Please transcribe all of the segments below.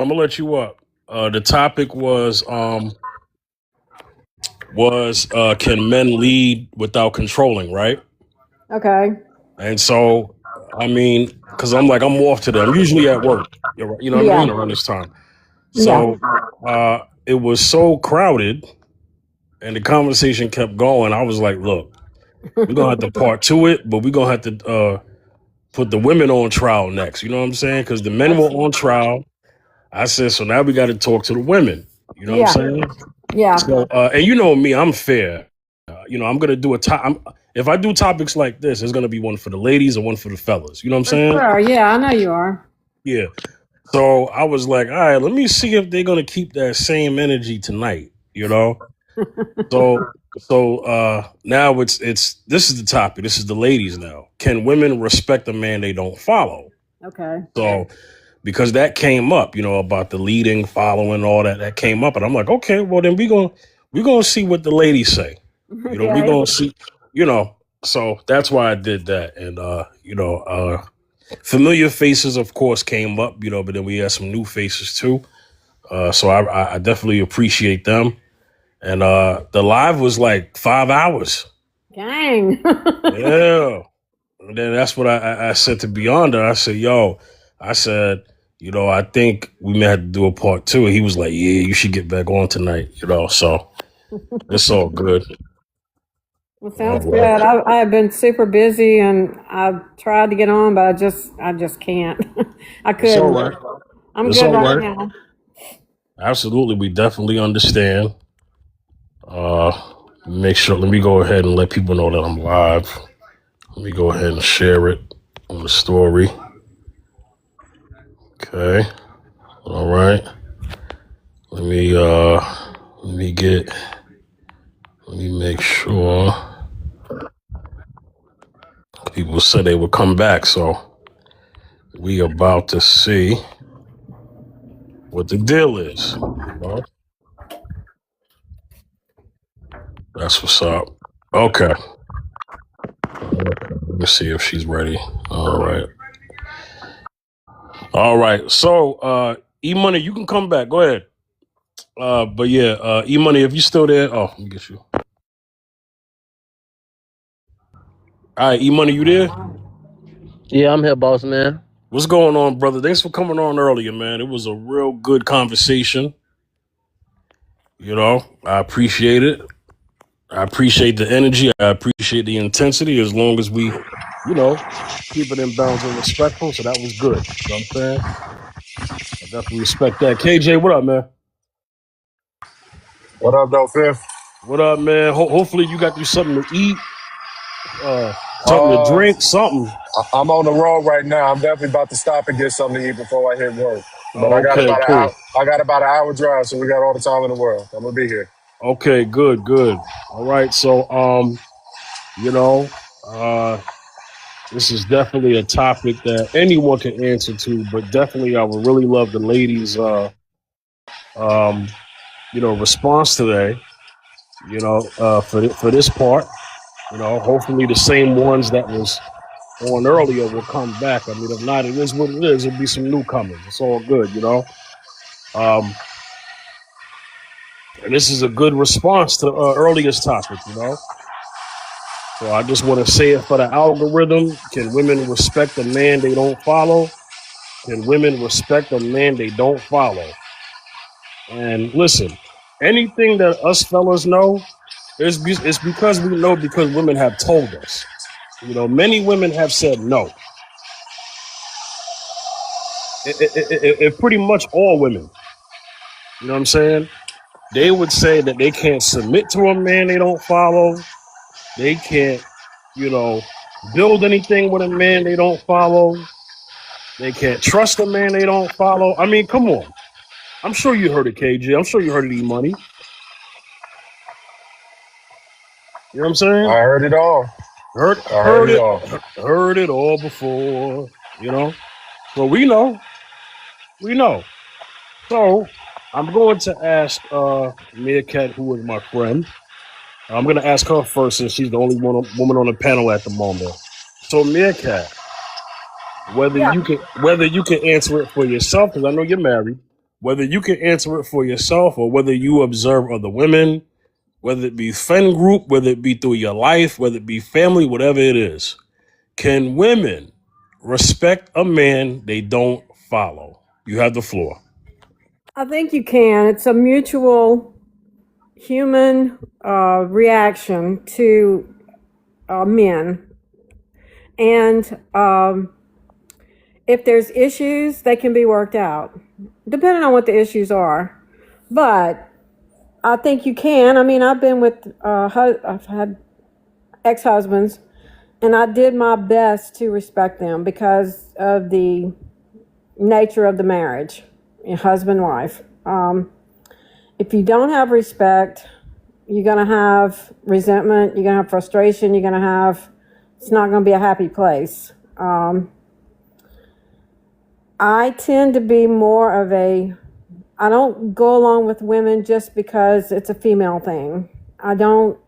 I'm gonna let you up. The topic was can men lead without controlling, right? Okay. And so, I mean, because I'm off today. I'm usually at work. You know what I Yeah. mean around this time. Yeah. So it was so crowded, and the conversation kept going. I was like, look, we're gonna have to part to it, but we're gonna have to put the women on trial next. You know what I'm saying? Because the men were That's on trial. I said, so now we got to talk to the women. You know what I'm yeah. saying? Yeah. So, and you know me, I'm fair. I'm gonna do a top. If I do topics like this, there's gonna be one for the ladies and one for the fellas. You know what I'm For saying? sure. Yeah, I know you are. Yeah. So I was like, all right, let me see if they're gonna keep that same energy tonight. So now it's this is the topic. This is the ladies now. Can women respect a man they don't follow? Okay. So because that came up, about the leading, following, all that came up, and I'm like, okay, well then we gonna see what the ladies say. We Okay. gonna see, you know. So that's why I did that, and familiar faces, of course, came up, but then we had some new faces too. So I definitely appreciate them, and the live was like 5 hours. Dang. Yeah. And then that's what I said to Beyonda. I said, yo, I said, I think we may have to do a part two. And he was like, yeah, you should get back on tonight, so it's all good. Well, All sounds good. right. I have been super busy and I've tried to get on, but I just can't. I It's all couldn't. right. I'm It's good all right right. now. Absolutely. We definitely understand. Uh, Make sure, let me go ahead and let people know that I'm live. Let me go ahead and share it on the story. Okay. All right. Let me, uh, let me get, let me make sure. People said they would come back, so we about to see what the deal is. That's what's up. Okay. Let me see if she's ready. All right. All right. So, E Money, you can come back. Go ahead. But yeah, E Money, if you still there, let me get you. All right, E Money, you there? Yeah, I'm here, boss man. What's going on, brother? Thanks for coming on earlier, man. It was a real good conversation. I appreciate it. I appreciate the energy. I appreciate the intensity as long as we, keep it in bounds and respectful. So that was good. You know what I'm saying? I definitely respect that. KJ, what up, man? What up, though, Fifth? What up, man? Hopefully you got you something to eat, something to Uh, drink, something. I'm on the road right now. I'm definitely about to stop and get something to eat before I hit work. But I Oh, got okay, about an cool. hour. I got about an hour drive, so we got all the time in the world. I'm gonna be here. Okay, good, good. All right. So, you know, uh, this is definitely a topic that anyone can answer to, but definitely I would really love the ladies, um, response today. For this part, hopefully the same ones that was on earlier will come back. I mean, if not, it is what it is. It'll be some newcomers. It's all good. Um, and this is a good response to earlier's topic. So I just want to say it for the algorithm. Can women respect a man they don't follow? Can women respect a man they don't follow? And listen, anything that us fellas know, it's because we know because women have told us. Many women have said no. It pretty much all women. You know what I'm saying? They would say that they can't submit to a man they don't follow. They can't, you know, build anything with a man they don't follow. They can't trust a man they don't follow. I mean, come on. I'm sure you heard it, KJ. I'm sure you heard it, E Money. You know what I'm I saying? heard it all. Heard I heard heard it it all. heard it all before. So we know. We know. So I'm going to ask Meerkat, who is my friend. I'm going to ask her first since she's the only woman on the panel at the moment. So Meerkat, whether Yeah. you can answer it for yourself, because I know you're married. Whether you can answer it for yourself or whether you observe other women, whether it be friend group, whether it be through your life, whether it be family, whatever it is. Can women respect a man they don't follow? You have the floor. I think you can. It's a mutual human reaction to men. And if there's issues, they can be worked out, depending on what the issues are. But I think you can. I mean, I've been with, I've had ex-husbands, and I did my best to respect them because of the nature of the marriage, husband, wife. If you don't have respect, you're going to have resentment, you're going to have frustration, it's not going to be a happy place. I tend to be more of I don't go along with women just because it's a female thing. I don't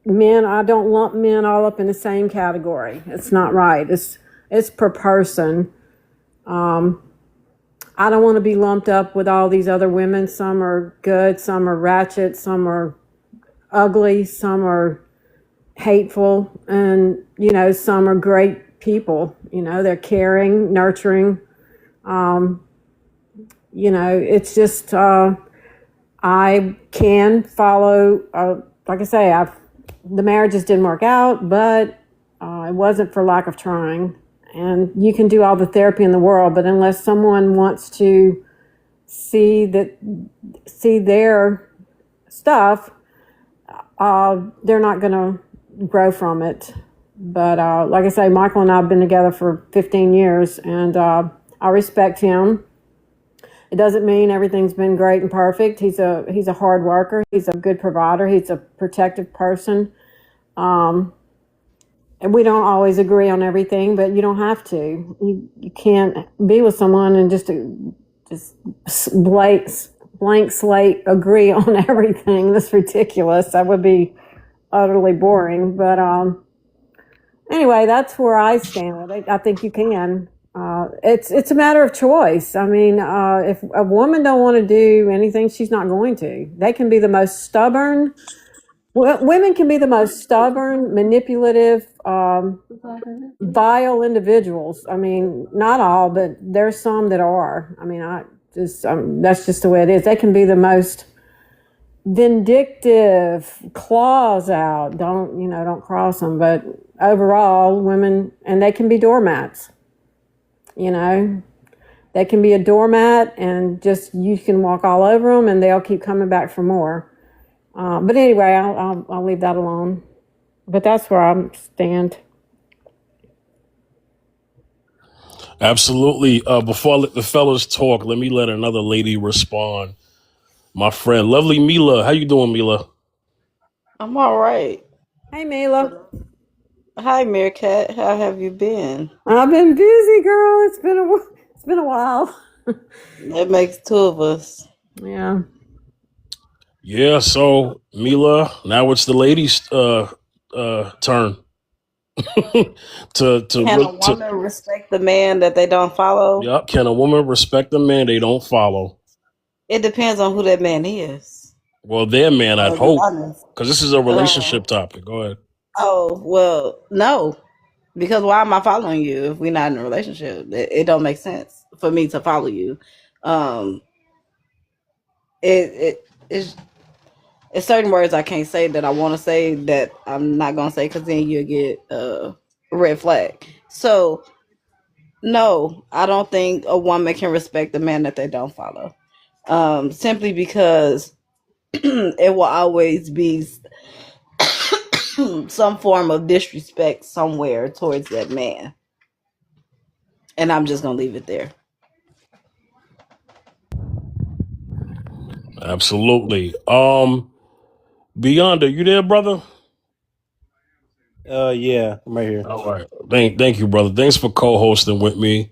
lump men all up in the same category. It's not right. It's per person. I don't want to be lumped up with all these other women. Some are good, some are ratchet, some are ugly, some are hateful, and some are great people. They're caring, nurturing. It's just I can follow. Like I say, the marriages didn't work out, but it wasn't for lack of trying. And you can do all the therapy in the world, but unless someone wants to see their stuff, they're not going to grow from it. But like I say, Michael and I have been together for 15 years, and I respect him. It doesn't mean everything's been great and perfect. He's a hard worker. He's a good provider. He's a protective person. And we don't always agree on everything, but you don't have to. You can't be with someone and just blank slate agree on everything. That's ridiculous. That would be utterly boring. But anyway, that's where I stand. I think you can. It's a matter of choice. I mean, if a woman don't want to do anything, she's not going to. They can be the most stubborn. Women can be the most stubborn, manipulative, vile individuals. I mean, not all, but there's some that are. I mean, that's just the way it is. They can be the most vindictive, claws out. Don't cross them. But overall, women, and they can be doormats. They can be a doormat, and just you can walk all over them, and they'll keep coming back for more. But anyway, I'll leave that alone. But that's where I stand. Absolutely. Before I let the fellas talk, let me let another lady respond. My friend, lovely Mila. How you doing, Mila? I'm all right. Hey, Mila. Hi, Meerkat. How have you been? I've been busy, girl. It's been a while. That makes two of us. Yeah. Yeah, so Mila, now it's the ladies' turn to Can a woman respect the man that they don't follow? Yep. Can a woman respect the man they don't follow? It depends on who that man is. Well, their man, I'd I'll be hope, honest. because this is a relationship topic. Go ahead. Oh, well, no. Because why am I following you if we're not in a relationship? It don't make sense for me to follow you. It's certain words I can't say that I want to say that I'm not going to say, because then you'll get a red flag. So, no, I don't think a woman can respect the man that they don't follow. Simply because it will always be some form of disrespect somewhere towards that man. And I'm just going to leave it there. Absolutely. Beyond, are you there, brother? Yeah, I'm right here. All right. Thank you, brother. Thanks for co-hosting with me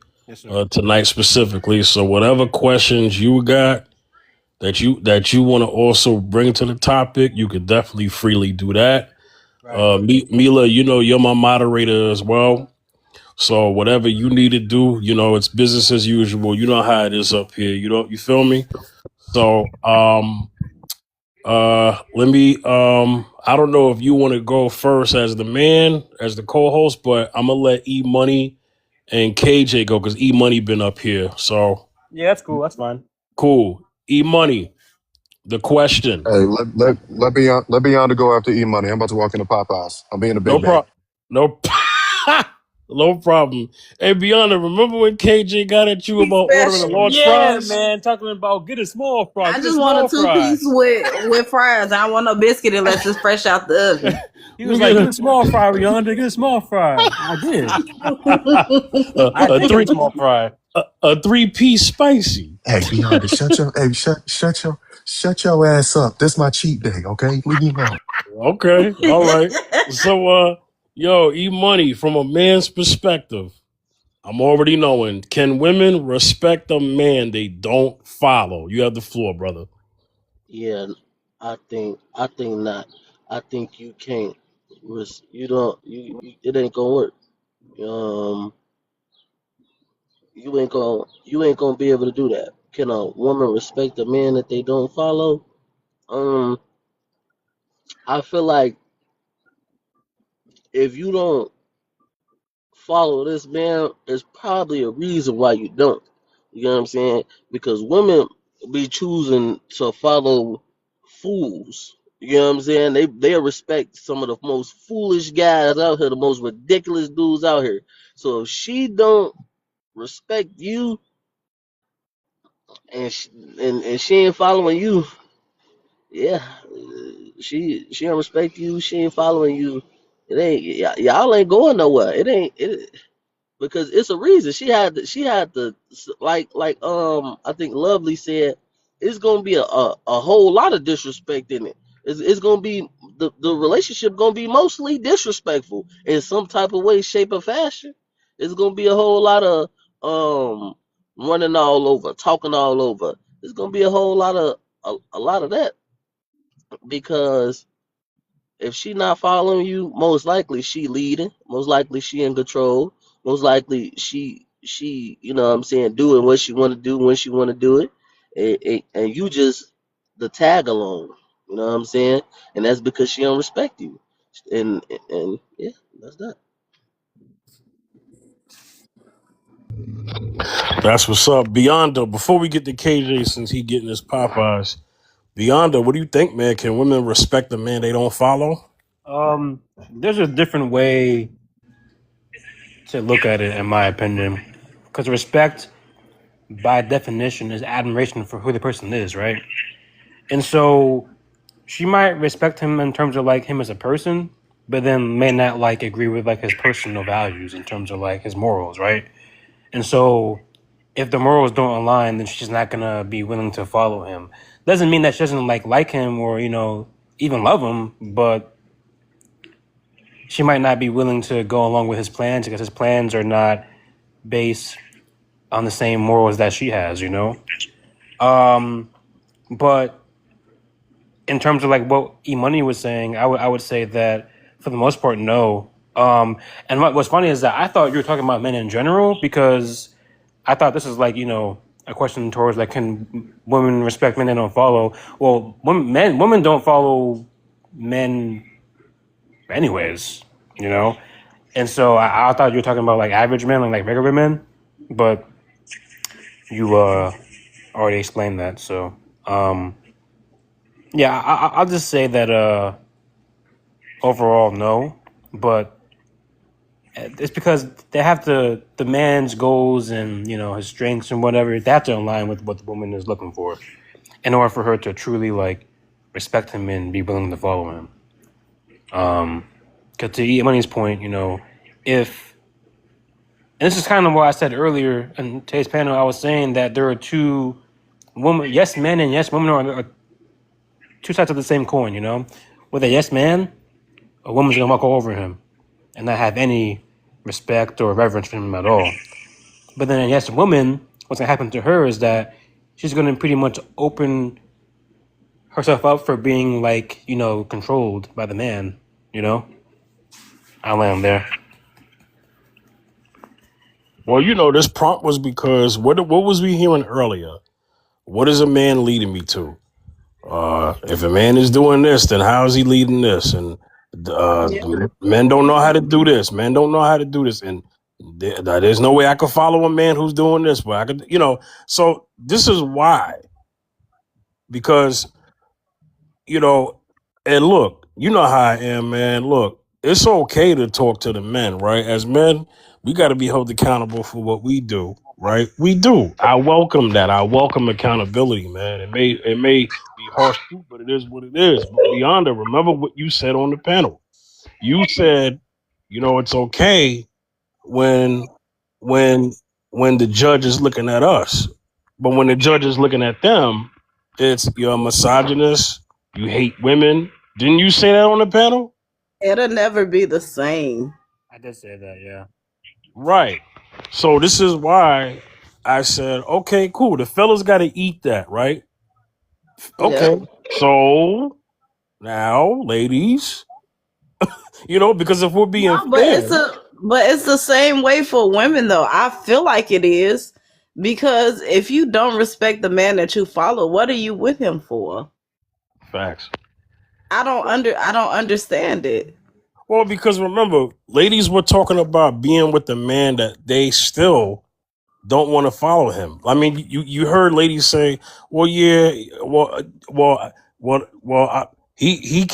tonight specifically. So whatever questions you got that you want to also bring to the topic, you could definitely freely do that. Right. Mila, you're my moderator as well. So whatever you need to do, it's business as usual. You know how it is up here. You feel me? So let me I don't know if you want to go first as the man, as the co-host, but I'm gonna let E Money and KJ go because E Money been up here. So Yeah, that's cool. That's fine. cool. E Money, the question. Hey, let Beyonce go after E Money. I'm about to walk into Popeyes. I'm being a No big man. problem. No no problem. Hey Beyonce, remember when KJ got at you He's about ordering a special. large Yeah, fries? man. Talking about get a small fry. I Get a just want a small fry. 2-piece with fries. I don't want no biscuit unless it's fresh out the oven. He We was get like, get a small fry, Rihanna. Get a small fry. I did. I a did get a three small fry. a 3-piece spicy. Hey, Beyonce, shut your ass up. This my cheat day, okay? Leave me alone. Okay, all right. So yo, E Money, from a man's perspective, I'm already knowing. Can women respect a man they don't follow? You have the floor, brother. Yeah, I think not. I think you can't. You don't. It ain't gonna work. Um, you ain't gonna be able to do that. Can a woman respect a man that they don't follow? Um, I feel like if you don't follow this man, there's probably a reason why you don't. You know what I'm saying? Because women be choosing to follow fools. You know what I'm saying? They respect some of the most foolish guys out here, the most ridiculous dudes out here. So if she don't respect you and she ain't following you, yeah, she don't respect you. She ain't following you. It ain't y'all ain't going nowhere. It ain't it. Because it's a reason she had to I think Lovely said it's gonna be a whole lot of disrespect in it. It's gonna be the relationship gonna be mostly disrespectful in some type of way, shape, or fashion. It's gonna be a whole lot of um running all over, talking all over. It's gonna be a whole lot of a lot of that because if she not following you, most likely she leading. Most likely she in control. Most likely she you know what I'm saying doing what she want to do when she want to do it, and you just the tag along. You know what I'm saying? And that's because she don't respect you. And yeah, that's that. That's what's up. Beyonda, before we get to KJ, since he getting his Popeyes, Beyonda, what do you think, man? Can women respect the man they don't follow? There's a different way to look at it, in my opinion, because respect, by definition, is admiration for who the person is, right? And so she might respect him in terms of like him as a person, but then may not like agree with like his personal values in terms of like his morals, right? And so if the morals don't align, then she's not gonna be willing to follow him. Doesn't mean that she doesn't like him or even love him, but she might not be willing to go along with his plans because his plans are not based on the same morals that she has, But in terms of like what E Money was saying, I would say that for the most part, no. And what's funny is that I thought you were talking about men in general because I thought this is like a question towards like can women respect men they don't follow? Well, women don't follow men anyways, And so I thought you were talking about like average men, like regular men, but you already explained that. So yeah, I'll just say that overall no, but it's because they have to the man's goals and his strengths and whatever they have to align with what the woman is looking for in order for her to truly like respect him and be willing to follow him. Because to E Money's point, if and this is kind of what I said earlier in today's panel, I was saying that there are two women, yes men and yes women are two sides of the same coin. With a yes man, a woman's gonna walk all over him and not have any respect or reverence for him at all. But then a yes woman, what's gonna happen to her is that she's gonna pretty much open herself up for being like controlled by the man. I land there. Well, this prompt was because what was we hearing earlier? What is a man leading me to? If a man is doing this, then how is he leading this? And Yeah. the men don't know how to do this. Men don't know how to do this, and there's no way I could follow a man who's doing this. But I could, So this is why, because you know, and look, you know how I am, man. Look, it's okay to talk to the men, right? As men, we got to be held accountable for what we do, right? We do. I welcome that. I welcome accountability, man. It may be harsh truth, but it is what it is. But beyond it, remember what you said on the panel. You said, it's okay when when when the judge is looking at us, but when the judge is looking at them, it's you're a misogynist. You hate women. Didn't you say that on the panel? It'll never be the same. I did say that, yeah. Right. So this is why I said, okay, cool. The fellas got to eat that, right? Yep. Okay. So now, ladies, because if we're being No, fair, but it's the same way for women though. I feel like it is because if you don't respect the man that you follow, what are you with him for? facts. I don't understand it. Well, because remember, ladies were talking about being with the man that they still don't want to follow him. I mean, you heard ladies say, "Well, yeah, he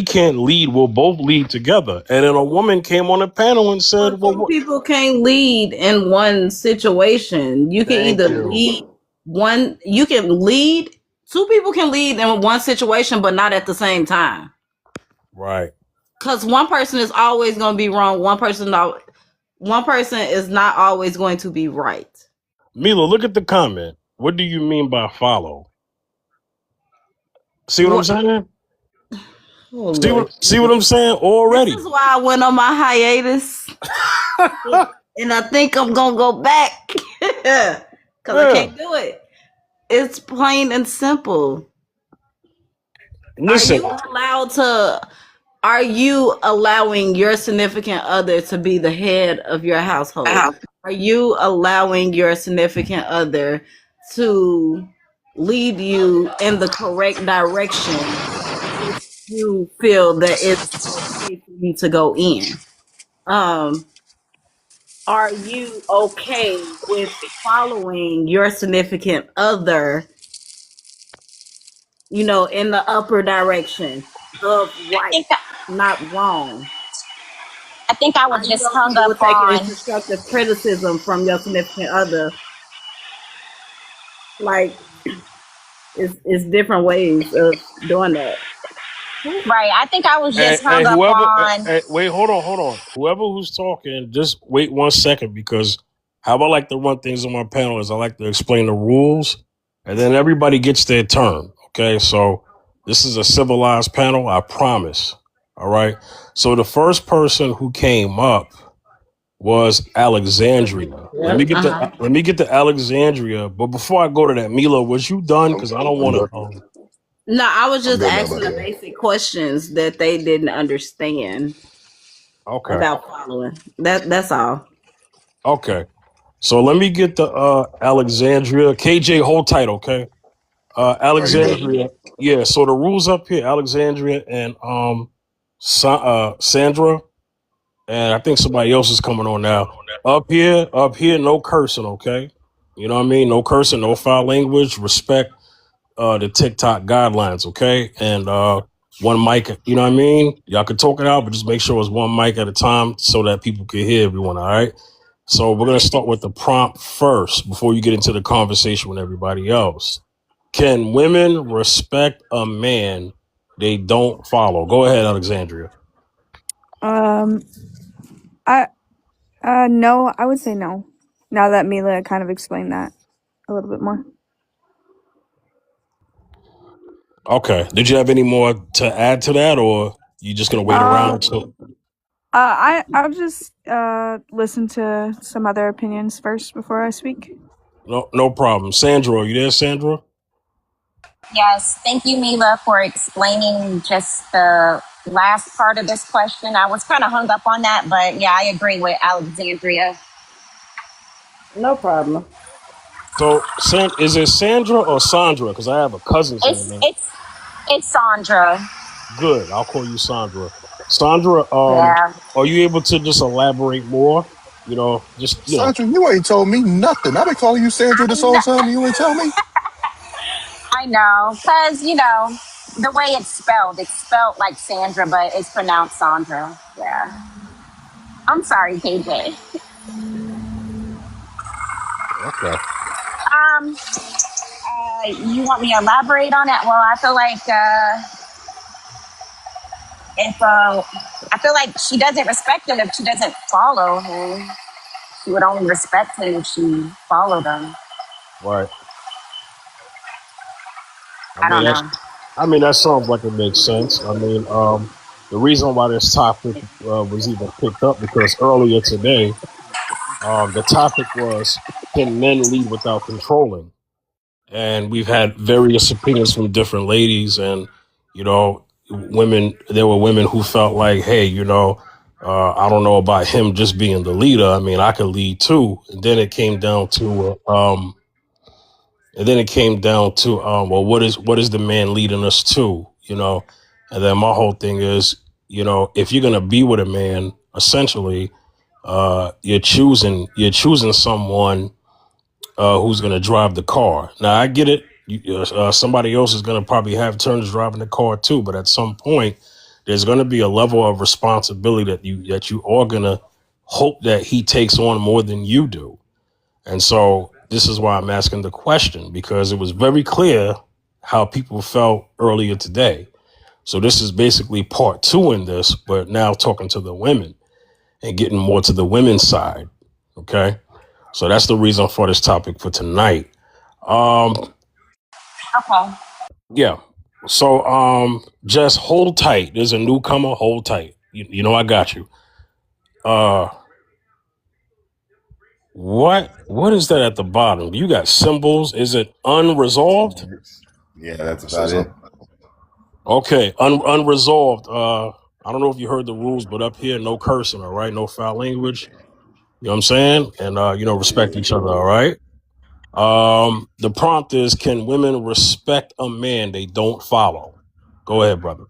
can't lead. We'll both lead together." And then a woman came on the panel and said, But "Well, two people can't lead in one situation. You can thank either you." lead one you can lead two people can lead in one situation but not at the same time. Right, Because one person is always going to be wrong. One person is not always going to be right. Mila, look at the comment. What do you mean by follow? See what I'm What? saying? Oh See Lord, what I'm saying this already? is why I went on my hiatus, and I think I'm gonna go back because I Yeah. can't do it. It's plain and simple. Are Listen, you allowed to? Are you allowing your significant other to be the head of your household? Are you allowing your significant other to lead you in the correct direction if you feel that it's okay for you to go in? Um, are you okay with following your significant other, in the upper direction of I right, think I, not wrong? I think I Are was you just hung okay up with taking on. constructive criticism from your significant other? Like, it's different ways of doing that. Right. I think I was Hey, just hey, hung up whoever, on. wait, hold on. Whoever who's talking, just wait 1 second because how I like to run things on my panel is I like to explain the rules and then everybody gets their turn. Okay, so this is a civilized panel, I promise. All right. So the first person who came up was Alexandria. Let Yep. me get Uh-huh. to Alexandria, but before I go to that, Mila, was you done? I'm, Because I don't I'm want done. to. No, I was I'm just done now, by asking the the way. basic questions that they didn't understand Okay. about following. That's all. Okay. So let me get the Alexandria. KJ, hold tight, okay? Are you bet? Alexandria. Yeah, so the rules up here, Alexandria and Sandra, and I think somebody else is coming on now. Up here, no cursing, okay? You know what I mean? No cursing, no foul language, respect the TikTok guidelines, okay? And one mic, you know what I mean? Y'all can talk it out, but just make sure it's one mic at a time so that people can hear everyone, all right? So we're gonna start with the prompt first before you get into the conversation with everybody else. Can women respect a man they don't follow? Go ahead, Alexandria. Um, I no, I would say no. Now that Mila kind of explained that a little bit more. Okay. Did you have any more to add to that, or you just gonna wait Uh, around? So I'll just listen to some other opinions first before I speak. no problem. Sandra, are you there, Sandra? Yes. Thank you, Mila, for explaining just the last part of this question. I was kind of hung up on that, but yeah, I agree with Alexandria. No problem. So, is it Sandra or Sandra? Because I have a cousin saying It's that. it's it's Sandra. Good. I'll call you Sandra. Sandra, Yeah. are you able to just elaborate more? You know, just Sandra, you ain't told me nothing. I've been calling you Sandra I this whole know, time and you ain't tell me. I know, cause the way it's spelled like Sandra, but it's pronounced Sandra. Yeah. I'm sorry, KJ. okay. You want me to elaborate on it? Well, I feel like if I feel like she doesn't respect him if she doesn't follow him. She would only respect him if she followed him. Right. I I mean, don't know. that sounds like it makes sense. The reason why this topic was even picked up because earlier today, the topic was, can men lead without controlling? And we've had various opinions from different ladies, and you know, women. There were women who felt like, hey, I don't know about him just being the leader. I mean, I could lead too. And then it came down to, well, what is the man leading us to? And then my whole thing is, if you're gonna be with a man, essentially, you're choosing someone who's going to drive the car. Now, I get it. Somebody else is going to probably have turns driving the car too, but at some point, there's going to be a level of responsibility that you are going to hope that he takes on more than you do. And so this is why I'm asking the question, because it was very clear how people felt earlier today. So this is basically part two in this, but now talking to the women and getting more to the women's side. Okay. So that's the reason for this topic for tonight. Um, Okay. yeah. So just hold tight. There's a newcomer. Hold tight. I got you. Uh, what is that at the bottom? You got symbols. Is it unresolved? Yeah, that's It says, about it. Okay, unresolved. I don't know if you heard the rules, but up here, no cursing. All right, no foul language. You know what I'm saying? And respect each other. All right. The prompt is: can women respect a man they don't follow? Go ahead, brother.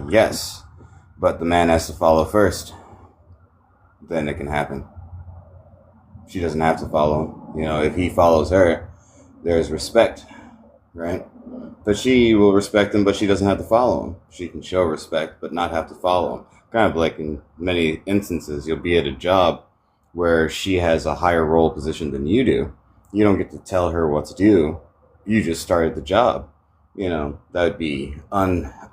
Yes, but the man has to follow first. Then it can happen. She doesn't have to follow him. If he follows her, there's respect, right? But she will respect him, but she doesn't have to follow him. She can show respect, but not have to follow him. Kind of like in many instances, you'll be at a job where she has a higher role position than you do. You don't get to tell her what to do. You just started the job. That would be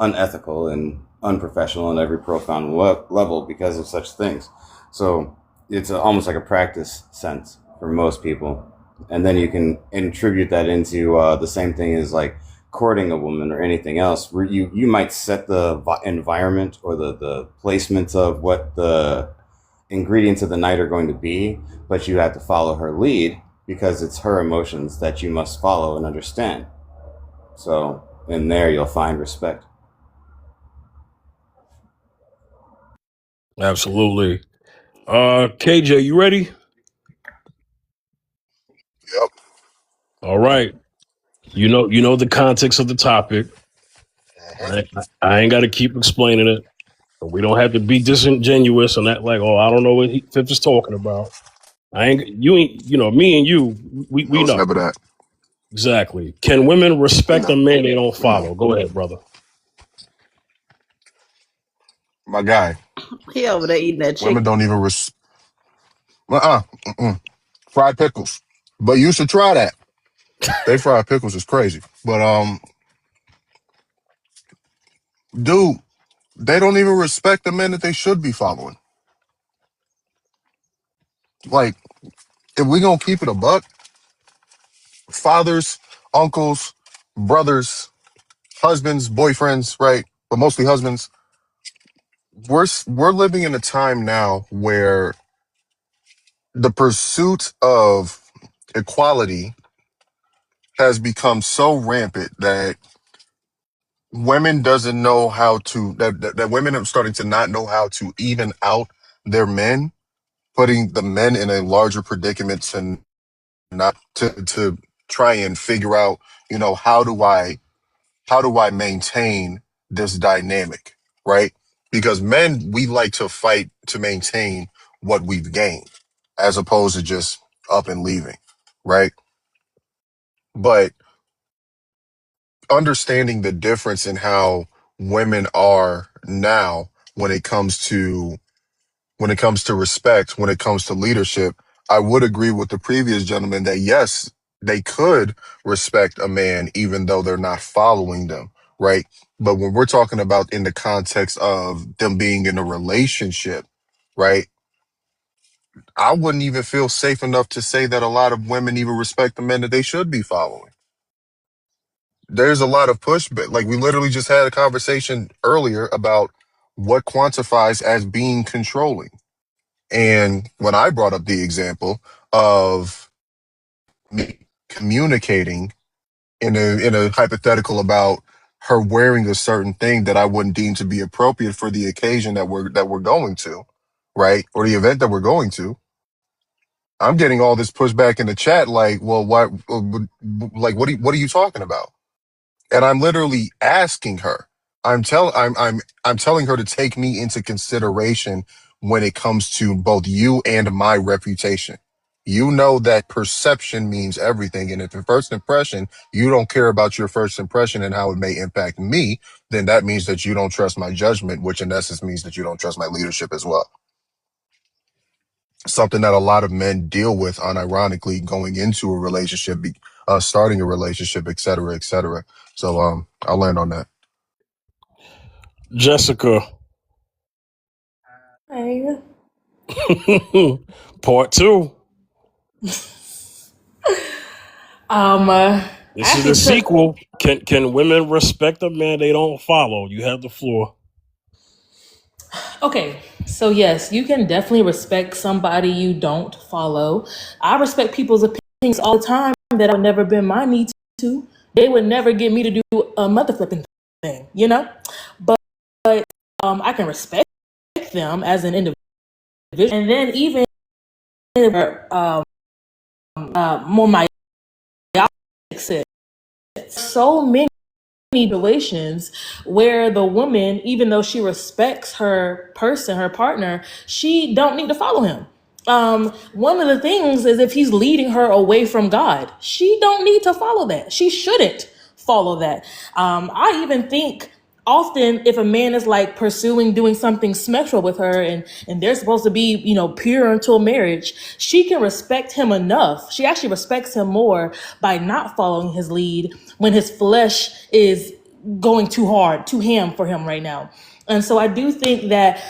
unethical and unprofessional on every profound level because of such things. So it's almost like a practice sense for most people. And then you can attribute that into the same thing as like courting a woman or anything else, where you might set the environment or the placement of what the ingredients of the night are going to be, but you have to follow her lead because it's her emotions that you must follow and understand. So in there, you'll find respect. Absolutely. KJ, you ready? yep. All right. You know the context of the topic. Uh-huh. I ain't got to keep explaining it. We don't have to be disingenuous and act like, oh, I don't know what Fifth is talking about. Me and you, we No, it's know. never that. Exactly. Can women We respect know. a man they don't We know. follow? Go ahead, brother. My guy. He over there eating that Women chicken. don't even fried pickles. But you should try that. They fried pickles is crazy. But dude, they don't even respect the men that they should be following. Like, if we gonna keep it a buck, fathers, uncles, brothers, husbands, boyfriends, right? But mostly husbands. We're living in a time now where the pursuit of equality has become so rampant that women doesn't know how to that women are starting to not know how to even out their men putting the men in a larger predicament to not to try and figure out, how do I maintain this dynamic, right? Because men, we like to fight to maintain what we've gained as opposed to just up and leaving, right? But understanding the difference in how women are now when it comes to respect, when it comes to leadership, I would agree with the previous gentleman that yes, they could respect a man even though they're not following them, right? But when we're talking about in the context of them being in a relationship, right? I wouldn't even feel safe enough to say that a lot of women even respect the men that they should be following. There's a lot of pushback. Like we literally just had a conversation earlier about what quantifies as being controlling. And when I brought up the example of me communicating in a hypothetical about her wearing a certain thing that I wouldn't deem to be appropriate for the occasion that we're going to, right? Or the event that we're going to, I'm getting all this pushback in the chat like, well, like what are you talking about? And I'm literally asking her. I'm telling her to take me into consideration when it comes to both you and my reputation. You know that perception means everything. And if your first impression, you don't care about your first impression and how it may impact me, then that means that you don't trust my judgment, which in essence means that you don't trust my leadership as well. Something that a lot of men deal with unironically going into a relationship, starting a relationship, et cetera, et cetera. So I'll land on that. Jessica, Hey. part two. This is the Actually took sequel. Can women respect a man they don't follow? You have the floor. okay. So yes, you can definitely respect somebody you don't follow. I respect people's opinions all the time that would never been my need to. They would never get me to do a mother flipping thing, you know. But I can respect them as an individual, and then even more my so many situations where the woman, even though she respects her person, her partner, she don't need to follow him. One of the things is if he's leading her away from God, she don't need to follow that. She shouldn't follow that. I even think often if a man is like pursuing doing something sexual with her and they're supposed to be, pure until marriage, she can respect him enough. She actually respects him more by not following his lead when his flesh is going too hard, too ham for him right now. And so I do think that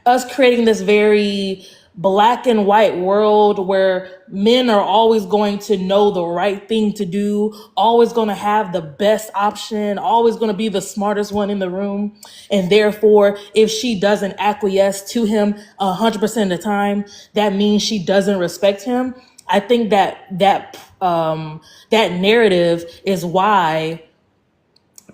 us creating this very black and white world where men are always going to know the right thing to do, always going to have the best option, always going to be the smartest one in the room. And therefore, if she doesn't acquiesce to him 100% of the time, that means she doesn't respect him. I think that narrative is why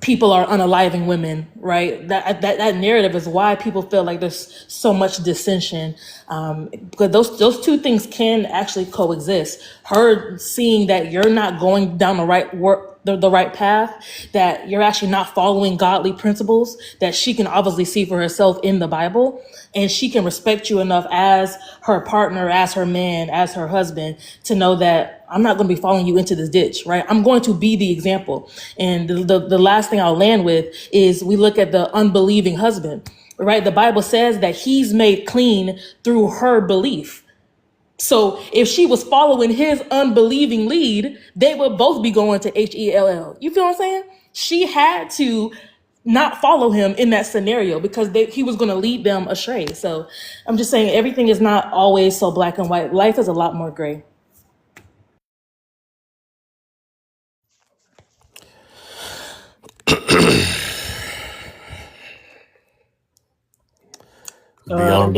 people are unaliving women, right? That narrative is why people feel like there's so much dissension, because those two things can actually coexist. Her seeing that you're not going down the right path, that you're actually not following godly principles that she can obviously see for herself in the Bible, and she can respect you enough as her partner, as her man, as her husband, to know that I'm not going to be following you into this ditch, right? I'm going to be the example. And the last thing I'll land with is we look at the unbelieving husband, right? The Bible says that he's made clean through her belief. So if she was following his unbelieving lead, they would both be going to Hell. You feel what I'm saying? She had to not follow him in that scenario because he was going to lead them astray. So I'm just saying everything is not always so black and white. Life is a lot more gray. Beyond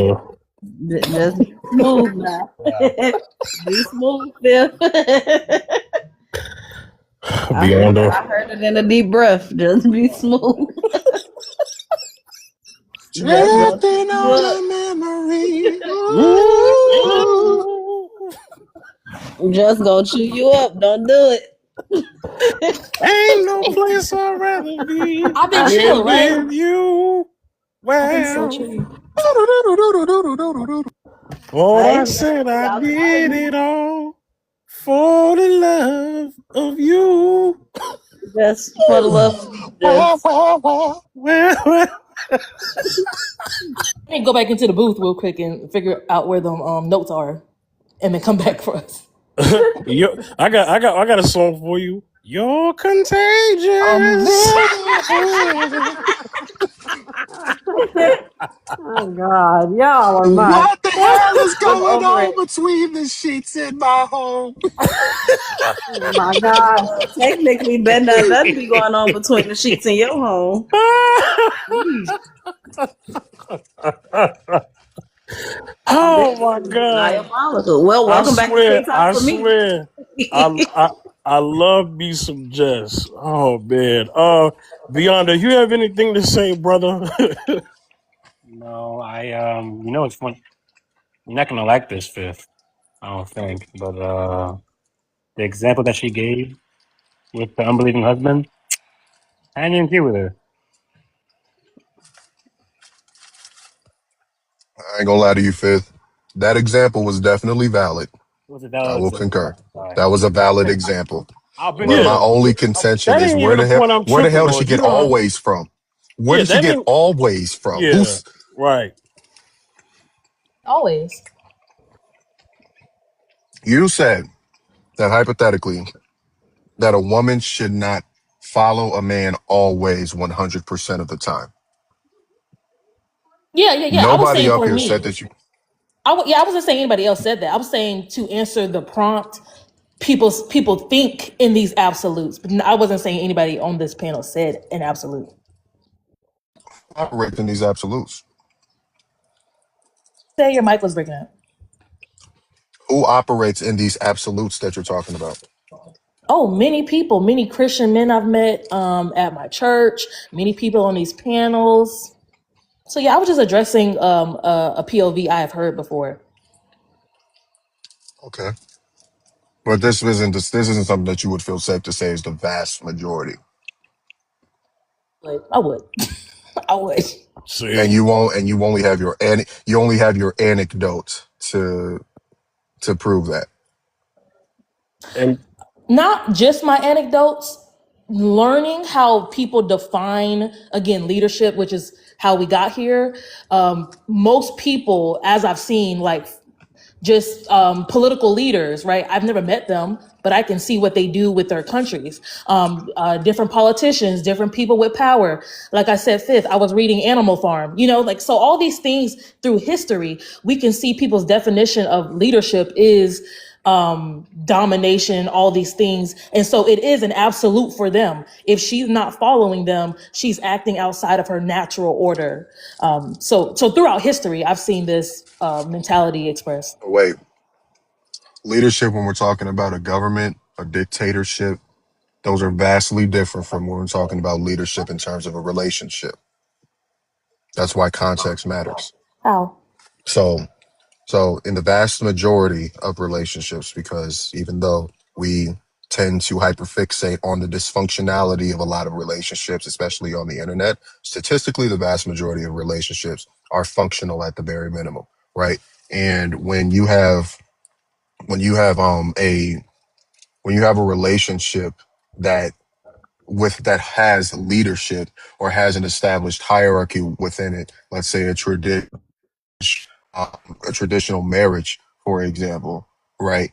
Just be smooth now. Be smooth, Phil. beyond I heard it in a deep breath. Just be smooth. Drifting on a memory Ooh, Just gonna chew you up. Don't do it. ain't no place I'd rather be I've been than chill, right? with you. I've been so Well, chill. for I I ain't said I outside did me. it all for the love of you. Just for the love of you, just Well, Let me go back into the booth real quick and figure out where the notes are, and then come back for us. I got a song for you. You're I'm contagious. very Oh God, y'all are much. What the hell is I'm going over on it. between the sheets in my home? Oh my God. Technically, better not nothing be going on between the sheets in your home. Jeez. Oh This my is God. diabolical. Well, I welcome back to swear, Can't Talk I for Me. swear. I I I love me some Jess. Oh man. Beyonda, you have anything to say, brother? No, it's fun. You're not gonna like this, Fifth. I don't think, but the example that she gave with the unbelieving husband, I didn't agree with her. I ain't gonna lie to you, Fifth. That example was definitely valid. It was a I valid will example. concur. Sorry. That was a valid example. I'll bring it But up my Yeah. though. only contention That is ain't even the point I'm where the tripping hell did she on. get always from? Where Yeah, did she that get ain't always from? yeah, Who's right. Always. you said that hypothetically that a woman should not follow a man always 100% of the time. Yeah. I was Nobody saying up for here said me. that you I wasn't saying anybody else said that. I was saying to answer the prompt. People think in these absolutes, but I wasn't saying anybody on this panel said an absolute. operate in these absolutes. Say your mic was breaking up. Who operates in these absolutes that you're talking about? Oh, many people, many Christian men I've met at my church, many people on these panels. So yeah, I was just addressing a POV I have heard before. Okay. But this isn't something that you would feel safe to say is the vast majority. But I would, I would. And See. you only have you only have your anecdote to prove that. And Not just my anecdotes, learning how people define again leadership, which is how we got here. Most people, as I've seen, like just political leaders, right? I've never met them, but I can see what they do with their countries. Different politicians, different people with power. Like I said, Fifth, I was reading Animal Farm, like, so all these things through history, we can see people's definition of leadership is domination, all these things. And so it is an absolute for them. If she's not following them, she's acting outside of her natural order. So throughout history, I've seen this mentality expressed. Wait, leadership when we're talking about a government, a dictatorship, those are vastly different from when we're talking about leadership in terms of a relationship. That's why context matters. How? So So, in the vast majority of relationships, because even though we tend to hyperfixate on the dysfunctionality of a lot of relationships, especially on the internet, statistically, the vast majority of relationships are functional at the very minimum, right? And when you have when you have a relationship that that has leadership or has an established hierarchy within it, let's say a traditional marriage, for example, right?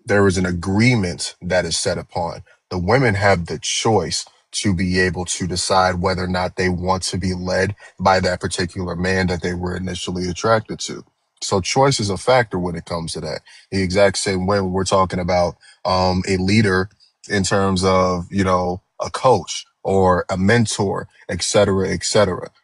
There is an agreement that is set upon. The women have the choice to be able to decide whether or not they want to be led by that particular man that they were initially attracted to. So choice is a factor when it comes to that. The exact same way when we're talking about a leader in terms of, a coach or a mentor, et cetera,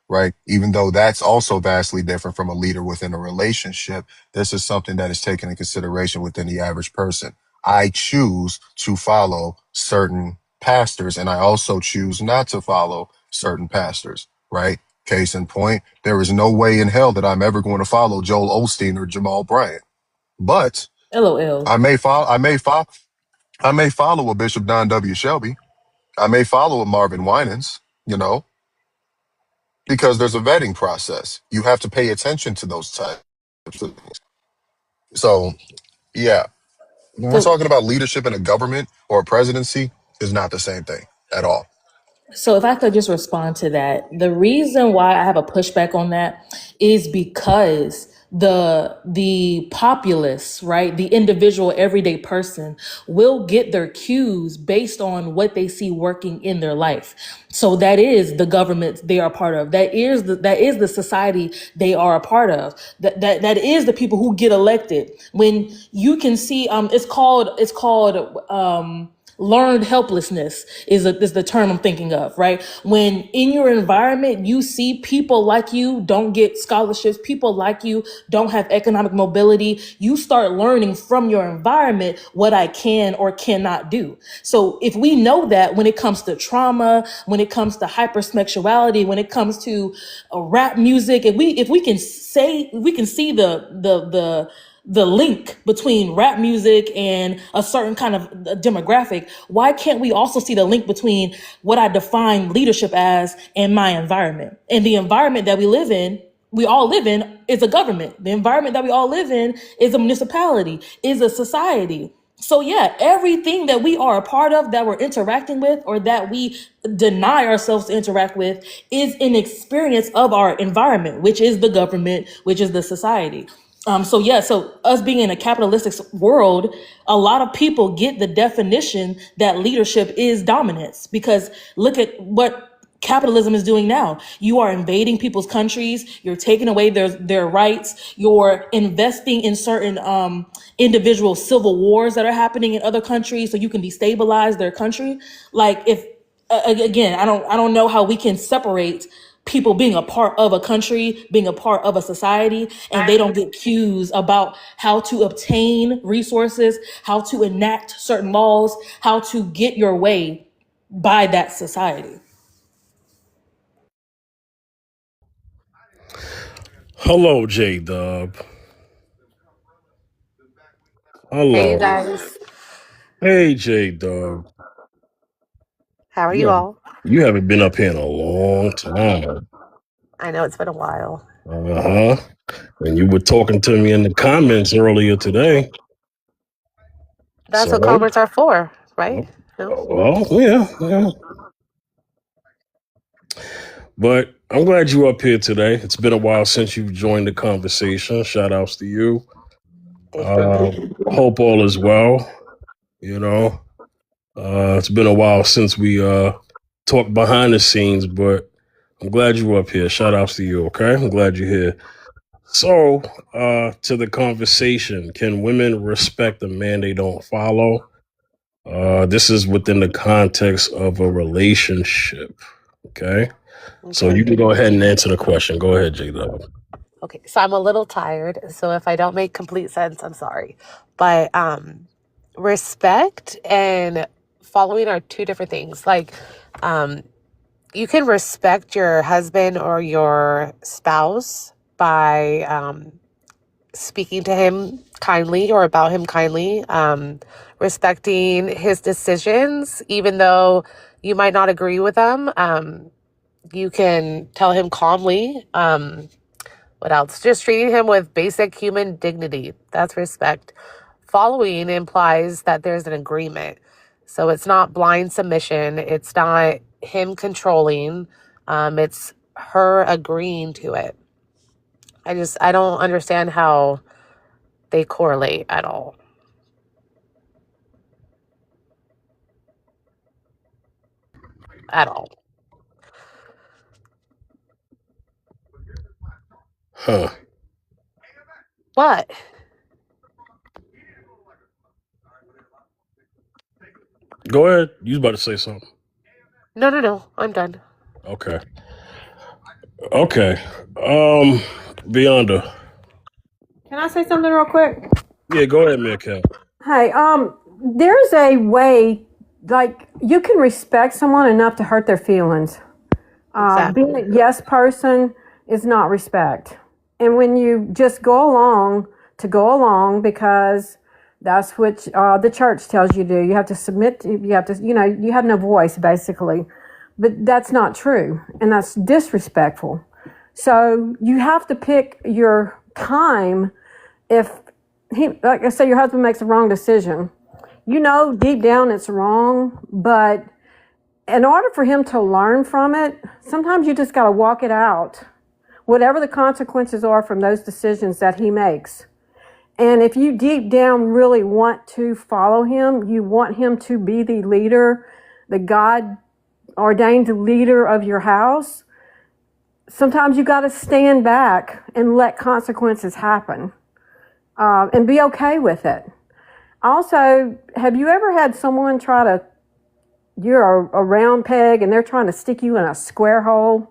right? Even though that's also vastly different from a leader within a relationship, this is something that is taken in consideration within the average person. I choose to follow certain pastors and I also choose not to follow certain pastors, right? Case in point, there is no way in hell that I'm ever going to follow Joel Osteen or Jamal Bryant. But LOL. I may follow a Bishop Don W. Shelby. I may follow a Marvin Winans, because there's a vetting process. You have to pay attention to those types of things. So, yeah, when we're So talking about leadership in a government or a presidency, is not the same thing at all. So if I could just respond to that, the reason why I have a pushback on that is because the populace, right, the individual everyday person will get their cues based on what they see working in their life. So that is the government they are part of. That is the society they are a part of. That is the people who get elected. When you can see, it's called learned helplessness is the term I'm thinking of, right? When in your environment, you see people like you don't get scholarships, people like you don't have economic mobility, you start learning from your environment what I can or cannot do. So if we know that when it comes to trauma, when it comes to hypersexuality, when it comes to rap music, if we can see the link between rap music and a certain kind of demographic, why can't we also see the link between what I define leadership as and my environment? And the environment that we all live in is a government. The environment that we all live in is a municipality, is a society. So yeah, everything that we are a part of, that we're interacting with, or that we deny ourselves to interact with, is an experience of our environment, which is the government, which is the society. So us being in a capitalistic world, a lot of people get the definition that leadership is dominance, because look at what capitalism is doing now. You are invading people's countries. You're taking away their rights. You're investing in certain individual civil wars that are happening in other countries so you can destabilize their country. Like, if again, I don't know how we can separate people being a part of a country, being a part of a society, and they don't get cues about how to obtain resources, how to enact certain laws, how to get your way by that society. Hello, J Dub. Hey, you Hello. guys. Hey, J Dub. How are You you haven't all? you haven't been up here in a long time. I know it's been a while. Uh huh. And you were talking to me in the comments earlier today. That's what So, comments are for, right? No? well, yeah. But I'm glad you're up here today. It's been a while since you've joined the conversation. Shout outs to you. Thank you. Hope all is well. It's been a while since we talked behind the scenes, but I'm glad you're up here. Shout outs to you, okay? I'm glad you're here. So, to the conversation, can women respect a man they don't follow? This is within the context of a relationship, okay? So Okay. you can go ahead and answer the question. Go ahead, J Dub. Okay. So I'm a little tired. So if I don't make complete sense, I'm sorry. But respect and following are two different things. Like, you can respect your husband or your spouse by speaking to him kindly or about him kindly, respecting his decisions, even though you might not agree with them. You can tell him calmly. What else? Just treating him with basic human dignity. That's respect. Following implies that there's an agreement. So it's not blind submission. It's not him controlling. It's her agreeing to it. I don't understand how they correlate at all. At all. Huh. What? Go ahead. You was about to say something. No. I'm done. Okay. Beyonda. Can I say something real quick? Yeah, go ahead, Meerkat. Hey, there's a way, like, you can respect someone enough to hurt their feelings. Being Exactly. a yes person is not respect. And when you just go along to go along because that's what the church tells you to do, you have to submit, you have to, you have no voice basically. But that's not true. And that's disrespectful. So you have to pick your time. If like I say, your husband makes a wrong decision, deep down it's wrong, but in order for him to learn from it, sometimes you just got to walk it out, whatever the consequences are from those decisions that he makes. And if you deep down really want to follow him, you want him to be the leader, the God ordained leader of your house, sometimes you got to stand back and let consequences happen and be okay with it. Also, have you ever had someone you're a round peg and they're trying to stick you in a square hole?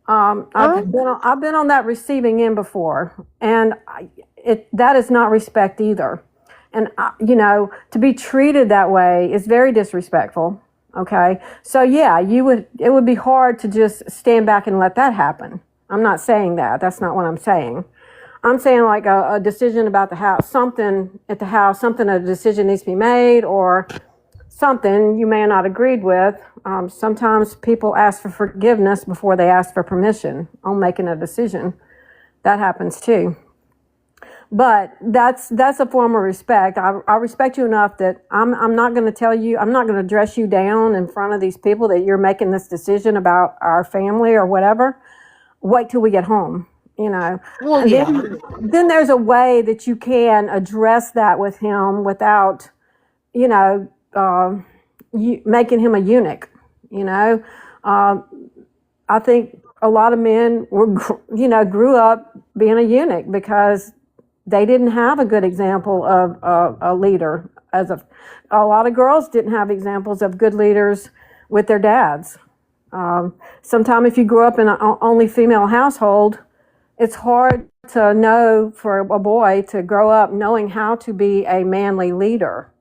Huh? I've been on that receiving end before, and that is not respect either. And to be treated that way is very disrespectful. Okay, so yeah, it would be hard to just stand back and let that happen. I'm not saying that. That's not what I'm saying. I'm saying like a decision about the house, something at the house, a decision needs to be made, or something you may have not agreed with. Sometimes people ask for forgiveness before they ask for permission on making a decision. That happens too. But that's a form of respect. I respect you enough that I'm not going to tell you, I'm not going to dress you down in front of these people that you're making this decision about our family or whatever. Wait till we get home, Well, And yeah. then there's a way that you can address that with him without, you know, making him a eunuch. I think a lot of men grew up being a eunuch because they didn't have a good example of a leader. A lot of girls didn't have examples of good leaders with their dads. Sometimes if you grew up in an only female household, it's hard to know for a boy to grow up knowing how to be a manly leader.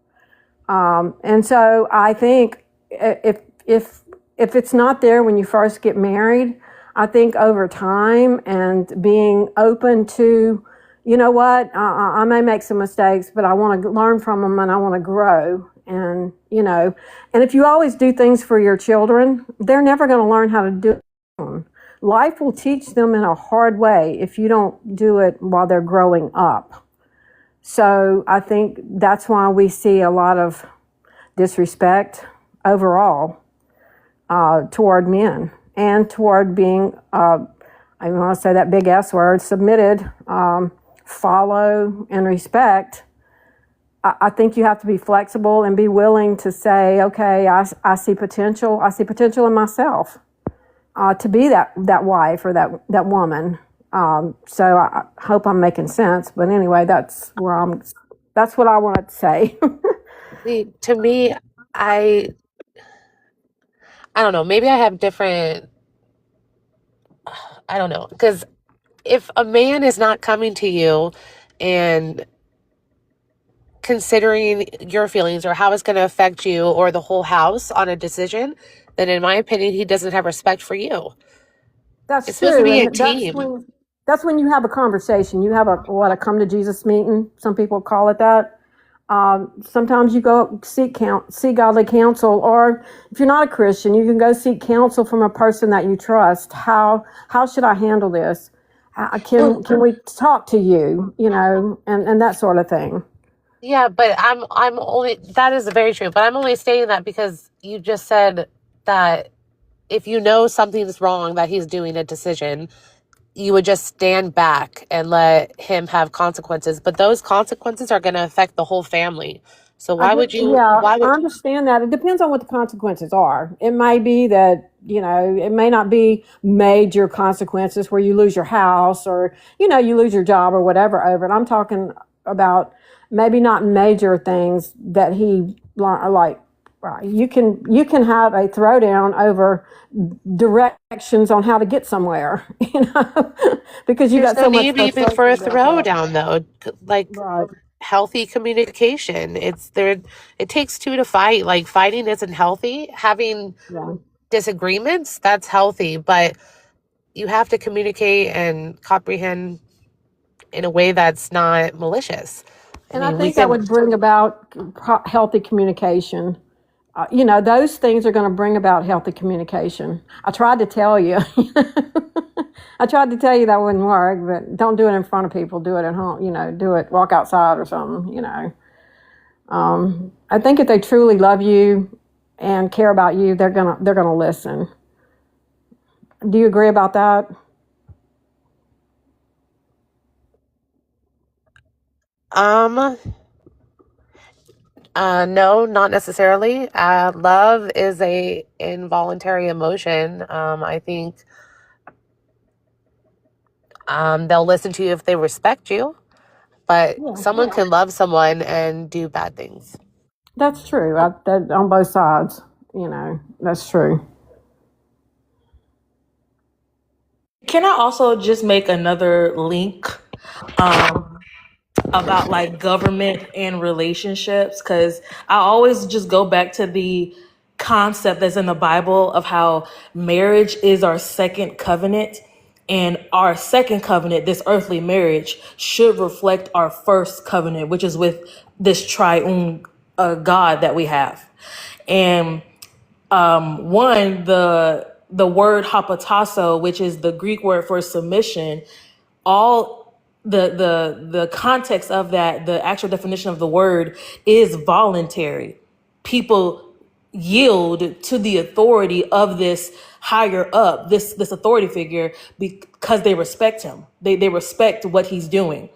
And so I think if it's not there when you first get married, I think over time and being open to, you know what, I may make some mistakes, but I want to learn from them and I want to grow. And, and if you always do things for your children, they're never going to learn how to do it. Life will teach them in a hard way if you don't do it while they're growing up. So I think that's why we see a lot of disrespect overall toward men and toward being, I want to say that big S word, submitted, follow, and respect. I think you have to be flexible and be willing to say, okay, I see potential. I see potential in myself to be that wife or that woman. So I hope I'm making sense. But anyway, that's what I wanted to say. See, to me, I don't know. Maybe I have different. I don't know, because if a man is not coming to you and considering your feelings or how it's going to affect you or the whole house on a decision, then in my opinion, he doesn't have respect for you. That's It's supposed to true, be a and team. that's when you have a conversation. You have a come to Jesus meeting. Some people call it that. Sometimes you go seek godly counsel, or if you're not a Christian, you can go seek counsel from a person that you trust. How should I handle this? Well, Can we talk to you? And that sort of thing. yeah, but I'm only that is very true. But I'm only stating that because you just said that if you know something's wrong that he's doing a decision, you would just stand back and let him have consequences. But those consequences are going to affect the whole family. So I why get, would you? yeah, Why I would? understand that. It depends on what the consequences are. It may be that, it may not be major consequences where you lose your house or, you lose your job or whatever over it. I'm talking about maybe not major things that he like. You can have a throwdown over directions on how to get somewhere, because you There's got no so much need even for a frustration built up. throwdown though. Like Right. healthy communication. It's there. It takes two to fight. Like fighting isn't healthy. Having Yeah. disagreements, that's healthy, but you have to communicate and comprehend in a way that's not malicious. I And I mean, we think that can. would bring about healthy communication. You know, those things are going to bring about healthy communication. I tried to tell you. I tried to tell you that wouldn't work, but don't do it in front of people. Do it at home. You know, do it, walk outside or something, you know. I think if they truly love you and care about you, they're gonna listen. Do you agree about that? Um, no, not necessarily. Love is a involuntary emotion. I think they'll listen to you if they respect you, but Yeah, someone can love someone and do bad things. that's true. That on both sides, you know, that's true. Can I also just make another link um, about like government and relationships? Because I always just go back to the concept that's in the Bible of how marriage is our second covenant. And our second covenant, this earthly marriage, should reflect our first covenant, which is with this triune God that we have. And one, the word hapattasso, which is the Greek word for submission, all the context of that, the actual definition of the word is voluntary. People yield to the authority of this higher up, this authority figure, because they respect him. They respect what he's doing.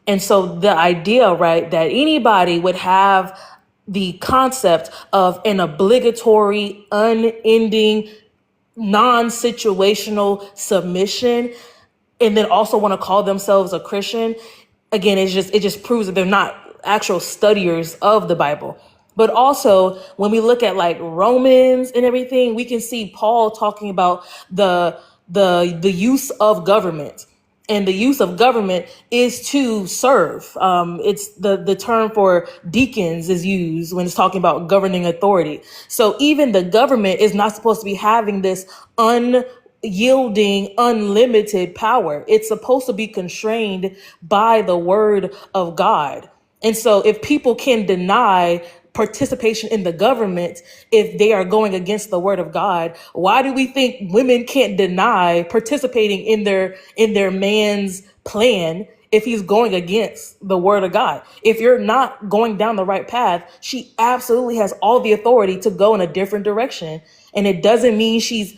And so the idea, right, that anybody would have the concept of an obligatory, unending, non-situational submission, and then also want to call themselves a Christian, again, it just proves that they're not actual studiers of the Bible. But also, when we look at like Romans and everything, we can see Paul talking about the use of government. And the use of government is to serve. It's the term for deacons is used when it's talking about governing authority. So even the government is not supposed to be having this unyielding, unlimited power. It's supposed to be constrained by the word of God. And so if people can deny participation in the government if they are going against the word of God, why do we think women can't deny participating in their man's plan if he's going against the word of God? If you're not going down the right path, she absolutely has all the authority to go in a different direction. And it doesn't mean she's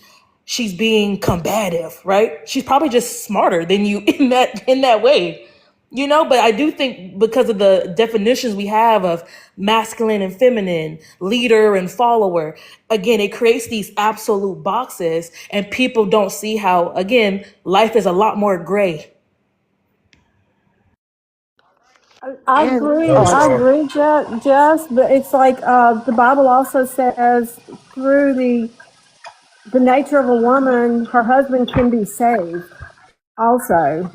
being combative, right? She's probably just smarter than you in that way. You know, but I do think because of the definitions we have of masculine and feminine, leader and follower, again, it creates these absolute boxes, and people don't see how, again, life is a lot more gray. I And agree. oh, I'm I sorry. agree, Jess. But it's like the Bible also says through the nature of a woman, her husband can be saved. Also,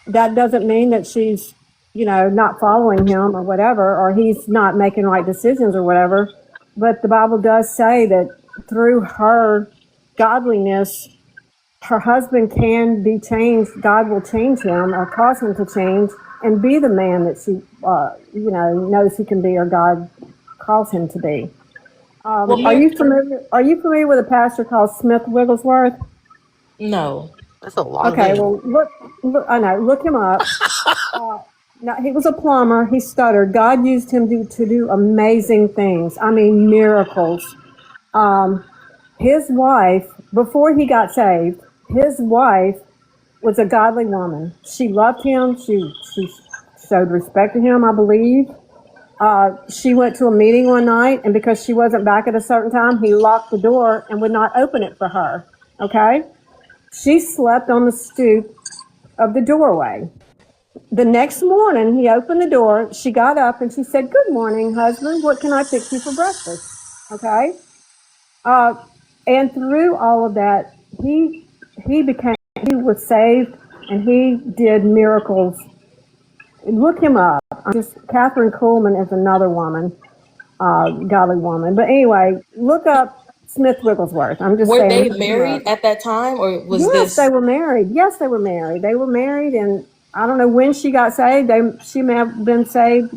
that doesn't mean that she's, you know, not following him or whatever, or he's not making right decisions or whatever. But the Bible does say that through her godliness, her husband can be changed. God will change him or cause him to change and be the man that she, you know, knows he can be or God calls him to be. Well, Are you familiar? Are you familiar with a pastor called Smith Wigglesworth? no. That's a long Okay, name. well, look, I know, look him up. Now, he was a plumber. He stuttered. God used him to do amazing things. I mean, miracles. His wife, before he got saved, his wife was a godly woman. She loved him. She showed respect to him, I believe. She went to a meeting one night, and because she wasn't back at a certain time, he locked the door and would not open it for her. Okay? She slept on the stoop of the doorway. The next morning, he opened the door. She got up and she said, "Good morning, husband. What can I fix you for breakfast?" Okay. And through all of that, he was saved and he did miracles. Look him up. Just Catherine Kuhlman is another woman, godly woman. But anyway, look up Smith Wigglesworth. I'm just Were they saying. married at that time, or was Yes, they this? were married. Yes, they were married. They were married, and I don't know when she got saved. She may have been saved.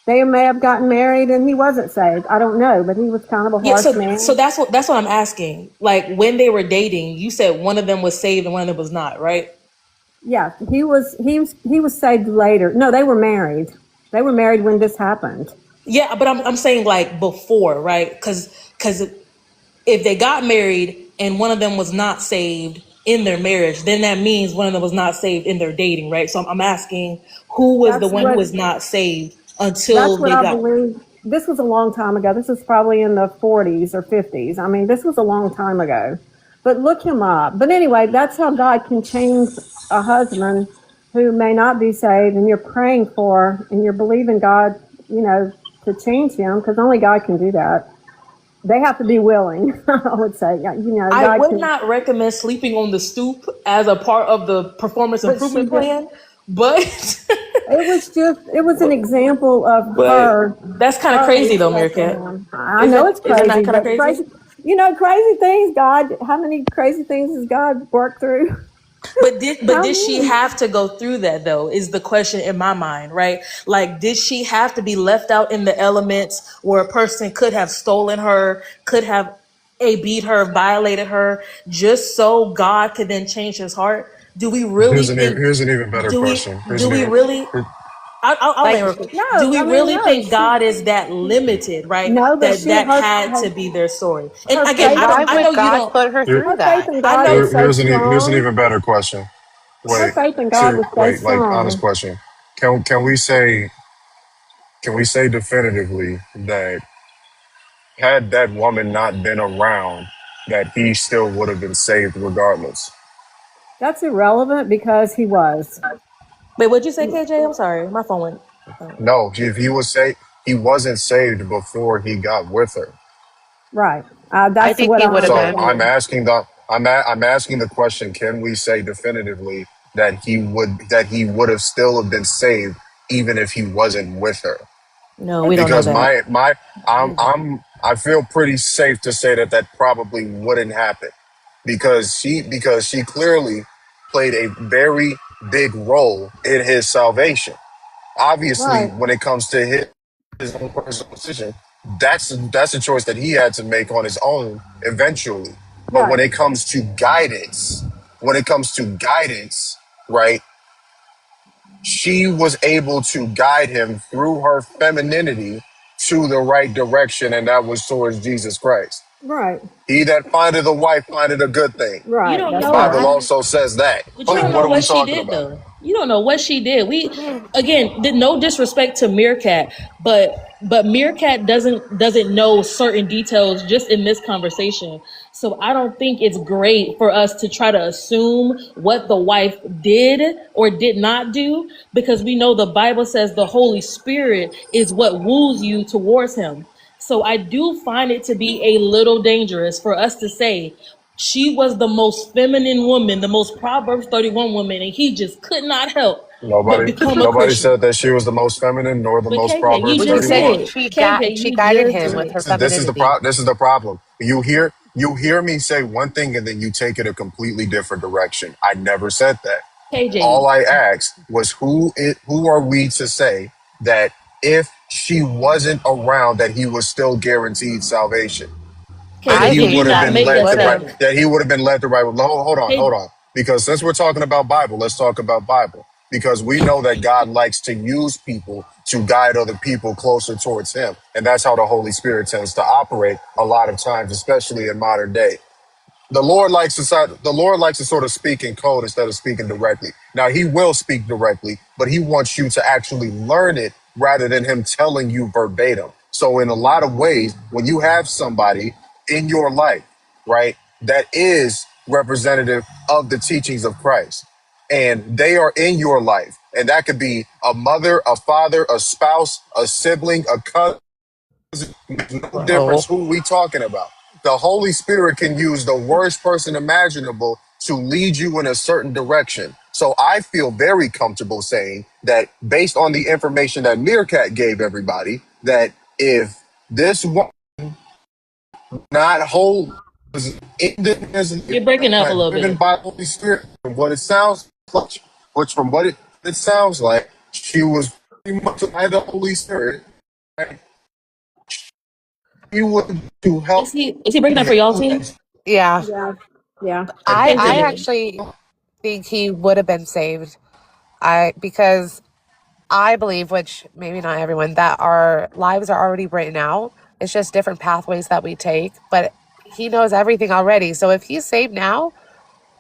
They may have gotten married, and he wasn't saved. I don't know, but he was kind of a Yeah, harsh so man. that's what I'm asking. Like when they were dating, you said one of them was saved and one of them was not, right? Yeah, he was saved later. No, they were married. They were married when this happened. Yeah, but I'm saying like before, right? Because if they got married and one of them was not saved in their marriage, then that means one of them was not saved in their dating, right? So I'm asking who was the That's one who what was not saved until that's what they I got. believe. This was a long time ago. This was probably in the 40s or 50s. I mean, this was a long time ago. But look him up. But anyway, that's how God can change a husband who may not be saved, and you're praying for, and you're believing God, to change him, because only God can do that. They have to be willing. I would say, yeah, I God would can. not recommend sleeping on the stoop as a part of the performance But she improvement just. plan, but It was an example of but her that's kind of her crazy though, respecting Meerkat. him. I know it's Isn't that crazy, kind of but crazy? crazy things. God, how many crazy things has God worked through? How Did she many? have to go through that though? Is the question in my mind, right? Like, did she have to be left out in the elements where a person could have stolen her, could have beat her, violated her, just so God could then change his heart? Do we really think? Here's an even better Do we? question. Here's Do an we even really? I'll Like, land real quick. Do No, we I mean really no. think God is that limited, right? No, but That had to be their story. And her again, then faith why I know would you God don't. put her here, through her faith that? in I God know. was so here's an strong. even better question. Her Wait, faith in God was so like honest strong. question. Can we say definitively that had that woman not been around, that he still would have been saved regardless? That's irrelevant because he was. Wait, what'd you say, KJ? I'm sorry, my phone went. No, if he was saved, he wasn't saved before he got with her. Right. I That's think what he I would have So been. I'm understand. asking I'm asking the question: can we say definitively that he would have still have been saved even if he wasn't with her? No, we don't know Because that. I feel pretty safe to say that that probably wouldn't happen because she clearly played a very big role in his salvation. Obviously, Right. when it comes to his own personal decision, that's a choice that he had to make on his own eventually. But Right. when it comes to guidance, right? She was able to guide him through her femininity to the right direction, and that was towards Jesus Christ. Right. He that findeth a wife findeth a good thing. You Right. don't The That's know. right. Bible also says that. But you Like, don't what know are we what she talking did about? though. You don't know what she did. Again, did no disrespect to Meerkat, but Meerkat doesn't know certain details just in this conversation. So I don't think it's great for us to try to assume what the wife did or did not do, because we know the Bible says the Holy Spirit is what woos you towards him. So I do find it to be a little dangerous for us to say she was the most feminine woman, the most Proverbs 31 woman, and he just could not help but become a Nobody Christian. said that she was the most feminine nor the But most KJ, you Proverbs But she just 31. said did. she KJ, got she you guided just him with did. her femininity. This is the problem. You hear me say one thing and then you take it a completely different direction. I never said that. All KJ, I asked was who are we to say that if she wasn't around that he was still guaranteed salvation? That KJ, I he did think you would have not that been he make led that the would right have. statement? that he would have been led the right way. Hold Hey, on. Because since we're talking about Bible, let's talk about Bible. Because we know that God likes to use people to guide other people closer towards him. And that's how the Holy Spirit tends to operate a lot of times, especially in modern day. The Lord likes to sort of speak in code instead of speaking directly. Now he will speak directly, but he wants you to actually learn it rather than him telling you verbatim. So in a lot of ways, when you have somebody in your life, right, that is representative of the teachings of Christ, and they are in your life, and that could be a mother, a father, a spouse, a sibling, a cousin, makes no difference Whoa. who we talking about. The Holy Spirit can use the worst person imaginable to lead you in a certain direction. So I feel very comfortable saying that based on the information that Meerkat gave everybody, that if this one not whole, was You're breaking up a little driven bit. by the Holy Spirit. From what it sounds like, which from what it sounds like, she was pretty much by the Holy Spirit. Right? He would to help Is he breaking up for y'all him. team? Yeah. Yeah, yeah. I Continue. actually think he would have been saved. Because I believe, which maybe not everyone, that our lives are already written out. It's just different pathways that we take, but he knows everything already. So if he's saved now,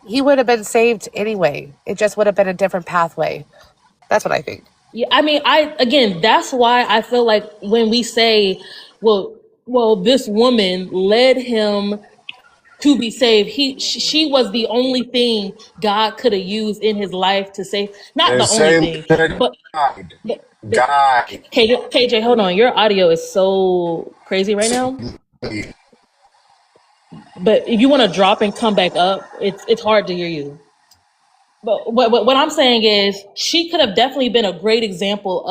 he would have been saved anyway. It just would have been a different pathway. That's what I think. Yeah, I mean, again, that's why I feel like when we say, well, this woman led him to be saved. She was the only thing God could have used in his life to save. Not And the only say thing, that but God, but, but God, KJ, hold on. Your audio is so crazy right now. But if you want to drop and come back up, it's hard to hear you. But what I'm saying is she could have definitely been a great example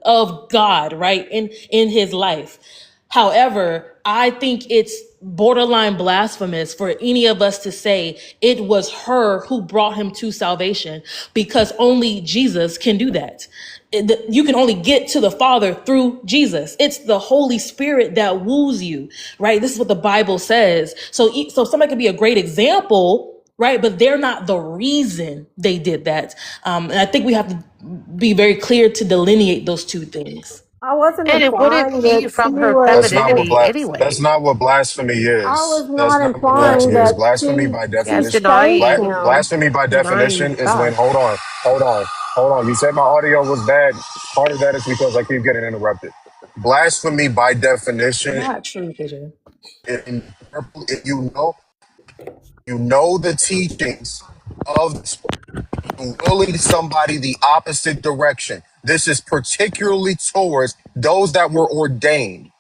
of God, right, in his life. However, I think it's borderline blasphemous for any of us to say it was her who brought him to salvation, because only Jesus can do that. You can only get to the Father through Jesus. It's the Holy Spirit that woos you, right? This is what the Bible says. So somebody could be a great example, right? But they're not the reason they did that. And I think we have to be very clear to delineate those two things. I wasn't And it wouldn't implying be that she from her was. femininity that's anyway. not what blasphemy I is. was That's not not what implying blasphemy is. that Blasphemy by Yeah, she it's definition, saved denying him. blasphemy by denying definition is when, God. hold on. You said my audio was bad. Part of that is because I keep getting interrupted. Blasphemy by definition, Not true, KJ. in, if you know the teachings of will lead somebody the opposite direction. This is particularly towards those that were ordained.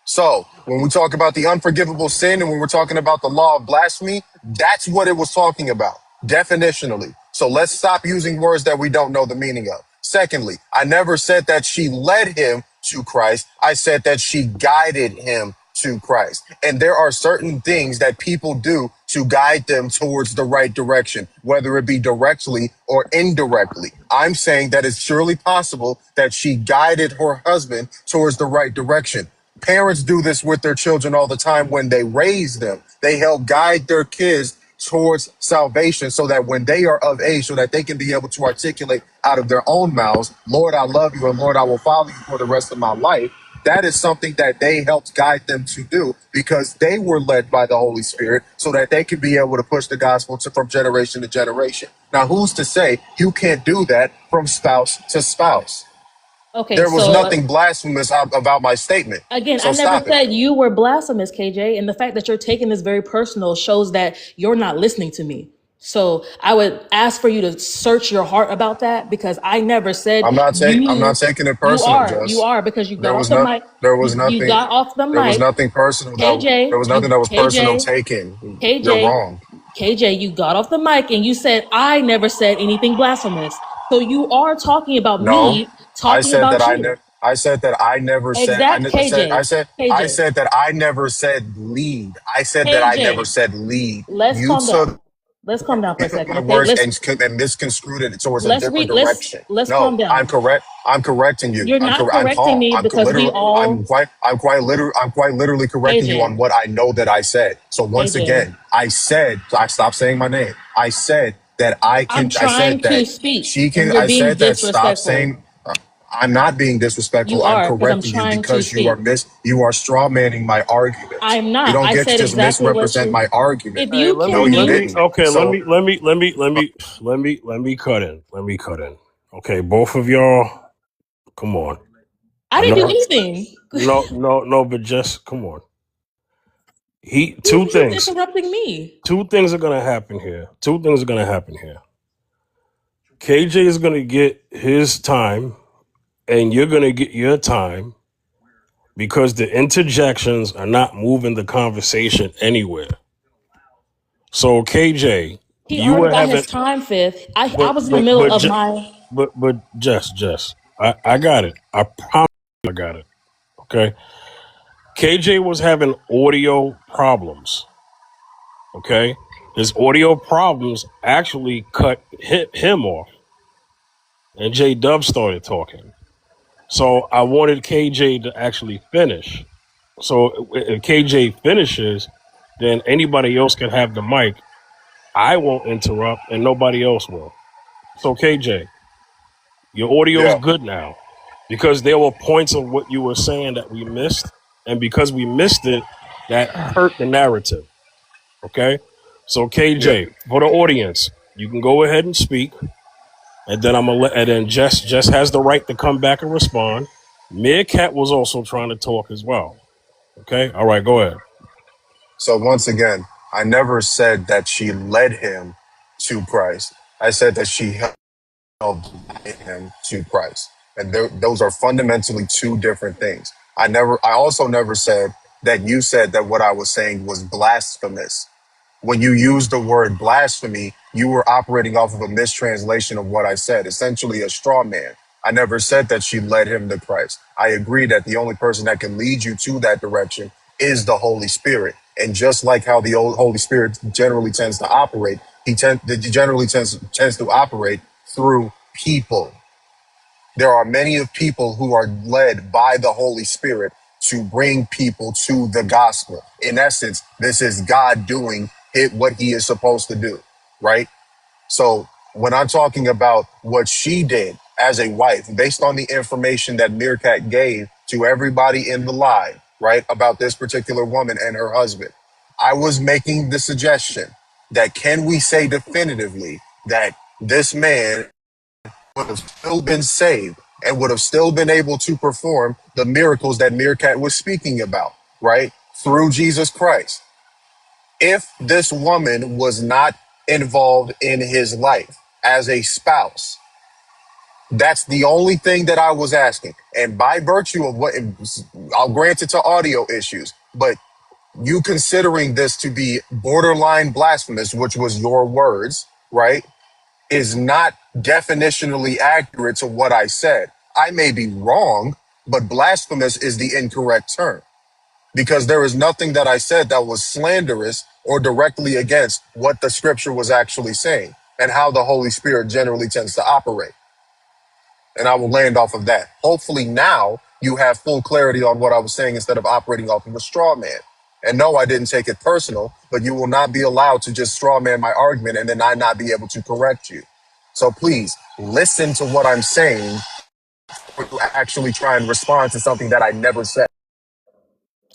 So when we talk about the unforgivable sin and when we're talking about the law of blasphemy, that's what it was talking about, definitionally. So let's stop using words that we don't know the meaning of. Secondly, I never said that she led him to Christ. I said that she guided him to Christ. And there are certain things that people do to guide them towards the right direction, whether it be directly or indirectly. I'm saying that it's surely possible that she guided her husband towards the right direction. Parents do this with their children all the time when they raise them. They help guide their kids towards salvation so that when they are of age, so that they can be able to articulate out of their own mouths, Lord, I love you, and Lord, I will follow you for the rest of my life. That is something that they helped guide them to do because they were led by the Holy Spirit so that they could be able to push the gospel from generation to generation. Now, who's to say you can't do that from spouse to spouse? Okay, There was so nothing blasphemous about my statement. again, I So never stop it. said you were blasphemous, KJ. And the fact that you're taking this very personal shows that you're not listening to me. So I would ask for you to search your heart about that, because I never said I'm not you. taking it You personal, are. You Jess. are, because you got There off was the not mic. there was You nothing got off the there was mic. nothing personal there KJ, was nothing that was personal KJ, taken. You're KJ, wrong. KJ, you got off the mic and you said I never said anything blasphemous. So you are talking about No. me, talking about you. I said that I never said Exact KJ, I KJ, said that I never said lead. I said that I never KJ. said lead. Let's You calm took down. Let's calm down for a second, my okay? words and misconstrued it towards a Let's different read. Let's direction. let's No, calm I'm down. correct. I'm correcting you. You're not I'm correcting calm. me because we all I'm quite literally correcting you on KJ, what I know that I said. So once KJ. again, I stopped saying my name. I said that I'm I said trying to that speak she and can, you're I being said that stop disrespectful. saying, I'm not being disrespectful. You I'm are, because I'm correcting you trying to because speak. you are straw manning my arguments. I'm You not. don't I get to said just exactly what misrepresent you. my argument. If Hey, you let No, me can you let mute, me didn't. okay, So let me cut in. Let me cut in. Okay, both of y'all, come on. I I didn't do know anything. no, but just come on. You keep interrupting me. Two things are gonna happen here. Two things are gonna happen here. KJ is gonna get his time and you're gonna get your time because the interjections are not moving the conversation anywhere. So KJ, He you already were got his having time, fifth. I but was in the but middle but of ju- my. but Jess, I got it. I promise you I got it. Okay. KJ was having audio problems. Okay, his audio problems actually cut him off, and J Dub started talking. So I wanted KJ to actually finish. So if KJ finishes, then anybody else can have the mic. I won't interrupt, and nobody else will. So KJ, your audio's Yeah. good now, because there were points of what you were saying that we missed, and because we missed it, that hurt the narrative. Okay, so Yeah. KJ, for the audience, you can go ahead and speak, and then and then Jess has the right to come back and respond. Meerkat was also trying to talk as well. Okay, all right, go ahead. So once again, I never said that she led him to Christ. I said that she helped him to Christ. And those are fundamentally two different things. I also never said that you said that what I was saying was blasphemous. When you used the word blasphemy, you were operating off of a mistranslation of what I said, essentially a straw man. I never said that she led him to Christ. I agree that the only person that can lead you to that direction is the Holy Spirit. And just like how the old Holy Spirit generally tends to operate, he generally tends to operate through people. There are many of people who are led by the Holy Spirit to bring people to the gospel. In essence, this is God doing what he is supposed to do, right? So when I'm talking about what she did as a wife, based on the information that Meerkat gave to everybody in the live, right, about this particular woman and her husband, I was making the suggestion that can we say definitively that this man would have still been saved and would have still been able to perform the miracles that Meerkat was speaking about, right? Through Jesus Christ. If this woman was not involved in his life as a spouse, that's the only thing that I was asking. And by virtue of what, I'll grant it to audio issues, but you considering this to be borderline blasphemous, which was your words, right, is not definitionally accurate to what I said. I may be wrong, but blasphemous is the incorrect term, because there is nothing that I said that was slanderous or directly against what the scripture was actually saying and how the Holy Spirit generally tends to operate. And I will land off of that. Hopefully now you have full clarity on what I was saying instead of operating off of a straw man. And no, I didn't take it personal, but you will not be allowed to just straw man my argument and then I not be able to correct you. So please listen to what I'm saying or you actually try and respond to something that I never said.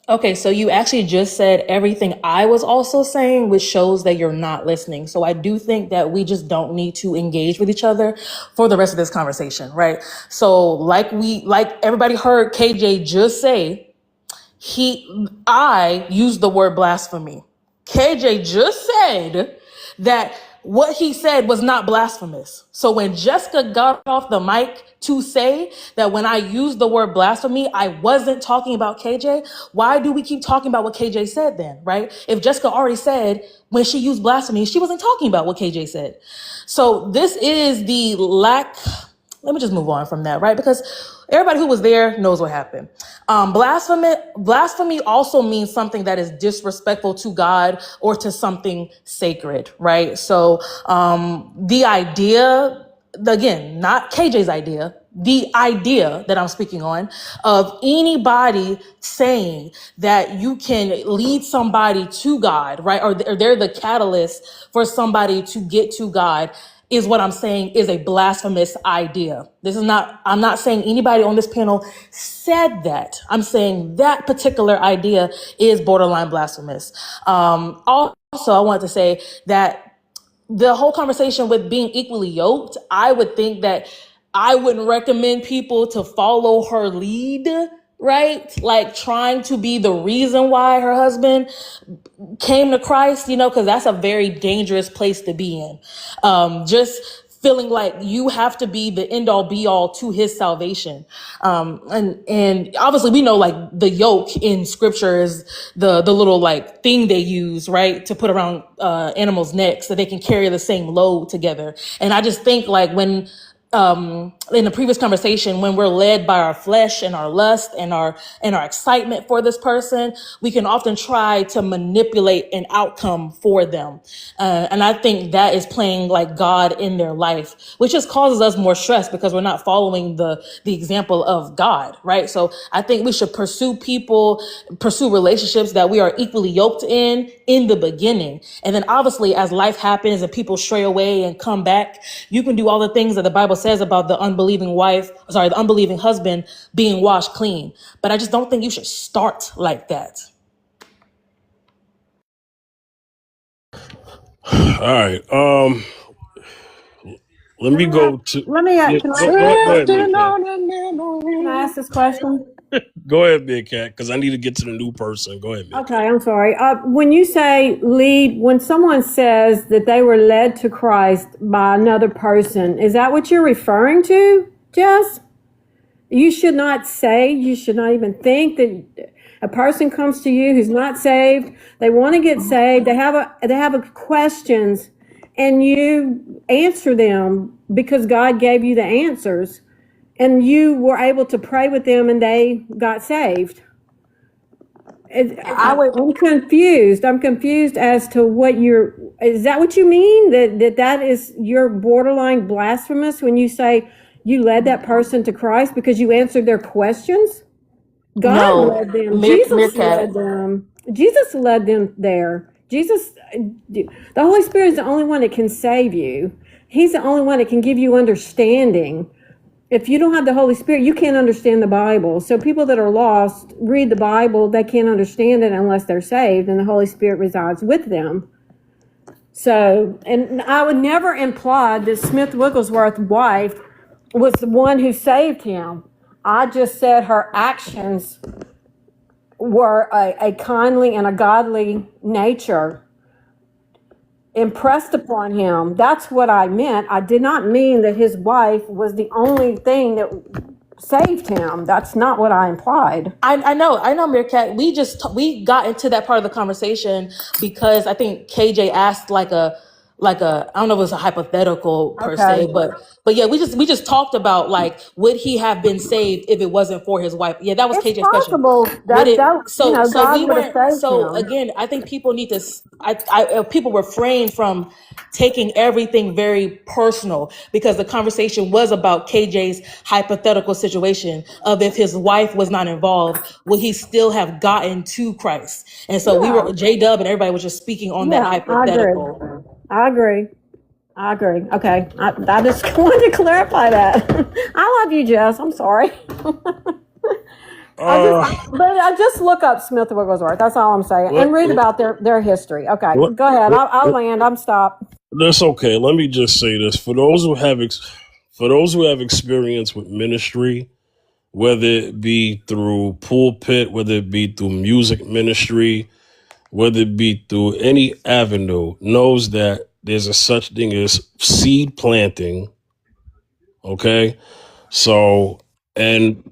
Okay, so you actually just said everything I was also saying, which shows that you're not listening. So I do think that we just don't need to engage with each other for the rest of this conversation, right? So like everybody heard KJ just say, I used the word blasphemy. KJ just said that what he said was not blasphemous. So when Jessica got off the mic to say that when I used the word blasphemy, I wasn't talking about KJ, why do we keep talking about what KJ said then, right? If Jessica already said when she used blasphemy, she wasn't talking about what KJ said. So this is the lack. Let me just move on from that, right? Because everybody who was there knows what happened. Blasphemy also means something that is disrespectful to God or to something sacred, right? So the idea, again, not KJ's idea, the idea that I'm speaking on of anybody saying that you can lead somebody to God, right? Or they're the catalyst for somebody to get to God is what I'm saying is a blasphemous idea. I'm not saying anybody on this panel said that. I'm saying that particular idea is borderline blasphemous. Also, I wanted to say that the whole conversation with being equally yoked, I would think that I wouldn't recommend people to follow her lead, right? Like trying to be the reason why her husband came to Christ, because that's a very dangerous place to be in. Just feeling like you have to be the end all be all to his salvation. And obviously we know like the yoke in scripture is the little like thing they use, right, to put around animals' necks so they can carry the same load together. And I just think like when in the previous conversation, when we're led by our flesh and our lust and our excitement for this person, we can often try to manipulate an outcome for them. And I think that is playing like God in their life, which just causes us more stress because we're not following the example of God, right? So I think we should pursue relationships that we are equally yoked in the beginning. And then obviously as life happens and people stray away and come back, you can do all the things that the Bible says about the unbelieving husband being washed clean. But I just don't think you should start like that. All right. Let me go to. Let me, Yeah, can go ahead, Big Cat. I ask this question? Go ahead, Big Cat, because I need to get to the new person. Go ahead, Big Okay, Cat. I'm sorry. When you say lead, when someone says that they were led to Christ by another person, is that what you're referring to, Jess? You should not even think that a person comes to you who's not saved. They want to get saved. They have questions, and you answer them because God gave you the answers, and you were able to pray with them, and they got saved. I'm confused. I'm confused as to is that what you mean? That is, you're borderline blasphemous when you say you led that person to Christ because you answered their questions? God led them. Jesus led them. Jesus led them there. The Holy Spirit is the only one that can save you. He's the only one that can give you understanding. If you don't have the Holy Spirit, you can't understand the Bible. So people that are lost read the Bible, they can't understand it unless they're saved, and the Holy Spirit resides with them. So, and I would never imply that Smith Wigglesworth's wife was the one who saved him. I just said her actions were a kindly and a godly nature impressed upon him. That's what I meant. I did not mean that his wife was the only thing that saved him. That's not what I implied. I know, Meerkat. We got into that part of the conversation because I think KJ asked like a I don't know if it was a hypothetical per Okay. se, but yeah, we just talked about like, would he have been saved if it wasn't for his wife? Yeah, that was It's KJ's question. possible Would it? that So God we would have weren't. saved So him. again, I think people need to. People refrain from taking everything very personal because the conversation was about KJ's hypothetical situation of if his wife was not involved, would he still have gotten to Christ? And so we Yeah. were J Dub and everybody was just speaking on that Yeah, I hypothetical. agree. Okay. I just wanted to clarify that. I love you, Jess. I'm sorry. I just look up Smith Wigglesworth. That's all I'm saying. And read about their history. Okay, go ahead. I'll land. I'm stopped. That's okay. Let me just say this: for those who have experience with ministry, whether it be through pulpit, whether it be through music ministry, whether it be through any avenue, knows that there's a such thing as seed planting. Okay, so and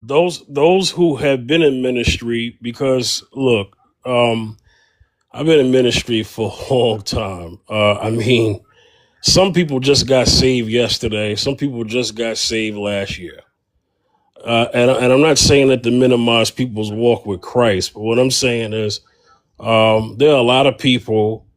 those who have been in ministry, because look, I've been in ministry for a long time. I mean, some people just got saved yesterday. Some people just got saved last year. And I'm not saying that to minimize people's walk with Christ, but what I'm saying is there are a lot of people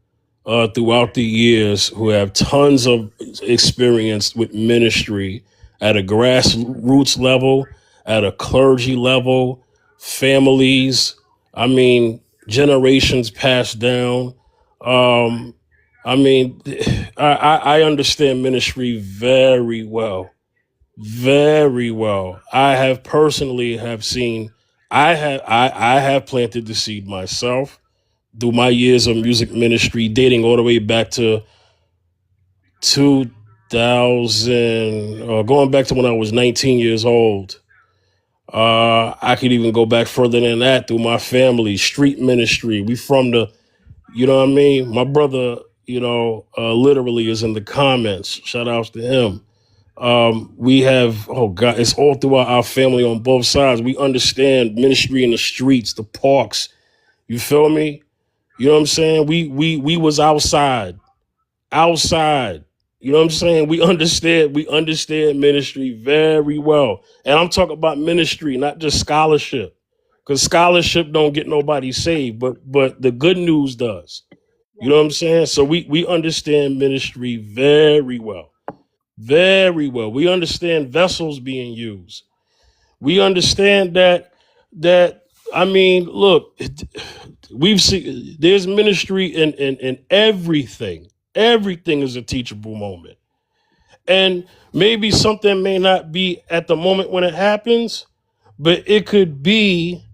throughout the years who have tons of experience with ministry at a grassroots level, at a clergy level, families. I mean, generations passed down. Um, I mean, I understand ministry very well, very well. I have personally have seen. I have planted the seed myself through my years of music ministry, dating all the way back to 2000, going back to when I was 19 years old. I could even go back further than that through my family, street ministry. We from the, you know what I mean? My brother, literally is in the comments. Shout outs to him. We have, oh God, it's all throughout our family on both sides. We understand ministry in the streets, the parks. You feel me? You know what I'm saying? We was outside. You know what I'm saying? We understand ministry very well. And I'm talking about ministry, not just scholarship. Because scholarship don't get nobody saved, but the good news does. You know what I'm saying? So we understand ministry very well. Very well. We understand vessels being used. We understand that I mean, look, we've seen there's ministry in everything. Everything is a teachable moment. And maybe something may not be at the moment when it happens, but it could be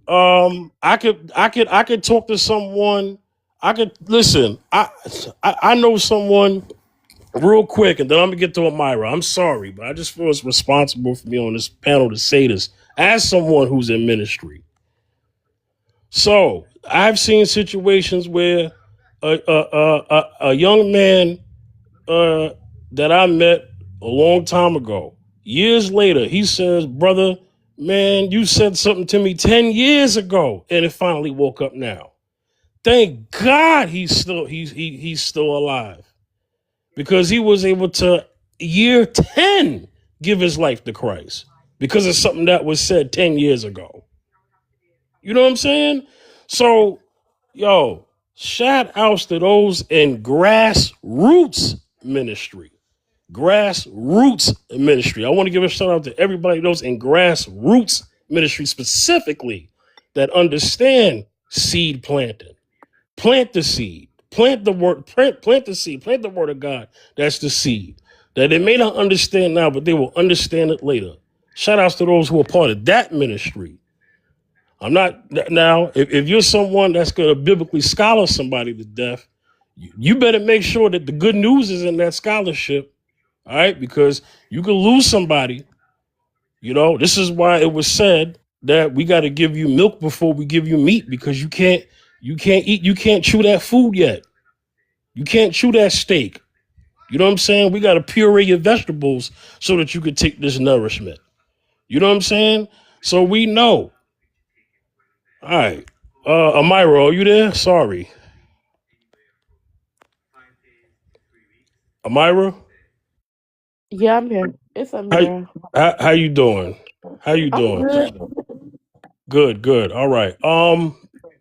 I could talk to someone. I could listen. I know someone real quick, and then I'm gonna get to Amira. I'm sorry, but I just feel it's responsible for me on this panel to say this as someone who's in ministry. So I've seen situations where a young man that I met a long time ago, years later, he says, "Brother, man, you said something to me 10 years ago, and it finally woke up now." Thank God he's still alive, because he was able to, year 10, give his life to Christ because of something that was said 10 years ago. You know what I'm saying? So, yo, shout outs to those in grassroots ministry. Grassroots ministry. I want to give a shout out to everybody those in grassroots ministry specifically that understand seed planting. Plant the seed. Plant the word. Plant the seed. Plant the word of God. That's the seed that they may not understand now, but they will understand it later. Shout outs to those who are part of that ministry. I'm not now. If you're someone that's going to biblically scholar somebody to death, you better make sure that the good news is in that scholarship. All right, because you can lose somebody. You know, this is why it was said that we got to give you milk before we give you meat, because you can't chew that food yet. You can't chew that steak. You know what I'm saying? We got to puree your vegetables so that you can take this nourishment. You know what I'm saying? So we know. All right. Amira, are you there? Sorry. Amira? Yeah, I'm here. It's How, Amira. how you doing? How you I'm doing? good. Good, good. All right.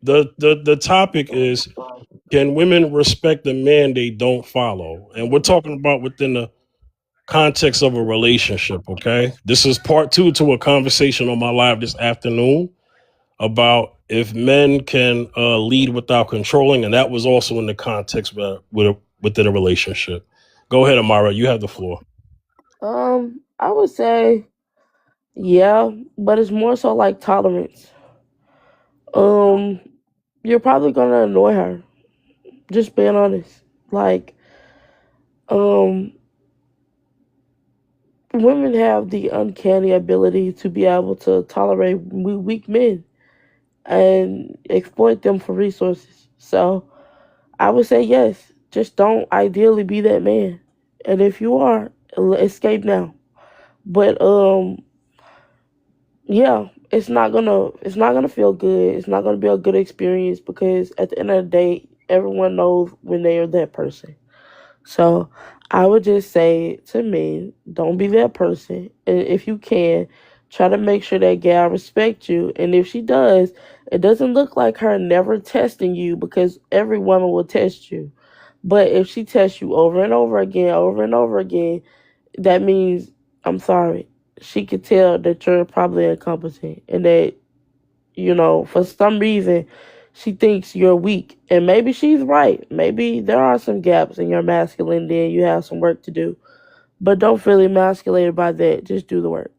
The topic is, can women respect the man they don't follow? And we're talking about within the context of a relationship, okay? This is part two to a conversation on my live this afternoon about if men can lead without controlling, and that was also in the context within a relationship. Go ahead, Amara. You have the floor. I would say yeah, but it's more so like tolerance. Um, you're probably gonna annoy her. Just being honest. Like, um, women have the uncanny ability to be able to tolerate weak men and exploit them for resources. So I would say yes. Just don't ideally be that man. And if you are, escape now. But yeah, it's not gonna feel good. It's not gonna be a good experience because at the end of the day, everyone knows when they are that person. So I would just say to men, don't be that person. And if you can, try to make sure that gal respects you. And if she does, it doesn't look like her never testing you because every woman will test you. But if she tests you over and over again, that means, I'm sorry, she could tell that you're probably incompetent and that, for some reason, she thinks you're weak. And maybe she's right. Maybe there are some gaps in your masculinity and you have some work to do. But don't feel emasculated by that. Just do the work.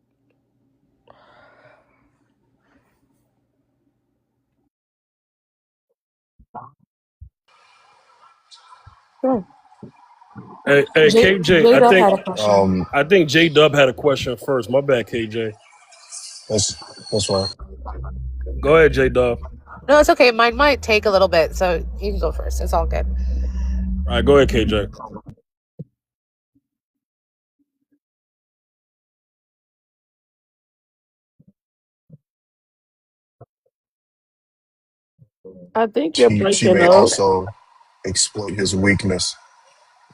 Sure. Hey, KJ, J Dub had a question. I think J Dub had a question first. My bad, KJ. that's right. Go ahead, J Dub. No, it's okay. Mine might take a little bit, so you can go first. It's all good. All right, go ahead, KJ. I think you're She breaking may up. also exploit his weakness.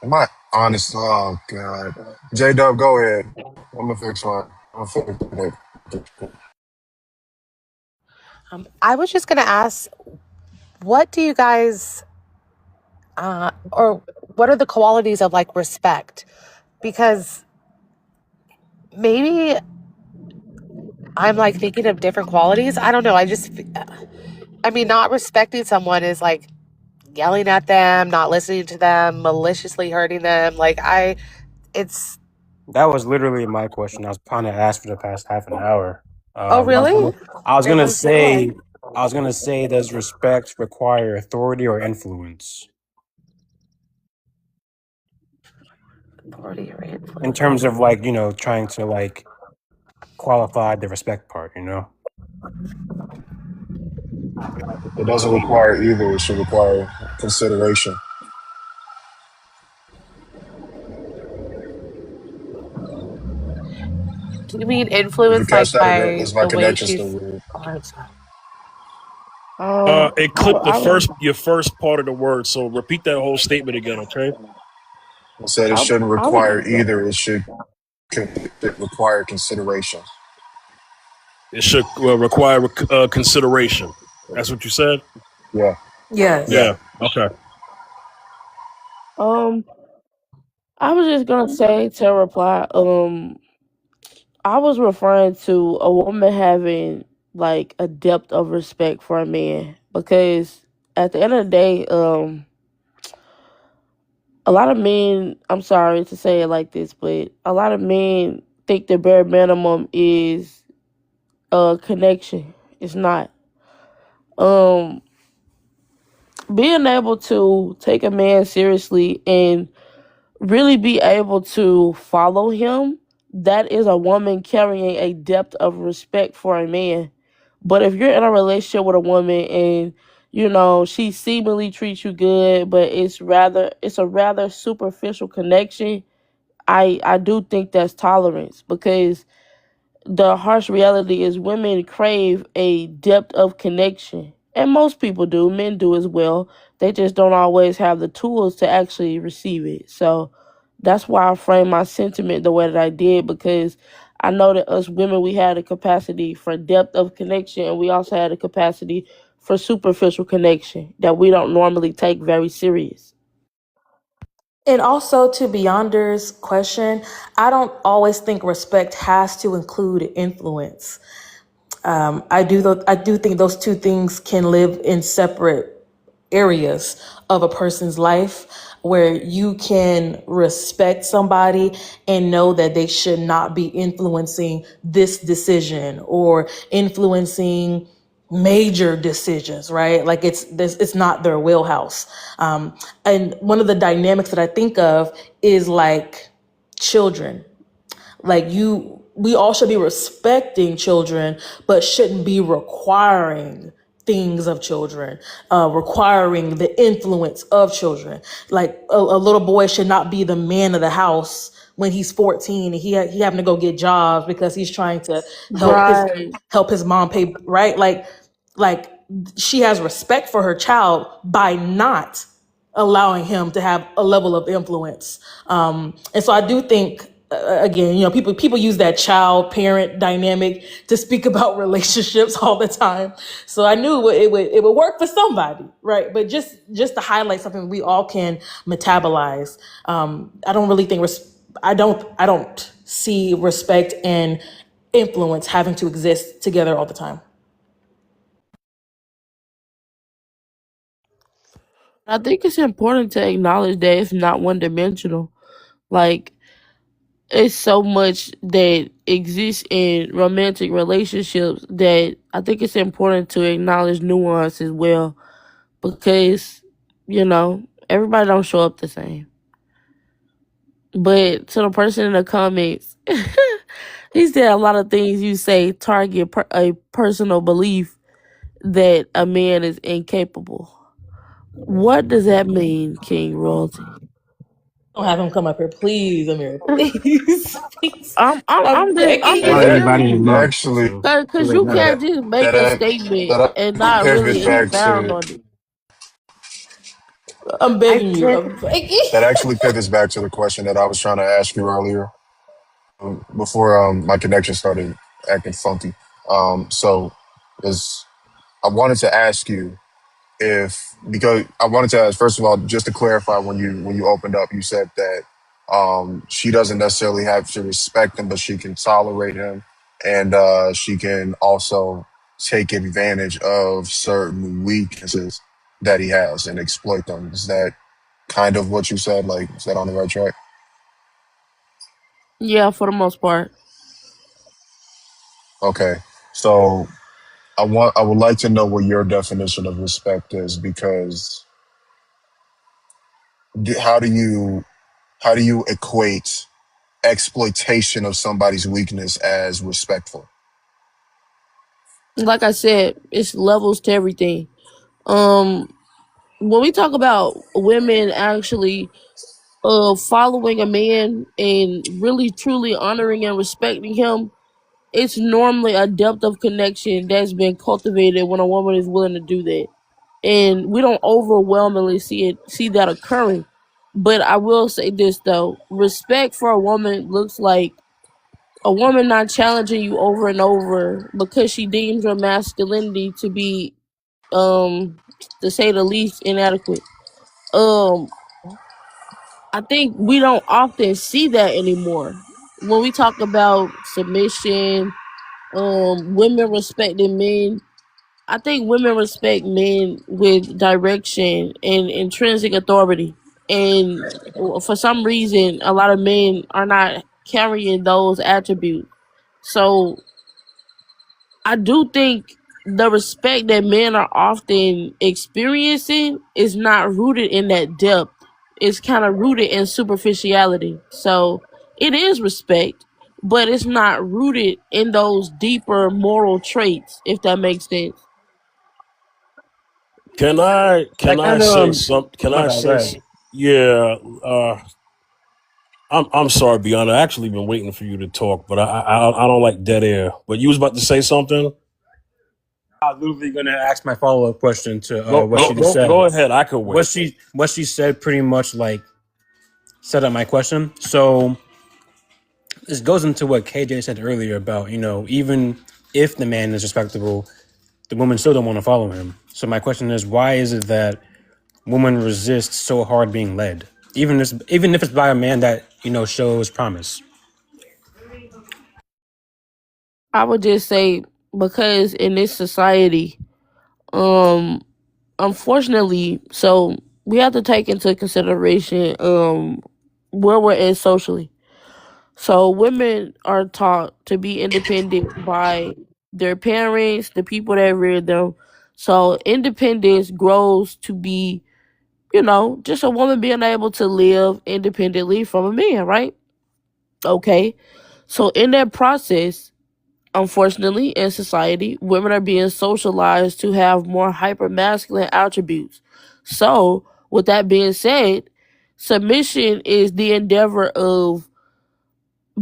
Am I? Honest. Oh God. J Dub, go ahead. I'm gonna fix mine. I'm gonna fix it. I was just gonna ask, what do you guys, or what are the qualities of like respect? Because maybe I'm like thinking of different qualities. I don't know. I mean, not respecting someone is like yelling at them, not listening to them, maliciously hurting them. It's, That was literally my question. I was trying to ask for the past half an hour. oh, I was gonna, really? I was It gonna was okay. say, I was gonna say, does respect require authority or influence Authority or in influence. terms of like trying to like qualify the respect part? It doesn't require either. It should require consideration. Do you mean Did you influence catch like that? by Is my the way connection still she's? weird? Oh, I'm sorry. It I clipped the I was your first part of the word. So repeat that whole statement again, okay? I said it shouldn't I was require just gonna either. It require consideration. It should require consideration. That's what you said. Yeah. Yes. Yeah. Yeah. Okay. um I was just gonna say to reply, I was referring to a woman having like a depth of respect for a man because at the end of the day, a lot of men, I'm sorry to say it like this, but a lot of men think the bare minimum is a connection. It's not. Um, Being able to take a man seriously and really be able to follow him, that is a woman carrying a depth of respect for a man. But if you're in a relationship with a woman and she seemingly treats you good, but it's a rather superficial connection, I do think that's tolerance because the harsh reality is women crave a depth of connection. And most people do, men do as well. They just don't always have the tools to actually receive it. So that's why I framed my sentiment the way that I did because I know that us women, we had a capacity for depth of connection and we also had a capacity for superficial connection that we don't normally take very serious. And also to Beyonder's question, I don't always think respect has to include influence. I do think those two things can live in separate areas of a person's life where you can respect somebody and know that they should not be influencing this decision or influencing major decisions, right? Like it's not their wheelhouse. And one of the dynamics that I think of is like children. Like we all should be respecting children, but shouldn't be requiring things of children, requiring the influence of children. Like a little boy should not be the man of the house when he's 14 and he having to go get jobs because he's trying to Right. help his mom pay, right? Like she has respect for her child by not allowing him to have a level of influence. And so I do think, again, people use that child parent dynamic to speak about relationships all the time. So I knew it would work for somebody, right? But just to highlight something we all can metabolize. I don't really think I don't see respect and influence having to exist together all the time. I think it's important to acknowledge that it's not one dimensional. Like it's so much that exists in romantic relationships that I think it's important to acknowledge nuance as well because everybody don't show up the same. But to the person in the comments, he said a lot of things you say target a personal belief that a man is incapable. What does that mean, King Royalty? Don't have him come up here, please, Amir. Please, please. I'm I'm begging just Not you. everybody serious. in love. Actually, So Cause relate you now. can't just make that a I, statement that and I not pivot really back expound to on it. I'm I begging you. can't. I'm begging. That actually pivots back to the question that I was trying to ask you earlier, before my connection started acting funky. So is I wanted to ask you if, because I wanted to ask, first of all, just to clarify, when you opened up, you said that she doesn't necessarily have to respect him, but she can tolerate him, and she can also take advantage of certain weaknesses that he has and exploit them. Is that kind of what you said? Like, is that on the right track? Yeah, for the most part. Okay. So I would like to know what your definition of respect is, because how do you equate exploitation of somebody's weakness as respectful? Like I said, it's levels to everything. Um, when we talk about women actually following a man and really truly honoring and respecting him, it's normally a depth of connection that's been cultivated when a woman is willing to do that. And we don't overwhelmingly see that occurring. But I will say this though, respect for a woman looks like a woman not challenging you over and over because she deems your masculinity to be to say the least inadequate. Um I think we don't often see that anymore. When we talk about submission, women respecting men, I think women respect men with direction and intrinsic authority. And for some reason, a lot of men are not carrying those attributes. So I do think the respect that men are often experiencing is not rooted in that depth. It's kind of rooted in superficiality. So it is respect, but it's not rooted in those deeper moral traits, if that makes sense. Can Like I kind say of something? Can my I bad. Go say? ahead. Yeah. I'm sorry, Beyond. I actually been waiting for you to talk, but I don't like dead air. But you was about to say something. I was literally gonna ask my follow up question to Go what go she just go said. go ahead. I could wait. What she said pretty much like set up my question. So this goes into what KJ said earlier about, even if the man is respectable, the women still don't want to follow him. So my question is, why is it that women resist so hard being led, even if it's by a man that shows promise? I would just say because in this society, um, unfortunately, so we have to take into consideration where we're at socially. So women are taught to be independent by their parents, the people that reared them. So independence grows to be, just a woman being able to live independently from a man, right? Okay. So in that process, unfortunately, in society, women are being socialized to have more hyper masculine attributes. So, with that being said, submission is the endeavor of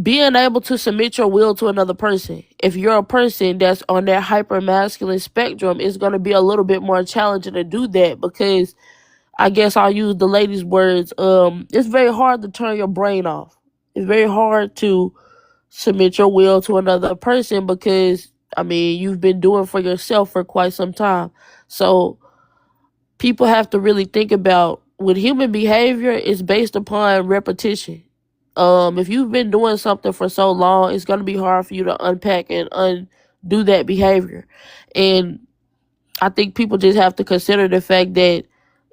being able to submit your will to another person. If you're a person that's on that hyper masculine spectrum, it's going to be a little bit more challenging to do that because I guess I'll use the lady's words. It's very hard to turn your brain off. It's very hard to submit your will to another person because you've been doing for yourself for quite some time. So people have to really think about with human behavior is based upon repetition. If you've been doing something for so long, it's gonna be hard for you to unpack and undo that behavior. And I think people just have to consider the fact that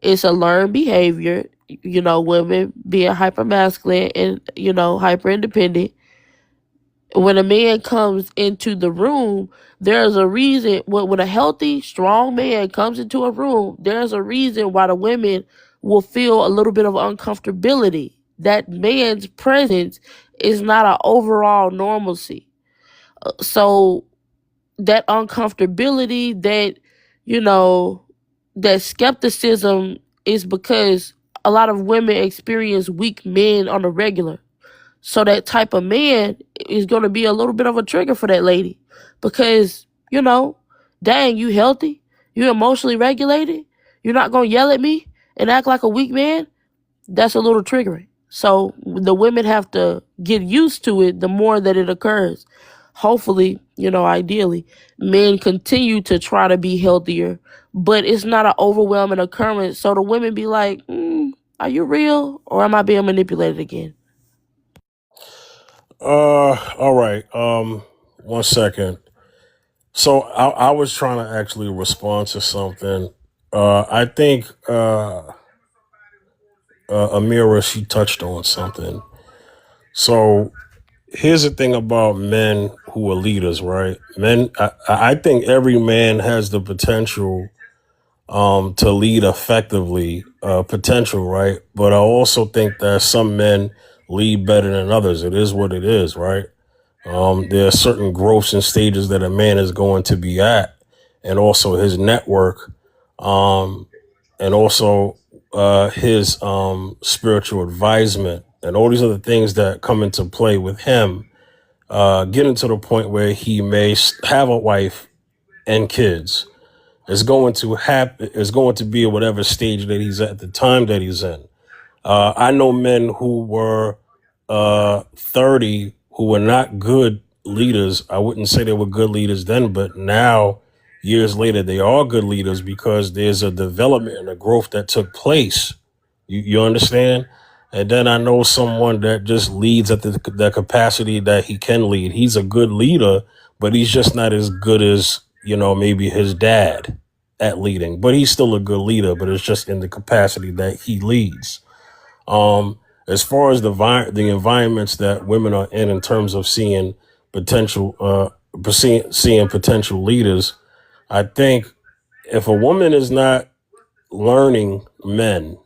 it's a learned behavior. Women being hyper masculine and hyper independent, when a man comes into the room, there's a reason. When a healthy, strong man comes into a room, there's a reason why the women will feel a little bit of uncomfortability. That man's presence is not an overall normalcy. So that uncomfortability, you know, that skepticism is because a lot of women experience weak men on a regular. So that type of man is going to be a little bit of a trigger for that lady because, dang, you healthy? You emotionally regulated? You're not going to yell at me? and act like a weak man, that's a little triggering. So the women have to get used to it the more that it occurs. Hopefully, ideally, men continue to try to be healthier, but it's not an overwhelming occurrence. So the women be like, are you real or am I being manipulated again? All right. 1 second. So I was trying to actually respond to something. I think Amira, she touched on something. So here's the thing about men who are leaders, right? I think every man has the potential to lead effectively, potential, right? But I also think that some men lead better than others. It is what it is, right? There are certain growths and stages that a man is going to be at, and also his network, and also his spiritual advisement, and all these other things that come into play with him, getting to the point where he may have a wife and kids. It's going to happen. It's going to be at whatever stage that he's at the time that he's in. I know men who were 30 who were not good leaders. I wouldn't say they were good leaders then, but now, years later, they are good leaders because there's a development and a growth that took place. You understand? And then I know someone that just leads at the capacity that he can lead. He's a good leader, but he's just not as good as, maybe his dad at leading. But he's still a good leader, but it's just in the capacity that he leads. As far as the environments that women are in terms of seeing seeing potential leaders, I think if a woman is not learning men,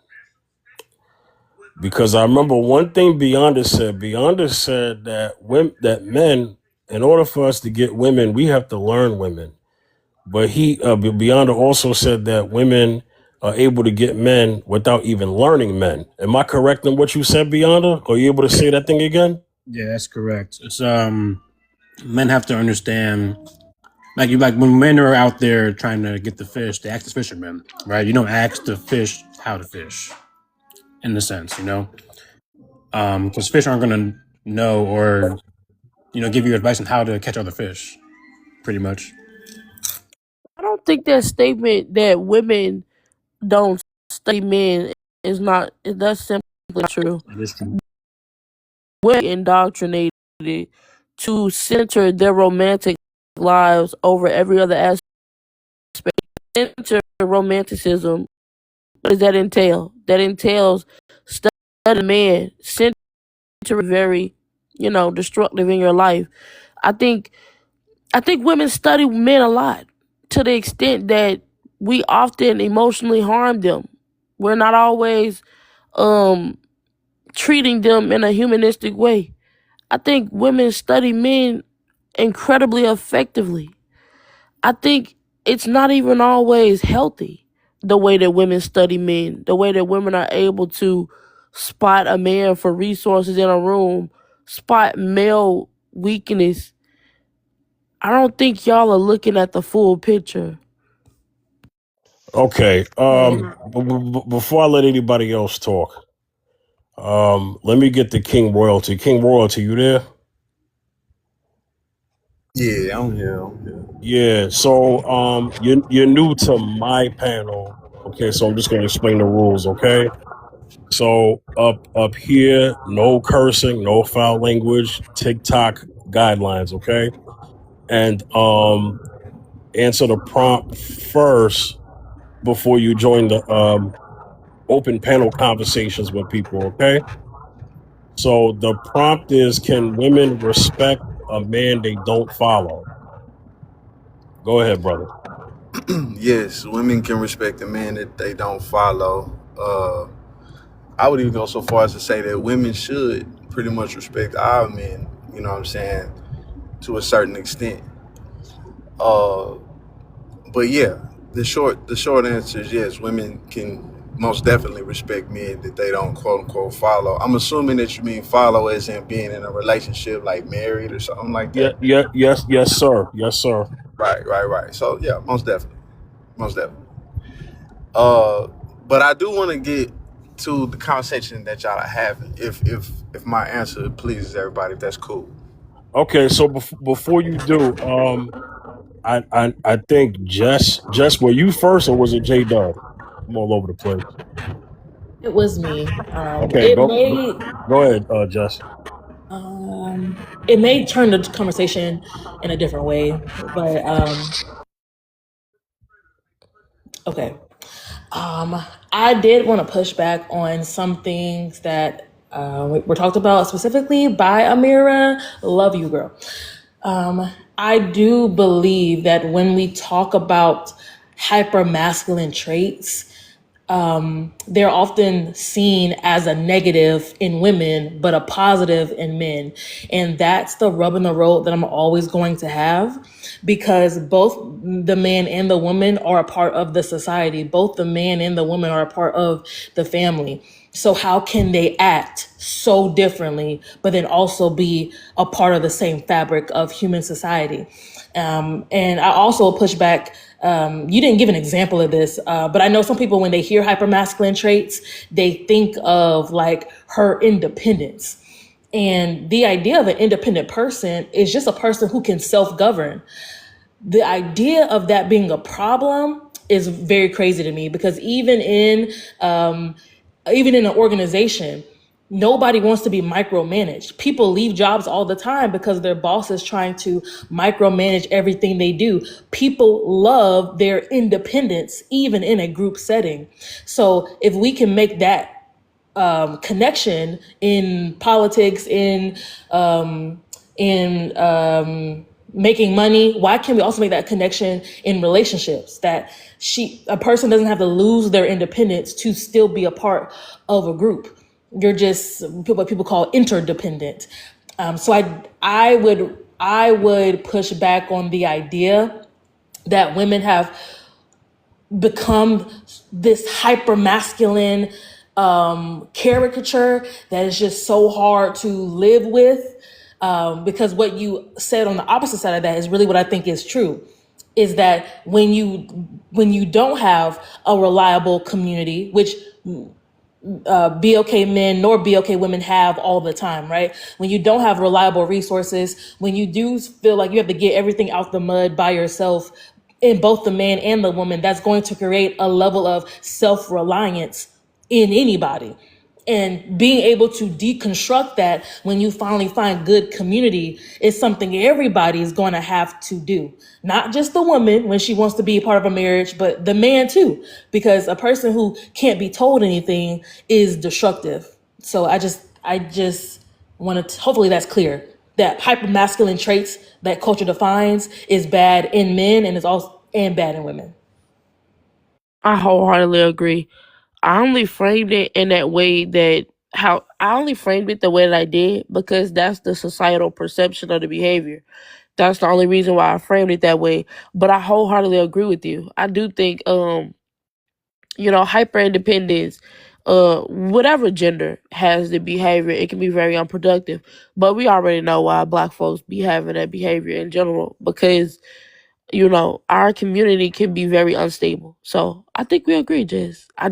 because I remember one thing Beyonce said. Beyonce said that men, in order for us to get women, we have to learn women. But Beyonce also said that women are able to get men without even learning men. Am I correct in what you said, Beyonce? Are you able to say that thing again? Yeah, that's correct. It's men have to understand, like when men are out there trying to get the fish, they ask the fishermen, right? You don't ask the fish how to fish, in the sense, because fish aren't going to know or give you advice on how to catch other fish, pretty much. I don't think that statement that women don't study men that's simply not true. It is true. We're indoctrinated to center their romantic lives over every other aspect. Center romanticism. What does that entail? That entails studying man, center very, destructive in your life. I think women study men a lot to the extent that we often emotionally harm them. We're not always treating them in a humanistic way. I think women study men incredibly effectively. I think it's not even always healthy, the way that women study men, the way that women are able to spot a man for resources in a room, spot male weakness. I don't think y'all are looking at the full picture. Okay. Before I let anybody else talk, let me get to King Royalty. King Royalty, you there? Yeah, I'm here. Yeah. So you're new to my panel. Okay, so I'm just gonna explain the rules, okay? So up here, no cursing, no foul language, TikTok guidelines, okay? And answer the prompt first before you join the open panel conversations with people, okay? So the prompt is, can women respect a man they don't follow? Go ahead, brother. Yes, women can respect a man that they don't follow. I would even go so far as to say that women should pretty much respect our men, you know what I'm saying, to a certain extent. But yeah, the short answer is yes, women can most definitely respect men that they don't quote unquote follow. I'm assuming that you mean follow as in being in a relationship, like married or something like that. Yes, sir. Yes, sir. Right. So yeah, most definitely. But I do want to get to the conversation that y'all are having. If my answer pleases everybody, if that's cool. Okay, so before you do, I think Jess, were you first or was it J Dub? I'm all over the place. It was me. Okay, go ahead, Jess. It may turn the conversation in a different way, but okay. I did want to push back on some things that were talked about specifically by Amira. Love you, girl. I do believe that when we talk about hyper masculine traits, they're often seen as a negative in women, but a positive in men. And that's the rub in the road that I'm always going to have, because both the man and the woman are a part of the society. Both the man and the woman are a part of the family. So how can they act so differently, but then also be a part of the same fabric of human society? And I also push back. You didn't give an example of this, but I know some people, when they hear hypermasculine traits, they think of like her independence. And the idea of an independent person is just a person who can self-govern. The idea of that being a problem is very crazy to me, because even in an organization, nobody wants to be micromanaged. People leave jobs all the time because their boss is trying to micromanage everything they do. People love their independence, even in a group setting. So if we can make that connection in politics, in making money, why can't we also make that connection in relationships, that a person doesn't have to lose their independence to still be a part of a group? You're just what people call interdependent. So I would push back on the idea that women have become this hyper masculine caricature that is just so hard to live with. Because what you said on the opposite side of that is really what I think is true, is that when you don't have a reliable community, which BOK men nor BOK women have all the time, right? When you don't have reliable resources, when you do feel like you have to get everything out the mud by yourself, in both the man and the woman, that's going to create a level of self-reliance in anybody. And being able to deconstruct that when you finally find good community is something everybody is going to have to do. Not just the woman when she wants to be a part of a marriage, but the man too. Because a person who can't be told anything is destructive. So I just want to, hopefully that's clear, that hypermasculine traits that culture defines is bad in men and is also and bad in women. I wholeheartedly agree. I only framed it in that way I only framed it the way that I did because that's the societal perception of the behavior. That's the only reason why I framed it that way. But I wholeheartedly agree with you. I do think hyper independence, whatever gender has the behavior, it can be very unproductive. But we already know why Black folks be having that behavior in general, because our community can be very unstable. So I think we agree, Jess. I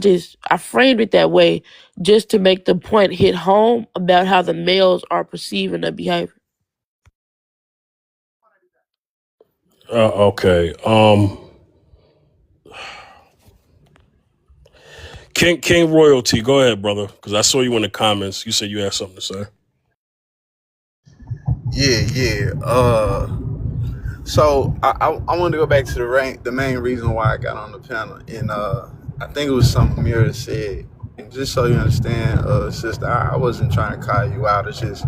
framed it that way just to make the point hit home about how the males are perceiving the behavior. Okay. King Royalty, go ahead, brother, because I saw you in the comments. You said you had something to say. Yeah. So I want to go back to the main reason why I got on the panel, and I think it was something Mira said. And just so you understand, sister, I wasn't trying to call you out. It's just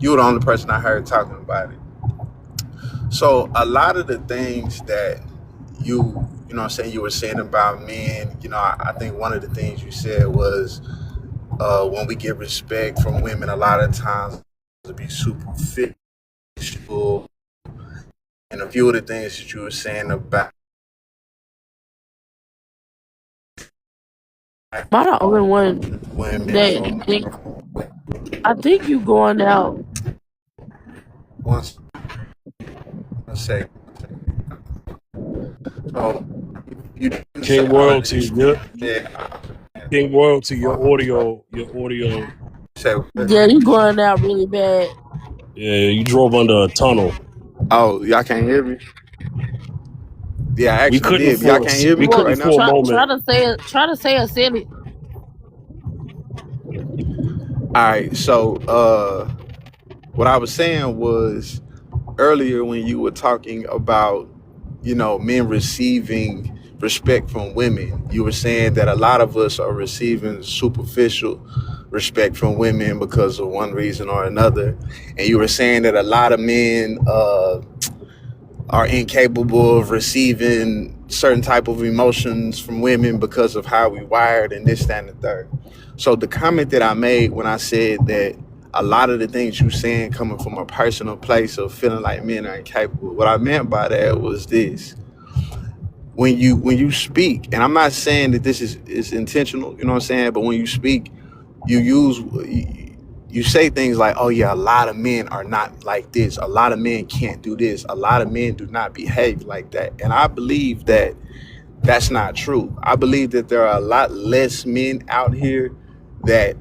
you were the only person I heard talking about it. So a lot of the things that you were saying about men, I think one of the things you said was when we get respect from women, a lot of times to be superficial, and a few of the things that you were saying about. Am I the only one that I think you going out? One second. So you King Royalty, yeah. King Royalty, your audio. So, Yeah, you going out really bad. Yeah, you drove under a tunnel. oh, y'all can't hear me? Yeah, I We actually couldn't did. Y'all for can't hear we me Well, couldn't right now? for a try moment. to say a sentence. All right. So, what I was saying was earlier when you were talking about, men receiving respect from women, you were saying that a lot of us are receiving superficial respect from women because of one reason or another. And you were saying that a lot of men are incapable of receiving certain type of emotions from women because of how we wired and this, that, and the third. So the comment that I made when I said that a lot of the things you saying coming from a personal place of feeling like men are incapable, what I meant by that was this. When you speak, and I'm not saying that this is intentional, you know what I'm saying, but when you speak, you use you say things like, oh yeah, a lot of men are not like this, a lot of men can't do this, a lot of men do not behave like that. And I believe that that's not true. I believe that there are a lot less men out here that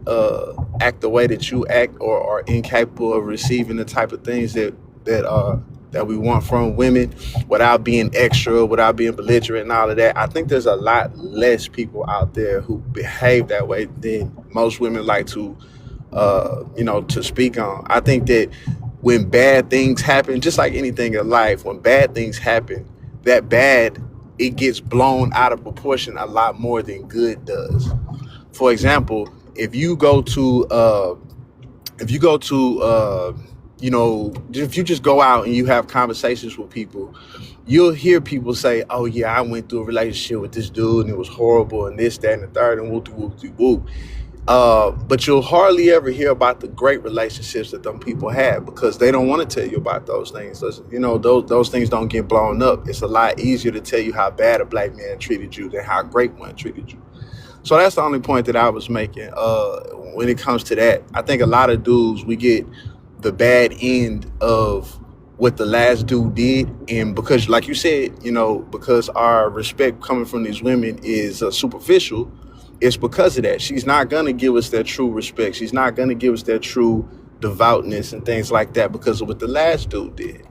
act the way that you act or are incapable of receiving the type of things that we want from women without being extra, without being belligerent and all of that. I think there's a lot less people out there who behave that way than most women like to speak on. I think that when bad things happen, just like anything in life, when bad things happen, that bad, it gets blown out of proportion a lot more than good does. For example, if you just go out and you have conversations with people, you'll hear people say, oh yeah, I went through a relationship with this dude and it was horrible and this, that, and the third, and whoop, whoop, whoop, whoop. But you'll hardly ever hear about the great relationships that them people have because they don't want to tell you about those things. Those things don't get blown up. It's a lot easier to tell you how bad a black man treated you than how great one treated you. So that's the only point that I was making. When it comes to that, I think a lot of dudes, we get the bad end of what the last dude did. And because, like you said, because our respect coming from these women is superficial, it's because of that. She's not going to give us that true respect. She's not going to give us that true devoutness and things like that because of what the last dude did.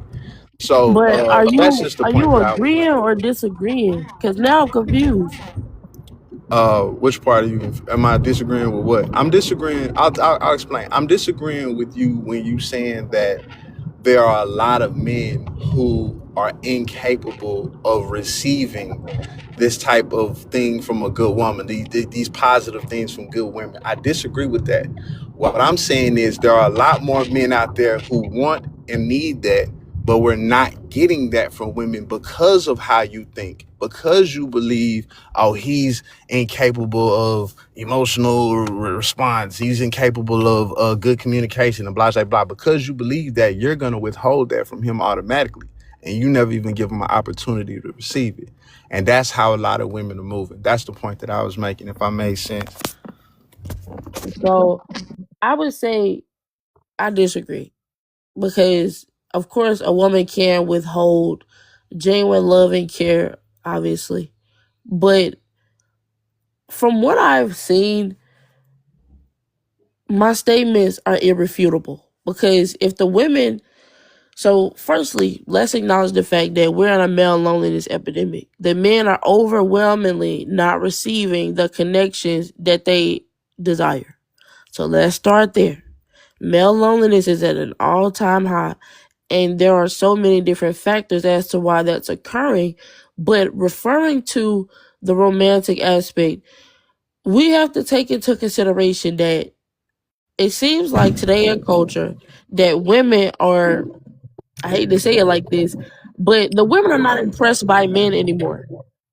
So But are that's you just the are point you that I was agreeing making. or disagreeing? Because now I'm confused. Which part are you? Am I disagreeing with what? I'm disagreeing. I'll explain. I'm disagreeing with you when you saying that there are a lot of men who are incapable of receiving this type of thing from a good woman, these positive things from good women. I disagree with that. What I'm saying is there are a lot more men out there who want and need that, but we're not getting that from women because of how you think, because you believe, oh, he's incapable of emotional response, he's incapable of good communication and blah, blah, blah. Because you believe that, you're going to withhold that from him automatically, and you never even give him an opportunity to receive it. And that's how a lot of women are moving. That's the point that I was making, if I made sense. So I would say I disagree because, of course, a woman can withhold genuine love and care, obviously. But from what I've seen, my statements are irrefutable because if the women, so firstly, let's acknowledge the fact that we're in a male loneliness epidemic. The men are overwhelmingly not receiving the connections that they desire. So let's start there. Male loneliness is at an all-time high, and there are so many different factors as to why that's occurring. But referring to the romantic aspect, we have to take into consideration that it seems like today in culture that women are, I hate to say it like this, but the women are not impressed by men anymore.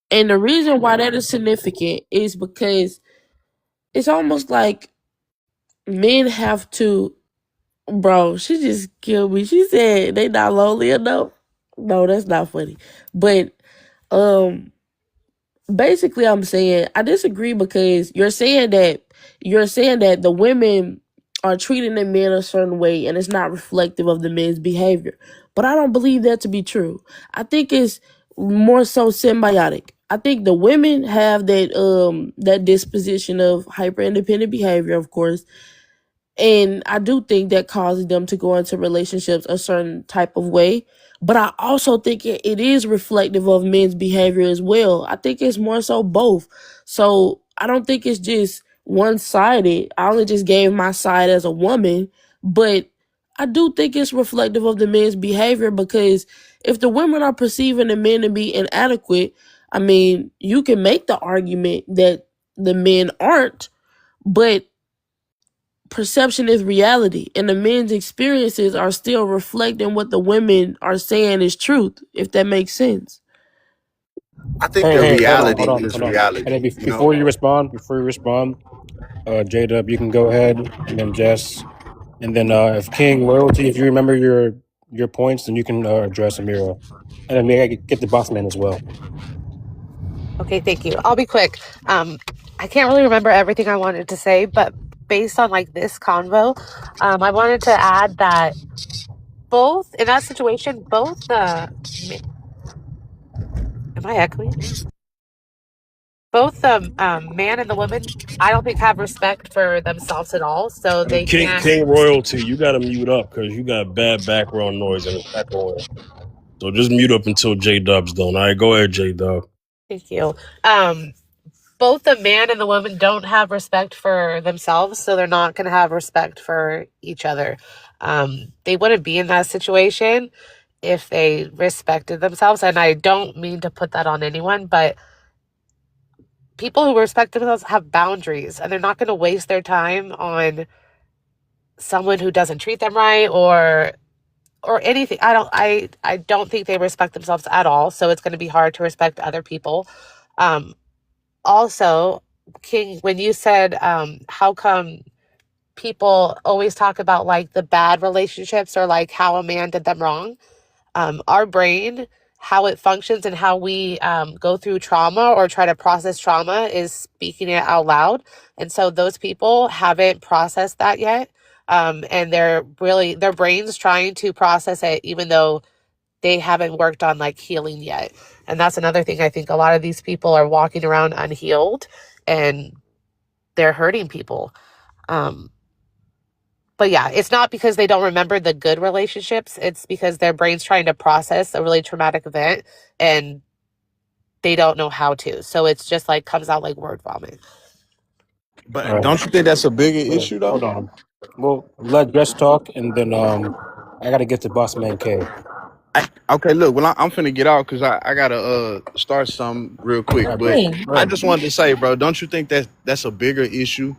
And the reason why that is significant is because it's almost like men have to, bro, she just killed me. She said they not lonely enough. No, that's not funny. But um basically I'm saying I disagree because you're saying that the women are treating the men a certain way and it's not reflective of the men's behavior. But I don't believe that to be true. I think it's more so symbiotic. I think the women have that disposition of hyper independent behavior, of course, and I do think that causes them to go into relationships a certain type of way. But I also think it is reflective of men's behavior as well. I think it's more so both. So I don't think it's just one sided. I only just gave my side as a woman, but I do think it's reflective of the men's behavior, because if the women are perceiving the men to be inadequate, I mean, you can make the argument that the men aren't, but perception is reality, and the men's experiences are still reflecting what the women are saying is truth, if that makes sense. I think Hey, the hey, reality is hold on. And then reality. You know, before you respond, J Dub, you can go ahead, and then Jess, and then if King Royalty, if you remember your points, then you can address Amira, and then maybe I could get the boss man as well. Okay, thank you. I'll be quick. I can't really remember everything I wanted to say, but based on like this convo, I wanted to add that both in that situation, both the am I echoing? Both the man and the woman, I don't think have respect for themselves at all. So Hey, they King can't. King Royalty, you got to mute up because you got bad background noise and it's echoing. So just mute up until J Dub's done. All right, go ahead, J Dub. Thank you. Both the man and the woman don't have respect for themselves, so they're not going to have respect for each other. They wouldn't be in that situation if they respected themselves. And I don't mean to put that on anyone, but people who respect themselves have boundaries, and they're not going to waste their time on someone who doesn't treat them right or anything. I don't think they respect themselves at all, so it's going to be hard to respect other people. Also, King, when you said how come people always talk about like the bad relationships or like how a man did them wrong, our brain, how it functions and how we go through trauma or try to process trauma is speaking it out loud. And so those people haven't processed that yet. And they're really, their brain's trying to process it, even though they haven't worked on like healing yet. And that's another thing. I think a lot of these people are walking around unhealed and they're hurting people. But yeah, it's not because they don't remember the good relationships. It's because their brain's trying to process a really traumatic event and they don't know how to. So it's just like comes out like word vomit. All but right, don't you think that's a bigger wait, issue though? hold on. Well, let Jess talk, and then I got to get to boss man K. Okay, look, well, I'm finna get out because I gotta start something real quick. All right, But King. go I ahead. just wanted to say, bro, don't you think that that's a bigger issue?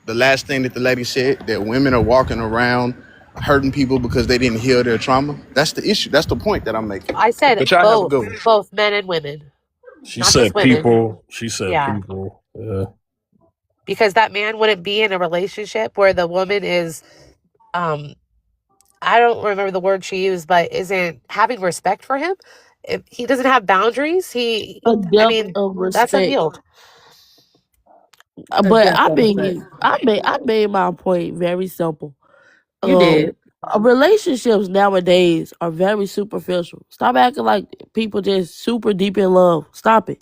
The last thing that the lady said, that women are walking around hurting people because they didn't heal their trauma. That's the issue. That's the point that I'm making. I said But y'all have a good one. both men and women, She not just said women. people. She said Yeah. people. Yeah. Because that man wouldn't be in a relationship where the woman is, I don't remember the word she used, but isn't having respect for him. If he doesn't have boundaries, A I depth mean, of that's respect. unhealed. A But depth of respect. I made my point very simple. You did. Relationships nowadays are very superficial. Stop acting like people just super deep in love. Stop it.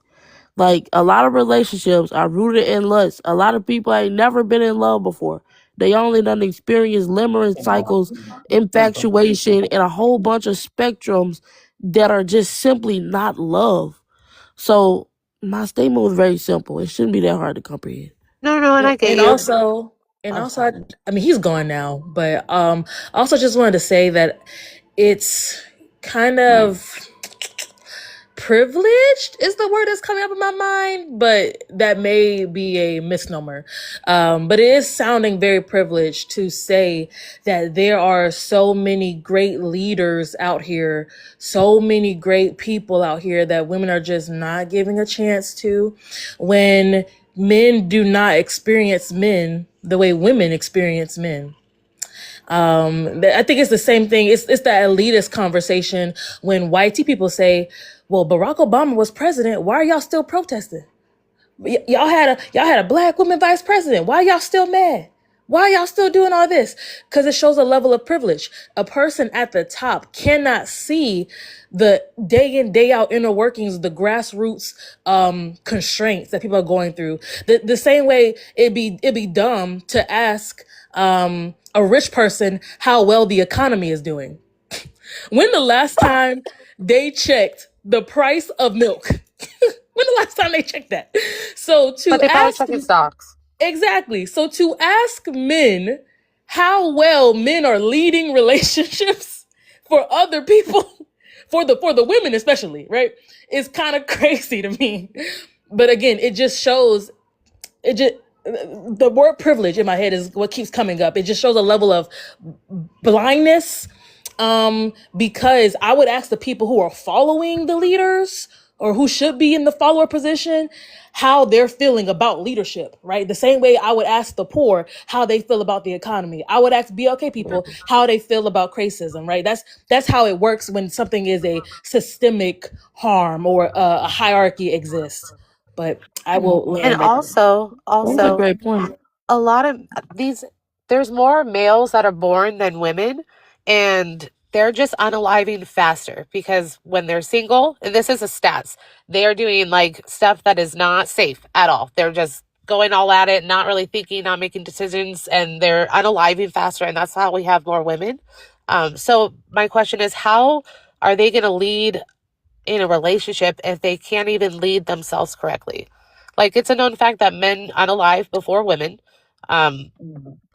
Like, a lot of relationships are rooted in lust. A lot of people ain't never been in love before. They only done experienced limerent cycles, infatuation, and a whole bunch of spectrums that are just simply not love. So my statement was very simple. It shouldn't be that hard to comprehend. No, and I get And you. also, I'm sorry. I mean, he's gone now, but I also just wanted to say that it's kind of privileged is the word that's coming up in my mind, but that may be a misnomer. But it is sounding very privileged to say that there are so many great leaders out here, so many great people out here that women are just not giving a chance to, when men do not experience men the way women experience men. I think it's the same thing. It's that elitist conversation when white people say, "Well, Barack Obama was president. Why are y'all still protesting? Y'all had a black woman vice president. Why are y'all still mad? Why y'all still doing all this? Because it shows a level of privilege. A person at the top cannot see the day in, day out inner workings, the grassroots constraints that people are going through. The same way it'd be dumb to ask a rich person how well the economy is doing. When the last time they checked the price of milk? When the last time they checked that? So But to they probably ask check in stocks. Exactly. So to ask men how well men are leading relationships for other people, for the women especially, right, is kind of crazy to me. But again, it just shows it just the word privilege in my head is what keeps coming up. It just shows a level of blindness, because I would ask the people who are following the leaders or who should be in the follower position how they're feeling about leadership, right? The same way I would ask the poor how they feel about the economy. I would ask BLK people how they feel about racism, right? That's how it works when something is a systemic harm or a hierarchy exists. But I will And land right there. That's a also, great point. a lot of these, there's more males that are born than women, and they're just unaliving faster because when they're single, and this is a stats, they are doing like stuff that is not safe at all. They're just going all at it, not really thinking, not making decisions, and they're unaliving faster, and that's how we have more women. So my question is, how are they going to lead in a relationship if they can't even lead themselves correctly? Like, it's a known fact that men unalive before women, um,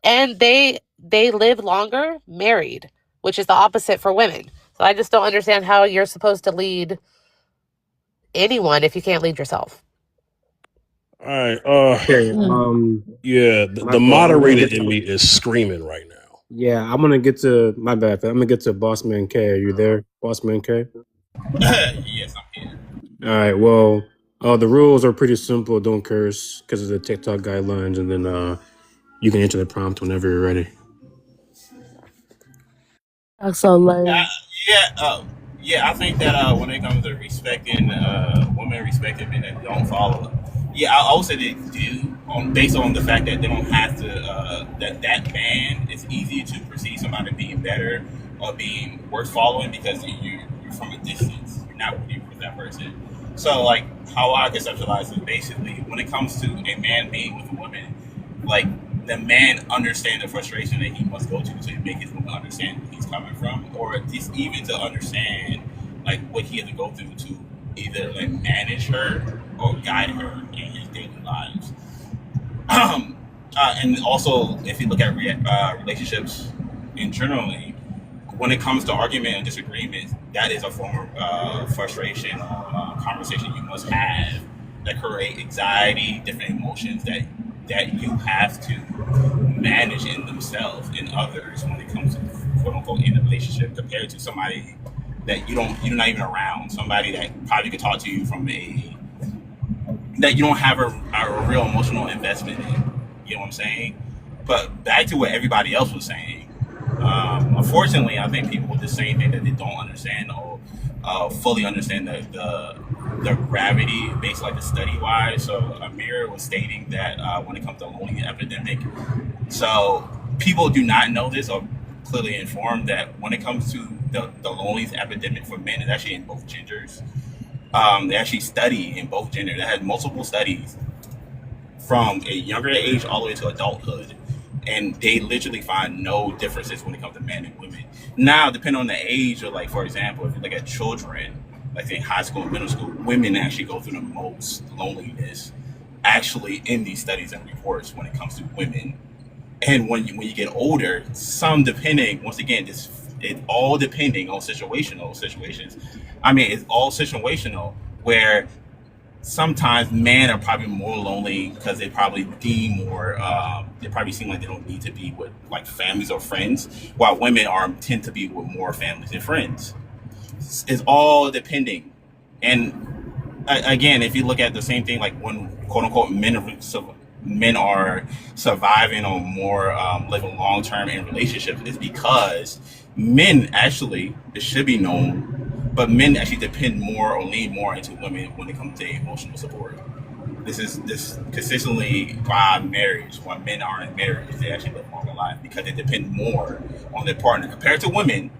and they live longer married, which is the opposite for women. So I just don't understand how you're supposed to lead anyone if you can't lead yourself. All right. Okay. Yeah. The My fault. moderator in me is screaming right now. Yeah, I'm gonna get to my bad. I'm gonna get to Bossman K. Are you there, Bossman K? Yes, I'm here. All right. Well, the rules are pretty simple. Don't curse because of the TikTok guidelines, and then you can enter the prompt whenever you're ready. That's so lame. Yeah, I think that when it comes to respecting women, respecting men that don't follow, yeah, I would say they do, based on the fact that they don't have to. That man is easy to perceive somebody being better or being worth following because you're from a distance. You're not rooting for that person. So, like, how I conceptualize it, basically, when it comes to a man being with a woman, like, the man understand the frustration that he must go to make his woman understand where he's coming from, or just even to understand like what he has to go through to either like manage her or guide her in his daily lives. And also, if you look at relationships in generally, when it comes to argument and disagreement, that is a form of frustration, conversation you must have that create anxiety, different emotions that you have to manage in themselves and others when it comes to quote unquote in a relationship compared to somebody that you're not even around, somebody that probably could talk to you from that you don't have a real emotional investment in. You know what I'm saying? But back to what everybody else was saying. Unfortunately, I think people with the same thing that they don't understand or fully understand the gravity based like the study wise. So Amir was stating that when it comes to loneliness epidemic, so people do not know this or clearly informed that when it comes to the loneliness epidemic for men, it's actually in both genders. They actually study in both genders. They had multiple studies from a younger age all the way to adulthood, and they literally find no differences when it comes to men and women. Now, depending on the age, or like for example, if you look at children, like in high school and middle school, women actually go through the most loneliness actually in these studies and reports when it comes to women. And when you get older, some depending, once again, it's all depending on situations. I mean, it's all situational where sometimes men are probably more lonely because they probably deem more they probably seem like they don't need to be with like families or friends, while women tend to be with more families and friends. It's all depending. And again, if you look at the same thing, like when quote unquote men are surviving or more living long term in relationships, is because men actually, it should be known, but men actually depend more or lean more into women when it comes to emotional support. This consistently why marriage, when men are in marriage, they actually live longer life because they depend more on their partner compared to women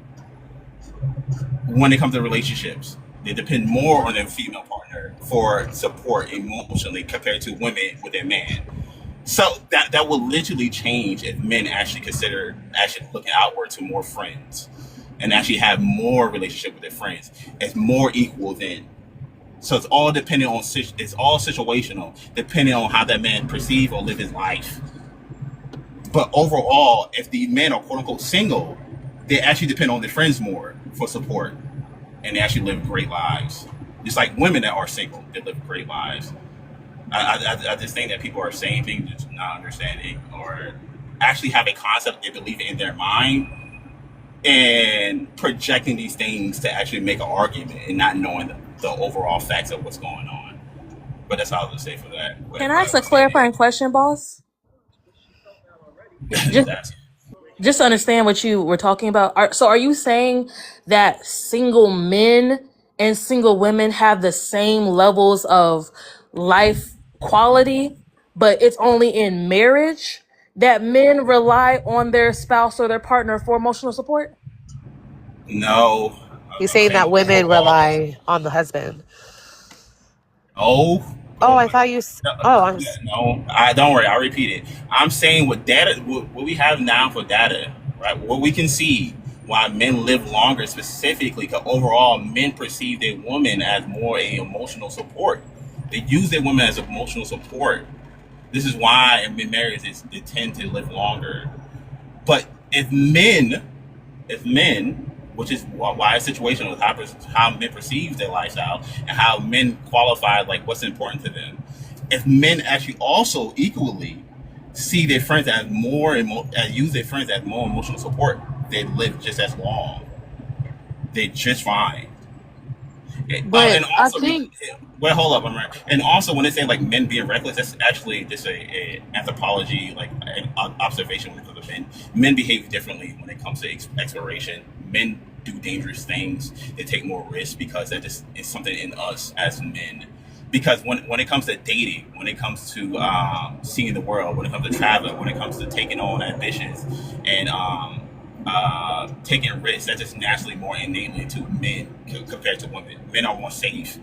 when it comes to relationships. They depend more on their female partner for support emotionally compared to women with their man. So that will literally change if men actually consider actually looking outward to more friends and actually have more relationship with their friends. It's more equal then. So it's all depending on it's all situational, depending on how that man perceive or live his life. But overall, if the men are quote unquote single, they actually depend on their friends more for support, and they actually live great lives. Just like women that are single, they live great lives. I just think that people are saying things just not understanding or actually have a concept they believe in their mind and projecting these things to actually make an argument and not knowing the overall facts of what's going on. But that's all I was gonna say for that. Can I ask a clarifying question, boss? Just That's just to understand what you were talking about. Are you saying that single men and single women have the same levels of life quality, but it's only in marriage that men rely on their spouse or their partner for emotional support? no. He's I'm saying saying that women overall. rely on the husband. Oh, Oh, oh I my. thought you. No, Oh, no, I don't worry. I'll repeat it. I'm saying with data, what we have now for data, right? What we can see why men live longer, specifically, because overall men perceive their woman as more a emotional support. They use their woman as emotional support. This is why in marriages they tend to live longer. But if men, which is why it's situational with how men perceive their lifestyle and how men qualify like what's important to them. If men actually also equally see their friends as use their friends as more emotional support, they live just as long. They're just fine. But And I also, think well, hold up, I'm right. And also, when they say like men being reckless, that's actually just a anthropology, like an observation when it comes to men. Men behave differently when it comes to exploration. Men do dangerous things. They take more risks because that just is something in us as men. Because when it comes to dating, when it comes to seeing the world, when it comes to traveling, when it comes to taking on ambitions, and taking risks, that's just naturally more innately to men compared to women. Men are more safe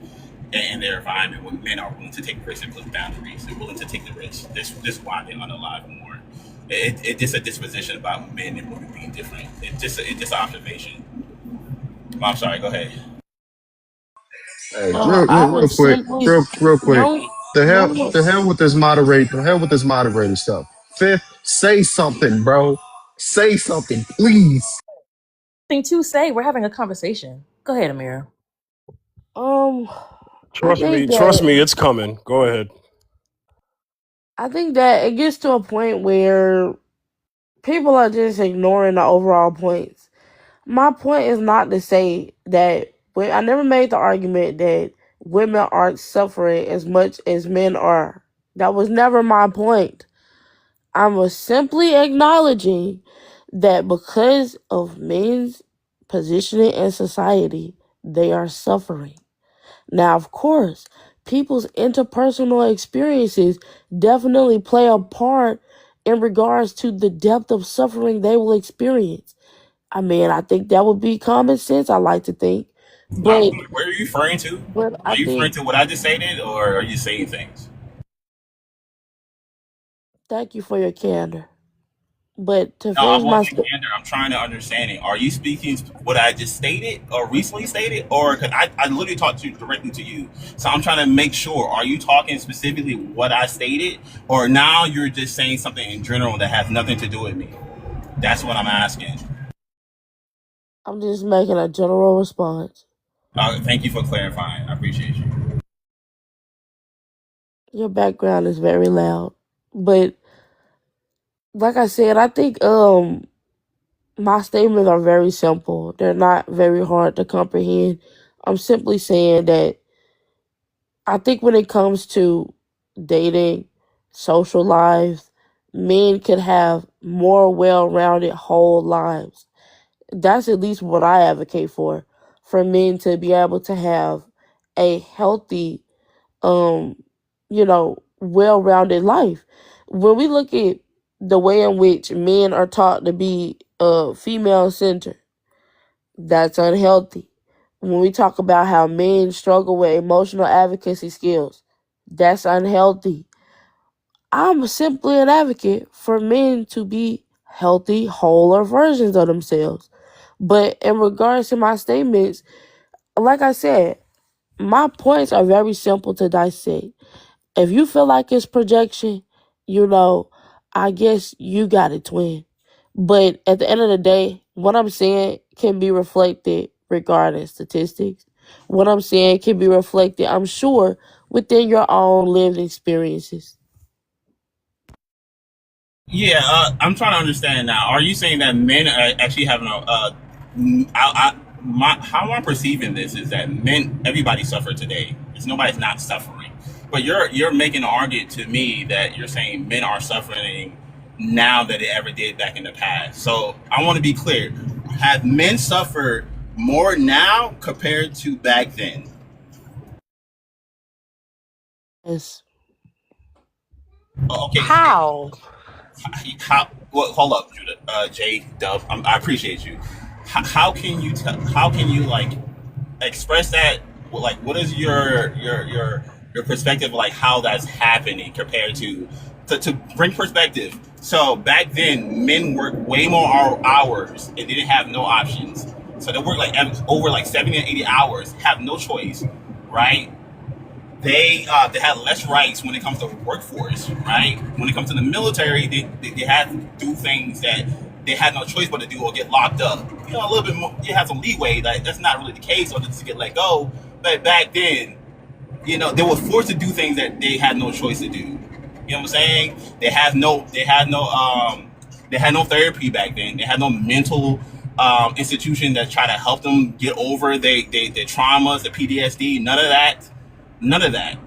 in their environment when men are willing to take risks and push boundaries. They're willing to take the risks. This is why they're unalive more. It's just a disposition about men and women being different. It's just observation. I'm sorry. Go ahead. Hey, I real would quick, simply real quick. no The no hell with this moderate. The hell with this moderator stuff. Fifth, say something, bro. Say something, please. Thing to say, we're having a conversation. Go ahead, Amira. um I Trust me, think trust that me, it's coming. Go ahead. it gets to a point where people are just ignoring the overall points. My point is not to say that I never made the argument that women aren't suffering as much as men are. That was never my point. I was simply acknowledging that because of men's positioning in society, they are suffering. Now, of course, people's interpersonal experiences definitely play a part in regards to the depth of suffering they will experience. I mean, I think that would be common sense, I like to think. But Where are you referring to? I Are you referring think, to what I just stated, or are you saying things? thank you for your candor. But to No, I finish my wasn't candor. I'm trying to understand it. Are you speaking what I just stated or recently stated? Or because I literally talked directly to you. So I'm trying to make sure. Are you talking specifically what I stated? Or now you're just saying something in general that has nothing to do with me? That's what I'm asking. I'm just making a general response. Thank you for clarifying. I appreciate you. Your background is very loud. But like I said, I think my statements are very simple. They're not very hard to comprehend. I'm simply saying that I think when it comes to dating, social lives, men could have more well-rounded whole lives. That's at least what I advocate for men to be able to have a healthy um well-rounded life. When we look at the way in which men are taught to be female-centered, that's unhealthy. When we talk about how men struggle with emotional advocacy skills, that's unhealthy. I'm simply an advocate for men to be healthy, wholer versions of themselves. But in regards to my statements, like I said, my points are very simple to dissect. If you feel like it's projection, I guess you got it, twin. But at the end of the day, what I'm saying can be reflected regarding statistics. What I'm saying can be reflected, I'm sure, within your own lived experiences. Yeah, I'm trying to understand now. Are you saying that men are actually having how I'm perceiving this is that men, everybody suffered today. Nobody's not suffering. But you're making an argument to me that you're saying men are suffering now that they ever did back in the past. So I want to be clear. Have men suffered more now compared to back then? Yes. Okay. How? How? Well, hold up, Judah, J Dub. I appreciate you. How can you tell? How can you like express that? Like, what is your perspective? Like, how that's happening compared to bring perspective. So back then, men worked way more hours and didn't have no options. So they worked like over like 70 and 80 hours, have no choice, right? They had less rights when it comes to workforce, right? When it comes to the military, they had to do things that they had no choice but to do or get locked up. A little bit more, you have some leeway. Like, that's not really the case, or just to get let go. But back then, they were forced to do things that they had no choice to do. You know what I'm saying? They had no therapy back then. They had no mental institution that try to help them get over their traumas, the PTSD. None of that.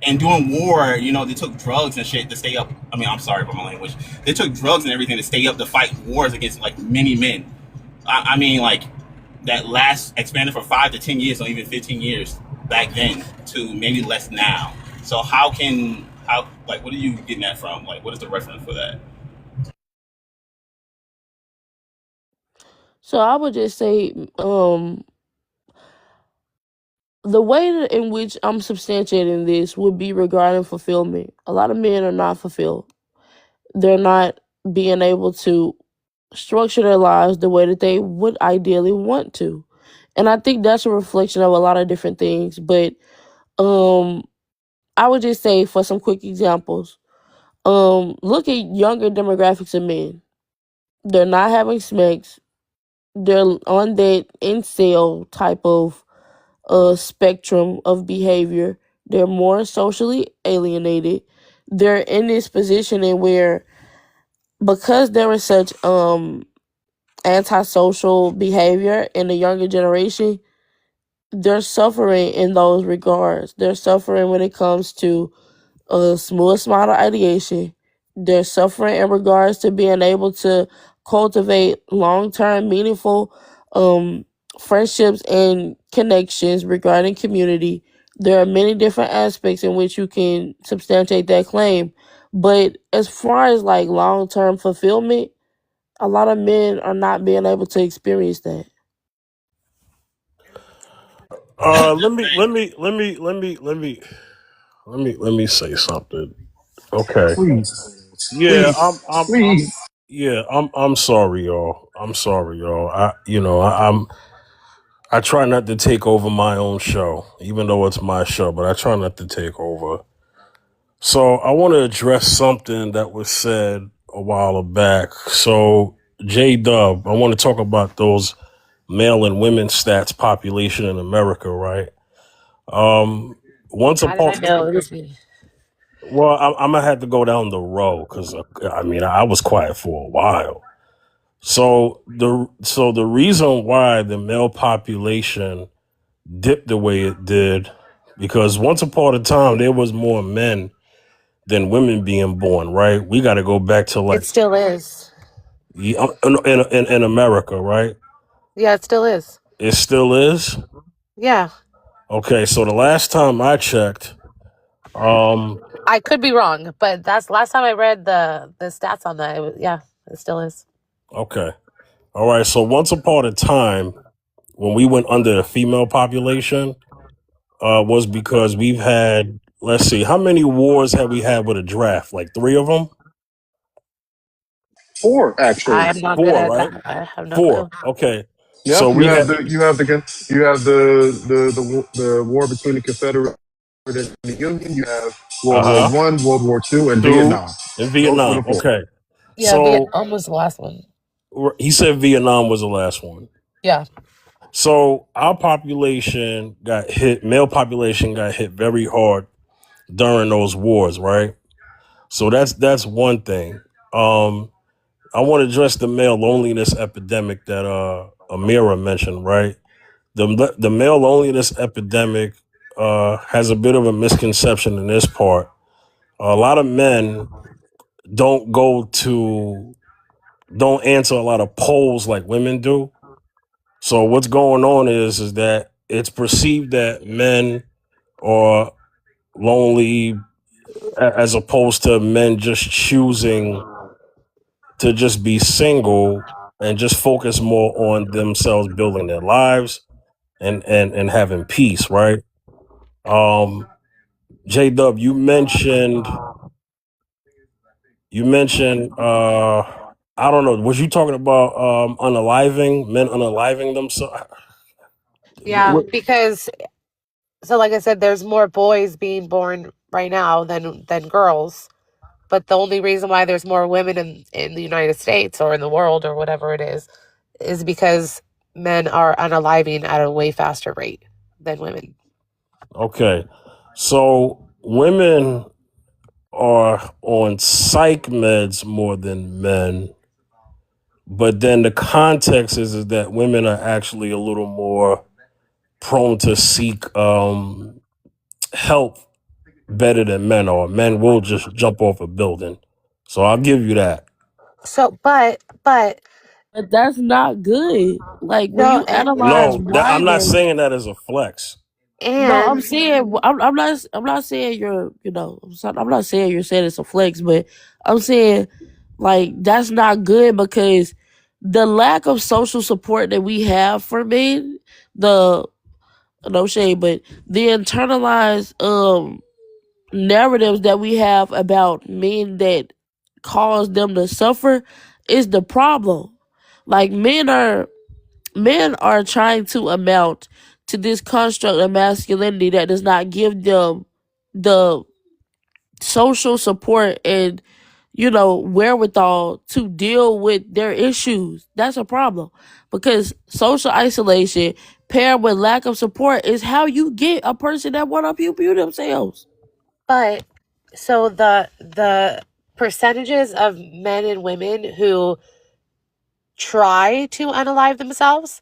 And during war, they took drugs and shit to stay up. I mean, I'm sorry for my language. They took drugs and everything to stay up to fight wars against like many men. I mean, like that last expanded for 5 to 10 years, or even 15 years back then to maybe less now. So what are you getting that from? Like, what is the reference for that? So I would just say, the way in which I'm substantiating this would be regarding fulfillment. A lot of men are not fulfilled. They're not being able to structure their lives the way that they would ideally want to. And I think that's a reflection of a lot of different things. But I would just say, for some quick examples, look at younger demographics of men. They're not having sex. They're on that incel type of spectrum of behavior. They're more socially alienated. They're in this position in where, because there is such antisocial behavior in the younger generation, they're suffering in those regards. They're suffering when it comes to smooth smarter ideation. They're suffering in regards to being able to cultivate long-term, meaningful friendships and connections regarding community. There are many different aspects in which you can substantiate that claim. But as far as like long-term fulfillment, a lot of men are not being able to experience that. Let me say something. Okay. Please, Yeah, please, please. I'm sorry, y'all. I try not to take over my own show, even though it's my show, but I try not to take over. So I want to address something that was said a while back. So J Dub, I want to talk about those male and women stats population in America, right? Once How did upon, I know it was me? well, I'm gonna have to go down the row because I was quiet for a while. So the reason why the male population dipped the way it did, because once upon a time there was more men than women being born, right? We got to go back to It like still is. in America, right? Yeah, it still is. It still is. Yeah. Okay, so the last time I checked, Um, I could be wrong, but that's last time I read the stats on that. It was, yeah, it still is. okay. All right. So once upon a time, when we went under the female population, was because we've had, let's see, how many wars have we had with a draft? Like 3 of them? 4 I actually. am not good 4, at right? that. I have no 4. clue. Okay. Yeah, So we had, you have the war between the Confederate and the Union. You have World War uh-huh, One, World War Two, and 2 Vietnam. in Those were Vietnam. the 4. Okay. Yeah, So Vietnam was the last one. he said Vietnam was the last one. Yeah. So our population got hit, male population got hit very hard during those wars, right? So that's one thing. I want to address the male loneliness epidemic that Amira mentioned, right? The male loneliness epidemic has a bit of a misconception in this part. A lot of men don't don't answer a lot of polls like women do. So what's going on is that it's perceived that men are lonely as opposed to men just choosing to just be single and just focus more on themselves building their lives and having peace, right? Um, J Dub, you mentioned I don't know, was you talking about unaliving, men unaliving themselves? Yeah, because so like I said, there's more boys being born right now than girls. But the only reason why there's more women in the United States or in the world or whatever it is because men are unaliving at a way faster rate than women. Okay. So women are on psych meds more than men, but then the context is that women are actually a little more prone to seek help better than men are. Men will just jump off a building. So I'll give you that. So, but But that's not good. Like when no, you analyze No, why I'm not they. saying that as a flex. No, I'm and saying I'm not saying you're. I'm not saying you're saying it's a flex, but I'm saying like that's not good because the lack of social support that we have for men, the no shade, but the internalized narratives that we have about men that cause them to suffer is the problem. Like men are trying to amount to this construct of masculinity that does not give them the social support and wherewithal to deal with their issues. That's a problem because social isolation paired with lack of support is how you get a person that want to pew pew themselves. but so the percentages of men and women who try to unalive themselves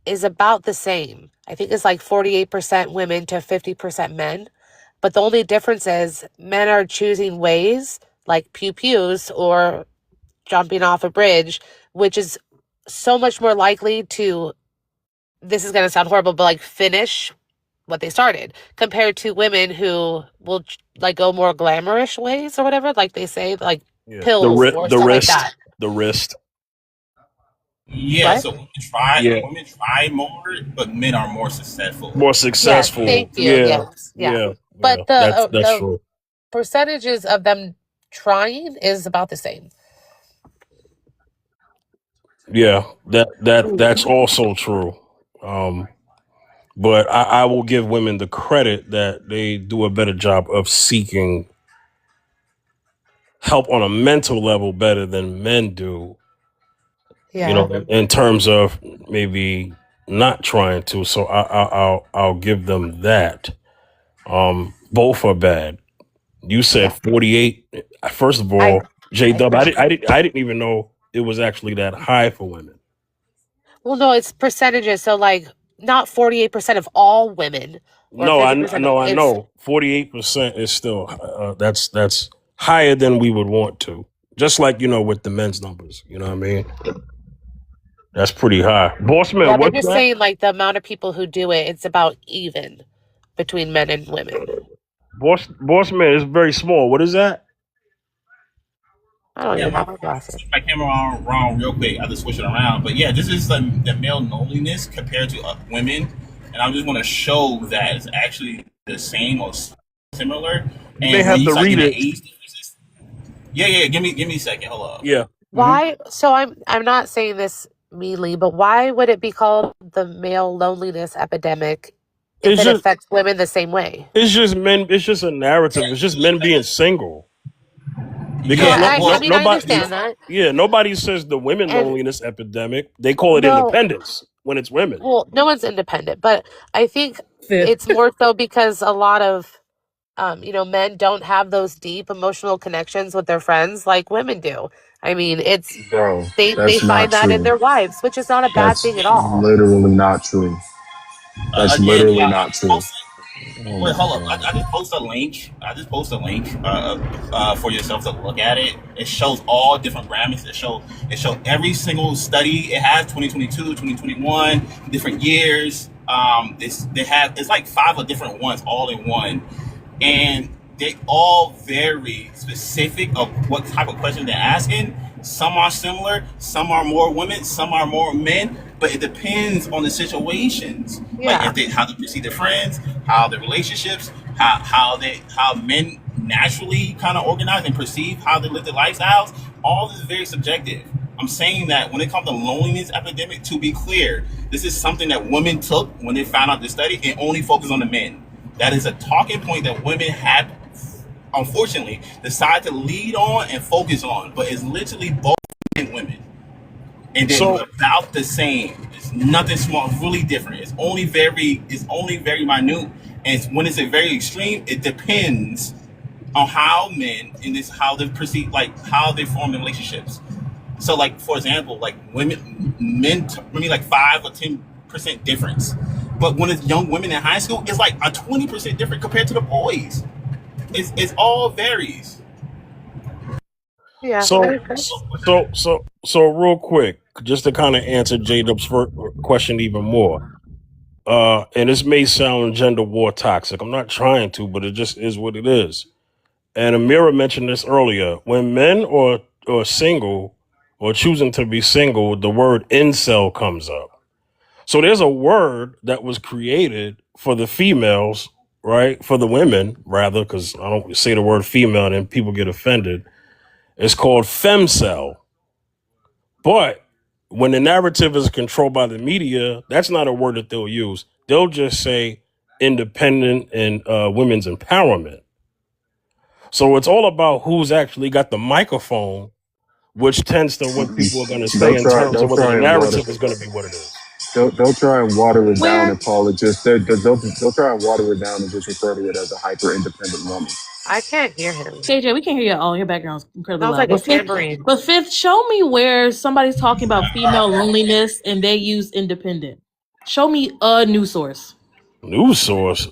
is about the same. I think it's like 48% women to 50% men. But the only difference is men are choosing ways like pew pews or jumping off a bridge, which is so much more likely to, this is going to sound horrible, but like finish what they started compared to women who will like go more glamorous ways or whatever, like they say, like Yeah. pills or The stuff like wrist. that. The wrist. Yeah, What? so Yeah. women try more, but men are more successful. More Yes, successful. thank you. Yeah. Yes, yeah. Yeah. Yeah. But the That's the true. percentages of them trying is about the same. Yeah. That's also true. Um, but I will give women the credit that they do a better job of seeking help on a mental level better than men do, Yeah. in terms of maybe not trying to. So I'll give them that. Both are bad. You said Yeah. 48. First of I all, J I Dub, think I didn't even know it was actually that high for women. well no, it's percentages. So like not 48% of all women or No, 50% of I it's know. 48% is still that's higher than we would want to. Just like with the men's numbers, you know what I mean? That's pretty high. yeah, Bossman, they're what's just that? saying like the amount of people who do it, it's about even between men and women. Boss man is very small. What is that? I don't Yeah, even my have my glasses. my camera wrong real quick. I just switch it around. But yeah, this is the male loneliness compared to women, and I just want to show that it's actually the same or similar. You may And when have you to start read getting it. the age differences, yeah. Give me a second. Hold up. Yeah. Hmm. Why? So I'm not saying this meanly, but why would it be called the male loneliness epidemic if It's it just affects women the same way? it's just men. It's just a narrative. It's just men being single No, because Yeah. I Well, mean I nobody. understand that, Yeah, nobody says the women and loneliness epidemic. They call it no, independence when it's women. well, no one's independent, but I think Fifth. it's more so because a lot of men don't have those deep emotional connections with their friends like women do. I mean, it's Bro, they that's not find that in true. their wives, which is not a bad That's thing at all. literally not true. That's again, literally I not just true. posted. Oh Wait, my hold up. god. I just posted a link. I just posted a link for yourself to look at it. It shows all different parameters. It shows every single study. It has 2022, 2021, different years. It's like five of different ones all in one, and they all very specific of what type of question they're asking. Some are similar, some are more women, some are more men, but it depends on the situations. Like Yeah. if they how they perceive their friends, how their relationships, how men naturally kind of organize and perceive how they live their lifestyles. All this is very subjective. I'm saying that when it comes to loneliness epidemic, to be clear, this is something that women took when they found out the study and only focused on the men. That is a talking point that women have, unfortunately, decided to lead on and focus on, but it's literally both men and women. And they're So about the same. It's nothing small, really different. It's only very minute. And when it's a very extreme, it depends on how men in this how they perceive like how they form their relationships. So like for example, like men maybe like 5 or 10% difference. But when it's young women in high school, it's like a 20% different compared to the boys. It's all varies. Yeah, that so makes sense. so real quick, just to kind of answer J Dub's first question even more. And this may sound gender war toxic. I'm not trying to, but it just is what it is. And Amira mentioned this earlier. When men are single or choosing to be single, the word incel comes up. So there's a word that was created for the females, right? For the women, rather, because I don't say the word female and people get offended. It's called femcel. But when the narrative is controlled by the media, that's not a word that they'll use. They'll just say independent and women's empowerment. So it's all about who's actually got the microphone, which tends to what people are going to say They'll in try. terms They'll of whether the try and water. narrative is going to be what it is. They'll try and water it down Where and call it just. They'll try and water it down and just refer to it as a hyper independent woman. I can't hear him. KJ, we can't hear you at all. Your background's incredibly Sounds loud. like a But fifth, tambourine. but fifth, show me where somebody's talking about female loneliness and they use independent. Show me a news source. News source.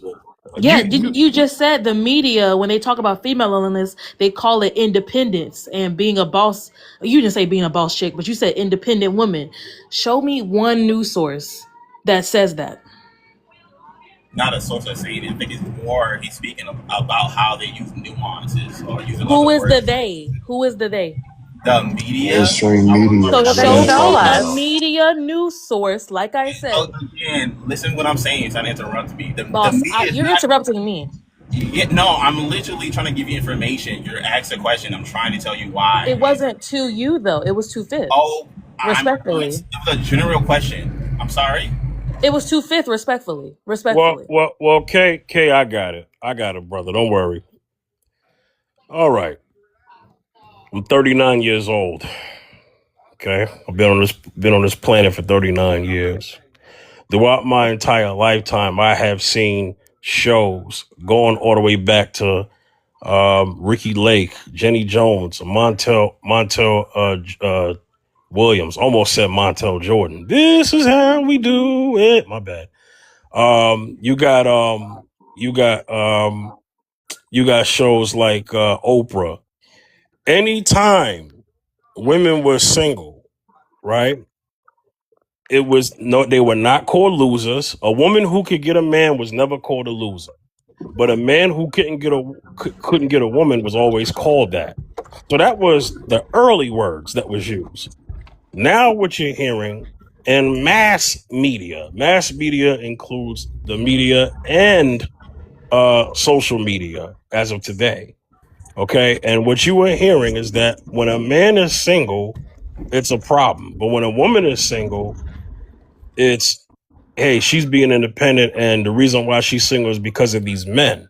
Yeah, You you just said the media, when they talk about female loneliness, they call it independence and being a boss. You didn't say being a boss chick, but you said independent woman. Show me one news source that says that. Not a source of saying it. I think it's more he's speaking about how they use nuances or using Who other is the words. they? Who is the they? The media. Mainstream media. So So well, That's then what show I'm show me talking a about. us. media news source, like I Oh, said. again, listen what I'm saying. It's not interrupt me. The Boss, media is you're not. interrupting me. Yeah, no, I'm literally trying to give you information. You're asked a question. I'm trying to tell you It why. wasn't to you though. It was to Fifth. Oh, it Respectfully. was a general question. I'm sorry. It was to Fifth. Respectfully. well, Respectfully. well, well, K, I got it. I got it, brother. Don't worry. All right. I'm 39 years old. Okay, I've been on this planet for 39 years. Throughout my entire lifetime, I have seen shows going all the way back to Ricky Lake, Jenny Jones, Montel Williams. Almost said Montel Jordan. This is how we do it. My bad. You got you got you got shows like Oprah. Anytime women were single, right? It was no, they were not called losers. A woman who could get a man was never called a loser. but a man who couldn't get a woman was always called that. So that was the early words that was used. Now what you're hearing in mass media includes the media and social media as of today. Okay, and what you are hearing is that when a man is single, it's a problem, but when a woman is single, it's, hey, she's being independent, and the reason why she's single is because of these men.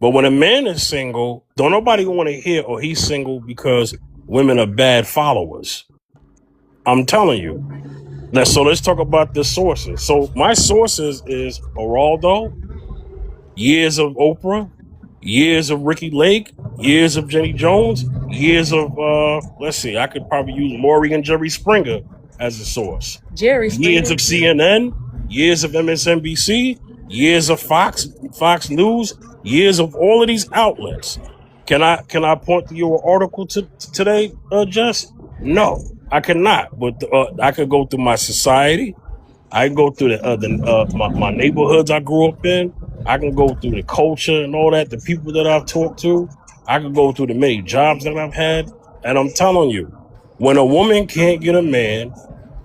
But when a man is single, don't nobody want to hear, oh, he's single because women are bad followers. I'm telling you. So let's talk about the sources. So my sources is Geraldo, years of Oprah, years of Ricky Lake, years of Jenny Jones, years of let's see, I could probably use Maury and Jerry Springer as a source. Jerry Years Springer. of CNN, years of MSNBC, years of Fox News, years of all of these outlets. Can I point to your article today, Jess? No, I cannot. But I could go through my society. I can go through my neighborhoods I grew up in. I can go through the culture and all that, the people that I've talked to. I can go through the many jobs that I've had. And I'm telling you, when a woman can't get a man,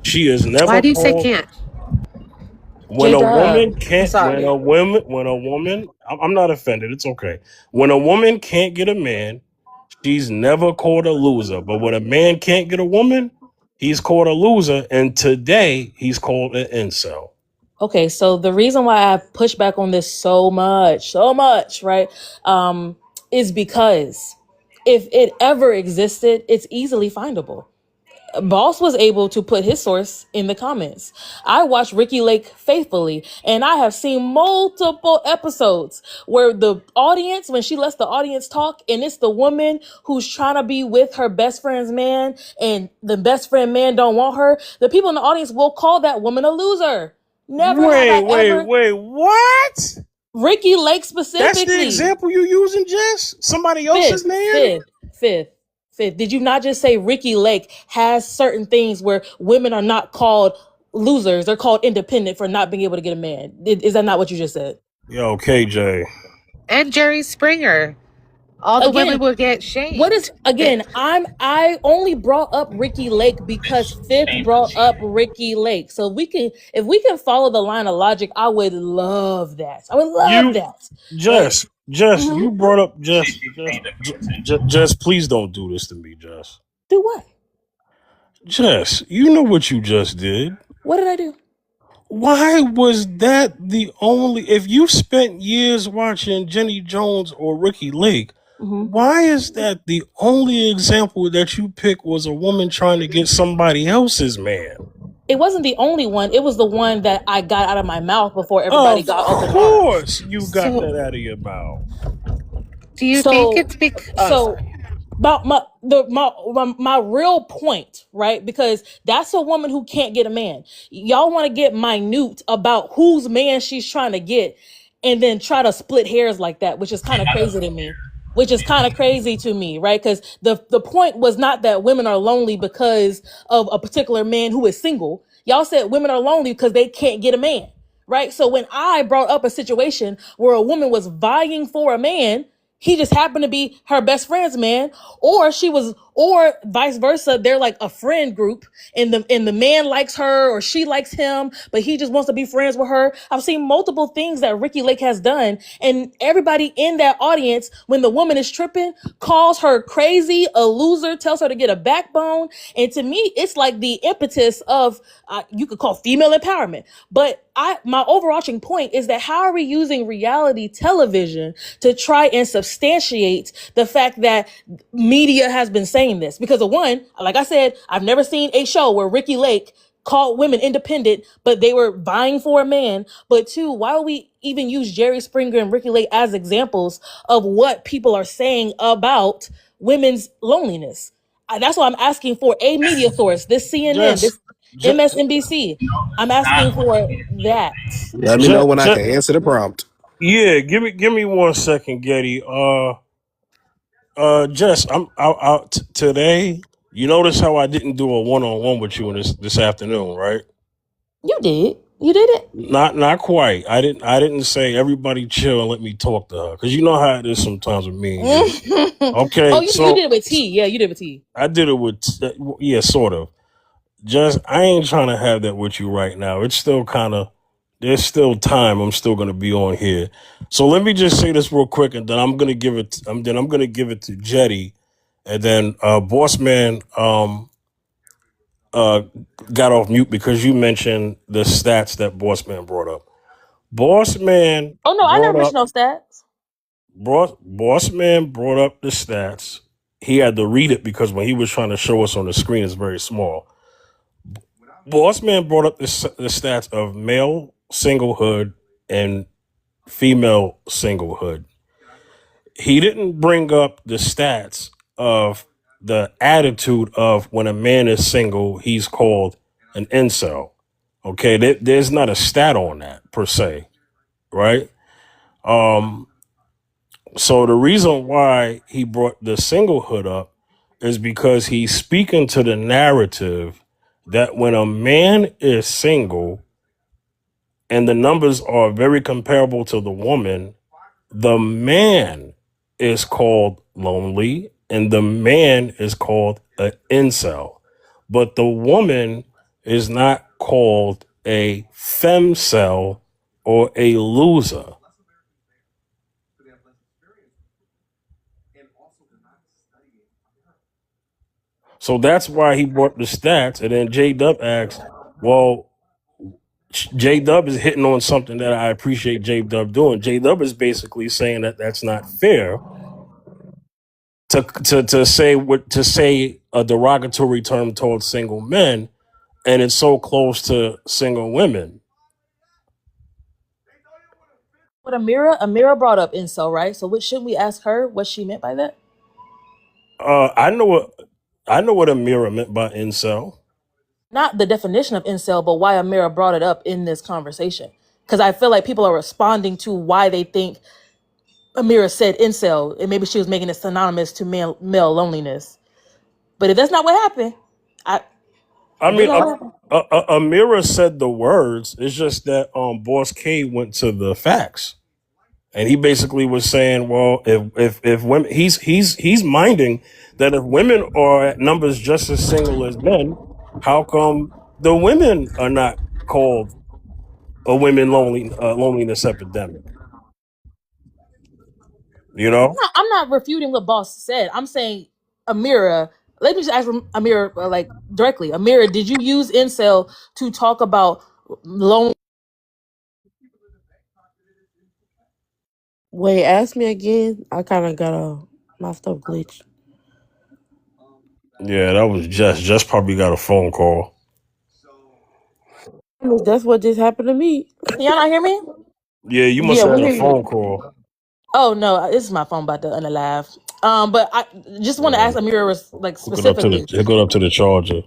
she is Why never do you say called. can't? When a woman I'm can't, sorry. I'm not offended. It's okay. When a woman can't get a man, she's never called a loser. But when a man can't get a woman, he's called a loser. And today he's called an incel. Okay, so the reason why I push back on this so much, right, is because if it ever existed, it's easily findable. Boss was able to put his source in the comments. I watched Ricky Lake faithfully, and I have seen multiple episodes where the audience, when she lets the audience talk, and it's the woman who's trying to be with her best friend's man, and the best friend man don't want her, the people in the audience will call that woman a loser. Never have I ever. Wait, what? Ricky Lake That's the specifically. example you using, Jess? Somebody else's man? Fifth. Did you not just say Ricky Lake has certain things where women are not called losers? They're called independent for not being able to get a man. Is that not what you just said? Yo, KJ. And Jerry Springer. All the women will get shamed. What is again? I only brought up Ricky Lake because Fifth brought up Ricky Lake. So if we can follow the line of logic, I would love that. I would love that. Jess, you brought up Jess, please don't do this to me, Jess. Do what? Jess, you know what you just did. What did I do? Why was that the only, if you spent years watching Jenny Jones or Ricky Lake, why is that the only example that you pick was a woman trying to get somebody else's man? It wasn't the only one. It was the one that I got out of my mouth before everybody got open. Of course you got that out of your mouth. Do you think it's because... About my real point, right? Because that's a woman who can't get a man. Y'all want to get minute about whose man she's trying to get, and then try to split hairs like that, which is kind of crazy to me. Right? Because the point was not that women are lonely because of a particular man who is single. Y'all said women are lonely because they can't get a man, right? So when I brought up a situation where a woman was vying for a man, he just happened to be her best friend's man, or vice versa. They're like a friend group, and the man likes her or she likes him, but he just wants to be friends with her. I've seen multiple things that Ricky Lake has done, and everybody in that audience, when the woman is tripping, calls her crazy, a loser, tells her to get a backbone. And to me, it's like the impetus of you could call female empowerment. But my overarching point is that how are we using reality television to try and substantiate the fact that media has been saying this? Because of one, like I said, I've never seen a show where Ricky Lake called women independent, but they were vying for a man. But two, why would we even use Jerry Springer and Ricky Lake as examples of what people are saying about women's loneliness? That's why I'm asking for a media source, this CNN, this MSNBC. I'm asking for that. Let me know when I can answer the prompt. Yeah, give me 1 second, Getty. Jess, I'm out today. You notice how I didn't do a one-on-one with you this afternoon, right? You did. You did it? Not quite. I didn't say everybody chill and let me talk to her, because you know how it is sometimes with me and you. Oh, Okay, you did so it with T. Yeah, you did it with T. I did it with yeah, sort of. Just I ain't trying to have that with you right now. It's still kind of there's still time. I'm still gonna be on here. So let me just say this real quick, and then I'm gonna give it. Then I'm gonna give it to Jetty, and then Boss Man uh got off mute because you mentioned the stats that Boss Man brought up. Boss Man Oh no, I brought never up mentioned no stats. Boss Man brought up the stats. He had to read it because when he was trying to show us on the screen, it's very small. Boss Man brought up the stats of male singlehood and female singlehood. He didn't bring up the stats of the attitude of when a man is single, he's called an incel. Okay, there's not a stat on that per se, right? So the reason why he brought the singlehood up is because he's speaking to the narrative that when a man is single, and the numbers are very comparable to the woman, the man is called lonely and the man is called an incel. But the woman is not called a femcel or a loser. So that's why he brought the stats. And then J Dub asked, well, J Dub is hitting on something that I appreciate J Dub doing. J Dub is basically saying that that's not fair to say a derogatory term towards single men, and it's so close to single women. But Amira brought up incel, right? So what shouldn't we ask her what she meant by that? I know what Amira meant by incel. Not the definition of incel, but why Amira brought it up in this conversation. Because I feel like people are responding to why they think Amira said incel, and maybe she was making it synonymous to male loneliness. But if that's not what happened, I mean, Amira said the words. It's just that Boss K went to the facts, and he basically was saying, well, if women, he's minding that if women are at numbers just as single as men, how come the women are not called a women loneliness epidemic? You know? I'm not refuting what Boss said. I'm saying Amira. Let me just ask Amira like directly. Amira, did you use incel to talk about lone? Wait, ask me again. I kind of got my stuff glitched. Yeah, that was just probably got a phone call. That's what just happened to me. Can y'all not hear me? Yeah, you must Yeah, have we had a hear you. phone call. Oh no, this is my phone about to unalive. But I just want to ask Amira like Hook it up specifically. to the charger.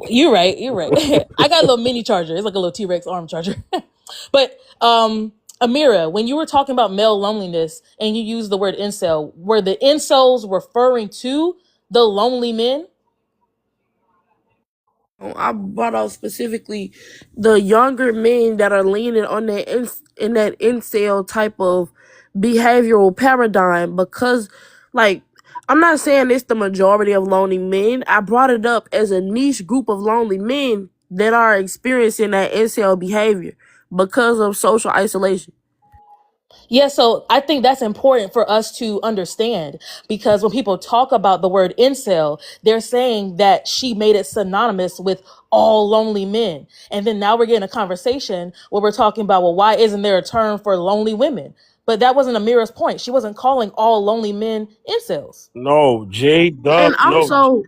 You're right. I got a little mini charger. It's like a little T-Rex arm charger. But Amira, when you were talking about male loneliness and you used the word incel, were the incels referring to the lonely men? I brought out specifically the younger men that are leaning on that in that incel type of behavioral paradigm because, like, I'm not saying it's the majority of lonely men. I brought it up as a niche group of lonely men that are experiencing that incel behavior because of social isolation. Yeah, so I think that's important for us to understand because when people talk about the word incel, they're saying that she made it synonymous with all lonely men. And then now we're getting a conversation where we're talking about, well, why isn't there a term for lonely women? But that wasn't Amira's point. She wasn't calling all lonely men incels. No, J And Dub. No. also,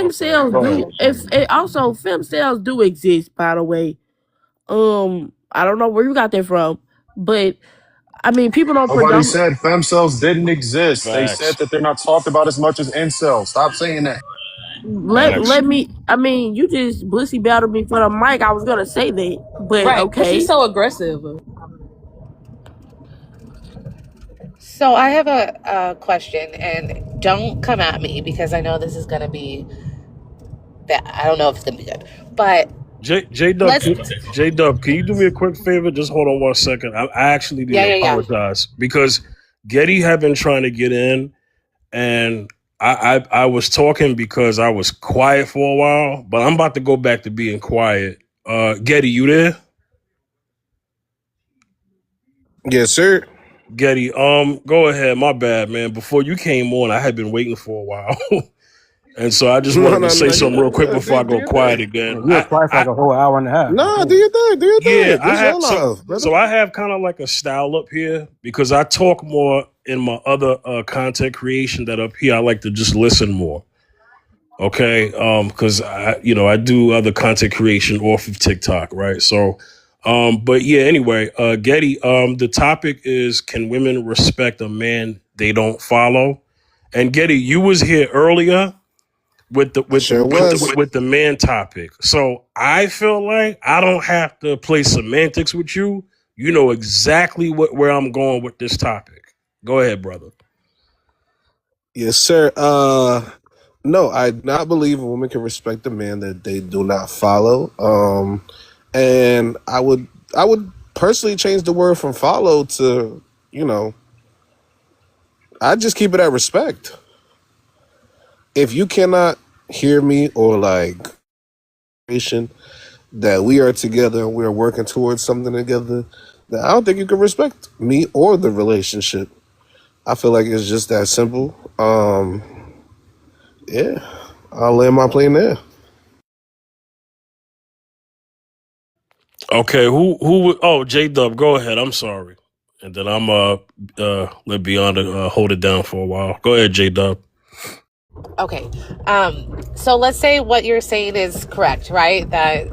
Okay, femcells go do. ahead. If it also femcells do exist, by the way. I don't know where you got that from, but I mean, people don't Nobody predominantly. said femcells didn't exist. They said Facts. that they're not talked about as much as incels. Stop saying that. Facts. Let me. I mean, you just bussy battled me for the mic. I was gonna say that, but Right. But she's okay. so aggressive. So I have a question, and don't come at me because I know this is going to be bad. I don't know if it's going to be good. But J Dub, Let's. J Dub, can you do me a quick favor? Just hold on 1 second. I actually need Yeah, to yeah, yeah. apologize because Getty had been trying to get in, and I was talking because I was quiet for a while, but I'm about to go back to being quiet. Getty, you there? Yes, sir. Getty, go ahead. My bad, man. Before you came on, I had been waiting for a while. And so I just No, wanted to no, say no. You something real quick good? before I Do go your quiet thing. again. Yeah, you were quiet for like a whole hour and a half. Nah, Okay. do your thing. Do your Yeah, thing. I This your have live, brother. so I have kind of like a style up here because I talk more in my other content creation that up here I like to just listen more. Okay, because I do other content creation off of TikTok, right? So, but yeah, anyway, Getty, the topic is can women respect a man they don't follow? And Getty, you was here earlier with the I with the sure with was. the with the man topic. So I feel like I don't have to play semantics with you. You know exactly where I'm going with this topic. Go ahead, brother. Yes, sir. No, I do not believe a woman can respect a man that they do not follow. And I would personally change the word from follow to, you know, I just keep it at respect. If you cannot hear me or like that we are together and we are working towards something together, then I don't think you can respect me or the relationship. I feel like it's just that simple. Yeah, I'll land my plane there. Okay, who? Oh, J Dub, go ahead. I'm sorry, and then I'm let Beyond hold it down for a while. Go ahead, J Dub. Okay. So let's say what you're saying is correct, right? That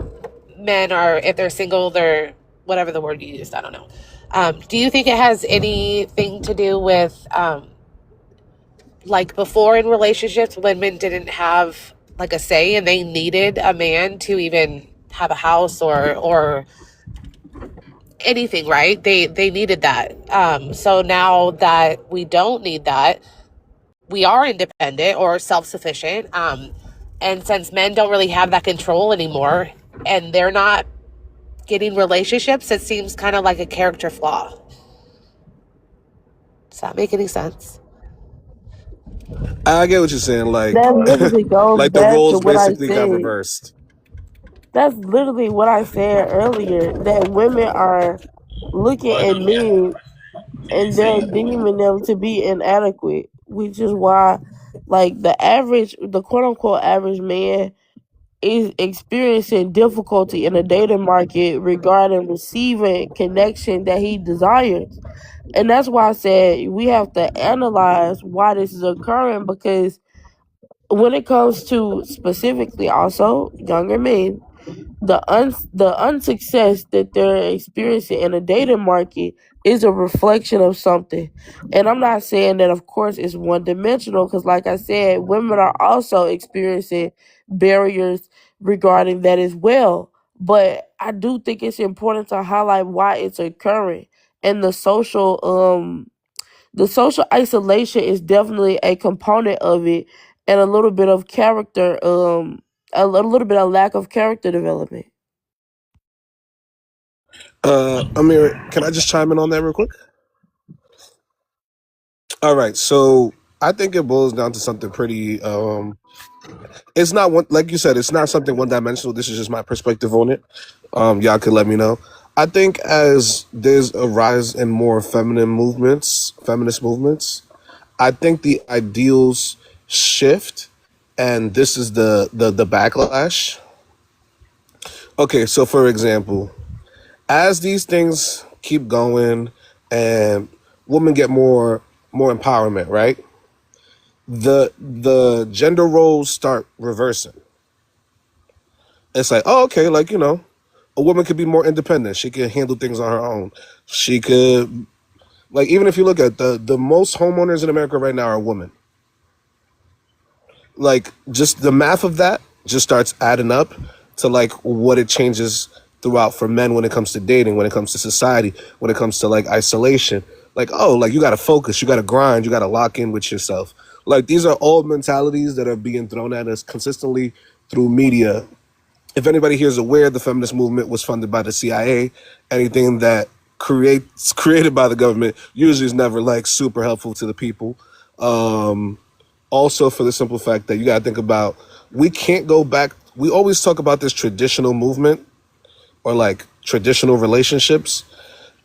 men are, if they're single, they're whatever the word you used. I don't know. Do you think it has anything to do with like before in relationships, women didn't have like a say and they needed a man to even have a house or anything, right? They needed that. So now that we don't need that, we are independent or self-sufficient. And since men don't really have that control anymore and they're not getting relationships, it seems kind of like a character flaw. Does that make any sense? I get what you're saying. Like, That literally goes like the back to roles what I basically got said. reversed. That's literally what I said earlier. That women are looking But at men did you and they're say deeming them to be inadequate, which is why, like, the quote unquote average man is experiencing difficulty in the dating market regarding receiving connection that he desires. And that's why I said we have to analyze why this is occurring, because when it comes to specifically also younger men, the unsuccess that they're experiencing in the dating market is a reflection of something. And I'm not saying that of course it's one dimensional, because like I said, women are also experiencing barriers regarding that as well. But I do think it's important to highlight why it's occurring. And the social isolation is definitely a component of it, and a little bit of character, a little bit of lack of character development. Amir, can I just chime in on that real quick? All right, so I think it boils down to something pretty. It's not one, like you said, it's not something one dimensional. This is just my perspective on it. Y'all could let me know. I think as there's a rise in more feminist movements, I think the ideals shift, and this is the backlash. Okay, so for example, as these things keep going and women get more empowerment, right? The gender roles start reversing. It's like, oh, okay, like, a woman could be more independent. She can handle things on her own. She could, like, even if you look at the most homeowners in America right now are women. Like, just the math of that just starts adding up to like what it changes throughout for men when it comes to dating, when it comes to society, when it comes to like isolation. Like, oh, like you got to focus, you got to grind, you got to lock in with yourself. Like, these are all mentalities that are being thrown at us consistently through media If anybody here is aware, the feminist movement was funded by the CIA. Anything that created by the government usually is never like super helpful to the people. Also, for the simple fact that you got to think about, we can't go back. We always talk about this traditional movement or like traditional relationships,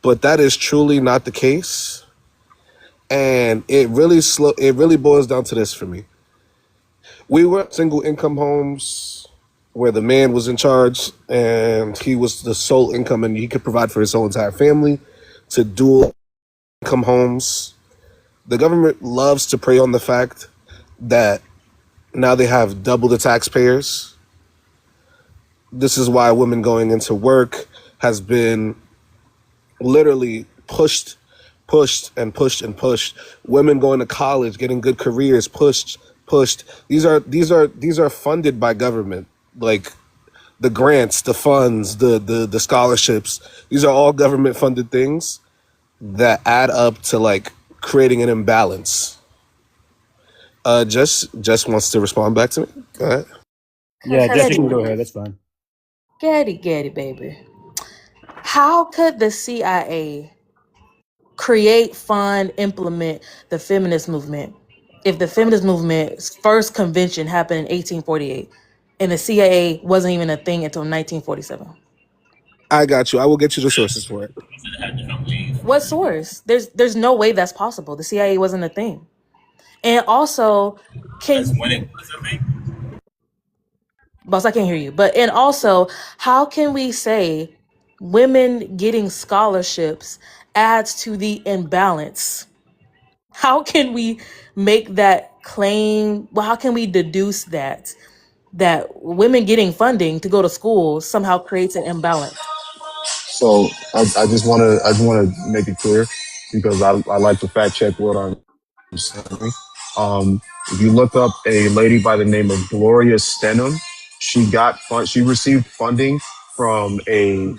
but that is truly not the case. And it really boils down to this for me. We were single income homes where the man was in charge and he was the sole income and he could provide for his whole entire family, to dual income homes. The government loves to prey on the fact that now they have double the taxpayers. This is why women going into work has been literally pushed and pushed and pushed. Women going to college, getting good careers, pushed. These are funded by government. Like the grants, the funds, the scholarships. These are all government funded things that add up to like creating an imbalance. Just wants to respond back to me. Go ahead. Yeah, Jess, you Getty, can go ahead. That's fine. Getty, baby. How could the CIA create, fund, implement the feminist movement if the feminist movement's first convention happened in 1848 and the CIA wasn't even a thing until 1947? I got you. I will get you the sources for it. He said it had different ways. What source? There's no way that's possible. The CIA wasn't a thing. And also, That's can when it was a thing. boss, I can't hear you. But and also, how can we say women getting scholarships adds to the imbalance? How can we make that claim? Well, how can we deduce that women getting funding to go to school somehow creates an imbalance? So I just want to make it clear because I like to fact check what I'm saying. If you look up a lady by the name of Gloria Steinem, she received funding from a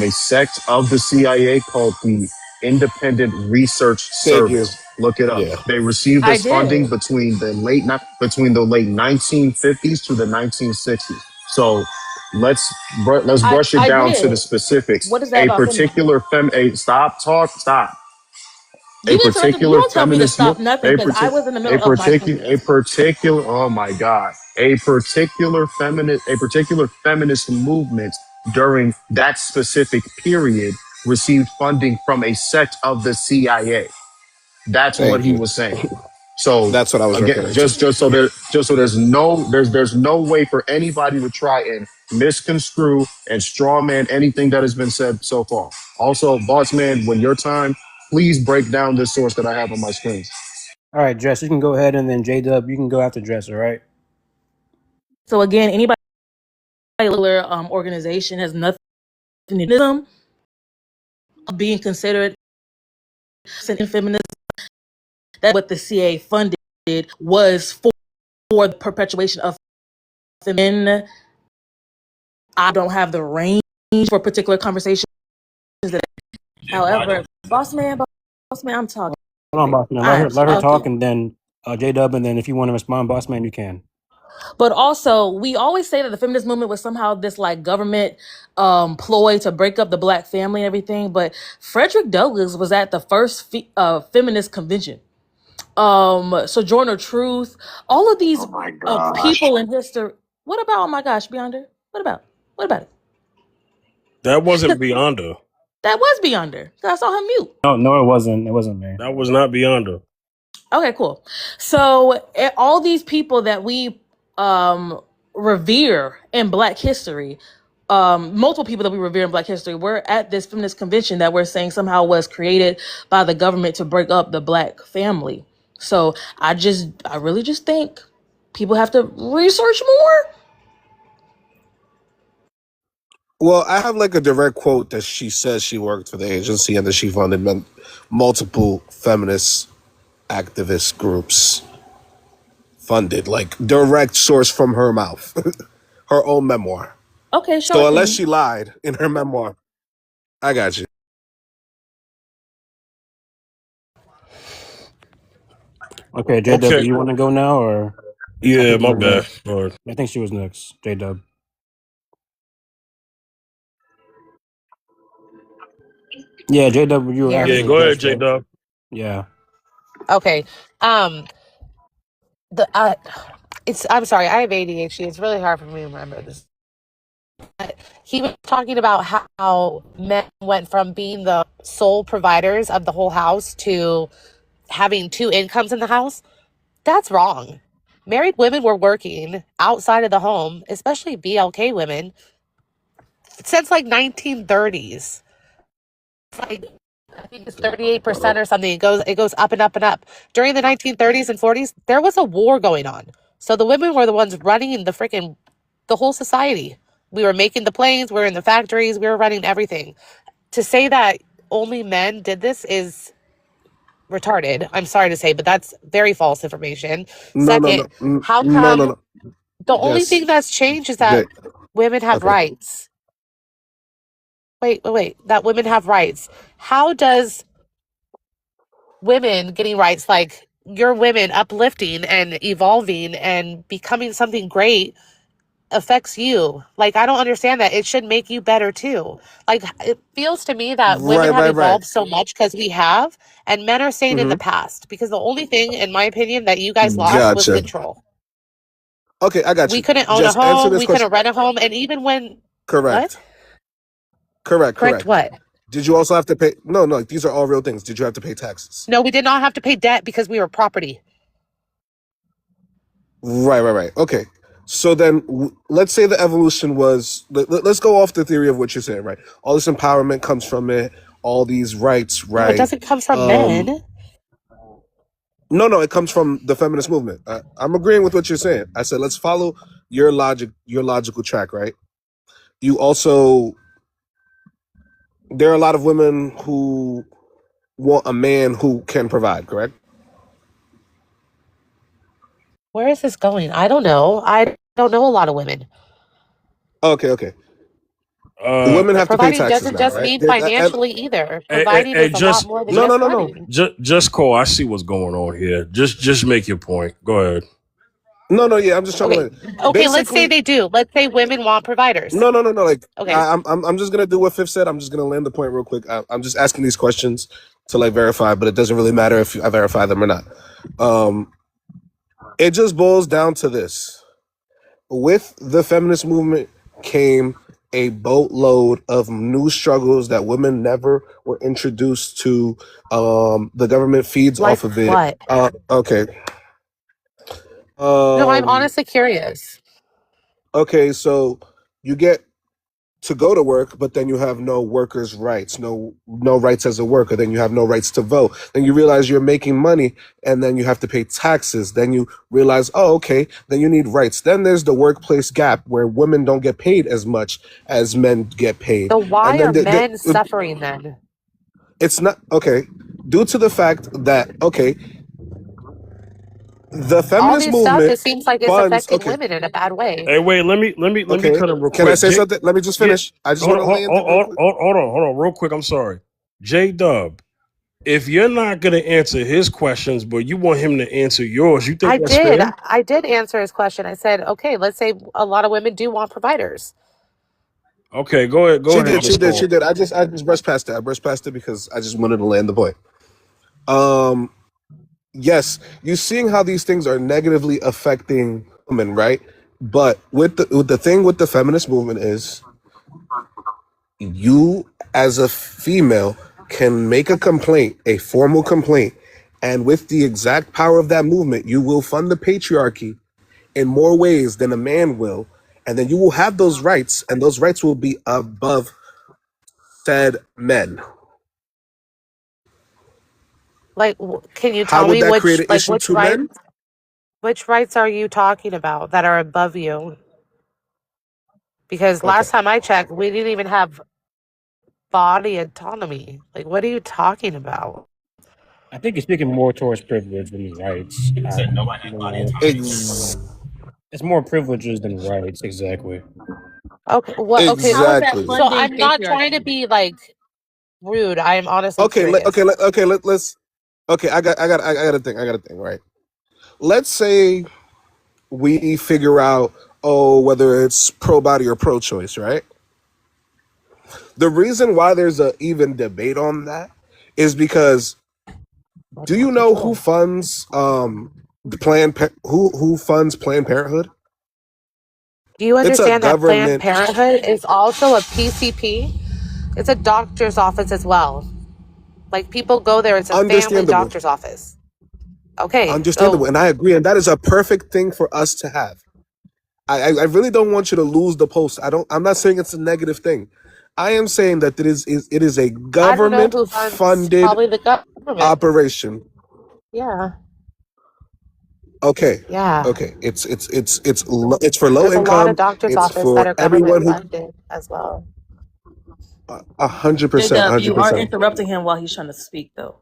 sect of the CIA called the Independent Research Thank you. Service. Look it up. Yeah. They received I this funding did. between the late 1950s to the 1960s. So let's I brush it I down to the did. specifics. What is that about feminism? Stop. A You interrupted me. You particular don't tell me to feminist mo- stop nothing a because I partic- was in the middle of my a sentence. particular oh my god a particular feminist movement during that specific period received funding from a sect of the CIA. That's what Thank he you. was saying. So That's what I was again, referring to. there's no way for anybody to try and misconstrue and strawman anything that has been said so far. Also, boss man, when your time, please break down this source that I have on my screen. All right, Jess, you can go ahead, and then J Dub, you can go after Jess. All right. So again, anybody organization has nothing to do with feminism being considered feminism. That's what the CIA funded was for the perpetuation of feminism. I don't have the range for particular conversations. However, boss man, I'm talking. Hold on, boss man. I am Let her talk, talking. and then J Dub, and then if you want to respond, boss man, you can. But also, we always say that the feminist movement was somehow this like government ploy to break up the black family and everything. But Frederick Douglass was at the first feminist convention. Sojourner Truth, all of these people in history. What about? Oh my gosh, Beyonder? What about? What about it? That wasn't Beyonder. That was Beyonder. I saw him mute. No, it wasn't. It wasn't me. That was not Beyonder. Okay, cool. So all these people that we revere in Black history, multiple people that we revere in Black history, were at this feminist convention that we're saying somehow was created by the government to break up the Black family. So I really just think people have to research more. Well, I have like a direct quote that she says she worked for the agency and that she funded multiple feminist activist groups. Funded, like direct source from her mouth, her own memoir. Okay, show So it to unless me. she lied in her memoir, I got you. Okay, J Dub, Okay. you want to go now, or I Yeah, think you my were bad. next. Lord. I think she was next. J Dub. Yeah, JW, you were Hear Yeah, asking me? go a ahead, J question. Dub. Yeah. Okay. Um, the it's I'm sorry, I have ADHD. It's really hard for me to remember this. He was talking about how men went from being the sole providers of the whole house to having two incomes in the house. That's wrong. Married women were working outside of the home, especially BLK women, since like 1930s. Like I think it's 38% or something. It goes up and up and up. During the 1930s and 40s, there was a war going on. So the women were the ones running the whole society. We were making the planes, we were in the factories, we were running everything. To say that only men did this is retarded. I'm sorry to say, but that's very false information. No, no, no, Second, how no, no, come no. the only Yes, thing that's changed is that Jay. women have Okay. rights? Wait. That women have rights. How does women getting rights, like your women uplifting and evolving and becoming something great, affects you? Like, I don't understand that. It should make you better too. Like, it feels to me that women Right, have right, right. evolved so much because we have, and men are staying in Mm-hmm. the past because the only thing, in my opinion, that you guys lost was Gotcha. control. Okay, I got We you. couldn't own a Just answer home, this we question. couldn't rent a home, and even when, what? Correct. Correct. Correct Correct. what? Did you also have to pay? No, no. These are all real things. Did you have to pay taxes? No, we did not have to pay debt because we were property. Right, right, right. Okay. So then, let's say the evolution was. Let's go off the theory of what you're saying, right? All this empowerment comes from it. All these rights, No, it right? doesn't come from Um, men. no, no. It comes from the feminist movement. I'm agreeing with what you're saying. I said let's follow your logic, your logical track, right? You also, there are a lot of women who want a man who can provide, correct? Where is this going? I don't know. I don't know a lot of women. Okay, okay. Uh, Women have to pay Providing taxes doesn't now, just right? mean financially either. Providing hey, is a lot just more than No, no, just no, no. money. just Cole. I see what's going on here. Just make your point. Go ahead. No, no, yeah, I'm just trying to Okay. let Okay, let's say basically they do. Let's say women want providers. no, no, no, no. Like Okay. I'm just gonna do what Fifth said. I'm just gonna land the point real quick. I'm just asking these questions to like verify, but it doesn't really matter if I verify them or not. Um, it just boils down to this: with the feminist movement came a boatload of new struggles that women never were introduced to. The government feeds Like off of it. what? Okay. No, I'm Um, honestly curious. okay, so you get to go to work, but then you have no workers' rights, no rights as a worker. Then you have no rights to vote. Then you realize you're making money, and then you have to pay taxes. Then you realize, oh, okay, then you need rights. Then there's the workplace gap where women don't get paid as much as men get paid, So and why are then men suffering then? it's not okay due to the fact that okay, the All feminist this stuff, movement it seems like it's funds. affecting Okay, women in a bad way. Hey, wait. Let me okay, cut him real can I quick. say something? Let me just Yeah. finish. I just Hold want on. to land it real quick. Hold on. Real quick. I'm sorry. J Dub. If you're not gonna answer his questions, but you want him to answer yours, you think I that's did. fair? I did answer his question. I said, okay, let's say a lot of women do want providers. Okay. Go ahead. Go She ahead, did. Miss She did. She Cole. did. I just brushed past it. I brushed past it because I just wanted to land the point. Um, yes, you seeing how these things are negatively affecting women, right? But with the thing with the feminist movement is you as a female can make a complaint, a formal complaint, and with the exact power of that movement, you will fund the patriarchy in more ways than a man will, and then you will have those rights, and those rights will be above said men. Like, can you How tell would me that create an like issue to men? which rights are you talking about that are above you? Because Okay. last time I checked, we didn't even have body autonomy. Like, what are you talking about? I think you're speaking more towards privilege than rights. I said nobody had You body know, autonomy. Ex- it's more privileges than rights. Exactly. Okay, what? Okay, How is that exactly. so funding I'm not trying to patriarchy? be like rude. I'm honestly Okay. Okay. curious. Okay. Let's. Okay. I got a thing. I got a thing. Right. Let's say we figure out, oh, whether it's pro body or pro choice, right? The reason why there's a even debate on that is because Body do you not know who control. funds who funds Planned Parenthood? Do you It's a understand that Planned government. Parenthood is also a PCP? It's a doctor's office as well. Like people go there, it's a family Understandable. doctor's office. Okay, Understandable. so And I agree. And that is a perfect thing for us to have. I really don't want you to lose the post. I'm not saying it's a negative thing. I am saying that it is a I don't know government who funds funded probably the government. operation. Yeah, Okay. yeah. Okay. It's for low There's a lot of income. doctor's It's office that for are government everyone who funded as well. 100%, J-Dub, you are 100%. interrupting him while he's trying to speak, though.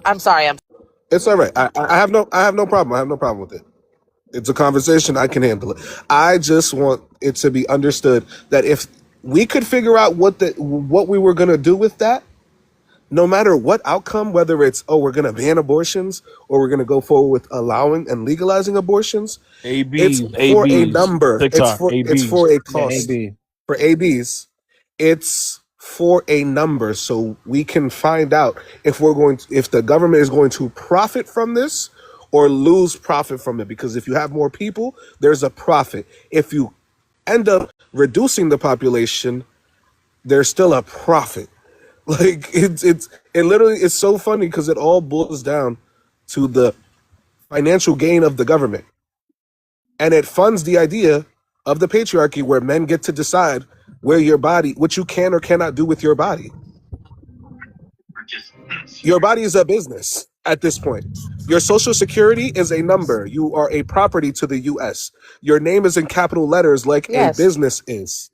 I'm sorry, I'm It's all right. I have no problem. I have no problem with it. It's a conversation. I can handle it. I just want it to be understood that if we could figure out what we were gonna do with that, no matter what outcome, whether it's we're gonna ban abortions or we're gonna go forward with allowing and legalizing abortions, it's ABs, for a ABs, number. TikTok, It's ABs. for a Yeah, cost. AB. For ABs, it's for a number, so we can find out if the government is going to profit from this or lose profit from it. Because if you have more people, there's a profit. If you end up reducing the population, there's still a profit. Like it literally it's so funny because it all boils down to the financial gain of the government. And it funds the idea of the patriarchy where men get to decide what you can or cannot do with your body. Your body is a business at this point. Your social security is a number. You are a property to the US. Your name is in capital letters like a yes. business is.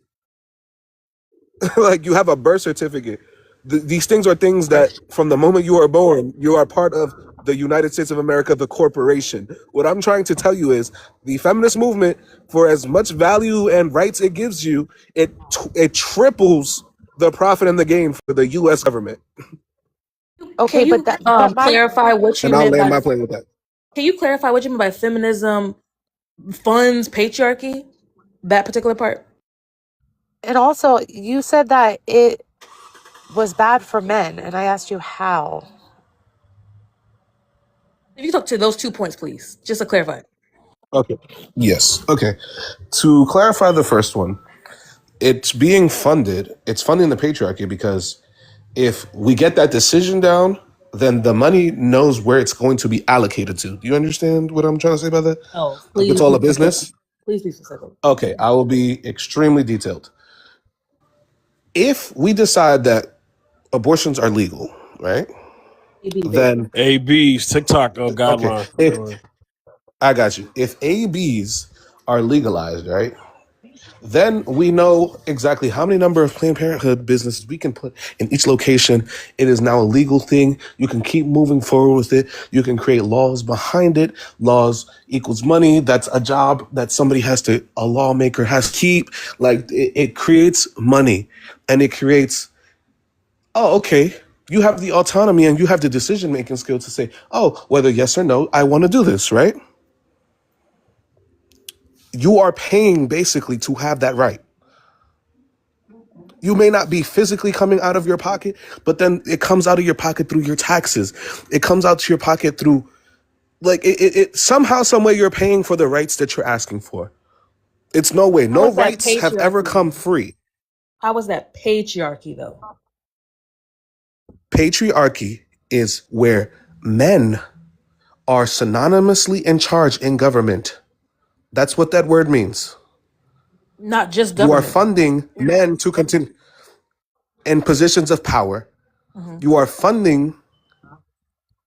Like you have a birth certificate. These things are things that from the moment you are born, you are part of the United States of America, the corporation. What I'm trying to tell you is the feminist movement, for as much value and rights it gives you, it triples the profit and the gain for the U.S. government. Okay, Can but you but my clarify what you And I'll meant land by? my plane with that. Can you clarify what you mean by feminism funds patriarchy? That particular part. and also you said that it was bad for men, and I asked you how. If you talk to those 2 points, please, just to clarify. Okay. Yes. Okay. To clarify the first one, it's funding the patriarchy because if we get that decision down, then the money knows where it's going to be allocated to. Do you understand what I'm trying to say by that? Oh, Like it's please all be a specific. business? Please be specific. Okay, I will be extremely detailed. If we decide that abortions are legal, right? AB baby. Then ABs, TikTok okay, guideline. if I got you. If ABs are legalized, right? Then we know exactly how many number of Planned Parenthood businesses we can put in each location. It is now a legal thing. You can keep moving forward with it. You can create laws behind it. Laws equals money. That's a job that a lawmaker has to keep. Like it creates money and it creates, okay, you have the autonomy and you have the decision making skill to say, whether yes or no, I want to do this, right? You are paying basically to have that right. You may not be physically coming out of your pocket, but then it comes out of your pocket through your taxes. It comes out to your pocket through somehow, some way you're paying for the rights that you're asking for. It's no way. How No is that rights have ever patriarchy come though? free. How is that patriarchy though? Patriarchy is where men are synonymously in charge in government. That's what that word means. Not just You are government. funding men to continue in positions of power. Mhm. You are funding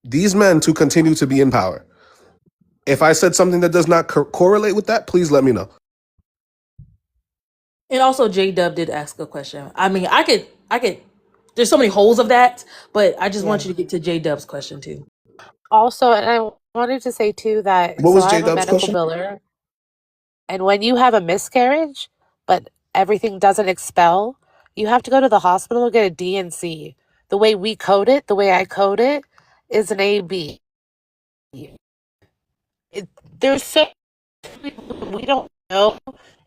these men to continue to be in power. If I said something that does not correlate with that, please let me know. And also, J Dub did ask a question. I mean, I could. There's so many holes of that, but I just want Yeah. you to get to J Dub's question too. Also, and I wanted to say too that What so was I J have a Dub's medical question? biller, and when you have a miscarriage, but everything doesn't expel, you have to go to the hospital and get a DNC. The way we code it, the way I code it, is an AB. There's so we don't know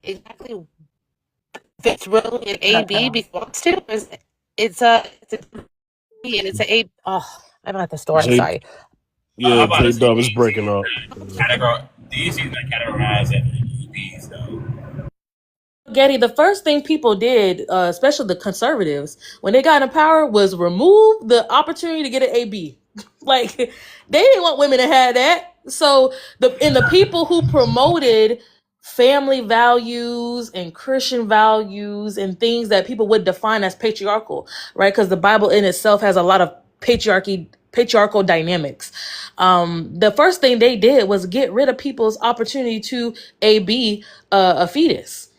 exactly fits really an AB because it wants to. It's a B and it's an A. Oh, I'm at the store. I'm J, sorry. yeah, I'm about J to say Dub is breaking up. categorize these things that categorize as EPs though. Getty, the first thing people did, especially the conservatives, when they got in power, was remove the opportunity to get an AB. Like they didn't want women to have that. So the people who promoted family values and Christian values and things that people would define as patriarchal, right? Because the Bible in itself has a lot of patriarchal dynamics. The first thing they did was get rid of people's opportunity to AB a fetus.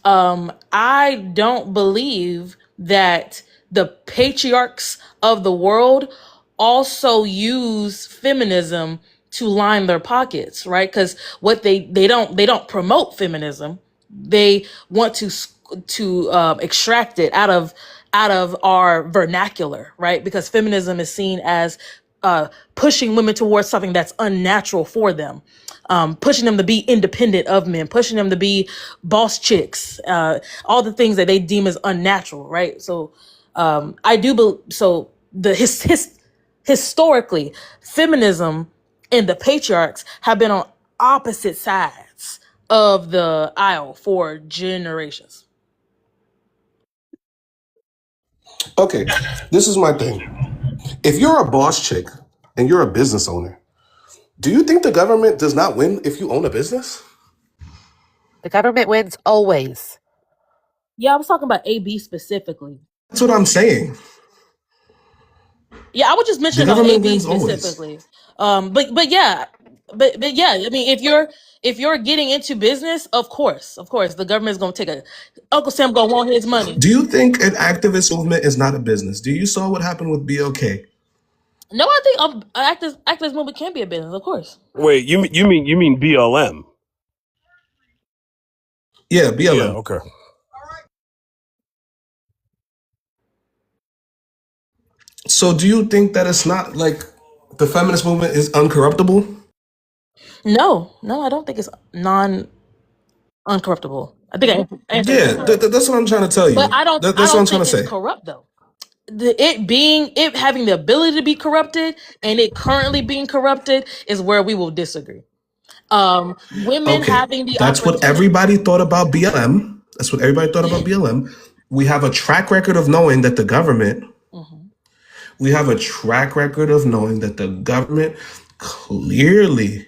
I don't believe that the patriarchs of the world also use feminism to line their pockets, right? Because what they don't promote feminism. They want to extract it out of our vernacular, right? Because feminism is seen as pushing women towards something that's unnatural for them, pushing them to be independent of men, pushing them to be boss chicks, all the things that they deem as unnatural, right? So I do believe so. Historically, feminism and the patriarchs have been on opposite sides of the aisle for generations. Okay, this is my thing. If you're a boss chick and you're a business owner, do you think the government does not win if you own a business? The government wins always. Yeah, I was talking about AB specifically. That's what I'm saying. Yeah, I was just The mentioning about government AB wins always. specifically. But yeah, but yeah. I mean, if you're getting into business, of course, the government's gonna take a Uncle Sam gonna want his money. Do you think an activist movement is not a business? Do you saw what happened with BLK? No, I think activist movement can be a business, of course. Wait, you mean BLM? Yeah, Yeah, BLM. okay. So do you think that it's not like the feminist movement is uncorruptible? No, I don't think it's uncorruptible. I think I answered Yeah, that. that's what I'm trying to tell But you. I That's what I'm don't trying to think it's say. corrupt though. It having the ability to be corrupted and it currently being corrupted is where we will disagree. Women Okay, having the that's what opportunity. everybody thought about BLM. That's what everybody thought about BLM. We have a track record of knowing that the government, Mhm. we have a track record of knowing that the government clearly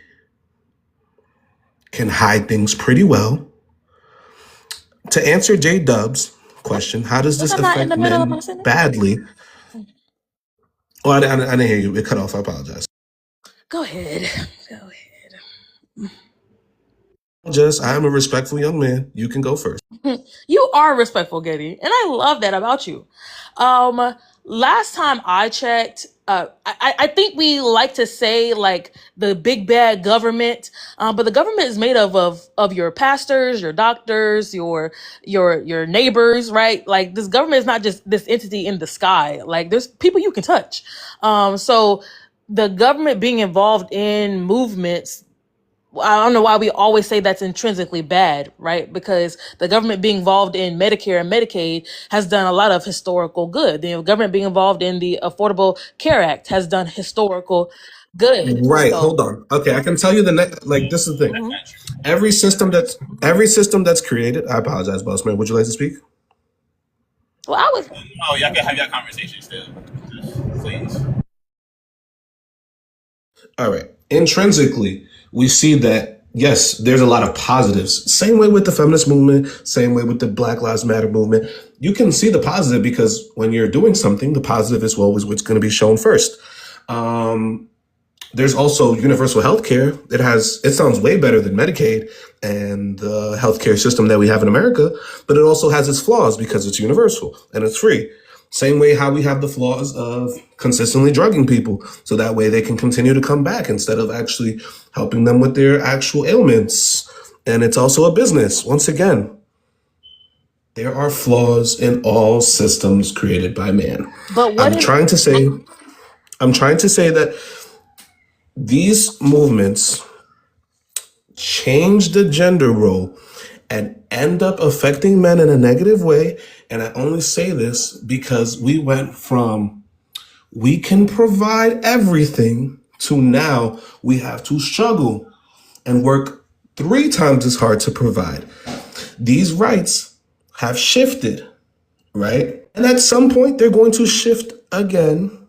can hide things pretty well. To answer J Dub's question, how does Was this I not in affect the middle of my men sentence? badly? Oh, I didn't hear you. It cut off. I apologize. Go ahead. I am a respectful young man. You can go first. You are respectful, Getty, and I love that about you. Last time I checked, I think we like to say like the big bad government, but the government is made of your pastors, your doctors, your neighbors, right? Like this government is not just this entity in the sky. Like there's people you can touch. So the government being involved in movements, I don't know why we always say that's intrinsically bad, right? Because the government being involved in Medicare and Medicaid has done a lot of historical good. The government being involved in the Affordable Care Act has done historical good. Right. So, Hold on. Okay, I can tell you the next. Like this is the thing. mhm. Every system that's created. I apologize, boss man. Would you like to speak? Well, I was. Oh, y'all can have your conversation still, please. All right. Intrinsically, we see that, yes, there's a lot of positives. Same way with the feminist movement, same way with the Black Lives Matter movement. You can see the positive because when you're doing something, the positive is always what's going to be shown first. There's also universal health care. It sounds way better than Medicaid and the healthcare system that we have in America, but it also has its flaws because it's universal and it's free. Same way how we have the flaws of consistently drugging people. So that way they can continue to come back instead of actually helping them with their actual ailments. And it's also a business. Once again, there are flaws in all systems created by man. But what I'm trying to say that these movements change the gender role and end up affecting men in a negative way. And I only say this because we went from we can provide everything to now we have to struggle and work 3 times as hard to provide. These rights have shifted, right? And at some point, they're going to shift again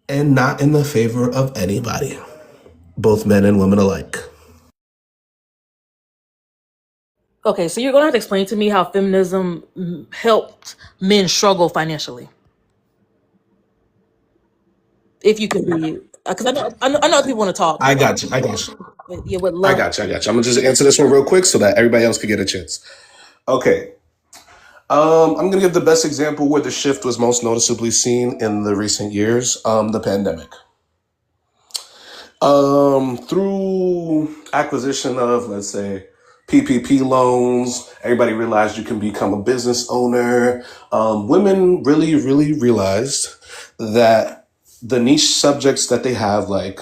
and not in the favor of anybody, both men and women alike. Okay, so you're gonna have to explain to me how feminism helped men struggle financially, if you could be, because I know people want to talk. I got you. Yeah, would I love. got you. I'm gonna just answer this one real quick so that everybody else could get a chance. Okay. I'm gonna give the best example where the shift was most noticeably seen in the recent years, the pandemic. Through acquisition of, let's say, PPP loans, everybody realized you can become a business owner. Women really, really realized that the niche subjects that they have, like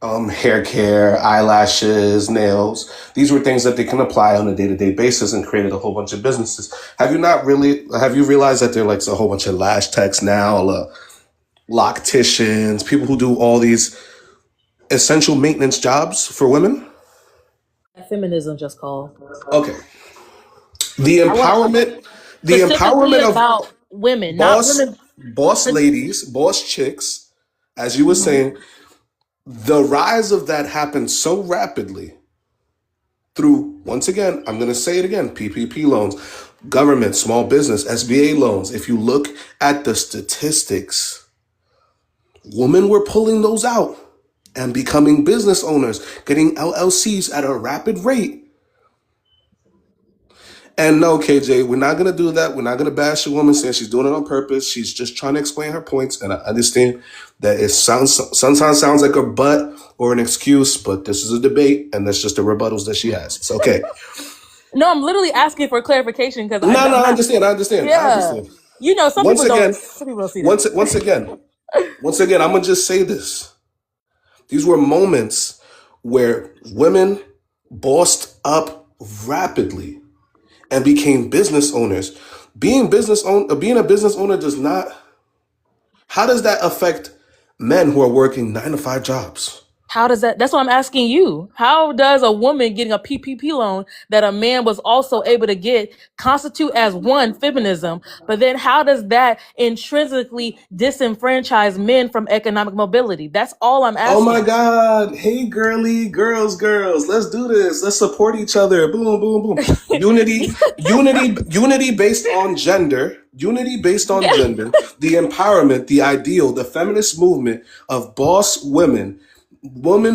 hair care, eyelashes, nails. These were things that they can apply on a day-to-day basis and created a whole bunch of businesses. Have you realized that there are like a whole bunch of lash techs now, locticians, people who do all these essential maintenance jobs for women? Feminism just called. Okay. The empowerment Specifically of about women, not women. boss ladies, boss chicks, as you were saying, the rise of that happened so rapidly through, once again, I'm going to say it again, PPP loans, government, small business, SBA loans. If you look at the statistics, women were pulling those out and becoming business owners, getting LLCs at a rapid rate. And no, KJ, we're not going to do that. We're not going to bash a woman saying she's doing it on purpose. She's just trying to explain her points. And I understand that it sometimes sounds like a but or an excuse, but this is a debate and that's just the rebuttals that she has. It's okay. No, I'm literally asking for clarification because I understand. Yeah, you know, some people don't see that. Once again, I'm going to just say this. These were moments where women bossed up rapidly and became business owners. Being a business owner does not. How does that affect men who are working 9-to-5 jobs? How does that? That's what I'm asking you. How does a woman getting a PPP loan that a man was also able to get constitute as one feminism? But then how does that intrinsically disenfranchise men from economic mobility? That's all I'm asking. Oh my God. Hey, girls, let's do this. Let's support each other. Boom, boom, boom. Unity based on gender. Unity based on gender. The empowerment, the ideal, the feminist movement of boss women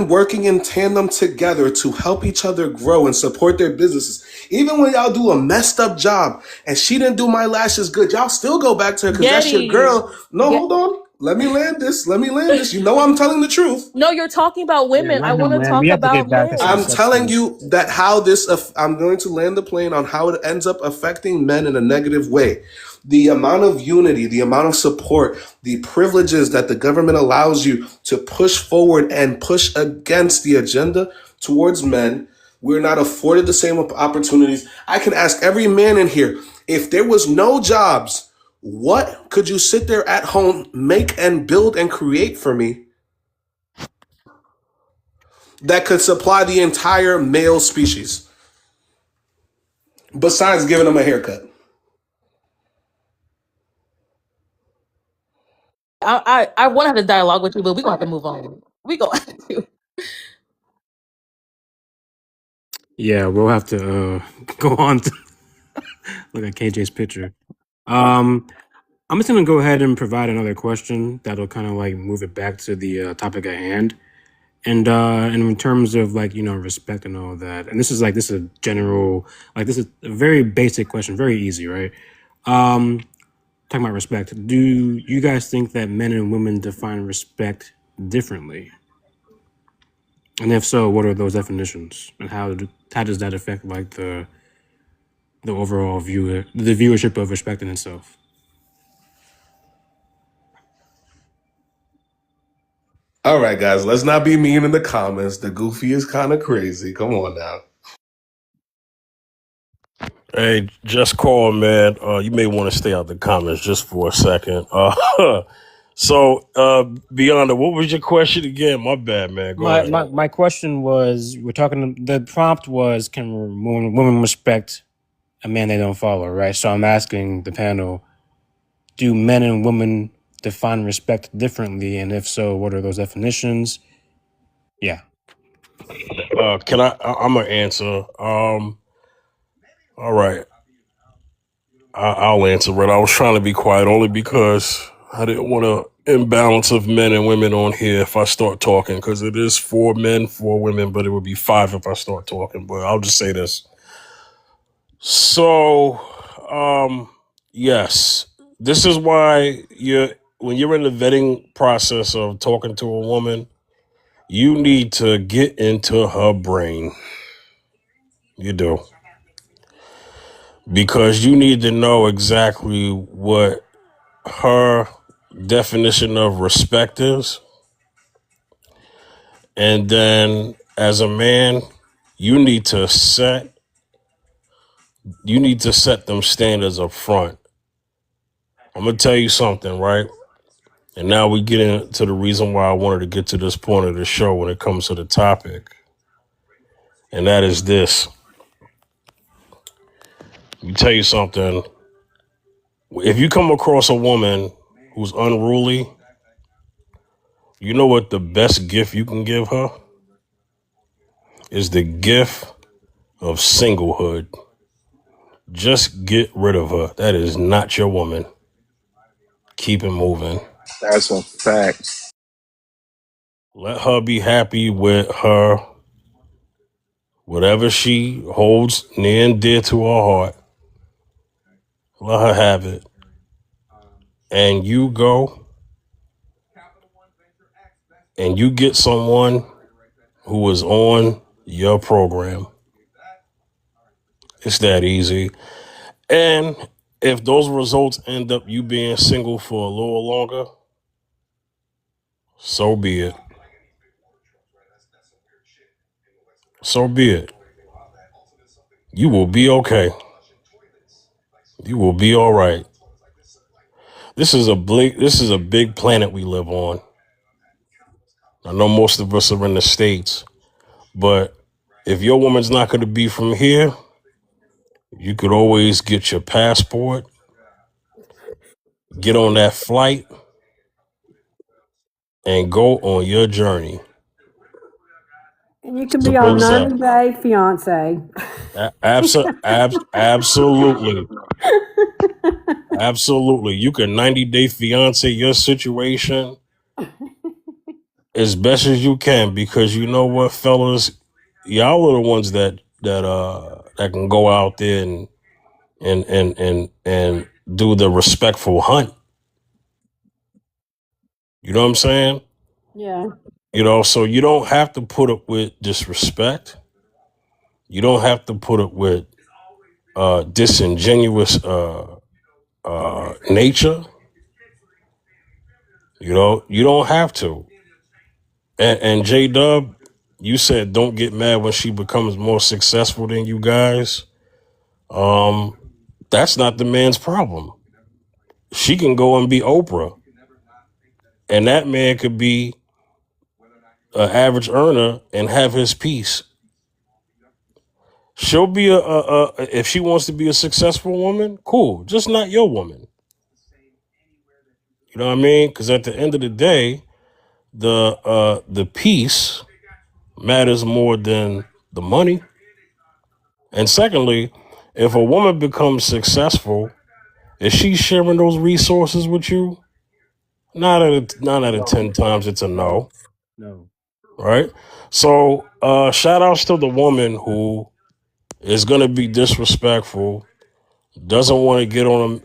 working in tandem together to help each other grow and support their businesses. Even when y'all do a messed up job and she didn't do my lashes good, y'all still go back to her because that's your girl. No, hold on. Let me land this. You know I'm telling the truth. No, you're talking about women. I want to talk about men. I'm telling you that I'm going to land the plane on how it ends up affecting men in a negative way. The amount of unity, the amount of support, the privileges that the government allows you to push forward and push against the agenda towards men, we're not afforded the same opportunities. I can ask every man in here, if there was no jobs, what could you sit there at home, make and build and create for me that could supply the entire male species besides giving them a haircut? I want to have a dialogue with you, but we're going to have to move on. We go. Yeah, we'll have to go on to look at KJ's picture. I'm just gonna go ahead and provide another question that'll kind of like move it back to the topic at hand, and in terms of like respect and all that. And this is a general, like, this is a very basic question, very easy, right? Talking about respect. Do you guys think that men and women define respect differently? And if so, what are those definitions, and how does that affect like the overall viewership of respect in itself? All All right, guys, let's not be mean in the comments. The goofy is kind of crazy. Come on now. Hey, just call, man. You may want to stay out the comments just for a second. Beyond, what was your question again? My bad, man. Go ahead. My question was, the prompt was, can women respect a man they don't follow, right? So I'm asking the panel, do men and women define respect differently? And if so, what are those definitions? Yeah. Can I? I'm gonna answer. All right. I'll answer it. I was trying to be quiet only because I didn't want to imbalance of men and women on here if I start talking, because it is 4 men, 4 women, but it would be 5 if I start talking. But I'll just say this. So, yes, this is why when you're in the vetting process of talking to a woman, you need to get into her brain. You do. Because you need to know exactly what her definition of respect is. And then as a man, you need to set them standards up front. I'm gonna tell you something, right? And now we get into the reason why I wanted to get to this point of the show when it comes to the topic. And that is this. Let me tell you something. If you come across a woman who's unruly, you know what the best gift you can give her is? The gift of singlehood. Just get rid of her. That is not your woman. Keep it moving. That's a fact. Let her be happy with her, whatever she holds near and dear to her heart. Let her have it. And you go and you get someone who is on your program. It's that easy. And if those results end up you being single for a little longer, so be it. So be it. You will be okay. You will be all right. This is a big planet we live on. I know most of us are in the States, but if your woman's not going to be from here, you could always get your passport, get on that flight, and go on your journey. And you can be our Simple as that. 90-day fiance. Absolutely. Absolutely. You can 90-day fiance your situation as best as you can, because you know what, fellas, y'all are the ones that can go out there and do the respectful hunt. You know what I'm saying? Yeah. So you don't have to put up with disrespect. You don't have to put up with disingenuous nature. You don't have to. And J Dub, you said don't get mad when she becomes more successful than you guys. That's not the man's problem. She can go and be Oprah, and that man could be an average earner and have his piece. She'll be if she wants to be a successful woman, cool. Just not your woman. You know what I mean? Because at the end of the day, the piece matters more than the money. And secondly, if a woman becomes successful, is she sharing those resources with you? 9 out of 10 times it's a no. No. Right? So shout outs to the woman who is going to be disrespectful, doesn't want to get on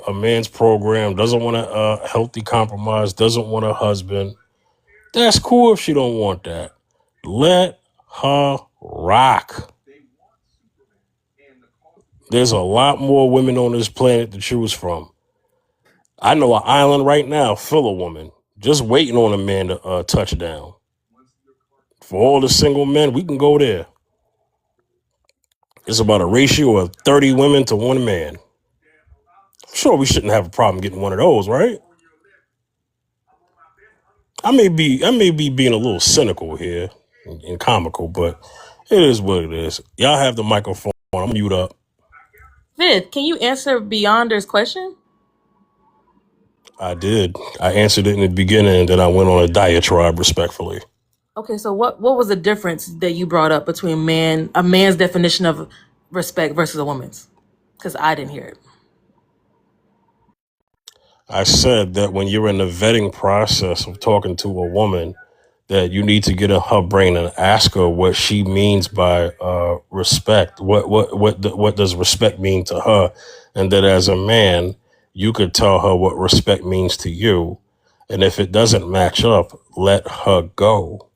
a man's program, doesn't want a healthy compromise, doesn't want a husband. That's cool if she don't want that. Let her rock. There's a lot more women on this planet to choose from. I know an island right now full of women. just waiting on a man to touch down. For all the single men, we can go there. It's about a ratio of 30 women to 1 man. I'm sure we shouldn't have a problem getting one of those, right? I may be being a little cynical here and comical, but it is what it is. Y'all have the microphone. I'm mute up. Fifth, can you answer Beyonder's question? I did. I answered it in the beginning, and then I went on a diatribe respectfully. Okay, so what was the difference that you brought up between a man's definition of respect versus a woman's? Because I didn't hear it. I said that when you're in the vetting process of talking to a woman, that you need to get in her brain and ask her what she means by respect. What does respect mean to her? And that as a man, you could tell her what respect means to you. And if it doesn't match up, let her go.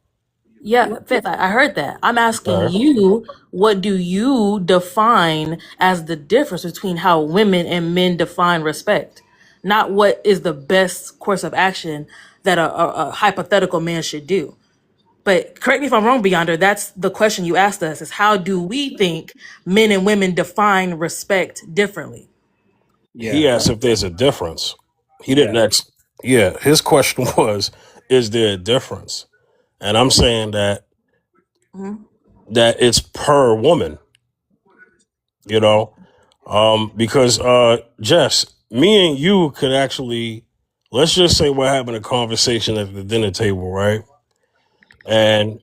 Yeah, Fifth, I heard that. I'm All asking right. you, what do you define as the difference between how women and men define respect? Not what is the best course of action that a hypothetical man should do. But correct me if I'm wrong, Beyonder, that's the question you asked us, is how do we think men and women define respect differently? He Yeah. asked if there's a difference. He didn't Yeah. ask. Yeah, his question was, is there a difference? And I'm saying that Mhm. it's per woman, you know, because Jess, me and you could actually, let's just say we're having a conversation at the dinner table, right? And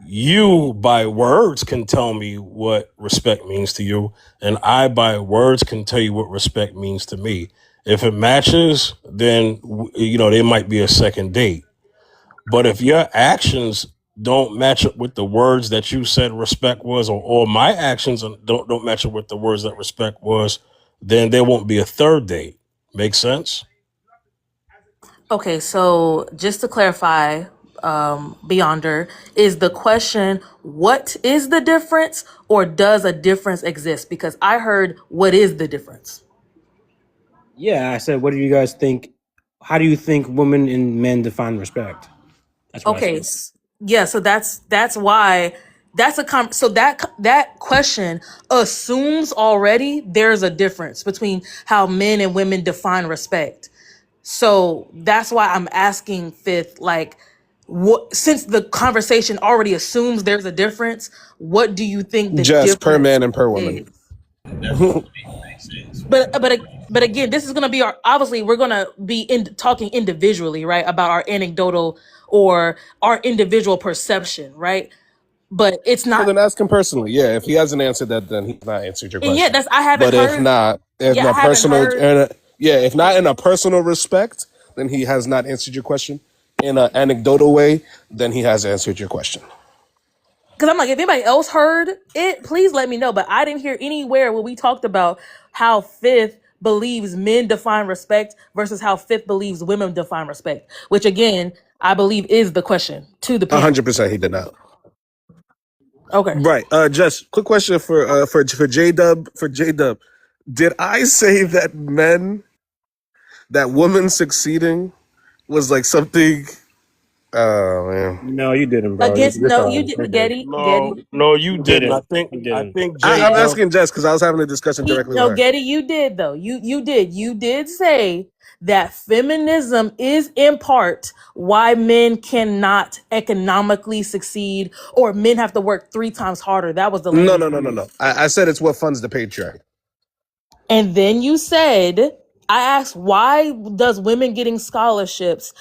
you by words can tell me what respect means to you, and I by words can tell you what respect means to me. If it matches, then there might be a second date. But if your actions don't match up with the words that you said respect was, or my actions don't match up with the words that respect was, then there won't be a third date. Make sense? Okay, so just to clarify, Beyonder, is the question, what is the difference, or does a difference exist? Because I heard, what is the difference? Yeah, I said, what do you guys think? How do you think women and men define respect? That's what I Okay, said. yeah, so that's why so that question assumes already there's a difference between how men and women define respect. So that's why I'm asking Fifth, like, what, since the conversation already assumes there's a difference, what do you think the Just per difference man and per woman. is? Definitely makes sense. But again, this is gonna be obviously we're gonna be talking individually, right, about our anecdotal or our individual perception, right? But it's Well, not. then ask him personally. Yeah, if he hasn't answered that, then he's not answered your And yeah, question. that's I haven't But if heard. not, Yeah, I haven't heard. if not in a personal respect, then he has not answered your question. In an anecdotal way, then he has answered your question. Because I'm like, if anybody else heard it, please let me know. But I didn't hear anywhere where we talked about how Fifth believes men define respect versus how Fifth believes women define respect, which again, I believe is the question to the panel. 100% he did not. Okay. Right. Just quick question for J Dub. For J Dub, did I say that women succeeding was like something? Oh man. No, you didn't, bro. Against You're no, you fine. You're did, good. No, Getty. you You didn't. I didn't. think You I didn't. think J I'm Dub. asking Jess because I was having a discussion directly with No, her. Getty, you did though. You did. You did say that feminism is in part why men cannot economically succeed, or men have to work 3 times harder. That was the No, language no, you no, no, used. no. I said it's what funds the patriarchy. And then you said, I asked, why does women getting scholarships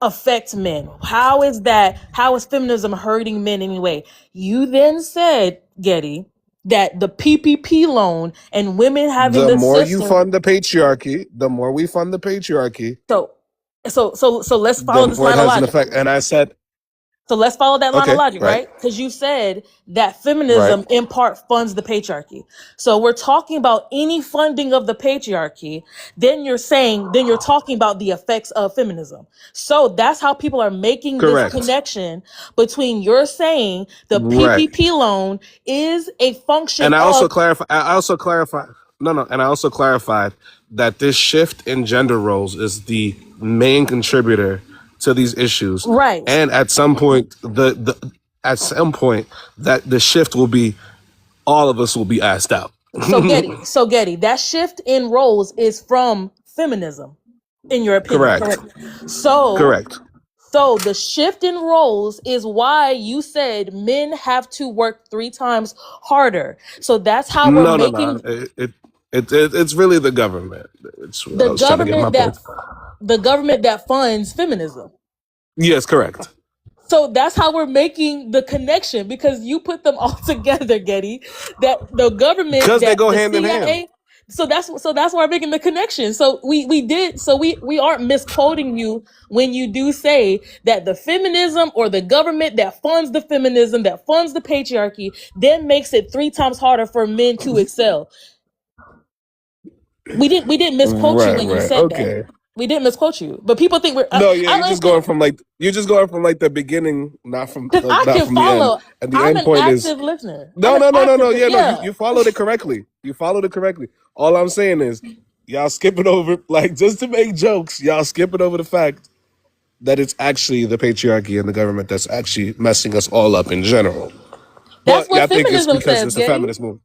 affect men? How is that? How is feminism hurting men anyway? You then said, Getty, that the PPP loan and women having The the more you system. fund the patriarchy, the more we fund the patriarchy, So let's follow the this more it line of has an logic. effect. And I said, So let's follow that line of okay, logic, right, right? Because you said that right, feminism in part funds the patriarchy. So we're talking about any funding of the patriarchy. Then you're talking about the effects of feminism. So that's how people are making this correct, connection between you're saying the right. PPP loan is a function And I also of. clarify. I also clarified. No, no. And I also clarified that this shift in gender roles is the main contributor to these issues, Right. and at some point, that the shift will be all of us will be asked out. So Getty, that shift in roles is from feminism, in your opinion, Correct. correct? So Correct. so the shift in roles is why you said men have to work 3 times harder. So that's how we're No, no, no. making It's really the government. It's I the was trying to get my government point. that funds feminism. Yes, correct. So that's how we're making the connection, because you put them all together, Getty. That the government, Because they that go the hand in hand. CIA. So that's why we're making the connection. So we aren't misquoting you when you do say that the feminism, or the government that funds the feminism, that funds the patriarchy, then makes it 3 times harder for men to excel. We didn't misquote you Right, when you right. said that. Okay. We didn't misquote you, but people think we're. No, yeah, I understand. you're just going from like the beginning, not from Because I not can from the end. follow. And the I'm end an point is active listener. I'm no, an no, no, no, no. active. Yeah, no, Yeah. you followed it correctly. You followed it correctly. All I'm saying is y'all skipping over, like, just to make jokes, y'all skipping over the fact that it's actually the patriarchy and the government that's actually messing us all up in general. That's But yeah, what I think it's feminism because says, it's the Getty. feminist movement.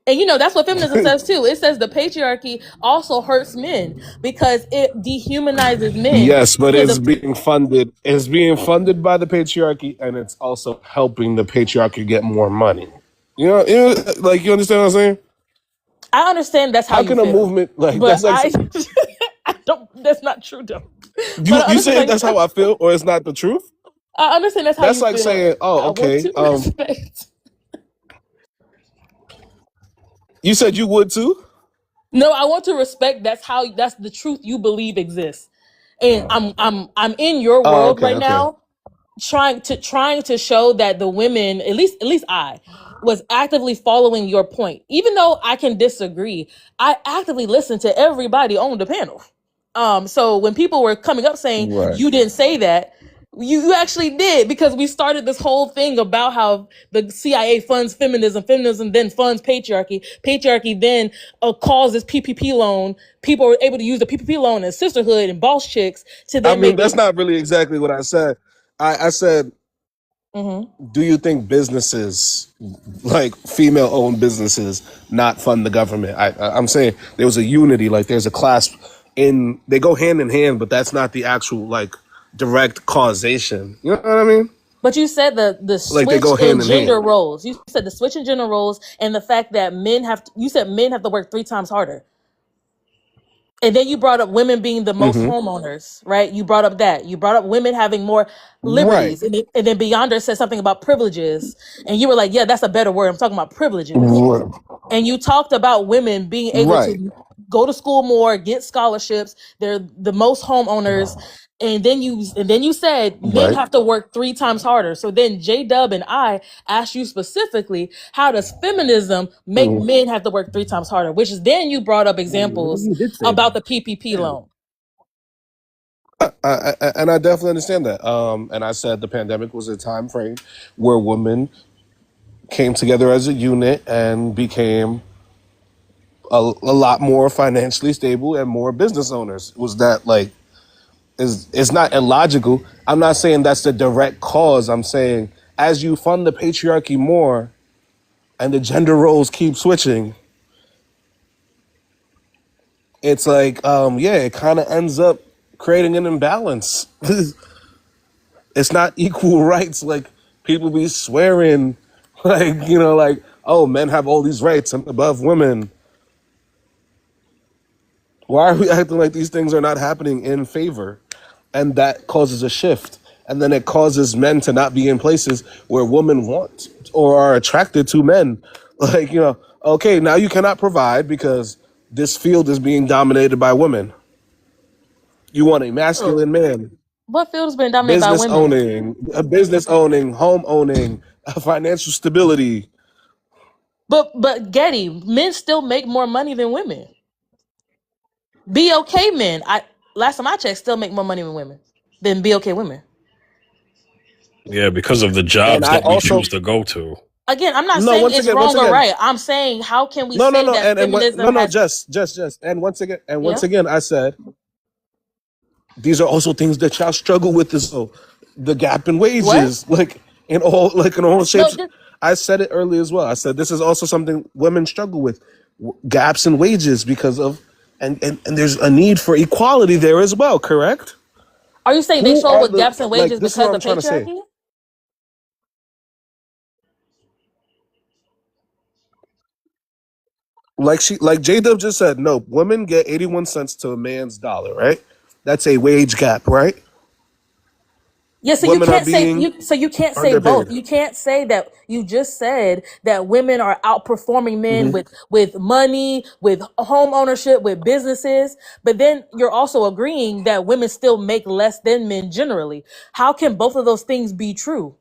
And that's what feminism says too. It says the patriarchy also hurts men because it dehumanizes men Yes, but to it's the. being funded. It's being funded by the patriarchy, and it's also helping the patriarchy get more money. Like, you understand what I'm saying? I understand that's how How you can a feel, movement like but that's like I don't. That's not true though. you But I you understand. saying that's how I feel, or it's not the truth? I understand that's how That's you like feel. saying, oh, I want okay. to respect. You said you would too. No, I want to respect. That's the truth you believe exists, and I'm in your Oh, world okay, right okay. now, trying to show that the women, at least I was actively following your point. Even though I can disagree, I actively listened to everybody on the panel. So when people were coming up saying Right. you didn't say that, you actually did, because we started this whole thing about how the CIA funds feminism then funds patriarchy then causes PPP loan. People were able to use the PPP loan and sisterhood and boss chicks to I then mean, make. that's not really exactly what I said. I said, Mhm. do you think businesses, like female-owned businesses, not fund the government? I'm saying there was a unity, like there's a clasp they go hand in hand, but that's not the actual like direct causation. You know what I mean? But you said the Like they switch go in hand in gender hand. roles. You said the switch in gender roles, and the fact that you said men have to work 3 times harder. And then you brought up women being the most Mm-hmm. homeowners, right? You brought up that. You brought up women having more Right. liberties. And then Beyonder said something about privileges. And you were like, yeah, that's a better word. I'm talking about privileges. Right. And you talked about women being able Right. to go to school more, get scholarships. They're the most homeowners. And then you said men Right. have to work 3 times harder. So then J Dub and I asked you specifically, how does feminism make Mhm. men have to work 3 times harder? Which is then you brought up examples You did say about that. the PPP Yeah. loan. And I definitely understand that. And I said the pandemic was a time frame where women came together as a unit and became a lot more financially stable and more business owners. Was that like is it's not illogical. I'm not saying that's the direct cause. I'm saying as you fund the patriarchy more and the gender roles keep switching, it's like yeah, it kind of ends up creating an imbalance. It's not equal rights like people be swearing like, like, oh, men have all these rights above women. Why are we acting like these things are not happening in favor? And that causes a shift. And then it causes men to not be in places where women want or are attracted to men. Like, okay, now you cannot provide because this field is being dominated by women. You want a masculine man, What field has been dominated by women? business owning, home owning, financial stability. But Getty, men still make more money than women. BOK men, last time I checked, still make more money than women than BOK women. Yeah, because of the And jobs I that we also choose to go to. Again, I'm not no saying once it's again, once wrong or again, right. I'm saying, how can we no, no, say no, that and what, no, feminism no, has? just, and once again, Yeah. I said These are also things that y'all struggle with as well. The gap in What? wages, in all No, shapes. just I said it earlier as well. I said this is also something women struggle with, gaps in wages because of, and there's a need for equality there as well. Correct? are you saying they Who struggle are with the gaps in like? wages This is what because I'm of trying to say. patriarchy? Like J Dub just said, no, women get 81 cents to a man's dollar, right? That's a wage gap, right? Yeah, so you Women are can't say being you can't say underpaid. both. You can't say that you just said that women are outperforming men Hmm. with money, with home ownership, with businesses, but then you're also agreeing that women still make less than men generally. How can both of those things be true?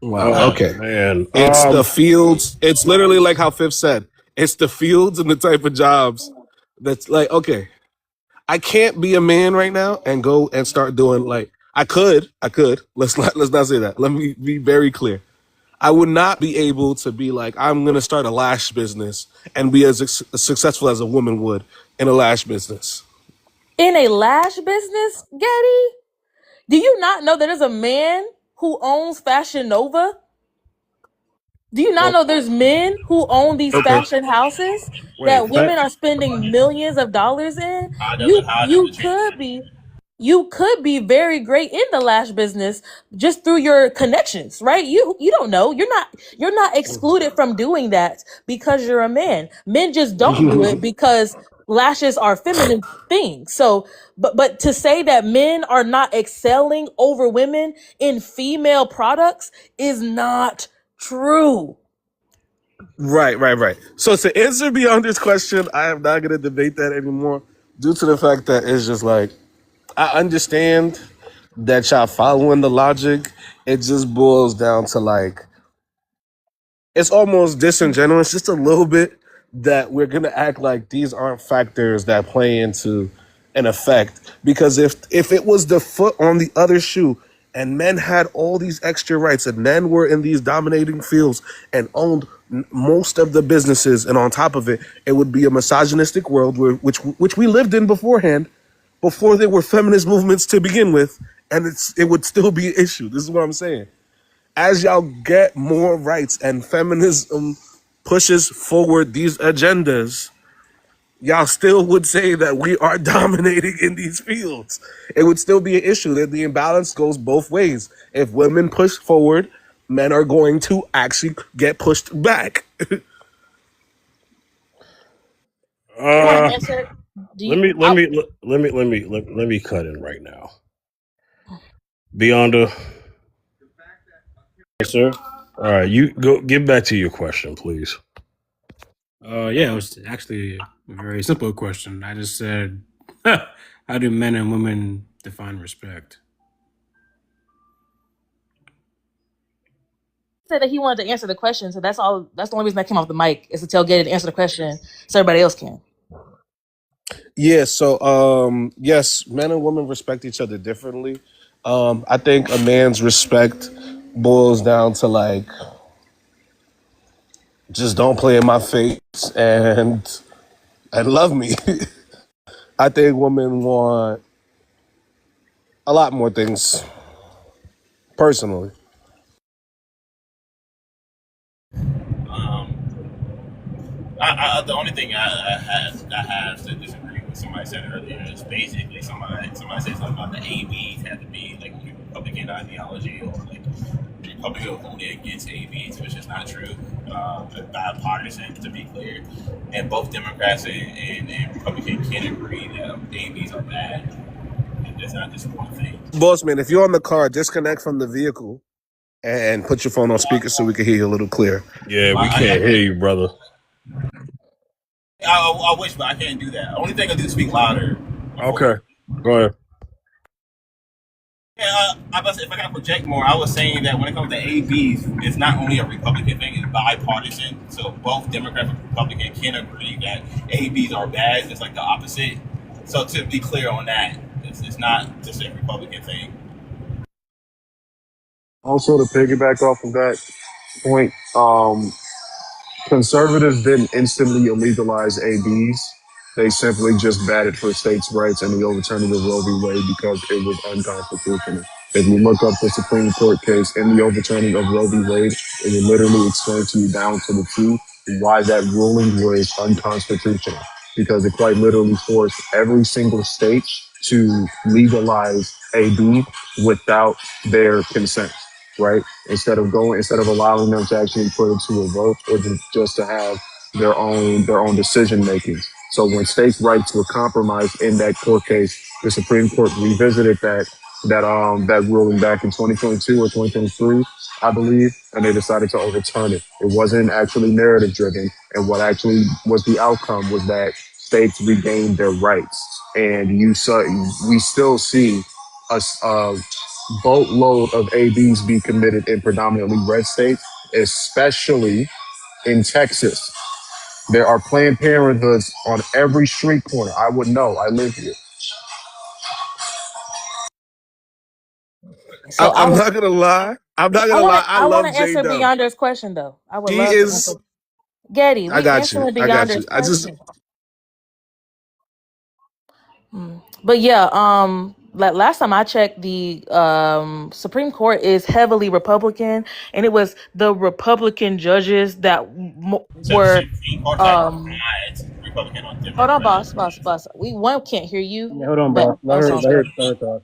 Wow. Oh Okay. man. It's the fields. It's literally like how Fifth said. It's the fields and the type of jobs that's like, okay, I can't be a man right now and go and start doing like I could. Let's not say that. Let me be very clear. I would not be able to be like, I'm gonna start a lash business and be as successful as a woman would in a lash business. In a lash business, Getty, do you not know that there's a man who owns Fashion Nova? Do you not Well, know there's men who own these okay. fashion houses Wait, that fat. women are spending millions of dollars in? How does it change You could be very great in the lash business just through your connections, right? You don't know. You're not excluded from doing that because you're a man. Men just don't do it because lashes are feminine things. So but to say that men are not excelling over women in female products is not true. Right. So to answer Beyonder's question, I am not gonna debate that anymore due to the fact that it's just like I understand that y'all following the logic. It just boils down to like it's almost disingenuous just a little bit that we're gonna act like these aren't factors that play into an effect. Because if it was the foot on the other shoe and men had all these extra rights and men were in these dominating fields and owned most of the businesses, and on top of it, it would be a misogynistic world which we lived in beforehand, before there were feminist movements to begin with, and it would still be an issue. This is what I'm saying. As y'all get more rights and feminism pushes forward these agendas, y'all still would say that we are dominating in these fields. It would still be an issue that the imbalance goes both ways. If women push forward, men are going to actually get pushed back. You want Uh, to answer? Do let you? me let me let me cut in right now. Beyonder, yes, sir. All right, you go. Get back to your question, please. Yeah, it was actually a very simple question. I just said, how do men and women define respect? Said that he wanted to answer the question, so that's all. That's the only reason I came off the mic is to tell Getty to answer the question, so everybody else can. Yeah, so yes, men and women respect each other differently. I think a man's respect boils down to like just don't play in my face and love me. I think women want a lot more things personally. um, the only thing I have to disagree with somebody said earlier is basically somebody said something about the ABs had to be like Republican ideology or like Republican voted against ABs, which is not true. Bipartisan, to be clear, and both Democrats and Republicans can agree that ABs are bad. It's not just one thing. Boss man, if you're on the car, disconnect from the vehicle and put your phone on speaker so we can hear you a little clearer. Yeah, Well, we can't hear you, brother. I wish, but I can't do that. Only thing I do is speak louder. Okay, Unfortunately. go ahead. Yeah, if I got to project more, I was saying that when it comes to ABs, it's not only a Republican thing; it's bipartisan. So both Democrat and Republican can agree that ABs are bad. It's like the opposite. So to be clear on that, it's not just a Republican thing. Also, to piggyback off of that point, conservatives didn't instantly illegalize ABs. They simply just batted for states' rights and the overturning of Roe v. Wade because it was unconstitutional. If you look up the Supreme Court case in the overturning of Roe v. Wade, it will literally explain to you down to the T why that ruling was unconstitutional. Because it quite literally forced every single state to legalize AB without their consent, right? Instead of allowing them to actually put it to a vote or just to have their own decision making. So when states' rights were compromised in that court case, the Supreme Court revisited that ruling back in 2022 or 2023, I believe, and they decided to overturn it. It wasn't actually narrative driven, and what actually was the outcome was that states regained their rights, and we still see a boatload of ABs be committed in predominantly red states, especially in Texas. There are Planned Parenthoods on every street corner. I would know. I live here. So I'm not gonna lie. I'm not gonna lie. I I want love to J answer Dub. Beyonder's question though. I would She love to answer. is. Getty, I we got you. answering I got you. Beyonder's I just question. But yeah, last time I checked, the Supreme Court is heavily Republican, and it was the Republican judges that So the were Supreme Court had um. not Republican on Hold on, Democrat. boss. We one can't hear you, Yeah, hold on, but boss. Let her, also. let her, let her talk.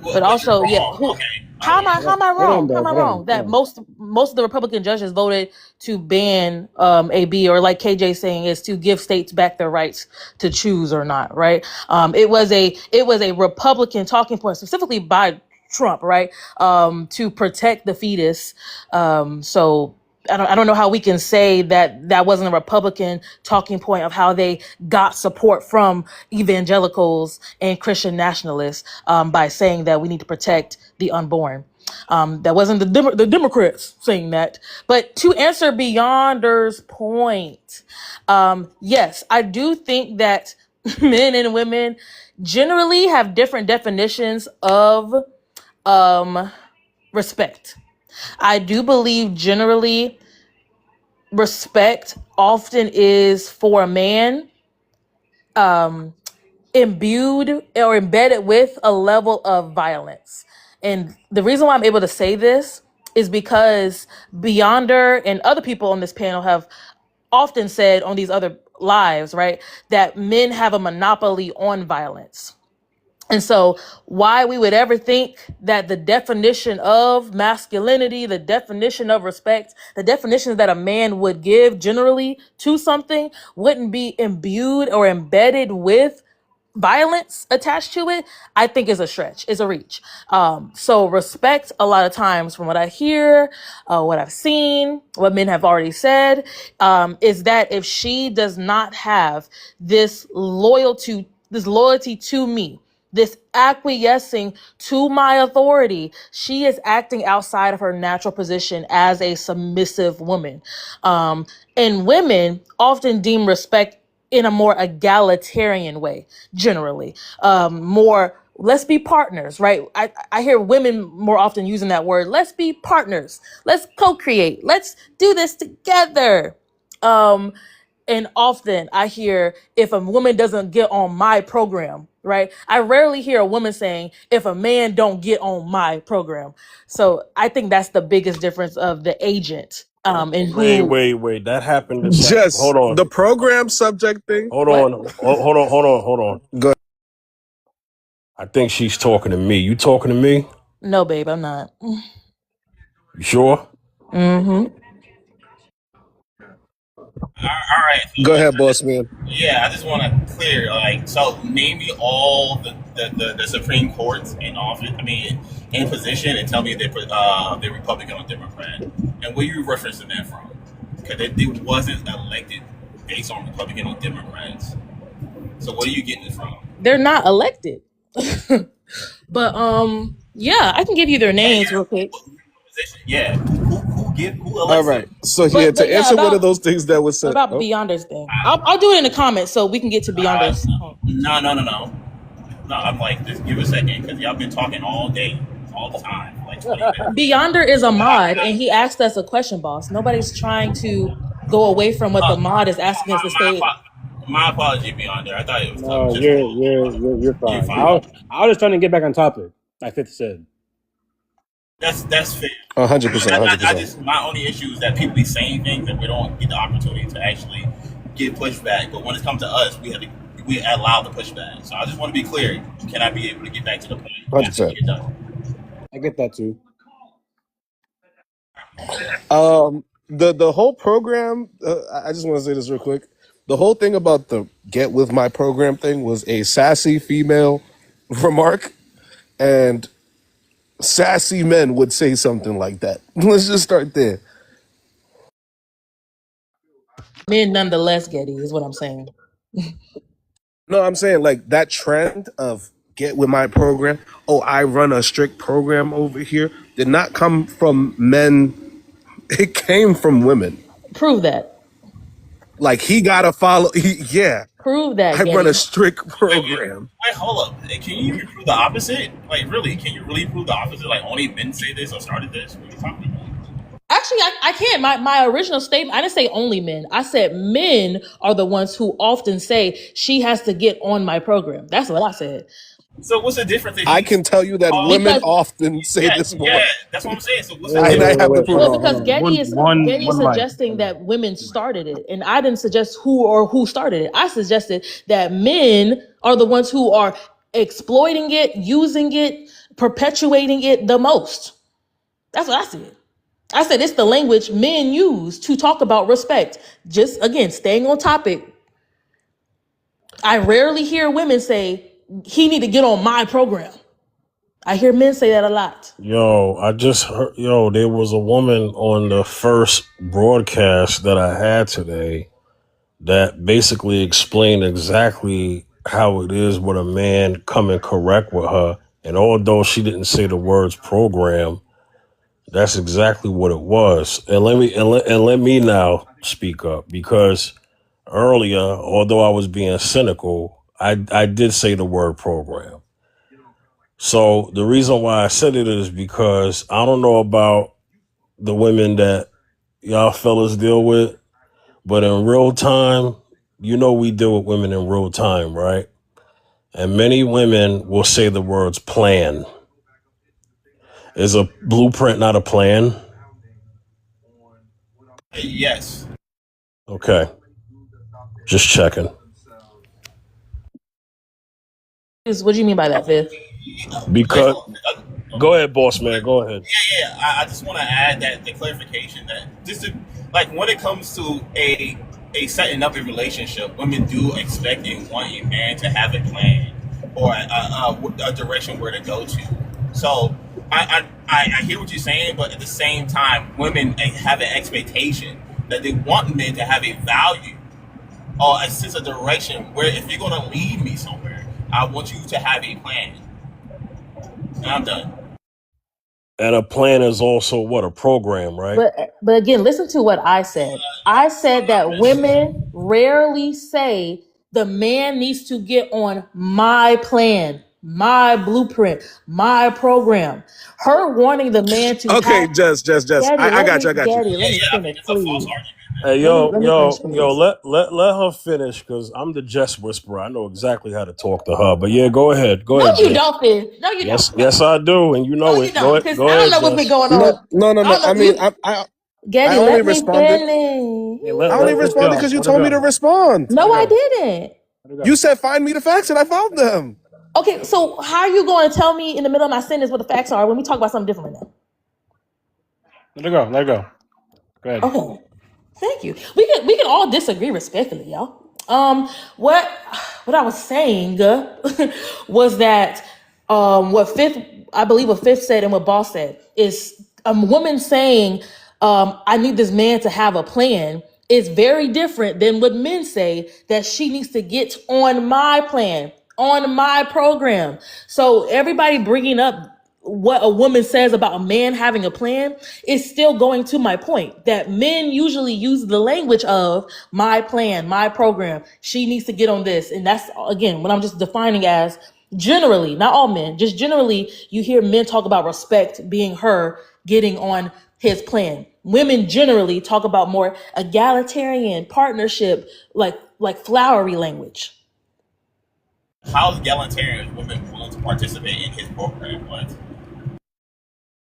But But you're also, yeah, wrong. who? Okay, I How am will. I? How am I Hold on, wrong? How boss. am I Hold on. wrong? Hold That on. most of the Republican judges voted to ban AB, or like KJ saying, is to give states back their rights to choose or not, right? It was a Republican talking point, specifically by Trump, right? To protect the fetus. So. I don't know how we can say that that wasn't a Republican talking point of how they got support from evangelicals and Christian nationalists, by saying that we need to protect the unborn. That wasn't the Democrats saying that. But to answer Beyonder's point, yes, I do think that men and women generally have different definitions of respect. I do believe generally respect often is for a man imbued or embedded with a level of violence. And the reason why I'm able to say this is because Beyonder and other people on this panel have often said on these other lives, right, that men have a monopoly on violence. And so, why we would ever think that the definition of masculinity, the definition of respect, the definitions that a man would give generally to something wouldn't be imbued or embedded with violence attached to it, I think is a stretch, is a reach. So respect, a lot of times from what I hear, what I've seen, what men have already said, is that if she does not have this loyalty to me, this acquiescing to my authority, she is acting outside of her natural position as a submissive woman. And women often deem respect in a more egalitarian way, generally. More, let's be partners, right? I hear women more often using that word. Let's be partners. Let's co-create. Let's do this together. And often I hear, if a woman doesn't get on my program, right? I rarely hear a woman saying, if a man don't get on my program. So I think that's the biggest difference of the agent, and who, Wait. That happened this. just Hold on. the program subject thing. Hold what? on. Hold on. Go. I think she's talking to me. You talking to me? No, babe, I'm not. You sure? Mm-hmm. All right. Go So ahead, boss man. yeah, I just want to clear. Like, so name me all the Supreme Courts in office. I mean, in position, and tell me they're Republican or Democrat, and where you referencing that from? Because it wasn't elected based on Republican or Democrats. So where are you getting it from? They're not elected. But yeah, I can give you their Yeah, names real quick. yeah. Position. Yeah. Who All elects right. them? So yeah, But to yeah, answer one of those things that was said. about Oh, Beyonder's thing. I'll do it in the comments so we can get to Beyonder's. No. No, I'm like, just give a second, because y'all been talking all day, all the time, like 20 minutes. Beyonder is a mod, and he asked us a question, boss. Nobody's trying to go away from what the mod is asking us to say. My apology, Beyonder. I thought it was No, just you're you're fine. fine. I was just trying to get back on topic, like Fifth said. That's fair. 100%, I 100%. just my only issue is that people be saying things and we don't get the opportunity to actually get pushback. But when it comes to us, we allow the pushback. So I just want to be clear. Can I be able to get back to the point after you 100%. get done? I get that too. The whole program, I just want to say this real quick. The whole thing about the get with my program thing was a sassy female remark, and sassy men would say something like that. Let's just start there. Men nonetheless, Getty, is what I'm saying. No, I'm saying like that trend of get with my program. Oh, I run a strict program over here. Did not come from men. It came from women. Prove that. Like he gotta follow. Yeah, Prove that, I run a Getty. strict program. Wait, hold up. Can you even prove the opposite? Like, really? Can you really prove the opposite? Like, only men say this or started this? What are you talking about? Actually, I can't. My original statement, I didn't say only men. I said men are the ones who often say she has to get on my program. That's what I said. So what's the difference if I he's can tell you that women Because often say this more. that's what I'm saying. So what's the Wait, And difference? I have the proof. well, hold because on. One Getty is mic. suggesting that women started it, and I didn't suggest who started it. I suggested that men are the ones who are exploiting it, using it, perpetuating it the most. That's what I said. I said it's the language men use to talk about respect. Just again, staying on topic. I rarely hear women say he need to get on my program. I hear men say that a lot. Yo, I just heard, there was a woman on the first broadcast that I had today that basically explained exactly how it is with a man coming correct with her. And although she didn't say the words program, that's exactly what it was. And let me now speak up, because earlier, although I was being cynical, I did say the word program. So the reason why I said it is because I don't know about the women that y'all fellas deal with, but in real time, we deal with women in real time, right? And many women will say the words plan. Is a blueprint not a plan? Yes. Okay. Just checking. What do you mean by that, Fifth? Because go ahead, boss man. Go ahead. Yeah. I just want to add that the clarification that just to, like when it comes to a setting up a relationship, women do expect and want a man to have a plan or a direction where to go to. So I hear what you're saying, but at the same time, women have an expectation that they want men to have a value or a sense of direction where if you're going to lead me somewhere, I want you to have a plan. And I'm done. And a plan is also what? A program, right? But again, listen to what I said. I said that women rarely say the man needs to get on my plan, my blueprint, my program. Her wanting the man to Okay, have Jess. Daddy, I got you. Daddy, let me I mean, finish, it's a false please. argument. Hey, Let me finish, please. let her finish, because I'm the Jess whisperer. I know exactly how to talk to her. But yeah, go ahead. Go No, ahead, you Jess. don't, Fizz. No, you Yes, don't. yes, I do, and you know No, you it. Go don't. ahead, Because go I don't ahead, know what's been Jess. going No, on. no, no, I no. don't I know. mean, You, I Getty, only let me responded. finish. Yeah, I let only it responded go. because you Let it told me to go. respond. No, I Let it go. didn't. Let it go. You said find me the facts, and I found them. Okay, so how are you going to tell me in the middle of my sentence what the facts are when we talk about something different right Let it go. Let it go. Go now? ahead. Okay, thank you. We can all disagree respectfully, y'all. What I was saying was that what Fifth said and what Boss said is a woman saying I need this man to have a plan is very different than what men say that she needs to get on my plan, on my program. So everybody bringing up what a woman says about a man having a plan is still going to my point that men usually use the language of my plan, my program. She needs to get on this. And that's again what I'm just defining as generally, not all men, just generally, you hear men talk about respect being her getting on his plan. Women generally talk about more egalitarian partnership, like like flowery language. How is egalitarian women willing to participate in his program? What?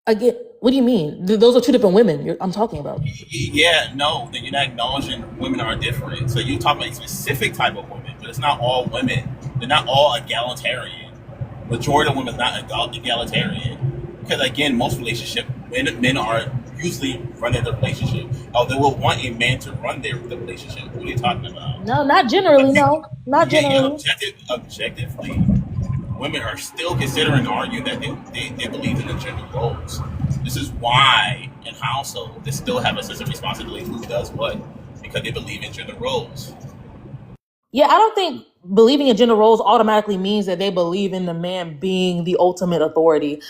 Again, what do you mean? Those are two different women I'm talking about. Yeah, no, then you're not acknowledging women are different. So you talk about a specific type of women, but it's not all women. They're not all egalitarian. Majority of women are not egalitarian. Because again, most relationship men are usually running the relationship. Oh, they will want a man to run the relationship. What are you talking about? No, not generally. No, not generally. Objectively, women are still considering and arguing that they believe in the gender roles. This is why in household they still have a sense of responsibility who does what, because they believe in gender roles. Yeah, I don't think believing in gender roles automatically means that they believe in the man being the ultimate authority,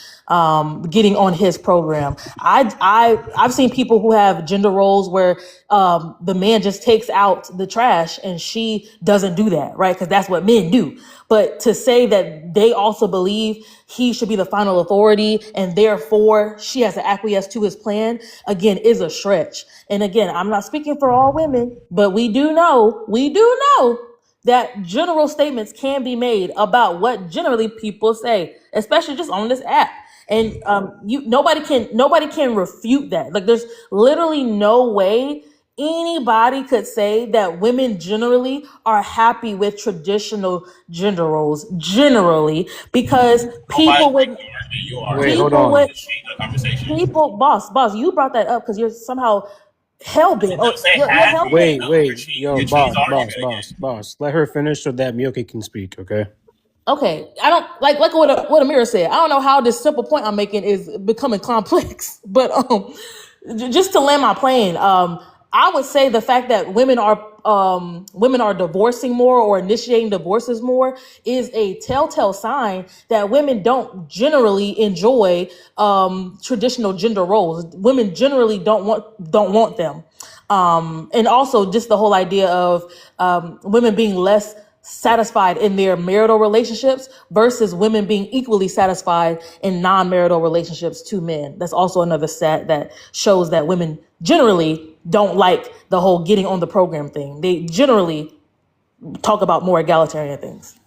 getting on his program. I've seen people who have gender roles where the man just takes out the trash and she doesn't do that, right? Because that's what men do. But to say that they also believe he should be the final authority and therefore she has to acquiesce to his plan, again, is a stretch. And again, I'm not speaking for all women, but we do know that general statements can be made about what generally people say, especially just on this app. And nobody can refute that. Like, there's literally no way anybody could say that women generally are happy with traditional gender roles generally, because people would Wait, hold on. boss, you brought that up because you're somehow hell bent. You're hell bent. Wait, yo, boss. Let her finish so that Miyoki can speak, okay? Okay, I don't like what Amira said. I don't know how this simple point I'm making is becoming complex, but just to land my plane, I would say the fact that women are divorcing more or initiating divorces more is a telltale sign that women don't generally enjoy traditional gender roles. Women generally don't want them, and also just the whole idea of women being less satisfied in their marital relationships versus women being equally satisfied in non-marital relationships to men. That's also another stat that shows that women generally don't like the whole getting on the program thing. They generally talk about more egalitarian things.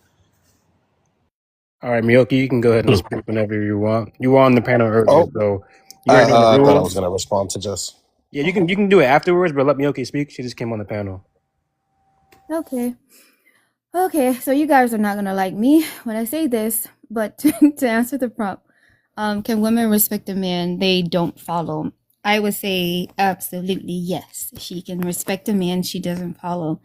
All right, Miyoki, you can go ahead and speak whenever you want. You were on the panel earlier, so you I already know the thought I rules. was going to respond to Jess. Yeah, you can do it afterwards, but let Miyoki speak. She just came on the panel. Okay, so you guys are not gonna like me when I say this, but to answer the prompt, can women respect a man they don't follow? I would say absolutely yes. She can respect a man she doesn't follow.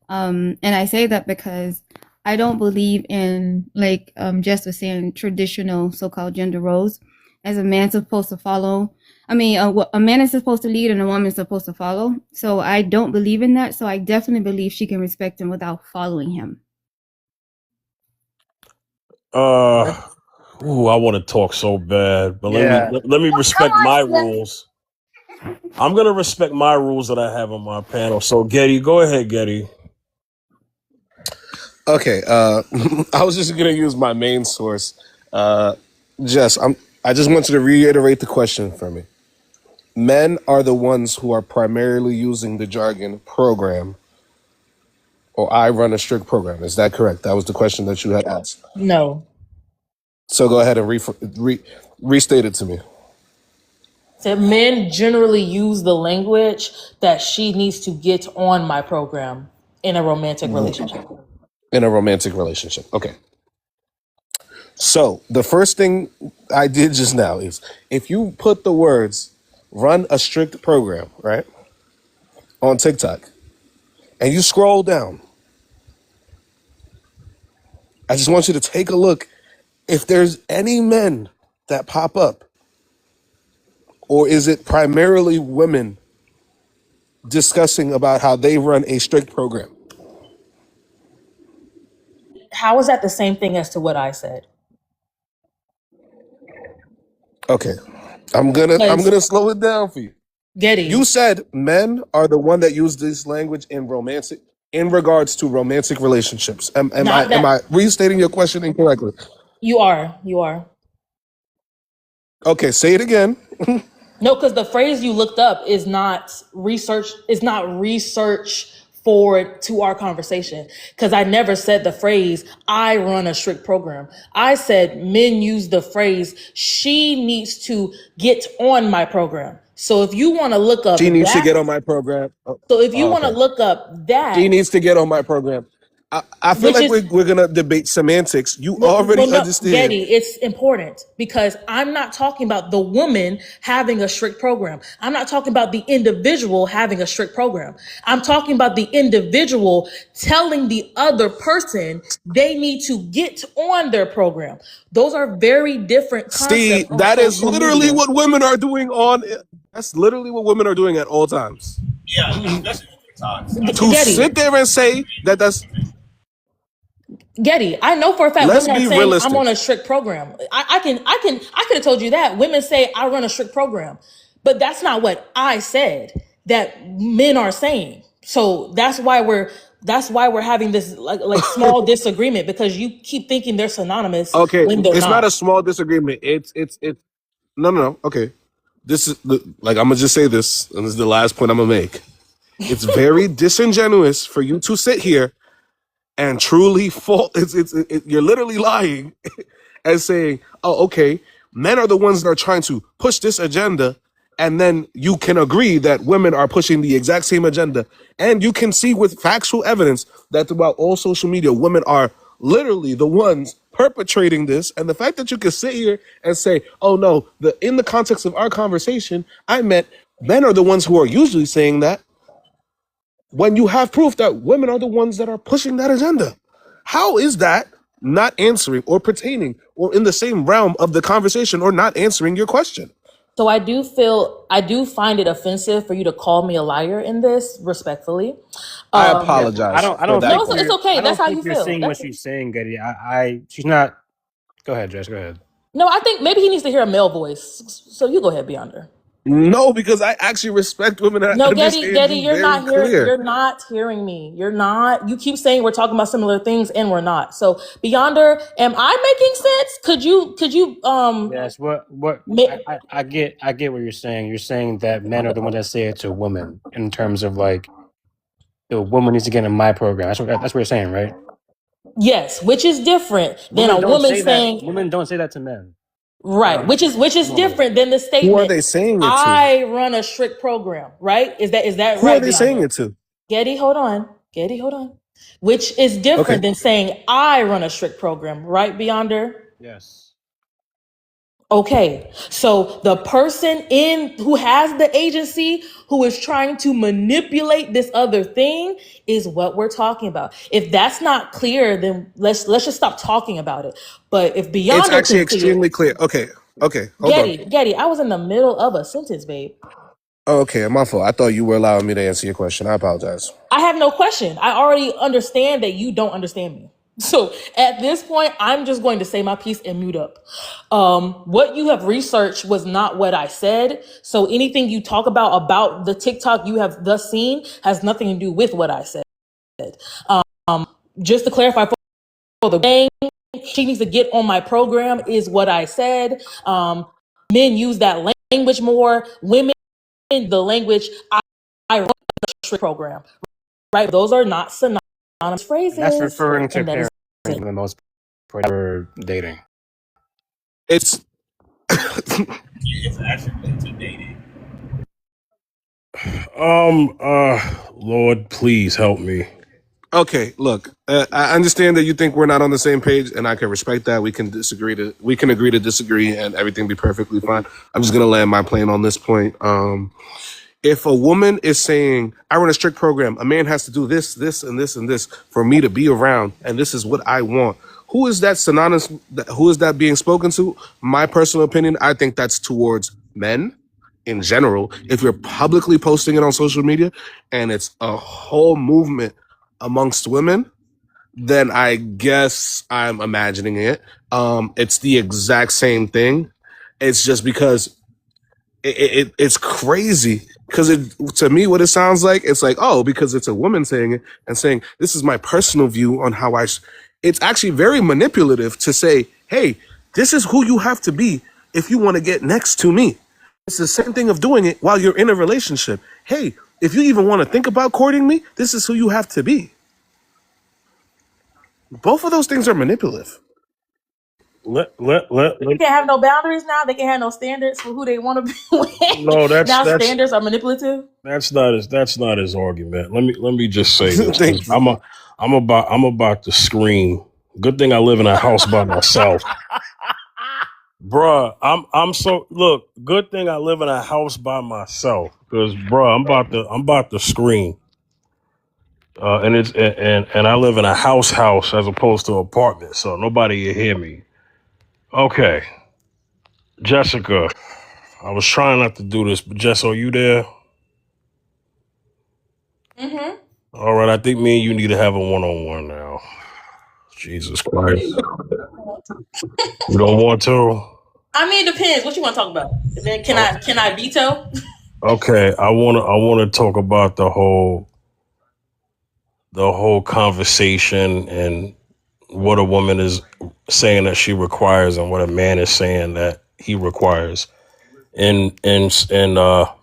And I say that because I don't believe in, like Jess was saying, traditional so-called gender roles. As a man's supposed to follow. I mean, a man is supposed to lead and a woman is supposed to follow. So I don't believe in that. So I definitely believe she can respect him without following him. I want to talk so bad, but let me respect my rules. I'm gonna respect my rules that I have on my panel. So Getty, go ahead, Getty. Okay, I was just gonna use my main source. Jess, I just want you to reiterate the question for me. Men are the ones who are primarily using the jargon program, or I run a strict program. Is that correct? That was the question that you had asked. No. So go ahead and restate it to me. So men generally use the language that she needs to get on my program in a romantic relationship. In a romantic relationship. Okay. So the first thing I did just now is if you put the words run a strict program, right, on TikTok, and you scroll down, I just want you to take a look if there's any men that pop up, or is it primarily women discussing about how they run a strict program? How is that the same thing as to what I said? Okay. I'm gonna slow it down for you. Getty. You said men are the one that use this language in regards to romantic relationships. Am I restating your question incorrectly? You are. Okay, say it again. No, because the phrase you looked up is not research forward to our conversation, because I never said the phrase, I run a strict program. I said men use the phrase, she needs to get on my program. So if you want to look up She needs to that, get on my program. so if you want to Okay. look up She that, needs to get on my program. I feel which like is we're gonna debate semantics. You well, already no, understand. Getty, it's important because I'm not talking about the woman having a strict program. I'm not talking about the individual having a strict program. I'm talking about the individual telling the other person they need to get on their program. Those are very different See, concepts on that is social literally media. what women are doing on. That's literally what women are doing at all times. Yeah, especially with TikToks. I To think Getty, sit there and say that that's. Getty, I know for a fact Let's women are be saying I'm realistic. on a strict program. I could have told you that. Women say I run a strict program, but that's not what I said. That men are saying. So that's why we're having this like small disagreement, because you keep thinking they're synonymous Okay, when they're it's not not. a small disagreement. It's no. Okay, this is like I'm gonna just say this, and this is the last point I'm gonna make. It's very disingenuous for you to sit here and truly fault. You're literally lying and saying, "Oh, okay, men are the ones that are trying to push this agenda," and then you can agree that women are pushing the exact same agenda, and you can see with factual evidence that throughout all social media, women are literally the ones perpetrating this. And the fact that you can sit here and say, "Oh no," in the context of our conversation, I meant men are the ones who are usually saying that, when you have proof that women are the ones that are pushing that agenda. How is that not answering or pertaining or in the same realm of the conversation or not answering your question? So I do find it offensive for you to call me a liar in this, respectfully. I Yeah, I apologize don't. I for don't that No, think it's point. you're. okay. I That's don't how think you you're feel. saying what she's saying, Getty. She's not. Go ahead, Jess. Go ahead. No, I think maybe he needs to hear a male voice. So you go ahead, Beyonder. No, because I actually respect women and I No, understand Getty, you very you're clear. not hearing me. You're not. You keep saying we're talking about similar things and we're not. So, Beyonder, am I making sense? Could you Yes. What? ma- I get what you're saying. You're saying that men are the ones that say it to women in terms of like the woman needs to get in my program. That's what you're saying, right? yes, which is different than Women a don't woman say that. saying Women don't say that to men. right, which is Normally. different than the Who are statement they saying it to? I run a strict program, right? Is that Who are right, they saying Beyonder? it to? Getty, hold on. Getty, hold on. Which is Okay. different than saying I run a strict program, right, Beyonder? Yes. Okay, so the person in who has the agency, who is trying to manipulate this other thing, is what we're talking about. If that's not clear, then let's just stop talking about it. But if It's Beyonder actually can see it, extremely clear. Okay. Okay. Hold on. Getty, I was in the middle of a sentence, babe. Oh, okay. My fault. I thought you were allowing me to answer your question. I apologize. I have no question. I already understand that you don't understand me. So at this point, I'm just going to say my piece and mute up. What you have researched was not what I said. So anything you talk about the TikTok you have thus seen has nothing to do with what I said. Just to clarify for the gang, she needs to get on my program is what I said. Men use that language more. Women, the language I run a strict program. Right? Those are not synonymous That's phrases. referring to And that is parents it. for the most part for dating. It's it's actually to dating. Lord, please help me. okay. Look, I understand that you think we're not on the same page, and I can respect that. We can agree to disagree, and everything be perfectly fine. I'm just gonna land my plane on this point. If a woman is saying, I run a strict program, a man has to do this, this, and this, and this for me to be around, and this is what I want. Who is that synonymous? Who is that being spoken to? My personal opinion, I think that's towards men in general. If you're publicly posting it on social media and it's a whole movement amongst women, then I guess I'm imagining it. It's the exact same thing. It's just because it's crazy because to me what it sounds like, it's like, oh, because it's a woman saying it and saying this is my personal view on how it's actually very manipulative to say, hey, this is who you have to be if you want to get next to me. It's the same thing of doing it while you're in a relationship. Hey, If you even want to think about courting me, this is who you have to be. Both of those things are manipulative. Let They can't have no boundaries now. They can't have no standards for who they want to be no, with. Now standards are manipulative. that's not his argument. Let me just say this. Thank you. I'm about to scream. Good thing I live in a house by myself. Bruh, I'm so look, good thing I live in a house by myself. Cause bruh, I'm about to scream. And I live in a house as opposed to an apartment, so nobody will hear me. Okay. Jessica, I was trying not to do this, but Jess, are you there? Mm-hmm. All right, I think me and you need to have a one-on-one now. Jesus Christ. You don't want to? I mean, it depends. What you want to talk about? And then can I veto? Okay, I wanna talk about the whole conversation and what a woman is saying that she requires and what a man is saying that he requires in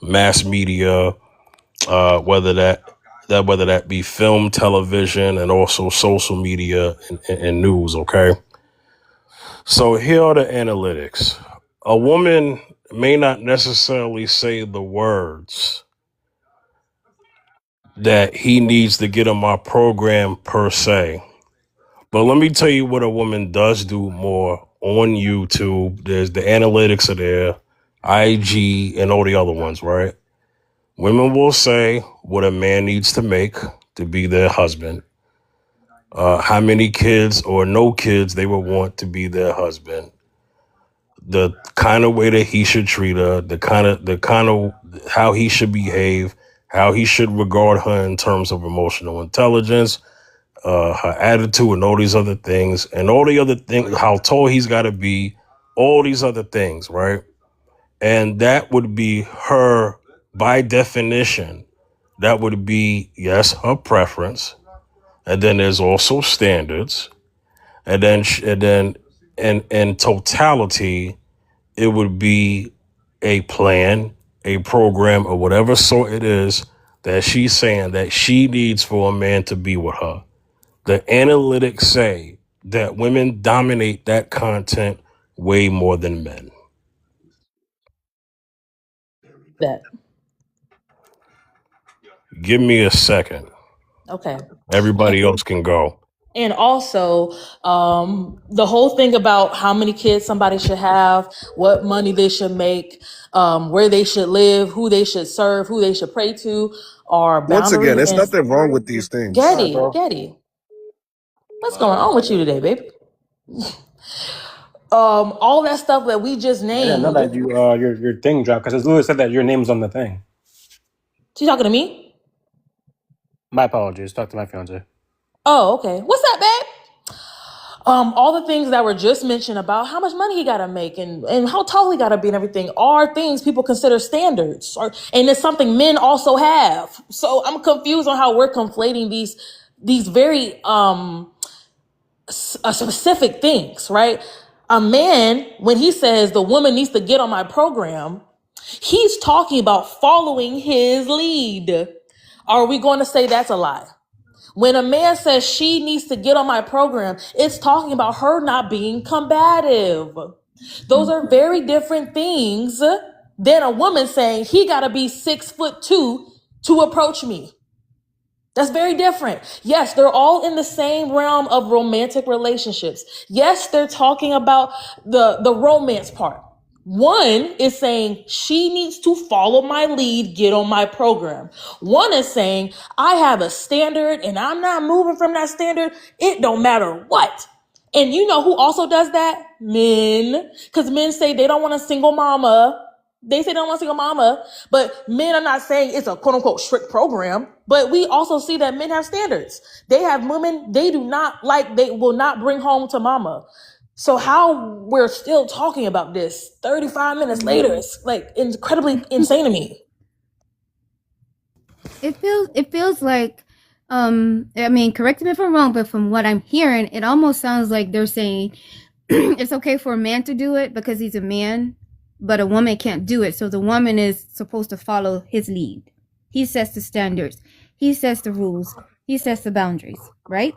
mass media, whether that be film, television, and also social media and news. Okay, so here are the analytics. A woman may not necessarily say the words that he needs to get on my program per se. But let me tell you what a woman does do more on YouTube. There's the analytics are there, IG, and all the other ones, right? Women will say what a man needs to make to be their husband, how many kids or no kids they would want to be their husband, the kind of way that he should treat her, the kind of how he should behave, how he should regard her in terms of emotional intelligence, her attitude, and all these other things, and all the other things, how tall he's got to be, all these other things, right? And that would be her, by definition, that would be, yes, her preference. And then there's also standards. And then in totality, it would be a plan, a program, or whatever sort it is that she's saying that she needs for a man to be with her. The analytics say that women dominate that content way more than men. That. Give me a second. Okay. Everybody else can go. And also, the whole thing about how many kids somebody should have, what money they should make, where they should live, who they should serve, who they should pray to, are Once again, boundaries. there's And nothing wrong with these things. All right, bro. Getty, what's going on with you today, baby? All that stuff that we just I didn't know named. that your thing dropped because Lewis said that your name's on the thing. She talking to me? My apologies. Talk to my fiance. Oh, okay. What's up, babe? All the things that were just mentioned about how much money he gotta make and how tall he gotta be and everything are things people consider standards, and it's something men also have. So I'm confused on how we're conflating these very specific things, right? A man, when he says the woman needs to get on my program, he's talking about following his lead. Are we going to say that's a lie? When a man says she needs to get on my program, it's talking about her not being combative. Those are very different things than a woman saying he got to be 6'2" to approach me. That's very different. Yes, they're all in the same realm of romantic relationships. Yes, they're talking about the romance part. One is saying she needs to follow my lead, get on my program. One is saying I have a standard and I'm not moving from that standard. It don't matter what. And you know who also does that? Men. Because men say they don't want a single mama. They say they don't want a single mama. But men are not saying it's a quote unquote strict program. But we also see that men have standards. They have women they do not like, they will not bring home to mama. So how we're still talking about this 35 minutes later is like incredibly insane to me. It feels like I mean, correct me if I'm wrong, but from what I'm hearing, it almost sounds like they're saying it's okay for a man to do it because he's a man, but a woman can't do it. So the woman is supposed to follow his lead. He sets the standards. He sets the rules. He sets the boundaries, right?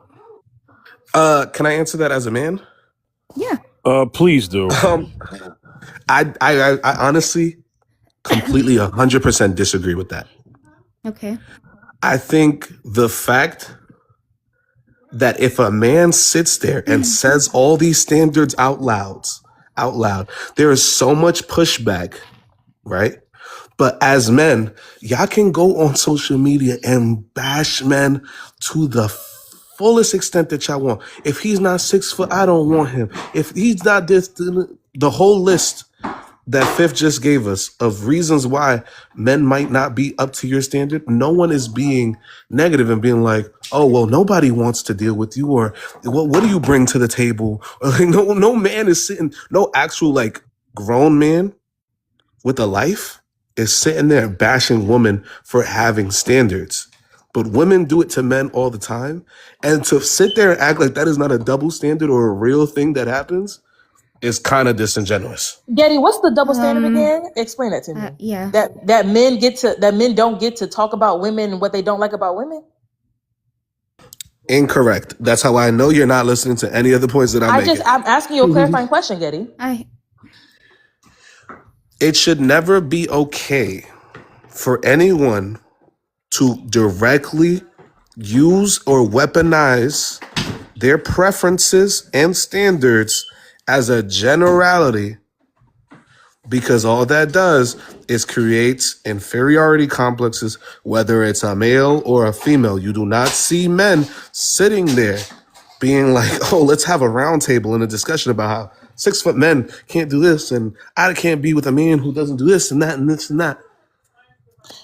Can I answer that as a man? Yeah. Please do. I honestly completely 100% disagree with that. Okay. I think the fact that if a man sits there and says all these standards out loud, there is so much pushback, right? But as men, y'all can go on social media and bash men to the fullest extent that y'all want. If he's not 6 foot, I don't want him. If he's not this, the whole list that Fifth just gave us of reasons why men might not be up to your standard. No one is being negative and being like, oh, well, nobody wants to deal with you, or what do you bring to the table? No man is sitting, no actual like grown man with a life is sitting there bashing women for having standards. But women do it to men all the time. And to sit there and act like that is not a double standard or a real thing that happens is kind of disingenuous. Getty, what's the double standard again? Explain that to me. Yeah. That men don't get to talk about women and what they don't like about women? Incorrect. That's how I know you're not listening to any of the points that I'm making. I'm asking you a clarifying question, Getty. It should never be okay for anyone to directly use or weaponize their preferences and standards as a generality, because all that does is creates inferiority complexes, whether it's a male or a female. You do not see men sitting there being like, oh, let's have a round table and a discussion about how 6 foot men can't do this and I can't be with a man who doesn't do this and that and this and that.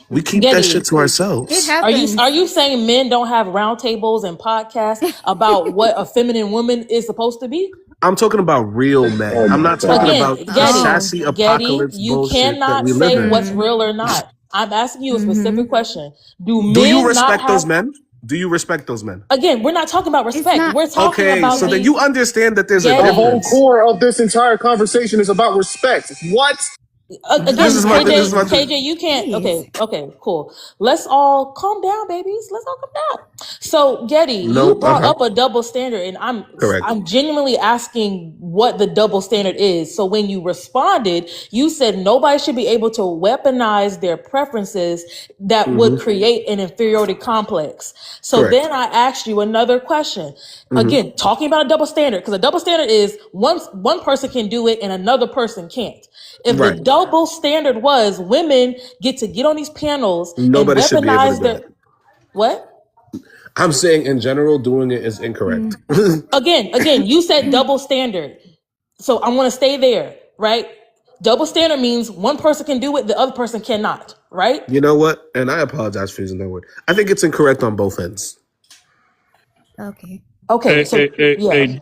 We keep that shit to ourselves. It happens. Are you saying men don't have roundtables and podcasts about what a feminine woman is supposed to be? I'm talking about real men. I'm not talking about the sassy apocalypse you bullshit that cannot we live say in. what's real or not. I'm asking you a specific question. Do you men respect not those have... men? Do you respect those men? Again, we're not talking about respect. We're talking okay, about so then you understand that there's a The whole difference. core of this entire conversation is about respect. What? Again, This is my KJ, you can't. Okay, cool. Let's all calm down, babies. Let's all calm down. So, Getty, you brought up a double standard, and I'm genuinely asking what the double standard is. So, when you responded, you said nobody should be able to weaponize their preferences that would create an inferiority complex. So then I asked you another question. Again, talking about a double standard, because a double standard is one person can do it and another person can't. If the double standard was women get to get on these panels Nobody and should be able weaponize to do their it. what? I'm saying in general, doing it is incorrect. Again, you said double standard. So I want to stay there, right? Double standard means one person can do it, the other person cannot, right? You know what? And I apologize for using that word. I think it's incorrect on both ends. Okay. Okay.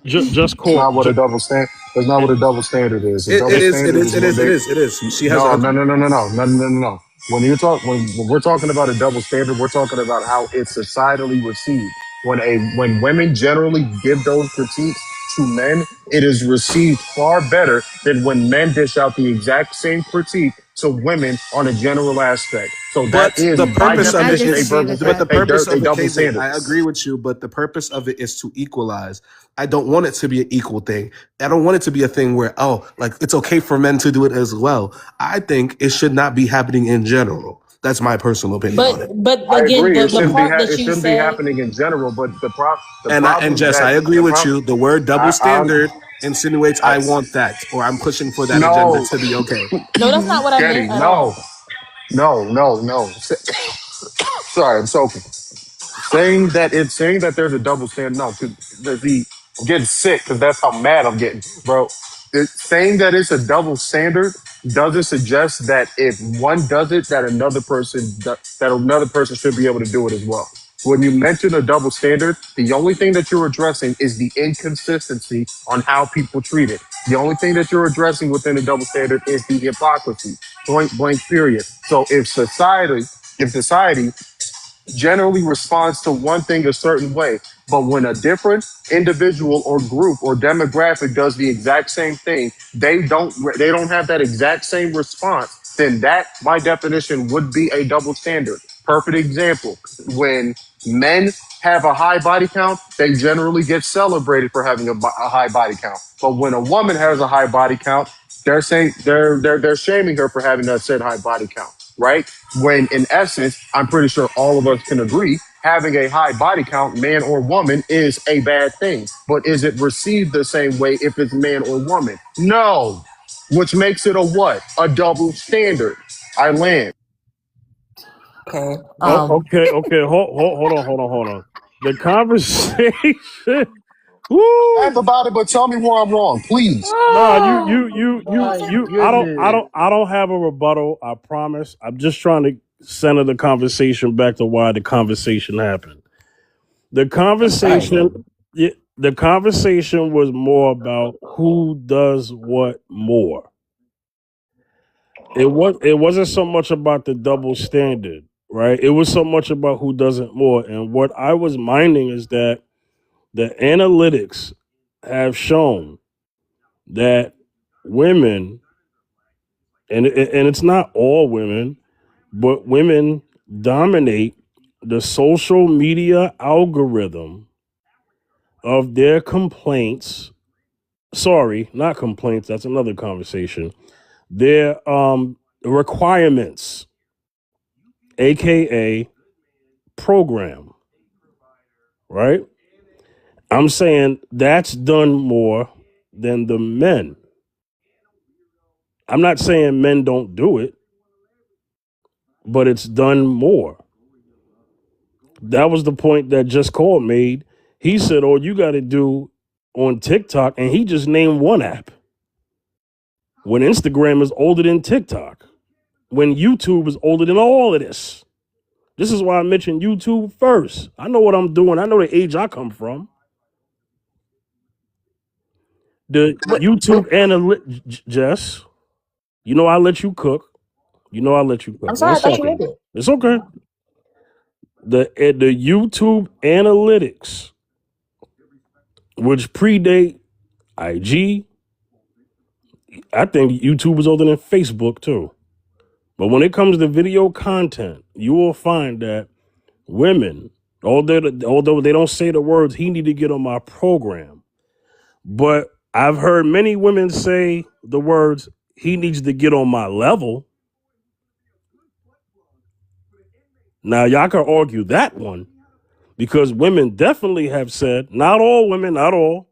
Just That's not what a double standard. That's not what a double standard is. It is. She has No. When we're talking about a double standard, we're talking about how it's societally received. When women generally give those critiques to men, it is received far better than when men dish out the exact same critique to women on a general aspect. So But that is the purpose of it is, a double standard. I agree with you, but the purpose of it is to equalize. I don't want it to be an equal thing. I don't want it to be a thing where, it's okay for men to do it as well. I think it should not be happening in general. That's my personal opinion on it. But I again, agree. the part that you shouldn't be said, happening in general, but the problem. And Jess, I agree with you. The word double standard insinuates I want that, or I'm pushing for that agenda to be okay. No, that's not what I meant. No. Sorry, I'm soaking. Saying that there's a double standard. No, I'm getting sick because that's how mad I'm getting, bro. Saying that it's a double standard doesn't suggest that if one does it, that another person should be able to do it as well. When you mention a double standard, the only thing that you're addressing is the inconsistency on how people treat it. The only thing that you're addressing within a double standard is the hypocrisy. Point blank, period. So if society generally responds to one thing a certain way, but when a different individual or group or demographic does the exact same thing, they don't have that exact same response, then that, by definition, would be a double standard. Perfect example. When men have a high body count, they generally get celebrated for having a high body count. But when a woman has a high body count, they're saying they're shaming her for having that said high body count, right? When in essence, I'm pretty sure all of us can agree, having a high body count, man or woman, is a bad thing. But is it received the same way if it's man or woman? No. Which makes it a what? A double standard. I land. Okay. Oh, okay. Hold on. The conversation. Laugh Woo! about it, but tell me where I'm wrong, please. Nah, My I goodness. don't have a rebuttal. I promise. I'm just trying to center the conversation back to why the conversation happened. The conversation, yeah, the conversation was more about who does what more. It wasn't so much about the double standard, right? It was so much about who does it more. And what I was minding is that the analytics have shown that women, and it's not all women, but women dominate the social media algorithm of their complaints. Sorry, not complaints. That's another conversation. Their requirements, aka program, right? I'm saying that's done more than the men. I'm not saying men don't do it, but it's done more. That was the point that Just Call made. He said, "Oh, you got to do on TikTok," and he just named one app. When Instagram is older than TikTok, when YouTube is older than all of this. This is why I mentioned YouTube first. I know what I'm doing. I know the age I come from. The But YouTube analytics, Jess. You know I let you cook. You know I let you cook. I'm One sorry, I thought you second. read it. It's okay. The YouTube analytics, which predate IG, I think YouTube is older than Facebook too. But when it comes to video content, you will find that women, although they don't say the words, he need to get on my program. But I've heard many women say the words, he needs to get on my level. Now, y'all can argue that one because women definitely have said, not all women, not all,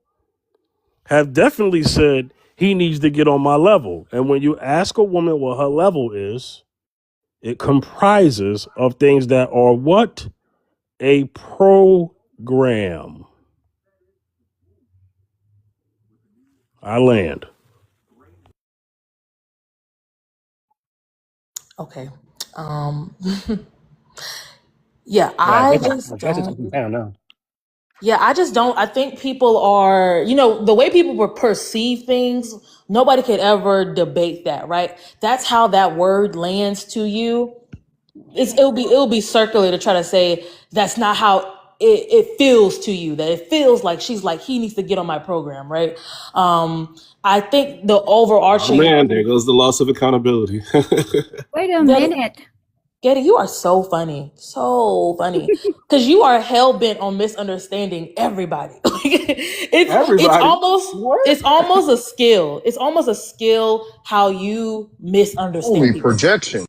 have definitely said he needs to get on my level. And when you ask a woman what her level is, it comprises of things that are what? A program. I land. Okay. Yeah, Yeah, I just that's just don't. I don't know. Yeah, I just don't. I think people are, the way people perceive things, nobody could ever debate that, right? That's how that word lands to you. It'll be circular to try to say that's not how it feels to you, that it feels like she's like, he needs to get on my program, right? I think the Oh overarching man, there goes the loss of accountability. Wait a Getty, minute. Getty, you are so funny. So funny. Because you are hell bent on misunderstanding everybody. it's Everybody. almost What? it's almost a skill. It's almost a skill how you misunderstand Holy people. projection.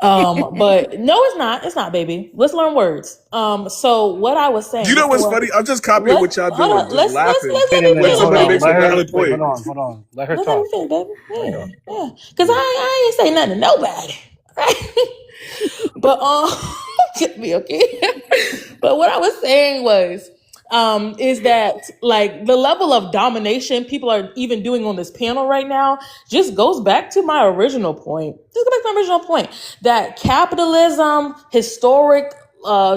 But no, it's not. It's not, baby. Let's learn words. So what I was You saying know what's before, funny? I'm just copying let what y'all hold doing, on. just laughing Let me when finish, somebody baby. makes Let a her valid wait. point. Hold on. Let her Let me talk. finish, baby. Let her talk. Yeah. Cause I ain't say nothing to nobody. Right? But get me okay. But what I was saying was, is that like the level of domination people are even doing on this panel right now just goes back to my original point. Just go back to my original point that capitalism, historic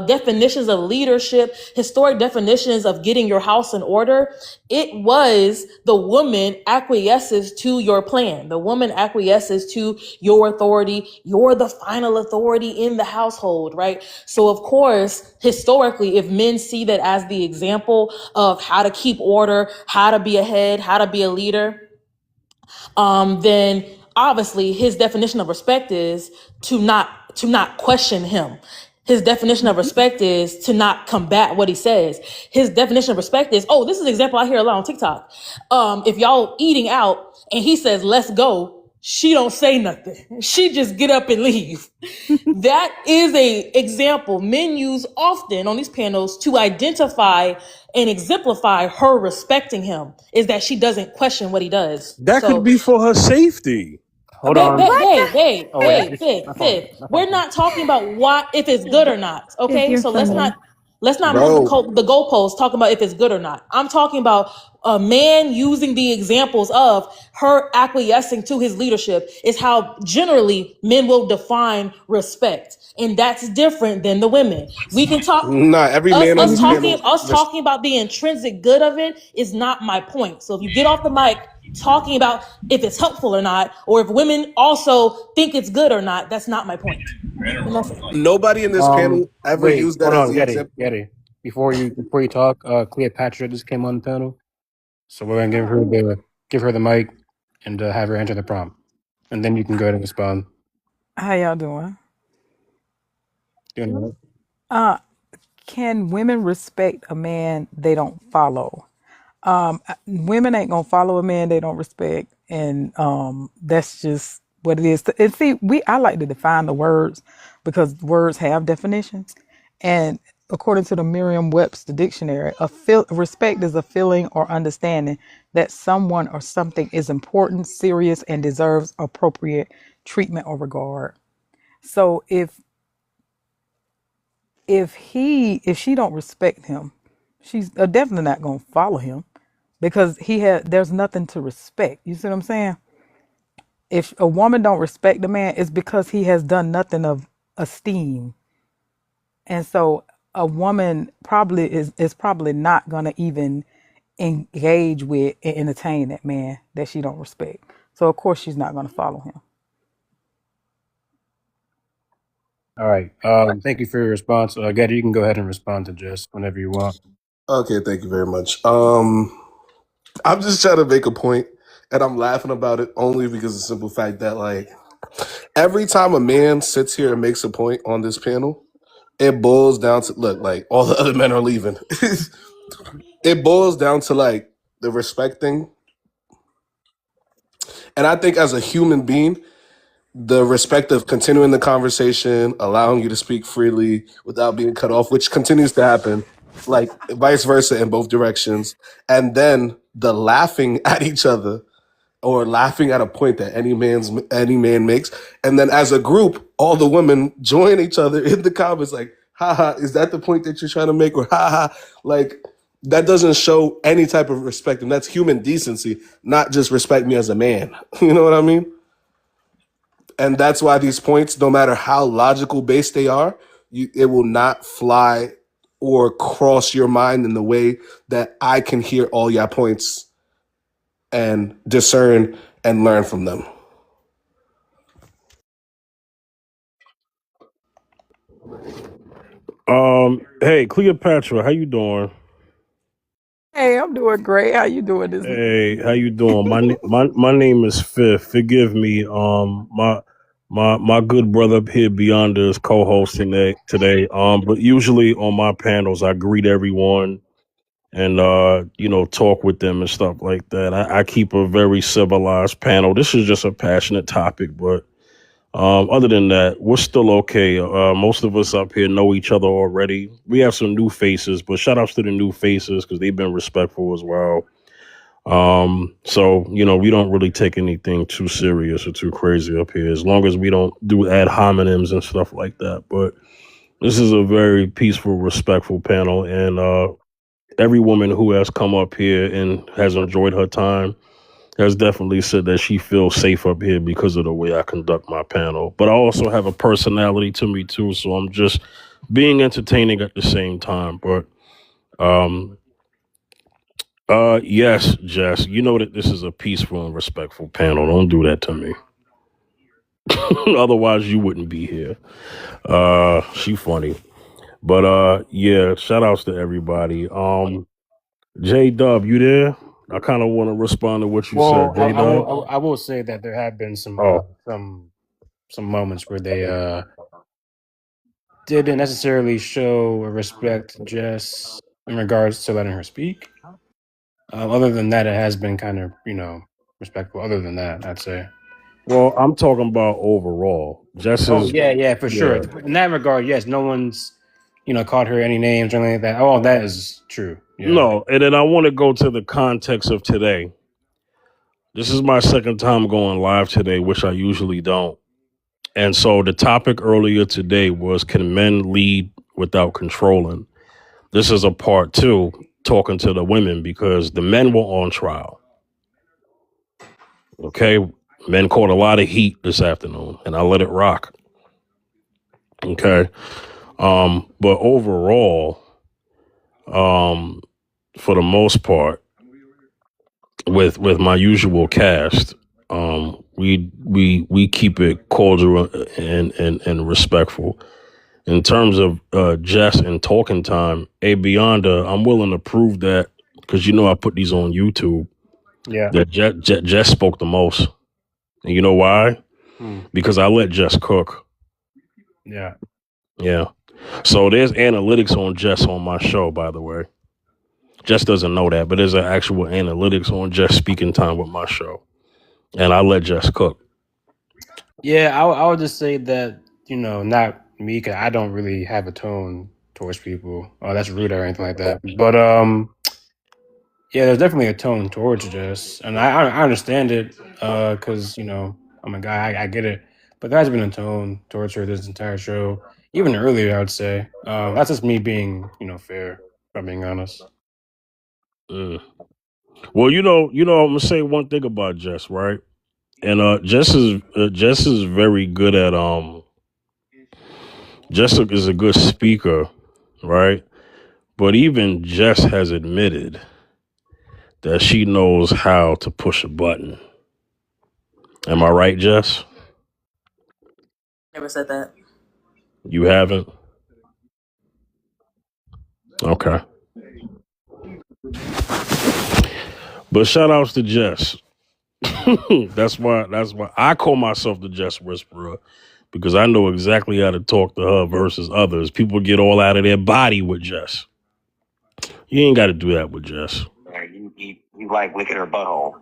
definitions of leadership, historic definitions of getting your house in order. It was the woman acquiesces to your plan. The woman acquiesces to your authority. You're the final authority in the household, right? So of course, historically, if men see that as the example of how to keep order, how to be a head, how to be a leader, then obviously his definition of respect is to not question him. His definition of respect is to not combat what he says. His definition of respect is, oh, this is an example I hear a lot on TikTok. If y'all eating out and he says, let's go, she don't say nothing. She just get up and leave. That is a example men use often on these panels to identify and exemplify her respecting him, is that she doesn't question what he does. That could So be for her safety. Hold on. Oh wait, my phone. Babe. We're not talking about what if it's good or not. If Okay, you're so let's funny. not move Bro, the goalposts talking about if it's good or not. I'm talking about a man using the examples of her acquiescing to his leadership is how generally men will define respect, and that's different than the women. We can talk. nah, every man on Us this talking panel. us talking about the intrinsic good of it is not my point. So if you get off the mic talking about if it's helpful or not, or if women also think it's good or not, that's not my point. Men are And wrong. that's it. Nobody in this panel ever Wait, used that hold as on, the Getty, example. Getty. Before you talk, Cleopatra just came on the panel, so we're gonna give her the mic and have her enter the prompt, and then you can go ahead and respond. How y'all doing? You know? Uh, can women respect a man they don't follow? Women ain't gonna follow a man they don't respect, and that's just what it is. And see, I like to define the words because words have definitions, and according to the Merriam-Webster dictionary, respect is a feeling or understanding that someone or something is important, serious, and deserves appropriate treatment or regard. So if she don't respect him, she's definitely not gonna follow him because there's nothing to respect. You see what I'm saying? If a woman don't respect the man, it's because he has done nothing of esteem. And so a woman probably is probably not gonna even engage with and entertain that man that she don't respect. So of course she's not gonna follow him. All right. Thank you for your response, Getty. You can go ahead and respond to Jess whenever you want. Okay, thank you very much. I'm just trying to make a point, and I'm laughing about it only because of the simple fact that, like, every time a man sits here and makes a point on this panel, it boils down to look like all the other men are leaving. It boils down to like the respect thing, and I think as a human being, the respect of continuing the conversation, allowing you to speak freely without being cut off, which continues to happen, like vice versa in both directions, and then the laughing at each other or laughing at a point that any man makes, and then as a group, all the women join each other in the comments like, haha, is that the point that you're trying to make? Or haha, like that doesn't show any type of respect, and that's human decency, not just respect me as a man. You know what I mean? And that's why these points, no matter how logical based they are, it will not fly or cross your mind in the way that I can hear all your points and discern and learn from them. Hey, Cleopatra, how you doing? Hey, I'm doing great. How you doing this? Hey, how you doing? My name is Fifth. Forgive me. My good brother up here, Beyonder, is co-hosting today. But usually on my panels, I greet everyone and talk with them and stuff like that. I keep a very civilized panel. This is just a passionate topic, but other than that, we're still okay. Most of us up here know each other already. We have some new faces, but shout outs to the new faces because they've been respectful as well. So we don't really take anything too serious or too crazy up here, as long as we don't do ad hominems and stuff like that. But this is a very peaceful, respectful panel, and every woman who has come up here and has enjoyed her time has definitely said that she feels safe up here because of the way I conduct my panel. But I also have a personality to me too, so I'm just being entertaining at the same time. But yes, Jess, you know that this is a peaceful and respectful panel. Don't do that to me. Otherwise you wouldn't be here. She funny. But yeah, shout outs to everybody. J Dub, you there? I kind of want to respond to what you Well, said, J Dub. I will say that there have been Oh, some moments where they didn't necessarily show respect just in regards to letting her speak. Other than that, it has been kind of, respectful. Other than that, I'd say. Well, I'm talking about overall. Jess Oh is, yeah, for sure. yeah. In that regard, yes, no one's, called her any names or anything like that. Oh, that is true. Yeah. No, and then I want to go to the context of today. This is my second time going live today, which I usually don't. And so the topic earlier today was, can men lead without controlling? This is a part two, talking to the women, because the men were on trial. Okay. Men caught a lot of heat this afternoon, and I let it rock. Okay. But overall, for the most part, with my usual cast, we keep it cordial and respectful. In terms of Jess and talking time, Beyonda, I'm willing to prove that, because I put these on YouTube. Yeah. That Jess spoke the most, and you know why? Because I let Jess cook. Yeah. Yeah. So there's analytics on Jess on my show, by the way. Jess doesn't know that, but there's an actual analytics on Jess speaking time with my show, and I let Jess cook. Yeah, I would just say that, not me, 'cause I don't really have a tone towards people. Oh, that's rude or anything like that. But yeah, there's definitely a tone towards Jess, and I understand it, because I'm a guy, I get it. But there has been a tone towards her this entire show, even earlier, I would say. That's just me being, fair, if I'm being honest. Mm. Well, I'm gonna say one thing about Jess, right? And Jess is very good at Jess is a good speaker, right? But even Jess has admitted that she knows how to push a button. Am I right, Jess? Never said that. You haven't? Okay. But shout outs to Jess. That's why I call myself the Jess Whisperer, because I know exactly how to talk to her versus others. People get all out of their body with Jess. You ain't got to do that with Jess. You like licking her butthole.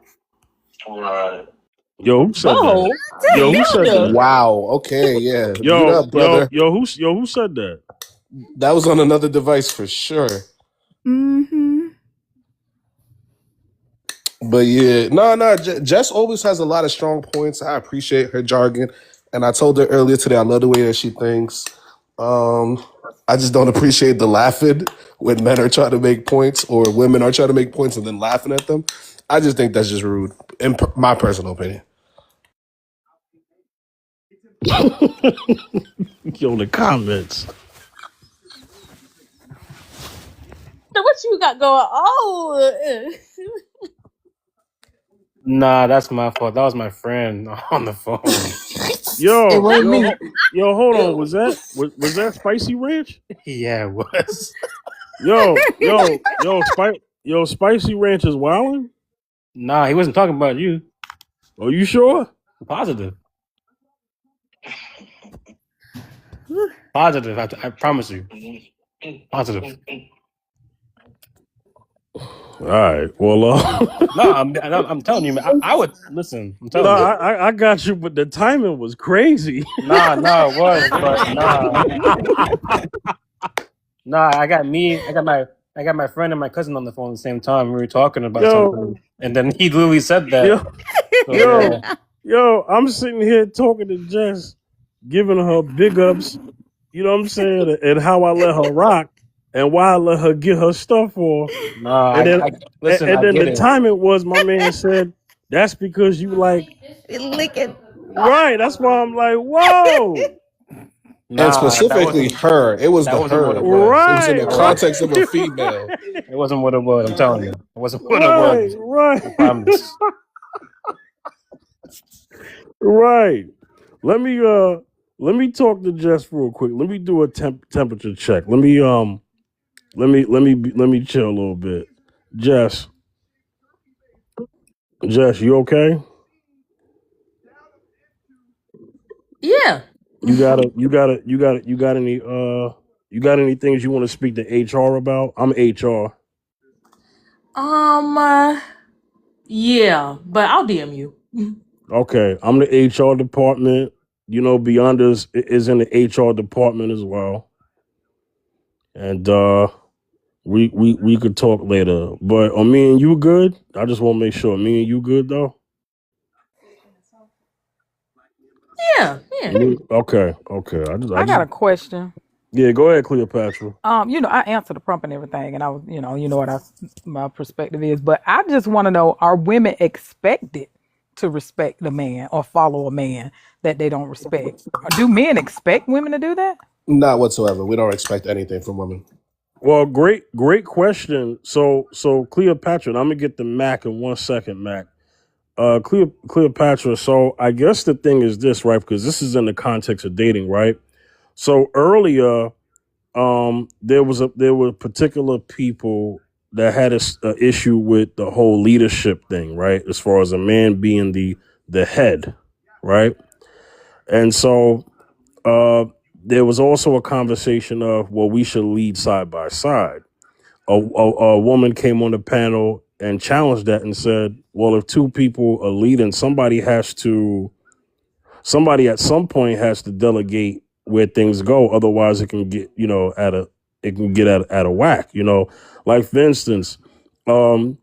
Yo, who said Butthole? that? Yo, who said that? Wow. Okay. Yeah. Mute Yo, up, brother. who said that? That was on another device for sure. Mm-hmm. But yeah, no. Jess always has a lot of strong points. I appreciate her jargon, and I told her earlier today I love the way that she thinks. I just don't appreciate the laughing when men are trying to make points or women are trying to make points and then laughing at them. I just think that's just rude, in my personal opinion. Yo, the comments. So what you got going on? Nah, that's my fault. That was my friend on the phone. Yo, It wasn't me. hold on. Was that Spicy Ranch? Yeah, it was. Yo, Spicy Ranch is wildin'? Nah, he wasn't talking about you. Are you sure? Positive. Positive. I promise you. Positive. All right. Well, No, I'm telling you, man. I would listen. I'm telling no, you. I got you, but the timing was crazy. Nah, it was, but nah. I got my friend and my cousin on the phone at the same time. We were talking about something, and then he literally said that. Yo, I'm sitting here talking to Jess, giving her big ups. You know what I'm saying, and how I let her rock, and why I let her get her stuff off. Nah, and then, listen. and then the it. timing was, my man said, that's because you like Licking. right. That's why I'm like, whoa. Nah, and specifically her. It was the her. It was. Right, it was in the context of a female. It wasn't what it was. I'm telling you. It wasn't what it was. Right. I promise. Right. Let me talk to Jess real quick. Let me do a temperature check. Let me chill a little bit. Jess, you okay? Yeah. you got any things you want to speak to HR about? I'm HR. Yeah, but I'll DM you. Okay, I'm the HR department. Beyond is in the HR department as well, and we could talk later. But are me and you good? I just want to make sure me and you good though. Yeah, yeah. Okay. I I just got a question. yeah. Go ahead, Cleopatra. I answered the prompt and everything, and I was, you know what my perspective is, but I just want to know: are women expected to respect the man or follow a man that they don't respect? Do men expect women to do that? Not whatsoever. We don't expect anything from women. Well, great question. So Cleopatra, I'm gonna get the Mac in 1 second, Mac. Cleopatra. So I guess the thing is this, right? Because this is in the context of dating, right? So earlier, there were particular people that had a issue with the whole leadership thing, right? As far as a man being the head, right? And so there was also a conversation of, well, we should lead side by side. A woman came on the panel and challenged that and said, well, if two people are leading, somebody at some point has to delegate where things go. Otherwise it can get, out of whack, like for instance, when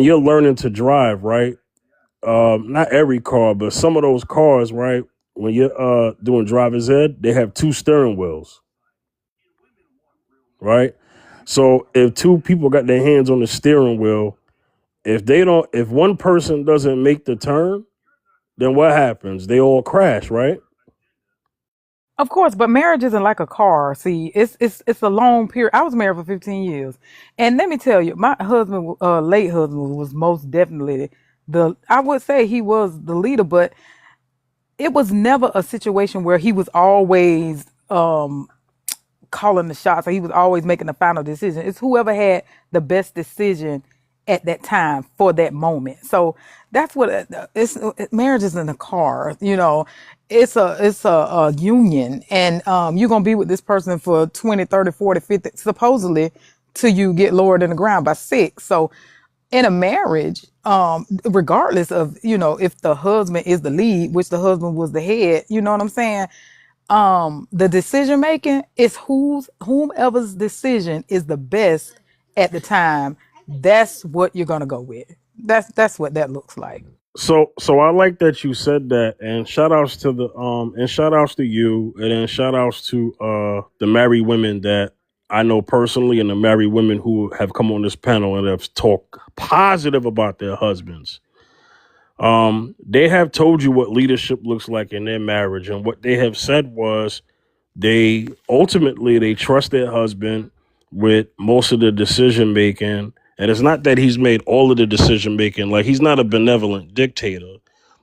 you're learning to drive, right? Not every car, but some of those cars, right? When you're doing driver's ed, they have two steering wheels, right? So if two people got their hands on the steering wheel, if one person doesn't make the turn, then what happens? They all crash, right? Of course, but marriage isn't like a car. See, it's a long period. I was married for 15 years, and let me tell you, my husband, late husband, was most definitely I would say he was the leader, but it was never a situation where he was always calling the shots, or he was always making the final decision. It's whoever had the best decision at that time for that moment. So that's what marriage isn't a car, it's a union, and you're going to be with this person for 20, 30, 40, 50, supposedly, till you get lowered in the ground by six. So in a marriage, regardless of, if the husband is the lead, which the husband was the head, you know what I'm saying? The decision making is whomever's decision is the best at the time. That's what you're gonna go with. That's what that looks like. So I like that you said that, and shout outs to you, and then shout outs to the married women that I know personally, and the married women who have come on this panel and have talked positive about their husbands. They have told you what leadership looks like in their marriage, and what they have said was they trust their husband with most of the decision making. And it's not that he's made all of the decision making, like he's not a benevolent dictator.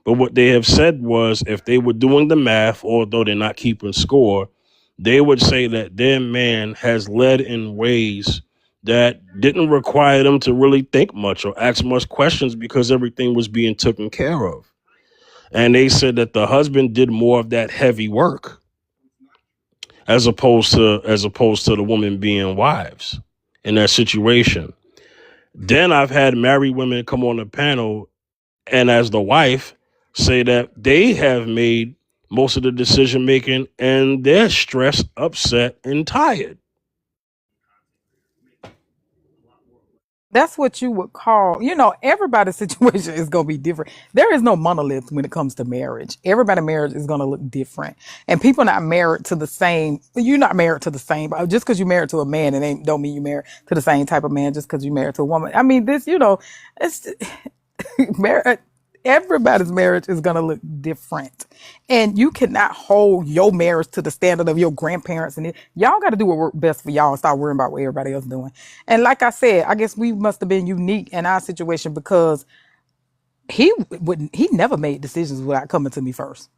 But what they have said was, if they were doing the math, although they're not keeping score, they would say that their man has led in ways that didn't require them to really think much or ask much questions, because everything was being taken care of. And they said that the husband did more of that heavy work, as opposed to the woman being wives in that situation. Then I've had married women come on the panel and, as the wife, say that they have made most of the decision making and they're stressed, upset, and tired. That's what you would call, everybody's situation is going to be different. There is no monolith when it comes to marriage. Everybody's marriage is going to look different. And people not married to the same, you're not married to the same, just because you're married to a man, don't mean you're married to the same type of man just because you're married to a woman. I mean, it's everybody's marriage is going to look different. And you cannot hold your marriage to the standard of your grandparents. And y'all got to do what works best for y'all and start worrying about what everybody else is doing. And like I said, I guess we must have been unique in our situation, because he never made decisions without coming to me first,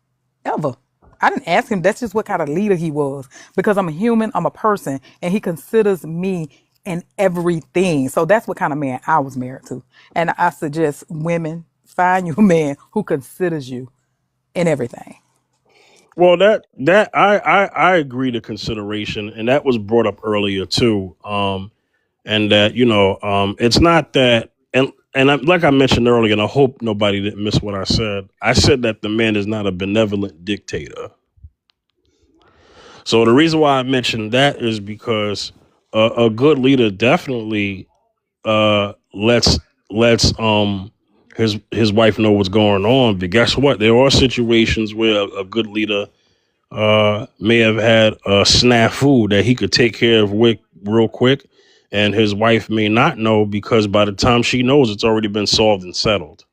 ever. I didn't ask him. That's just what kind of leader he was, because I'm a human, I'm a person, and he considers me in everything. So that's what kind of man I was married to. And I suggest women, find you a man who considers you in everything. Well, that I agree to consideration, and that was brought up earlier too. And that it's not that, like I mentioned earlier, and I hope nobody didn't miss what I said. I said that the man is not a benevolent dictator. So the reason why I mentioned that is because a good leader definitely lets his wife know what's going on. But guess what? There are situations where a good leader may have had a snafu that he could take care of real quick, and his wife may not know because by the time she knows, it's already been solved and settled.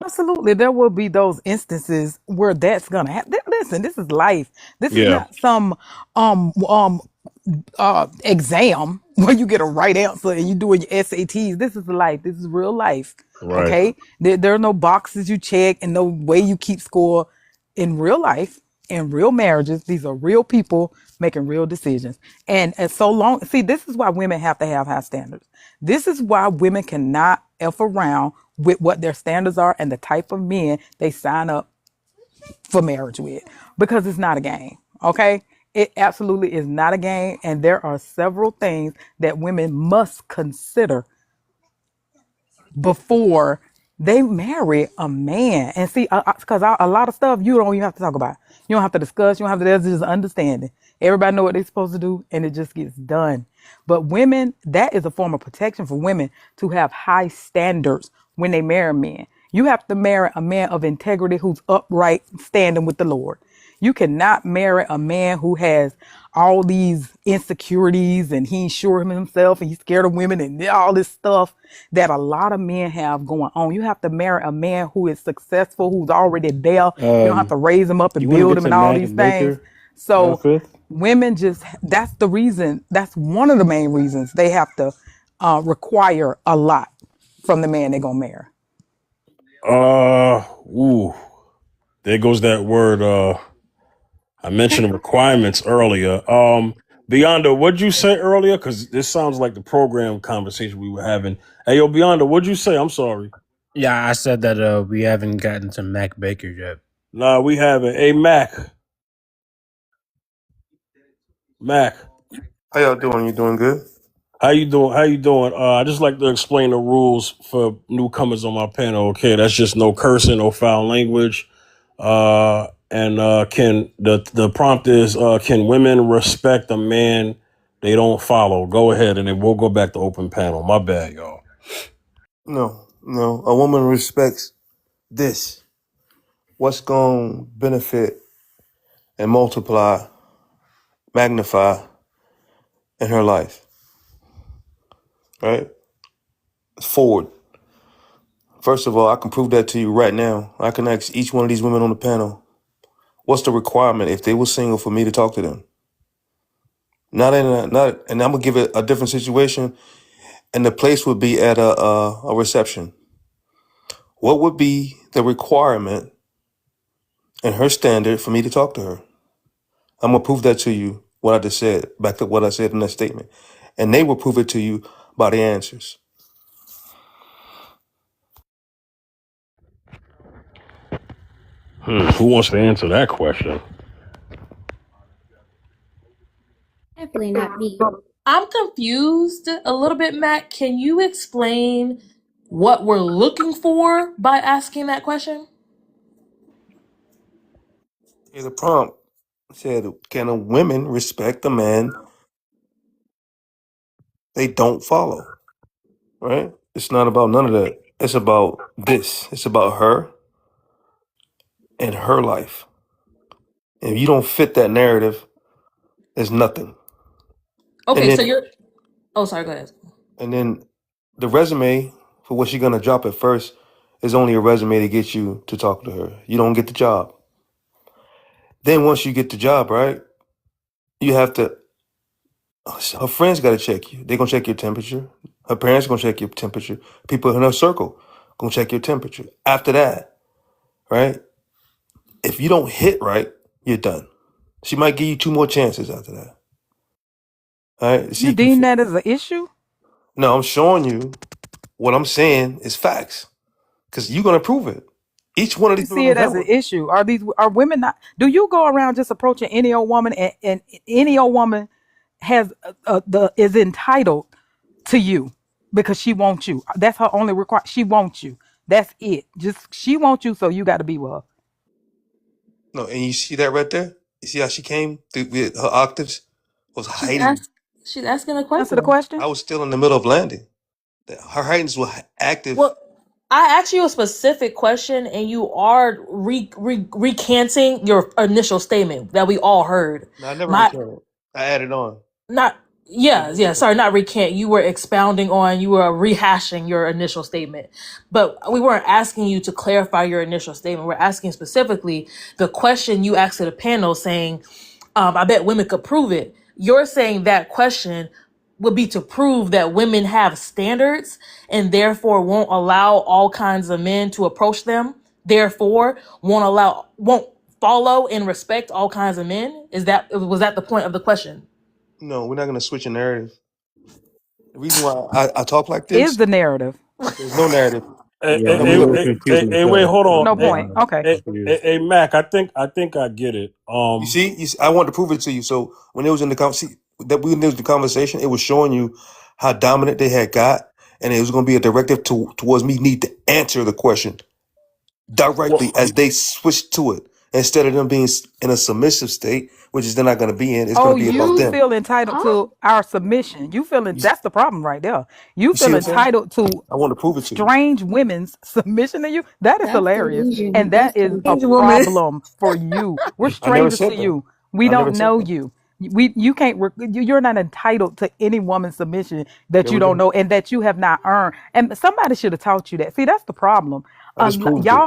Absolutely, there will be those instances where that's gonna happen. Listen, this is life. This is Yeah, not some um um exam where you get a right answer and you doing your SATs. This is life. This is real life. right. Okay, there are no boxes you check and no way you keep score in real life. In real marriages, these are real people making real decisions. And so long, see, this is why women have to have high standards. This is why women cannot F around with what their standards are and the type of men they sign up for marriage with, because it's not a game. Okay. It absolutely is not a game. And there are several things that women must consider before they marry a man. And see, because a lot of stuff you don't even have to talk about. You don't have to discuss. You don't have to. There's just understanding. Everybody know what they're supposed to do, and it just gets done. But women, that is a form of protection for women to have high standards when they marry men. You have to marry a man of integrity who's upright, standing with the Lord. You cannot marry a man who has all these insecurities and he ain't sure of himself and he's scared of women and all this stuff that a lot of men have going on. You have to marry a man who is successful, who's already there. You don't have to raise him up and You want to build get him to and all Mac these things. Baker So fifth? women just, that's the reason, that's one of the main reasons they have to require a lot from the man they're going to marry. Ooh, there goes that word. I mentioned requirements earlier. Beyonda, what'd you say earlier? Because this sounds like the program conversation we were having. Hey, yo, Beyonda, what'd you say? I'm sorry. Yeah, I said that we haven't gotten to Mac Baker yet. Nah, we haven't. Hey, Mac, How y'all doing? You doing good? how you doing? How you doing? I just like to explain the rules for newcomers on my panel. Okay, that's just no cursing, no foul language. And can the prompt is can women respect a man they don't follow? Go ahead, and then we'll go back to open panel. My bad, y'all. No, no. A woman respects this. What's going to benefit and multiply, magnify in her life, right? Forward. First of all, I can prove that to you right now. I can ask each one of these women on the panel, what's the requirement if they were single for me to talk to them? And I'm gonna give it a different situation, and the place would be at a reception. What would be the requirement and her standard for me to talk to her? I'm gonna prove that to you. What I just said, back to what I said in that statement, and they will prove it to you by the answers. Who wants to answer that question? Definitely not me. I'm confused a little bit, Matt. Can you explain what we're looking for by asking that question? Yeah, the prompt said, "Can a women respect a man they don't follow?" Right? It's not about none of that. It's about this. It's about her and her life. If you don't fit that narrative, there's nothing. And Okay, so then you're. Oh, sorry. Go ahead. and then the resume for what she's gonna drop at first is only a resume to get you to talk to her. You don't get the job. Then once you get the job, right, you have to. Her friends got to check you. They're gonna check your temperature. Her parents gonna check your temperature. People in her circle gonna check your temperature. After that, right, if you don't hit right, you're done. She might give you two more chances after that. All right. You See, deem that as an issue? no, I'm showing you what I'm saying is facts because you're gonna prove it. Each one of these see people it are as an valid. issue? Are women not? Do you go around just approaching any old woman, and any old woman has is entitled to you because she wants you? That's her only requirement. She wants you. That's it. Just she wants you, so you got to be with her. No, and you see that right there? You see how she came through with her octaves? Was She's hiding. asked. She's asking a Answer the question. question. I was still in the middle of landing. Her heightens were active. Well, I asked you a specific question, and you are recanting your initial statement that we all heard. No, I never My returned. I added on. not yeah, sorry, not recant. You were expounding on, you were rehashing your initial statement, but we weren't asking you to clarify your initial statement. We're asking specifically the question you asked to the panel, saying, I bet women could prove it. You're saying that question would be to prove that women have standards and therefore won't allow all kinds of men to approach them, therefore won't follow and respect all kinds of men. Was that the point of the question? No, we're not gonna switch a narrative. The reason why I talk like Is this, the narrative? there's no narrative. Hey, Yeah, hey, I'm a hey, little hey, confused hey, hey, wait, myself. hold on. No Hey, point. Okay. hey, hey, Confused. hey, Mac, I think I get it. You see, I wanted to prove it to you. So when it was in the when there was the conversation, it was showing you how dominant they had got, and it was going to be a directive towards me need to answer the question directly well, as they switched to it, instead of them being in a submissive state, which is they're not going to be in. It's going Oh, to be about you them. feel entitled Huh? to our submission. You feeling You, that's the problem right there. You you see feel what I'm saying? entitled to I want to prove it to you. strange women's submission to you. That is That's hilarious. delusion. And That's that is a delusion. woman. problem for you. We're I never strangers to said that. you. We I never don't said know that. you. You can't you're not entitled to any woman's submission that There you we don't go. know and that you have not earned. And somebody should have taught you that. See, that's the problem. I just proved it.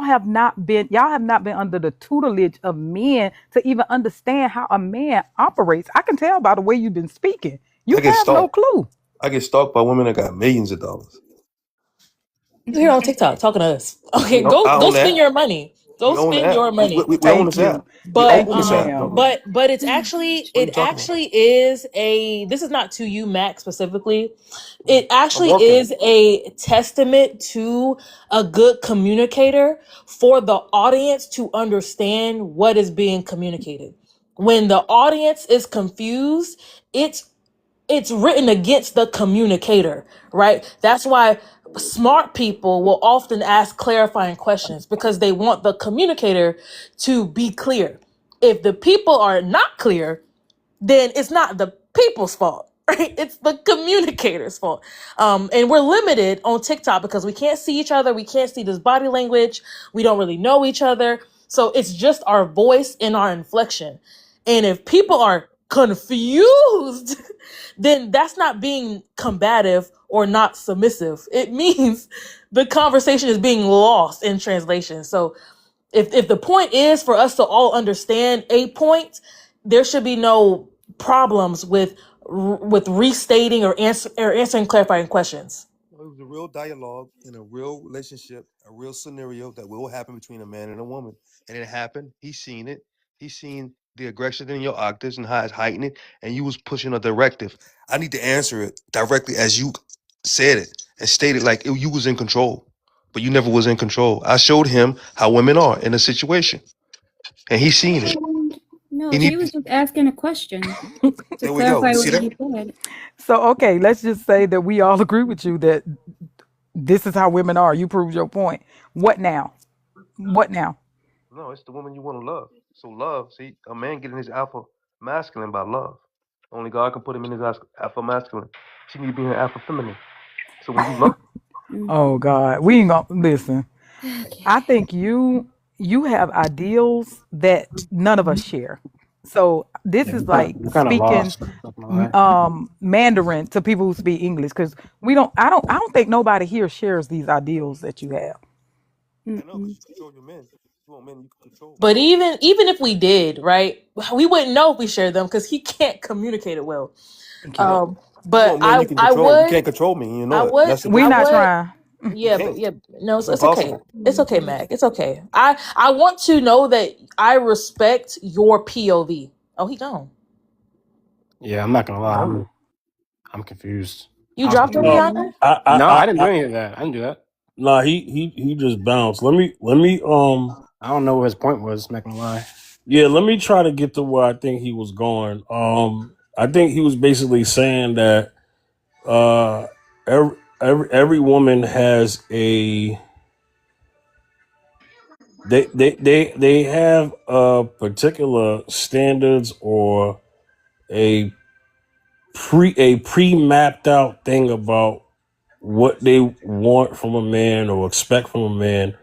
Y'all have not been under the tutelage of men to even understand how a man operates. I can tell by the way you've been speaking. You I get have no stalked. clue. I get stalked by women that got millions of dollars. You here on TikTok talking to us. Okay, I go own spend that. your money. Go We own the spend app. your money. We own Thank this you. app. We But Thank own this you, app. ma'am. but it's actually What are you talking about? this is not to you, Mac, specifically. It I'm actually working. is a testament to a good communicator for the audience to understand what is being communicated. When the audience is confused, it's written against the communicator, right? That's why smart people will often ask clarifying questions because they want the communicator to be clear. If the people are not clear, then it's not the people's fault, right? It's the communicator's fault. And we're limited on TikTok because we can't see each other. We can't see this body language. We don't really know each other. So it's just our voice and our inflection. And if people are confused, then that's not being combative or not submissive. It means the conversation is being lost in translation. So if the point is for us to all understand a point, there should be no problems with restating or answering clarifying questions. It was a real dialogue in a real relationship, a real scenario that will happen between a man and a woman. And it happened. He's seen it. He's seen the aggression in your octaves and how it's heightened, and you was pushing a directive. I need to answer it directly as you said it and stated like you was in control, but you never was in control. I showed him how women are in a situation, and he's seen it. No, He he need. was just asking a question to There we go. clarify You what see that? he said. So okay, let's just say that we all agree with you that this is how women are. You proved your point. What now? What now? No, it's the woman you want to love. So love, see, a man getting his alpha masculine by love. Only God can put him in his alpha masculine. She need to be in her alpha feminine. So when you love, Oh God, we ain't gonna listen. Okay. I think you have ideals that none of us share. So this yeah, is like we're kind of speaking lost. Not gonna lie. Mandarin to people who speak English because we don't. I don't think nobody here shares these ideals that you have. I know, because you control your men. You want men you can control. But even if we did, right, we wouldn't know if we shared them because he can't communicate it well. Thank I you. know. You But want men you can I control. You would can't control me. You I know it. would That's the We I difference. not would trying. You yeah, but can't. yeah, no, It's it's okay. impossible. It's okay, Mac. It's okay. I want to know that I respect your POV. Oh, he gone. Yeah, I'm not gonna lie. I'm confused. You I was dropped him, confused. Deanna? I, No, I, I didn't do I, any of that. I didn't do that. Nah, he just bounced. Let me I don't know what his point was. Not gonna lie. yeah, let me try to get to where I think he was going. I think he was basically saying that uh every woman has a they have particular standards or a pre mapped out thing about what they want from a man or expect from a man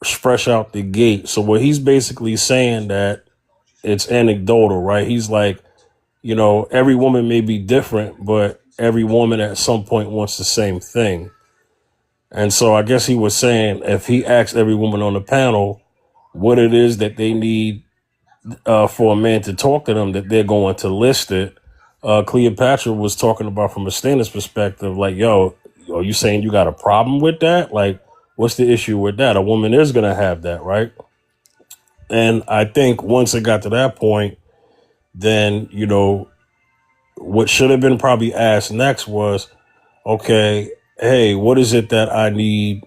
fresh out the gate. So what he's basically saying that it's anecdotal, right? He's like, every woman may be different, but every woman at some point wants the same thing. And so I guess he was saying if he asked every woman on the panel what it is that they need for a man to talk to them, that they're going to list it. Cleopatra was talking about from a standards perspective, like, yo, are you saying you got a problem with that? Like, what's the issue with that? A woman is going to have that, right? And I think once it got to that point, then, what should have been probably asked next was, okay, hey, what is it that I need,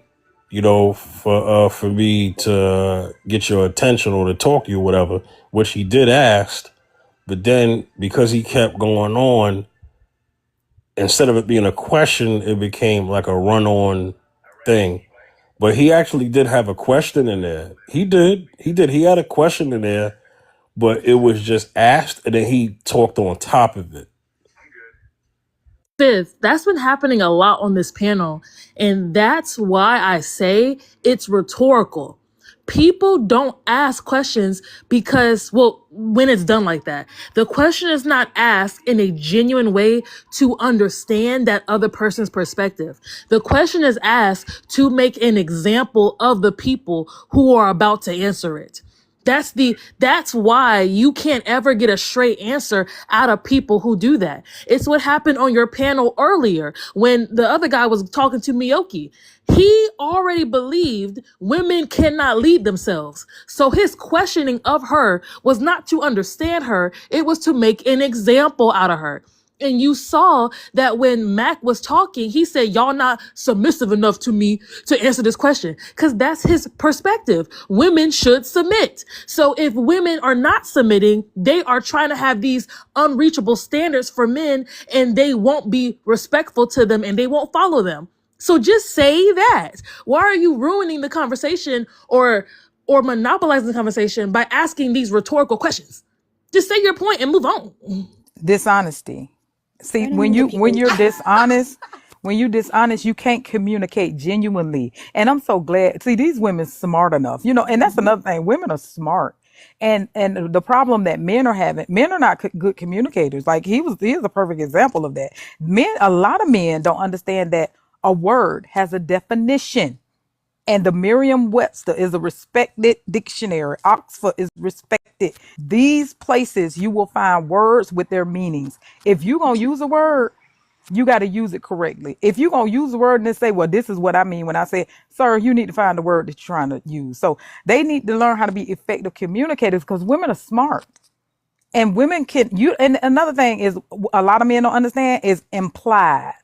for me to get your attention or to talk to you, or whatever, which he did ask. But then because he kept going on, instead of it being a question, it became like a run on thing. But he actually did have a question in there. He did. He had a question in there, but it was just asked and then he talked on top of it. Fifth, that's been happening a lot on this panel. And that's why I say it's rhetorical. People don't ask questions because, well, when it's done like that, the question is not asked in a genuine way to understand that other person's perspective. The question is asked to make an example of the people who are about to answer it. That's why you can't ever get a straight answer out of people who do that. It's what happened on your panel earlier when the other guy was talking to Miyoki. He already believed women cannot lead themselves. So his questioning of her was not to understand her. It was to make an example out of her. And you saw that when Mac was talking, he said, y'all not submissive enough to me to answer this question. Because that's his perspective. Women should submit. So if women are not submitting, they are trying to have these unreachable standards for men and they won't be respectful to them and they won't follow them. So just say that. Why are you ruining the conversation or monopolizing the conversation by asking these rhetorical questions? Just say your point and move on. Dishonesty. See, I don't know what when people. you're dishonest, you can't communicate genuinely. And I'm so glad. See, these women smart enough, and that's another thing. Women are smart. And the problem that men are having, men are not good communicators. Like he is a perfect example of that. A lot of men don't understand that a word has a definition. And the Merriam-Webster is a respected dictionary. Oxford is respected. These places you will find words with their meanings. If you're going to use a word, you got to use it correctly. If you're going to use a word and then say, well, this is what I mean when I say, sir, you need to find the word that you're trying to use. So they need to learn how to be effective communicators because women are smart. And women and another thing is a lot of men don't understand is implied.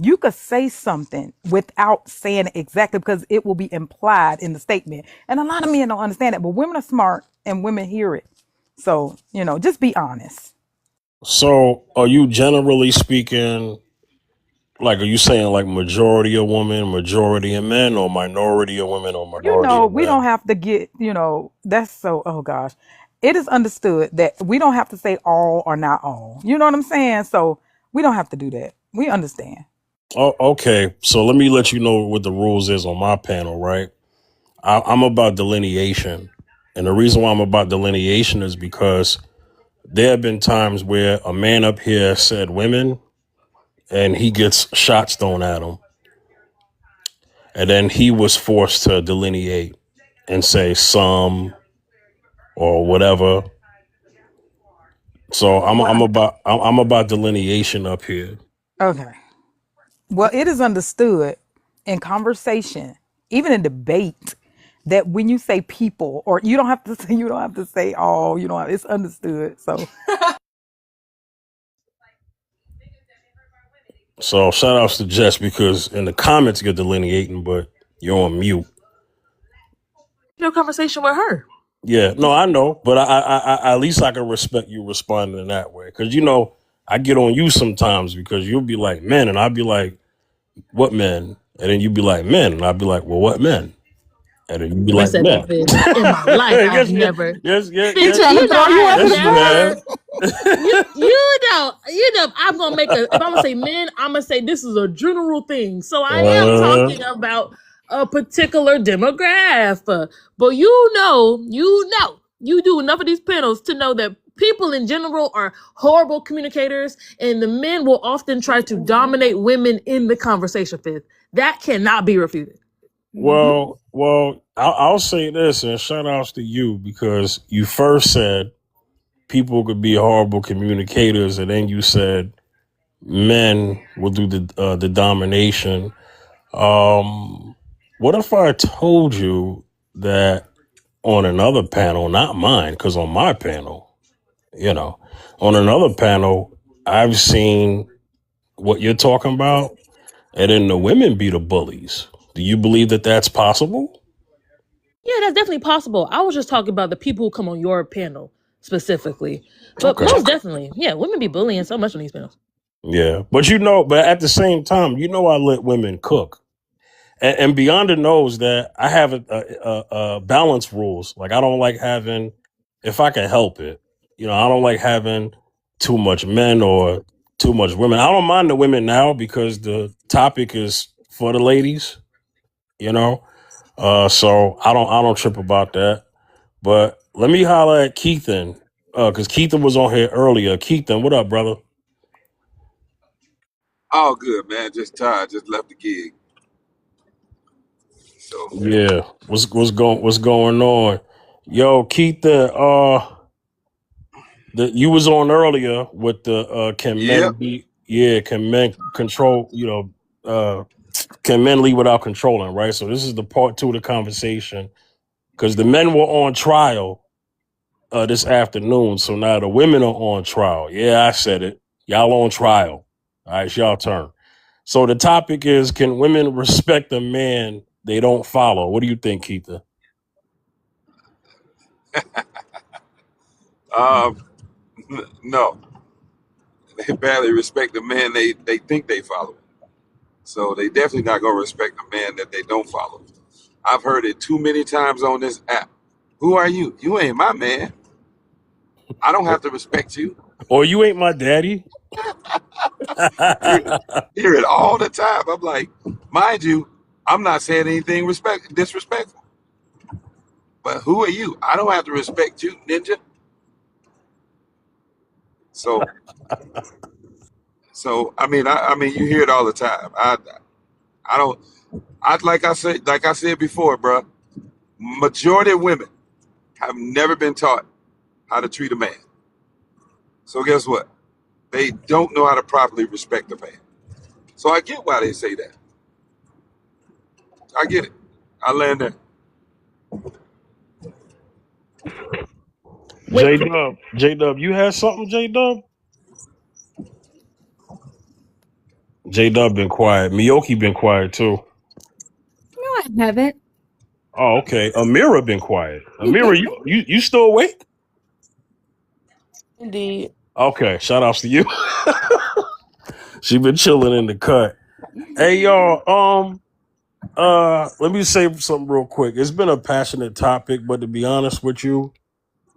You could say something without saying it exactly because it will be implied in the statement. And a lot of men don't understand it, but women are smart and women hear it. So, just be honest. So are you generally speaking, like, are you saying like majority of women, majority of men, or minority of women or minority of We don't men? have to get, that's so, oh gosh. It is understood that we don't have to say all or not all. You know what I'm saying? So we don't have to do that. We understand. Oh, okay. So let me let you know what the rules is on my panel, right? I'm about delineation. And the reason why I'm about delineation is because there have been times where a man up here said women and he gets shots thrown at him. And then he was forced to delineate and say some or whatever. So I'm about delineation up here. Okay. Well, it is understood in conversation, even in debate, that when you say people, or you don't have to say all, it's understood. So shout outs to Jess because in the comments you're delineating, but You're on mute. No conversation with her. Yeah, no, I know, but I at least I can respect you responding in that way, because I get on you sometimes because you'll be like men, and I'll be like, what men? And then you'd be like men, and I'd be like, well, what men? And then you'd be Never like said men. that, Fizz. In my life, I've yes, never. yes, Bitch, yes, you know yes, I man. have never. You know. I'm gonna make a. If I'm gonna say men, I'm gonna say this is a general thing. So I am talking about a particular demographic. But you do enough of these panels to know that people in general are horrible communicators, and the men will often try to dominate women in the conversation. Fifth, that cannot be refuted. Well, I'll say this, and shout outs to you, because you first said people could be horrible communicators, and then you said men will do the domination. What if I told you that on another panel, not mine, because on my panel, on another panel, I've seen what you're talking about, and then the women be the bullies. Do you believe that that's possible? Yeah, that's definitely possible. I was just talking about the people who come on your panel specifically. But most definitely, yeah, women be bullying so much on these panels. Yeah, but but at the same time, I let women cook, and Beyonda knows that I have a balance rules. Like, I don't like having, if I can help it, I don't like having too much men or too much women. I don't mind the women now because the topic is for the ladies, so I don't trip about that. But let me holler at Keithan, because Keithan was on here earlier. Keithan, what up, brother? All good, man. Just tired. Just left the gig. So Yeah, what's going on? Yo, Keithan, you was on earlier with the yep. can men control, can men lead without controlling, right? So this is the part 2 of the conversation, because the men were on trial this afternoon, so now the women are on trial. Yeah, I said it. Y'all on trial. All right, it's y'all turn. So the topic is, can women respect a man they don't follow? What do you think, Keitha? No. They barely respect the man they think they follow. So they definitely not gonna respect a man that they don't follow. I've heard it too many times on this app. Who are you? You ain't my man. I don't have to respect you. Or you ain't my daddy. Hear it all the time. I'm like, mind you, I'm not saying anything disrespectful. But who are you? I don't have to respect you, ninja. So I mean you hear it all the time. I don't like I said before, bro. Majority of women have never been taught how to treat a man. So guess what? They don't know how to properly respect a man. So I get why they say that. I get it. I land there. J Dub, you had something, J Dub? J Dub been quiet. Miyoki been quiet too. No, I haven't. Oh, okay. Amira been quiet. Amira, you still awake? Indeed. Okay, shout outs to you. She been chilling in the cut. Hey y'all, let me say something real quick. It's been a passionate topic, but to be honest with you,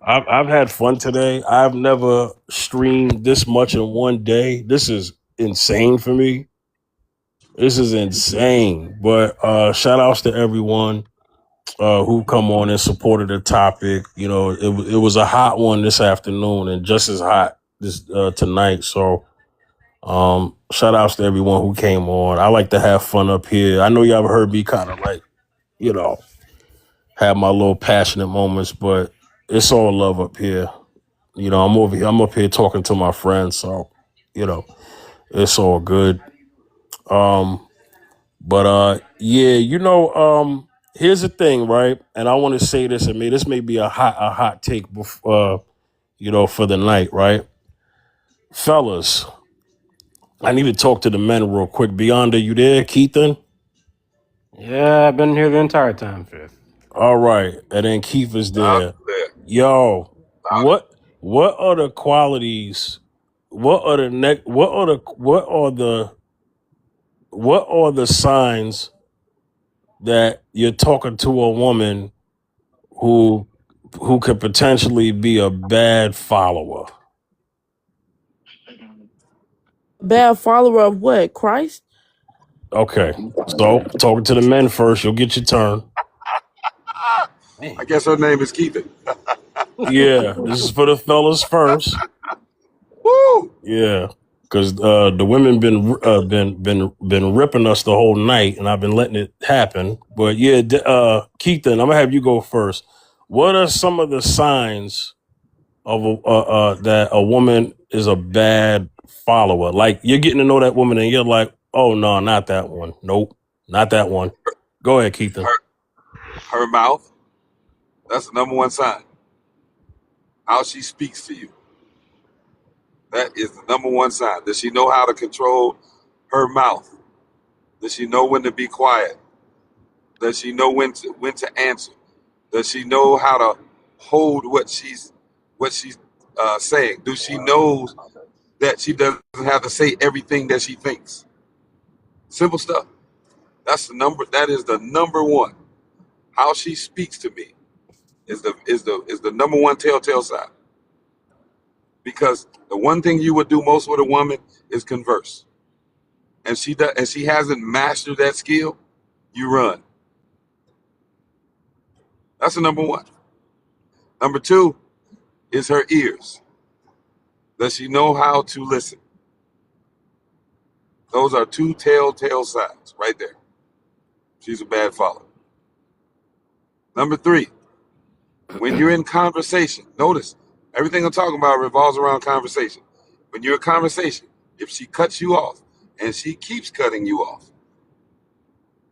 I've had fun today. I've never streamed this much in one day. This is insane for me. This is insane. But shout outs to everyone who come on and supported the topic. It was a hot one this afternoon and just as hot this tonight. So shout outs to everyone who came on. I like to have fun up here. I know y'all have heard me kind of like, have my little passionate moments, but it's all love up here. I'm up here talking to my friends, so it's all good. But here's the thing, right? And I want to say this, and this may be a hot take before, for the night, right? Fellas, I need to talk to the men real quick. Beyond, are you there, Keithan? Yeah, I've been here the entire time, Fifth. All right, and then Keith is Loud there. and clear. Yo, Loud what are the qualities? What are the what are the signs that you're talking to a woman who could potentially be a bad follower? Bad follower of what? Christ? Okay, so talking to the men first. You'll get your turn. I guess her name is Keep It. Yeah, this is for the fellas first. Woo! Yeah, because the women been ripping us the whole night, and I've been letting it happen. But yeah, Keithan, I'm gonna have you go first. What are some of the signs of that a woman is a bad follower? Like you're getting to know that woman, and you're like, oh no, not that one. Nope, not that one. Go ahead, Keithan. Her mouth. That's the number one sign. How she speaks to you. That is the number one sign. Does she know how to control her mouth? Does she know when to be quiet? Does she know when to answer? Does she know how to hold what she's saying? Do she knows that she doesn't have to say everything that she thinks? Simple stuff. That is the number one. How she speaks to me is the number one telltale sign. Because the one thing you would do most with a woman is converse. And she hasn't mastered that skill, you run. That's the number one. Number two is her ears. Does she know how to listen? Those are two telltale signs right there. She's a bad follower. Number three, when you're in conversation, notice everything I'm talking about revolves around conversation. When you're in conversation, if she cuts you off and she keeps cutting you off,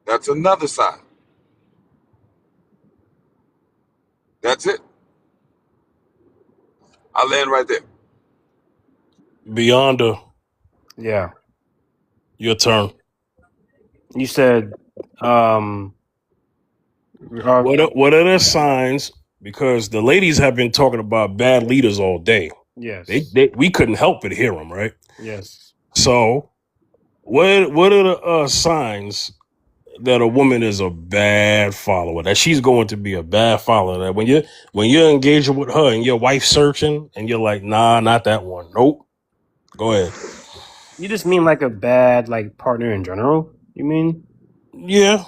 that's another sign. That's it. I'll land right there. Beyonda, Yeah. your turn. You said, uh, What are the signs? Because the ladies have been talking about bad leaders all day. yes. We couldn't help but hear them, right? Yes. So what are the signs that a woman is a bad follower? That she's going to be a bad follower? That when you're engaging with her and your wife's searching and you're like, nah, not that one. Nope. Go ahead. You just mean like a bad like partner in general? You mean? Yeah.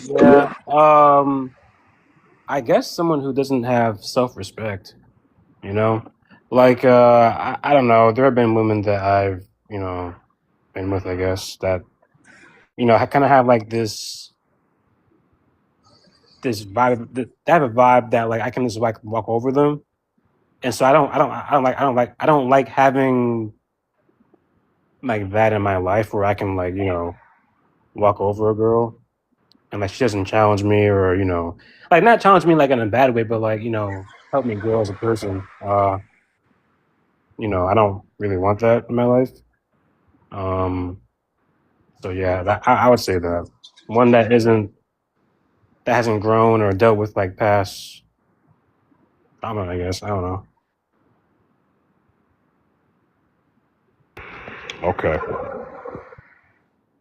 Yeah. I guess someone who doesn't have self-respect, you know? Like I don't know, there have been women that I've, been with, I guess, that I kind of have like this vibe. They have a vibe that like I can just like walk over them, and so I don't like having like that in my life where I can like walk over a girl and like she doesn't challenge me or like not challenge me like in a bad way, but like help me grow as a person. I don't really want that in my life. So yeah, I would say that one that hasn't grown or dealt with like past trauma, I guess. I don't know. Okay.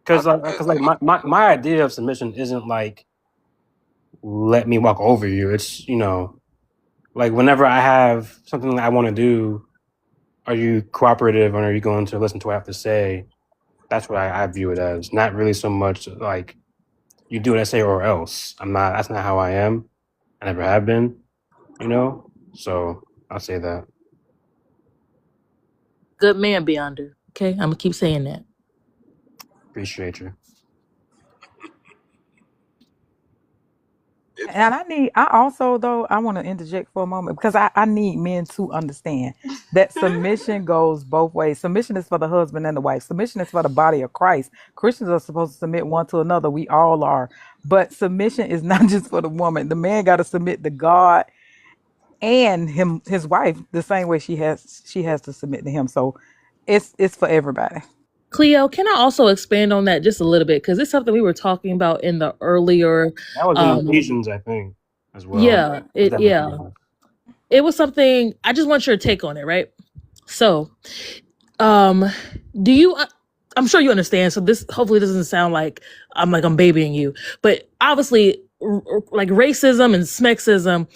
Because like my idea of submission isn't like let me walk over you. It's like whenever I have something that I want to do, are you cooperative and are you going to listen to what I have to say? That's what I view it as. Not really so much like you do what I say or else. I'm not. That's not how I am. I never have been. So I'll say that. Good man, Beyonder. Okay, I'm gonna keep saying that. Appreciate you. And I also, though, I want to interject for a moment because I need men to understand that submission goes both ways. Submission is for the husband and the wife. Submission is for the body of Christ. Christians are supposed to submit one to another. We all are. But submission is not just for the woman. The man got to submit to God and his wife the same way she has to submit to him. So it's for everybody. Cleo, can I also expand on that just a little bit? Because it's something we were talking about in the earlier. That was in Um, Ephesians, I think, as well. yeah, Was it that yeah, Ephesians? it was something. I just want your take on it, right? So, um, do you? I'm sure you understand. So this hopefully doesn't sound like I'm babying you, but obviously, like racism and smexism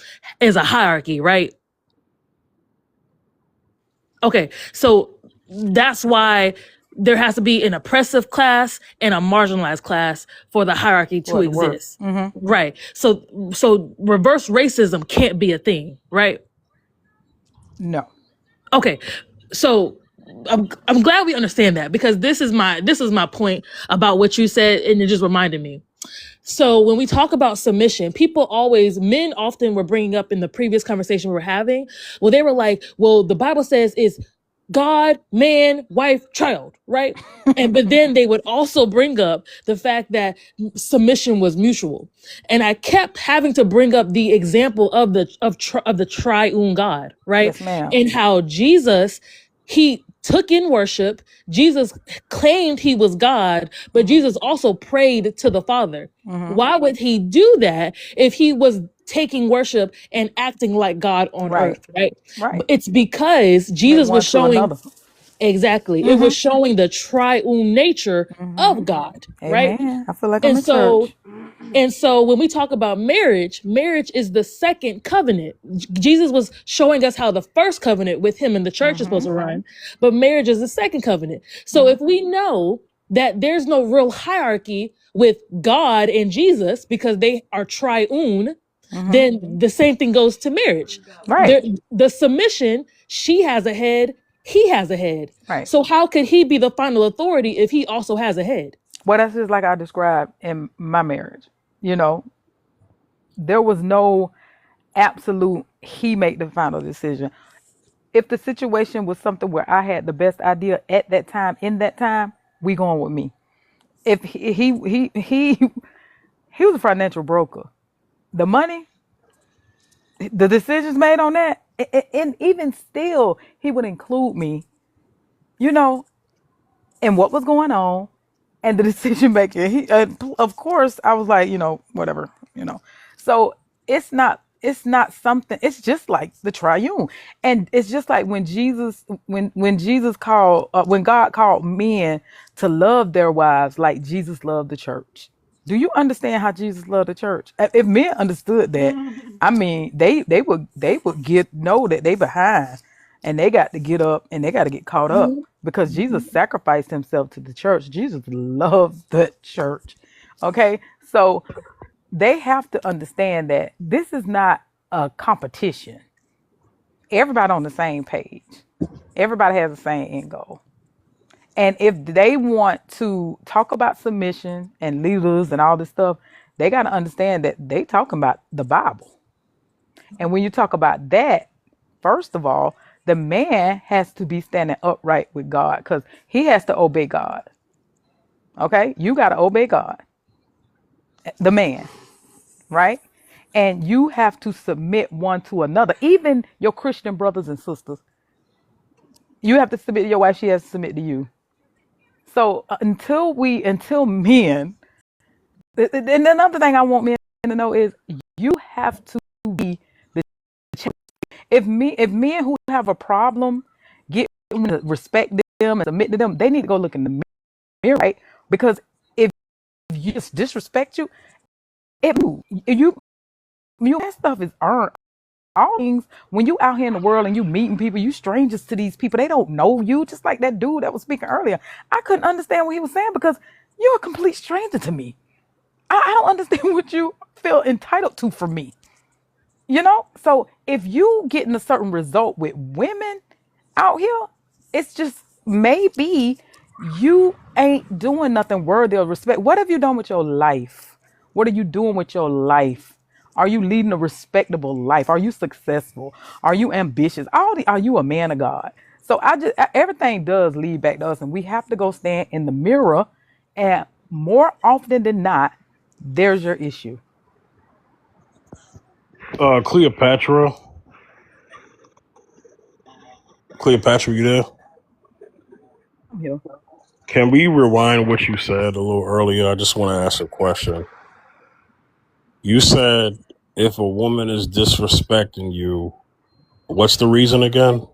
is a hierarchy, right? Okay, so that's why there has to be an oppressive class and a marginalized class for the hierarchy to What the work? exist. Right. So reverse racism can't be a thing, right? No. Okay. So I'm glad we understand that, because this is my point about what you said, and it just reminded me. So when we talk about submission, men often were bringing up in the previous conversation we were having, well, they were like, well, the Bible says it's God, man, wife, child, right? But then they would also bring up the fact that submission was mutual. And I kept having to bring up the example of the triune God, right? Yes, ma'am. And how Jesus, he took in worship. Jesus claimed he was God, but Jesus also prayed to the Father. Why would he do that if he was taking worship and acting like God on Right. earth, right? Right. It's because Went Jesus was one to showing, another. exactly, it was showing the triune nature of God, right? Amen. I feel like I'm And in church. so when we talk about marriage is the second covenant. Jesus was showing us how the first covenant with him and the church is supposed to run, but marriage is the second covenant. So if we know that there's no real hierarchy with God and Jesus because they are triune, then the same thing goes to marriage. Right. The submission, she has a head, he has a head. Right. So how could he be the final authority if he also has a head? Well, that's just like I described in my marriage. You know, there was no absolute he make the final decision. If the situation was something where I had the best idea at that time, in that time, we going with me. If he was a financial broker, the money, the decisions made on that, and even still, he would include me, you know, in what was going on and the decision making. Of course, I was like, whatever, So it's not something. It's just like the triune, and it's just like when Jesus called, when God called men to love their wives like Jesus loved the church. Do you understand how Jesus loved the church? If men understood that, I mean, they would know that they behind, and they got to get up and they got to get caught up because Jesus sacrificed himself to the church. Jesus loved the church. Okay, so they have to understand that this is not a competition. Everybody on the same page. Everybody has the same end goal. And if they want to talk about submission and leaders and all this stuff, they got to understand that they talking about the Bible. And when you talk about that, first of all, the man has to be standing upright with God because he has to obey God. Okay? You got to obey God, the man, right? And you have to submit one to another. Even your Christian brothers and sisters, you have to submit to your wife. She has to submit to you. So until men, and another thing I want men to know is you have to be the champion. If men who have a problem get women to respect them and submit to them, they need to go look in the mirror, right? Because if you just disrespect that stuff is earned. All things, when you out here in the world and you meeting people, you strangers to these people. They don't know you. Just like that dude that was speaking earlier, I couldn't understand what he was saying because you're a complete stranger to me. I don't understand what you feel entitled to from me. So if you getting a certain result with women out here, it's just maybe you ain't doing nothing worthy of respect. What have you done with your life? What are you doing with your life? Are you leading a respectable life? Are you successful? Are you ambitious? Are you a man of God? So everything does lead back to us, and we have to go stand in the mirror. And more often than not, there's your issue. Cleopatra, you there? I'm here. Can we rewind what you said a little earlier? I just want to ask a question. You said if a woman is disrespecting you, what's the reason again?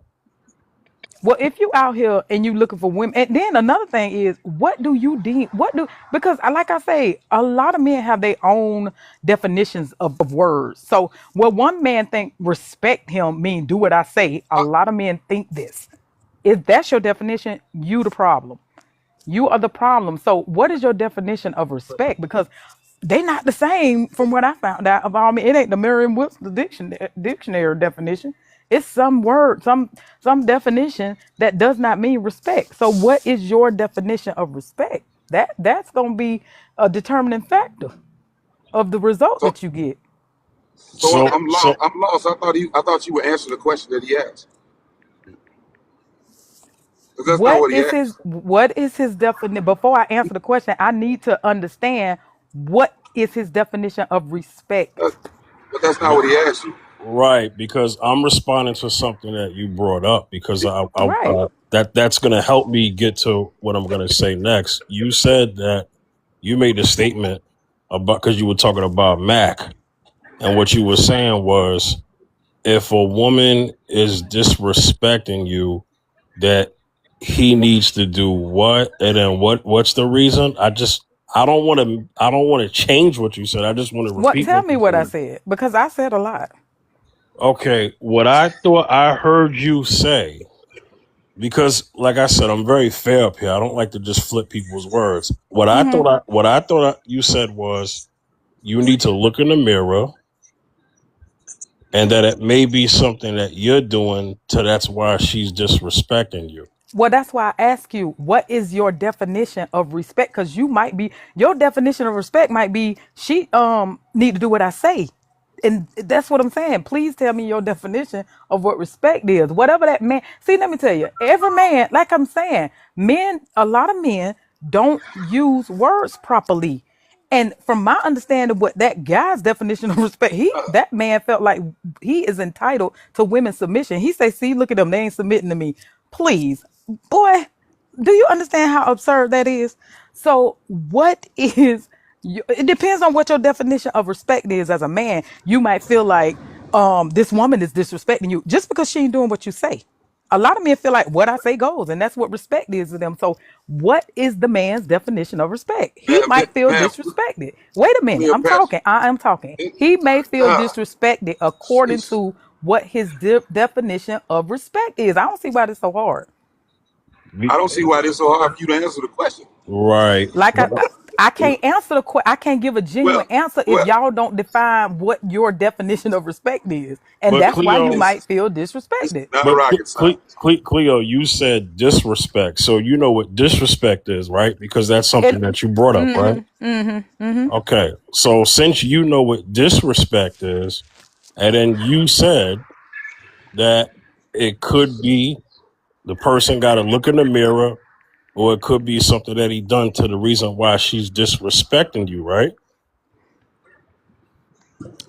Well, if you out here and you looking for women, and then another thing is, what do you deem? Because like I say, a lot of men have their own definitions of words. So, what one man think respect him mean do what I say. A lot of men think this. If that's your definition, you the problem. You are the problem. So, what is your definition of respect? Because they not the same from what I found out about me. It ain't the Merriam-Webster dictionary definition. It's some word, some definition that does not mean respect. So, what is your definition of respect? That's gonna be a determining factor of the result So, that you get. so So, I'm lost. so I'm lost. I thought you would answer the question that he asked. Because that's not what he asked. What is his definition? Before I answer the question, I need to understand what is his definition of respect. But that's not but what he asked you. right, because I'm responding to something that you brought up because Right. that's going to help me get to what I'm going to say next. You said that you made a statement about because you were talking about Mac, and what you were saying was if a woman is disrespecting you, that he needs to do what, and then what's the reason? I don't want to change what you said. I just want to What? repeat Tell what me you what I said. said because I said a lot. Okay, what I thought I heard you say, because like I said, I'm very fair up here. I don't like to just flip people's words. Hmm. What I thought you said was you need to look in the mirror, and that it may be something that you're doing to that's why she's disrespecting you. Well, that's why I ask you, what is your definition of respect? Because your definition of respect might be she need to do what I say. And that's what I'm saying. Please tell me your definition of what respect is. Whatever that man. See, let me tell you, every man, like I'm saying, a lot of men don't use words properly. And from my understanding, what that guy's definition of respect, that man felt like he is entitled to women's submission. He say, "See, look at them, they ain't submitting to me." Please, boy, do you understand how absurd that is? So, it depends on what your definition of respect is as a man. You might feel like this woman is disrespecting you just because she ain't doing what you say. A lot of men feel like what I say goes, and that's what respect is to them. So, what is the man's definition of respect? He Ma'am, might feel ma'am, disrespected. Wait a give minute, me a I'm pass. talking. I am talking. He may feel Ah, disrespected according jeez. to what his definition of respect is. I don't see why this so hard. I don't see why this is so hard for you to answer the question. Right. Like I can't answer the question. I can't give a genuine Well, answer if well, y'all don't define what your definition of respect is, and But that's why you Cleo, might it's feel it's disrespected. not but rocket science. Cleo, you said disrespect, so you know what disrespect is, right? Because that's something And that you brought up, right? Okay, so since you know what disrespect is, and then you said that it could be the person got to look in the mirror, or it could be something that he done to the reason why she's disrespecting you, right?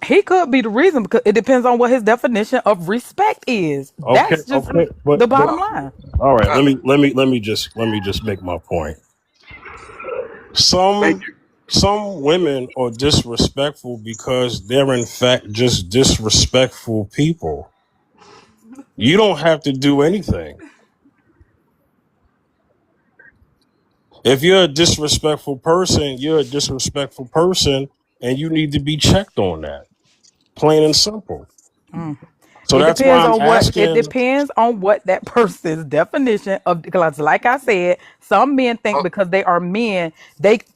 he could be the reason because it depends on what his definition of respect is. Okay, That's just okay, the but bottom Uh, line. all right. uh, Let me just make my point. thank Some you. some women are disrespectful because they're in fact just disrespectful people. You don't have to do anything. If you're a disrespectful person, you're a disrespectful person, and you need to be checked on that. Plain and simple. So that's why I'm It asking. depends on what that person's definition of, because like I said, some men think Uh, because they are men,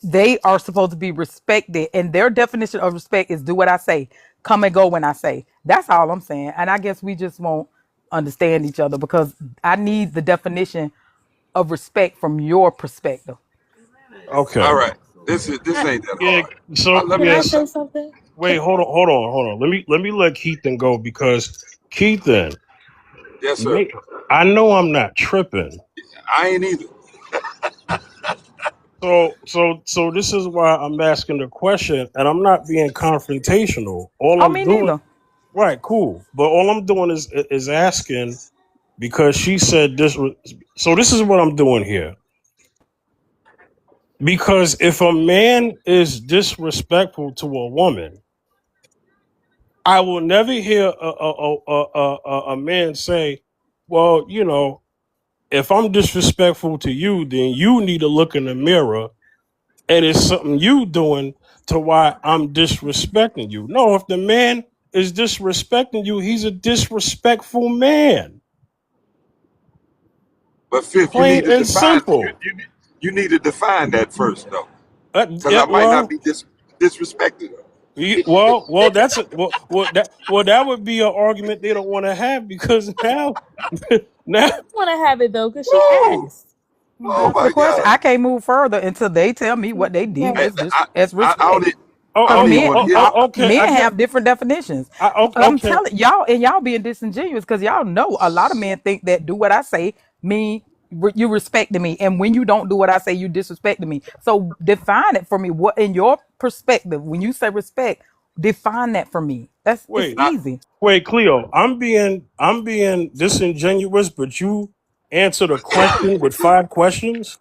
they are supposed to be respected, and their definition of respect is do what I say, come and go when I say. That's all I'm saying. And I guess we just won't understand each other because I need the definition of respect from your perspective. all Okay. right. This ain't that Yeah. hard. So Let me. Can I yes. say something? Wait. Hold on. Let me let Keithan go because Keithan, Yes, sir. may, I know I'm not tripping. I ain't either. So this is why I'm asking the question, and I'm not being confrontational. All Oh, I'm me doing, neither. right, cool. But all I'm doing is asking because she said this. So this is what I'm doing here. Because if a man is disrespectful to a woman, I will never hear a man say, "Well, you know, if I'm disrespectful to you, then you need to look in the mirror and it's something you doing to why I'm disrespecting you." No, if the man is disrespecting you, he's a disrespectful man. But Fifth, you need Plain to and define. simple. You need to define that first, though, because Yeah, I might not well, be disrespected. that would be an argument they don't want to have because now I want to have it though, because she Woo! asked. Oh That's the my question. God! I can't move further until they tell me what they deem Hey, as as I don't. respect. I Because don't even men, want to hear. okay, I men get. have different definitions. I'm Okay, telling y'all, and y'all being disingenuous because y'all know a lot of men think that do what I say mean you respecting me, and when you don't do what I say, you disrespecting me. So define it for me. What in your perspective, when you say respect, define that for me. It's wait, I, easy. wait, Cleo. I'm being disingenuous, but you answered a question with 5 questions.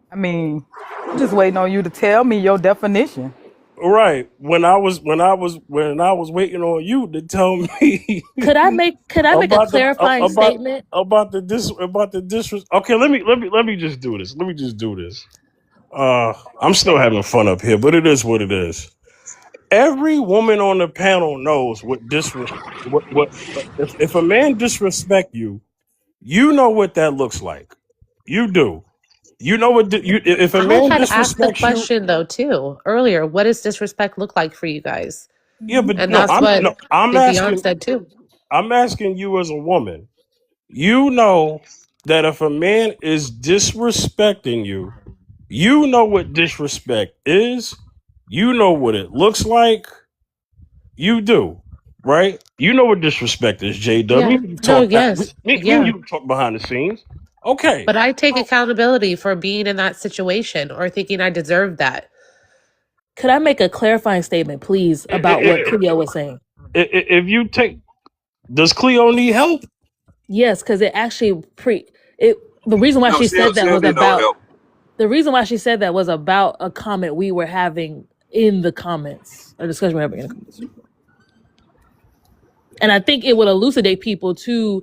I mean, I'm just waiting on you to tell me your definition. Right. When I was waiting on you to tell me Could I make a about the clarifying statement? about the disres. Okay, let me just do this. Let me just do this. I'm still having fun up here, but it is what it is. Every woman on the panel knows what if a man disrespect you, you know what that looks like. You do. You know what if a I man had asked the disrespects you. question though too earlier. What does disrespect look like for you guys? Yeah, Mhm. but And no, that's what I'm Big Beyonce asking said too. you as a woman. You know that if a man is disrespecting you, you know what disrespect is. You know what it looks like. You do, right? You know what disrespect is, JW. Yeah. No, yes. Me and Yeah. you talk behind the scenes. Okay. But I take accountability for being in that situation or thinking I deserve that. Could I make a clarifying statement, please, about what Cleo was saying? If you take, does Cleo need help? Yes, because it actually it. The reason why no, she she said don't, she that don't was need no about help. the reason why she said that was about a comment we were having in the comments, a discussion we were having in the comments, and I think it would elucidate people to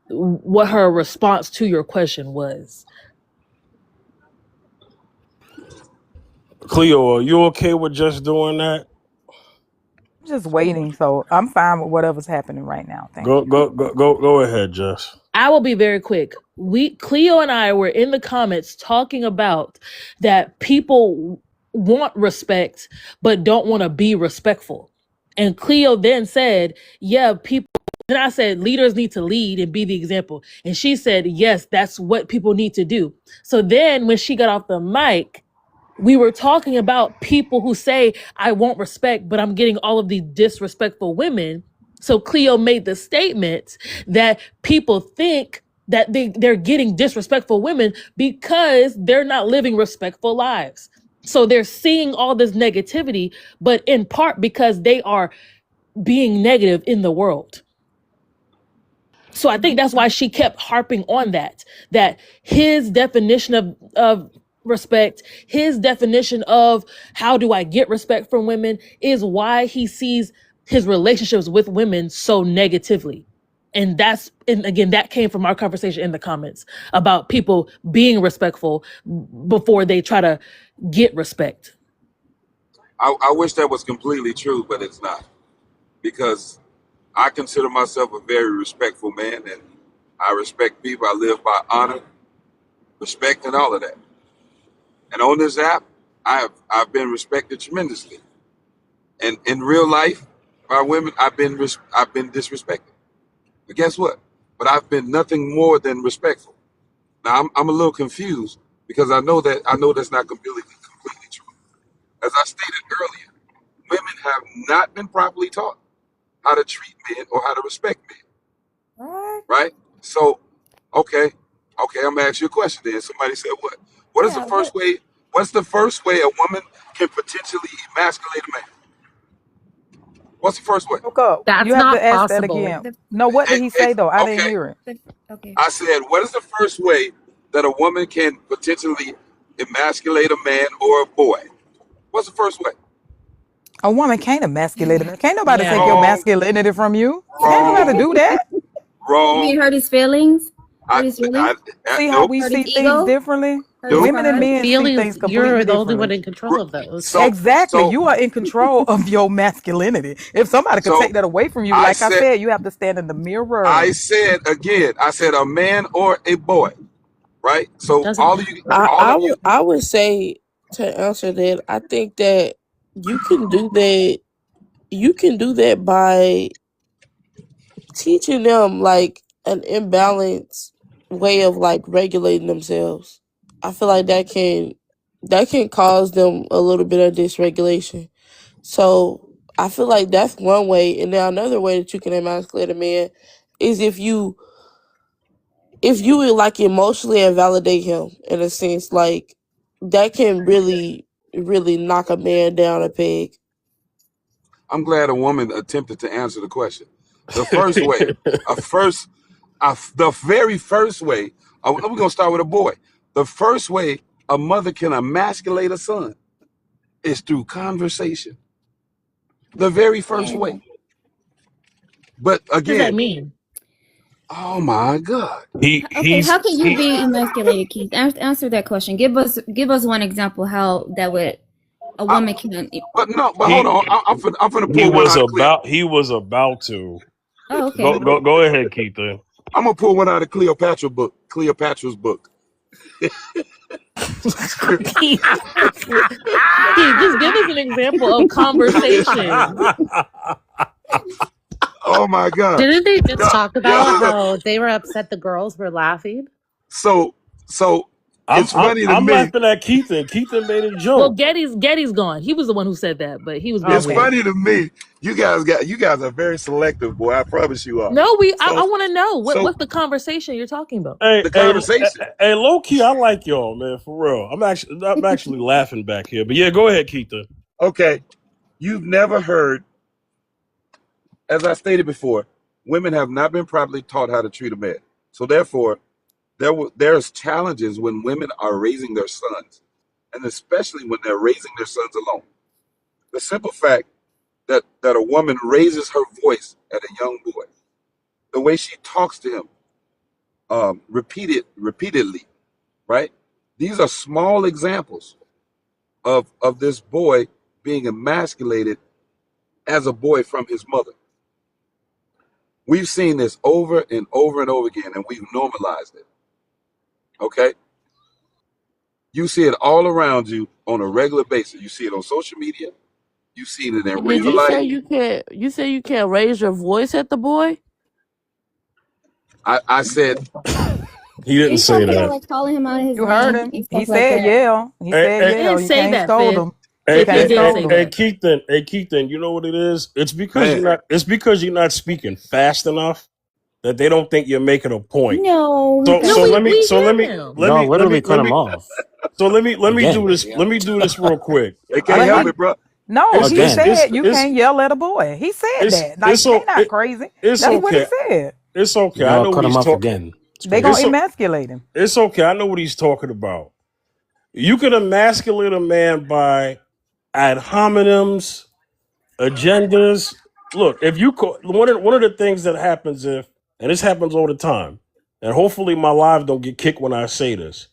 what her response to your question was. Cleo, are you okay with just doing that? I'm just waiting, so I'm fine with whatever's happening right now. Thank you. Go ahead, Jess. I will be very quick. Cleo and I were in the comments talking about that people want respect but don't want to be respectful. And Cleo then said, yeah, people. Then I said, leaders need to lead and be the example. And she said, yes, that's what people need to do. So then when she got off the mic, we were talking about people who say, I want respect, but I'm getting all of these disrespectful women. So Cleo made the statement that people think that they're getting disrespectful women because they're not living respectful lives. So they're seeing all this negativity, but in part because they are being negative in the world. So I think that's why she kept harping on that his definition of respect, his definition of how do I get respect from women is why he sees his relationships with women so negatively. And again, that came from our conversation in the comments about people being respectful before they try to get respect. I wish that was completely true, but it's not, because I consider myself a very respectful man, and I respect people. I live by honor, respect, and all of that. And on this app, I've been respected tremendously. And in real life, by women, I've been disrespected. But guess what? But I've been nothing more than respectful. Now I'm a little confused because I know that's not completely true. As I stated earlier, women have not been properly taught how to treat men or how to respect men. What? Right? So, okay, I'm gonna ask you a question then. Somebody said what? What is the Yeah. first What? way? What's the first way a woman can potentially emasculate a man? What's the first way? Broke up. You That's have to not ask that possible. again. No, what did he say though? I didn't Okay, hear it. Okay. I said, what is the first way that a woman can potentially emasculate a man or a boy? What's the first way? A woman can't emasculate him. Can't nobody Yeah. take your Wrong, masculinity from you. Can't wrong, nobody do that. You wrong. mean hurt his feelings? I, Hurt his feelings? See how nope, we Hurt his see things ego? differently? Hurt his nope. Women and pride? men see Feelings, things you're completely the only one differently. in control of those. So, Exactly. so, You are in control of your masculinity. If somebody could so take that away from you, I like I said, said, you have to stand in the mirror. I said again, I said a man or a boy, right? So Doesn't matter. all of you, I would say, to answer that, I think that you can do that. You can do that by teaching them like an imbalanced way of like regulating themselves. I feel like that can cause them a little bit of dysregulation. So I feel like that's one way. And then another way that you can emasculate a man is if you would like emotionally invalidate him in a sense, like that can really, really knock a man down a peg. I'm glad a woman attempted to answer the question. The first way, the very first way, we're gonna start with a boy. The first way a mother can emasculate a son is through conversation. The very first Yeah. way. But What does that again, mean? oh my God. Okay, how can you be emasculated, Keith? Answer that question. Give us one example how that would a woman can. But hold on. I'm finna He pull one was out of about to. Oh, okay. Go ahead, Keith. I'm gonna pull one out of Cleopatra's book. Keith, just give us an example of conversation. Oh my God. Didn't they just talk about how they were upset the girls were laughing? So it's funny to I'm me. laughing at Keith, and Keith made a joke. Well, Getty's gone. He was the one who said that, but he was being It's weird. funny to me. You guys are very selective, boy. I promise you are. No, I want to know what's the conversation you're talking about. The conversation. Hey, low key, I like y'all, man, for real. I'm actually laughing back here. But yeah, go ahead, Keith. Okay. You've never heard, as I stated before, women have not been properly taught how to treat a man. So therefore, there's challenges when women are raising their sons, and especially when they're raising their sons alone. The simple fact that a woman raises her voice at a young boy, the way she talks to him, repeatedly, right? These are small examples of this boy being emasculated as a boy from his mother. We've seen this over and over and over again, and we've normalized it. Okay? You see it all around you on a regular basis. You see it on social media. You see it in Did real you life. say you can't? You say you can't raise your voice at the boy? I said he didn't say talking about that. like calling him out of his You heard name him. and stuff He like said that. yeah. He said Hey, yeah. didn't You say can't that, scold Finn. him. Hey, You can't scold him. Keith, you know what it is? It's because you're not speaking fast enough that they don't think you're making a point. No, So let me literally cut him off. So let me Again. do this. Let me do this real quick. they can't help it, bro. No, he Again. said you can't yell at a boy. He said that. Like, they're not crazy. It's That's what he okay. said. It's okay. Y'all I know cut what him he's off talking. again. They gonna emasculate him. It's okay. I know what he's talking about. You can emasculate a man by ad hominems, agendas. Look, if you one of the things that happens and this happens all the time, and hopefully my live don't get kicked when I say this,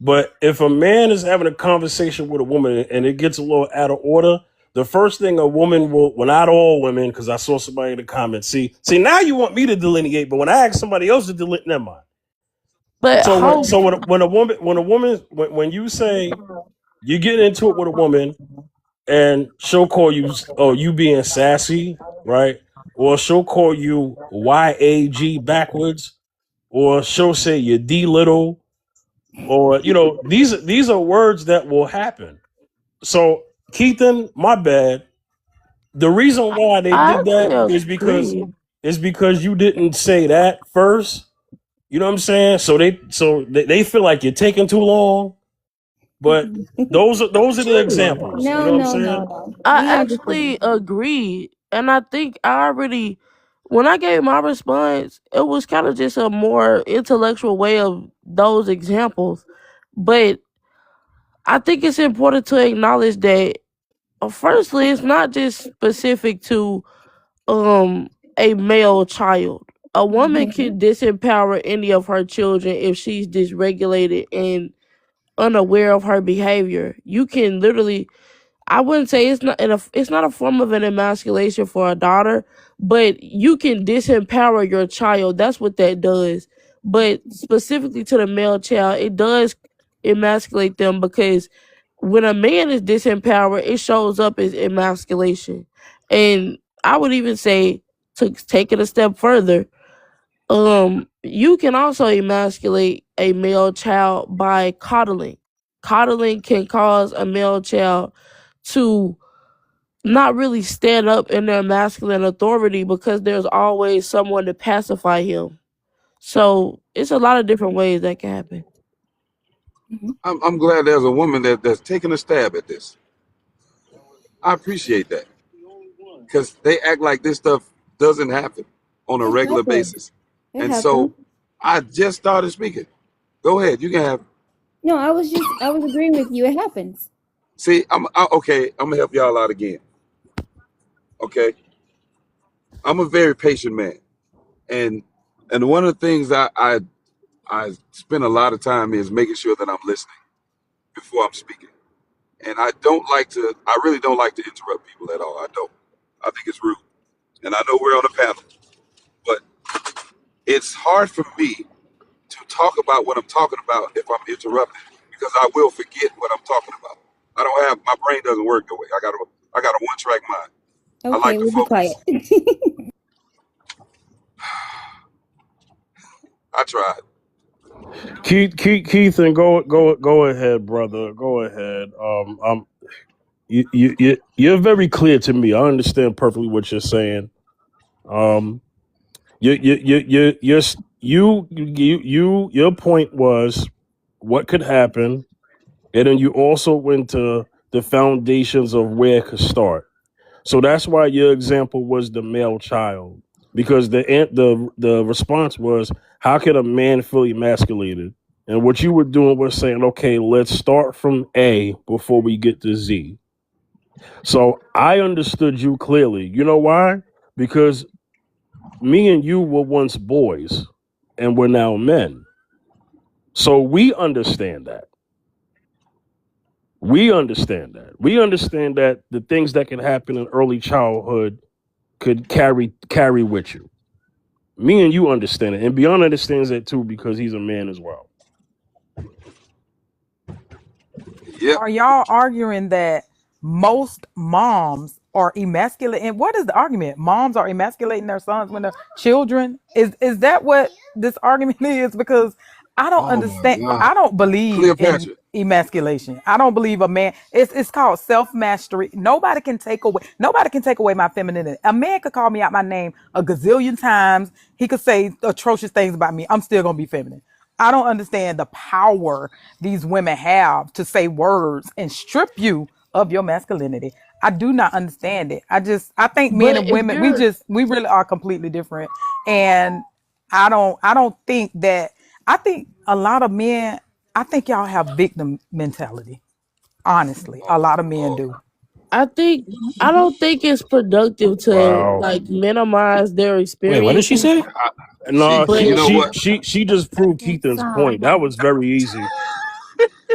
but if a man is having a conversation with a woman and it gets a little out of order, the first thing a woman will, well, not all women, because I saw somebody in the comments, see, now you want me to delineate, but when I ask somebody else to delineate, never mind. But when you say you get into it with a woman and she'll call you, oh, you being sassy, right? Or she'll call you YAG backwards, or she'll say you D little, or these are words that will happen. So Keithan, my bad. The reason why they did that is because you didn't say that first. You know what I'm saying? So they feel like you're taking too long. But those are the examples. No, you know what I'm saying? no. I actually agree, and I think when I gave my response, it was kind of just a more intellectual way of those examples. But I think it's important to acknowledge that. Firstly, it's not just specific to a male child. A woman can disempower any of her children if she's dysregulated and unaware of her behavior. You can literally, I wouldn't say it's not a form of an emasculation for a daughter, but you can disempower your child. That's what that does. But specifically to the male child, it does emasculate them because when a man is disempowered, it shows up as emasculation. And I would even say, to take it a step further, you can also emasculate a male child by coddling. Coddling can cause a male child to not really stand up in their masculine authority because there's always someone to pacify him. So it's a lot of different ways that can happen. I'm glad there's a woman that's taking a stab at this. I appreciate that because they act like this stuff doesn't happen on a It regular happens. basis. It And happens. so I just started speaking. Go ahead, you can have. No, I was agreeing with you. It happens. See, okay. I'm gonna help y'all out again. Okay, I'm a very patient man, and one of the things I spend a lot of time is making sure that I'm listening before I'm speaking. And I really don't like to interrupt people at all. I don't. I think it's rude. And I know we're on a panel, but it's hard for me to talk about what I'm talking about if I'm interrupted because I will forget what I'm talking about. My brain doesn't work that way. I got a one-track mind. I Okay, like to we'll be quiet. focus. I tried. Keith, and go ahead, brother. Go ahead. You're very clear to me. I understand perfectly what you're saying. Your point was what could happen, and then you also went to the foundations of where it could start. So that's why your example was the male child, because the response was, how can a man feel emasculated? And what you were doing was saying, okay, let's start from A before we get to Z. So I understood you clearly. You know why? Because me and you were once boys and we're now men. So we understand that. We understand that the things that can happen in early childhood could carry with you. Me and you understand it. And Beyond understands that too because he's a man as well. Yep. Are y'all arguing that most moms are emasculating? And what is the argument? Moms are emasculating their sons when they're children? Is that what this argument is? Because I don't Oh my understand. God. I don't believe in Cleopatra. emasculation. I don't believe a man. It's called self mastery. Nobody can take away my femininity. A man could call me out my name a gazillion times. He could say atrocious things about me. I'm still gonna be feminine. I don't understand the power these women have to say words and strip you of your masculinity. I do not understand it. I think men But and if women, you're we really are completely different. And I don't think that, I think a lot of men, I think y'all have victim mentality. Honestly, a lot of men do. I don't think it's productive to Wow. like minimize their Wait, what did she experiences. say? No, But You know what? she just proved Keaton's point. That was very easy.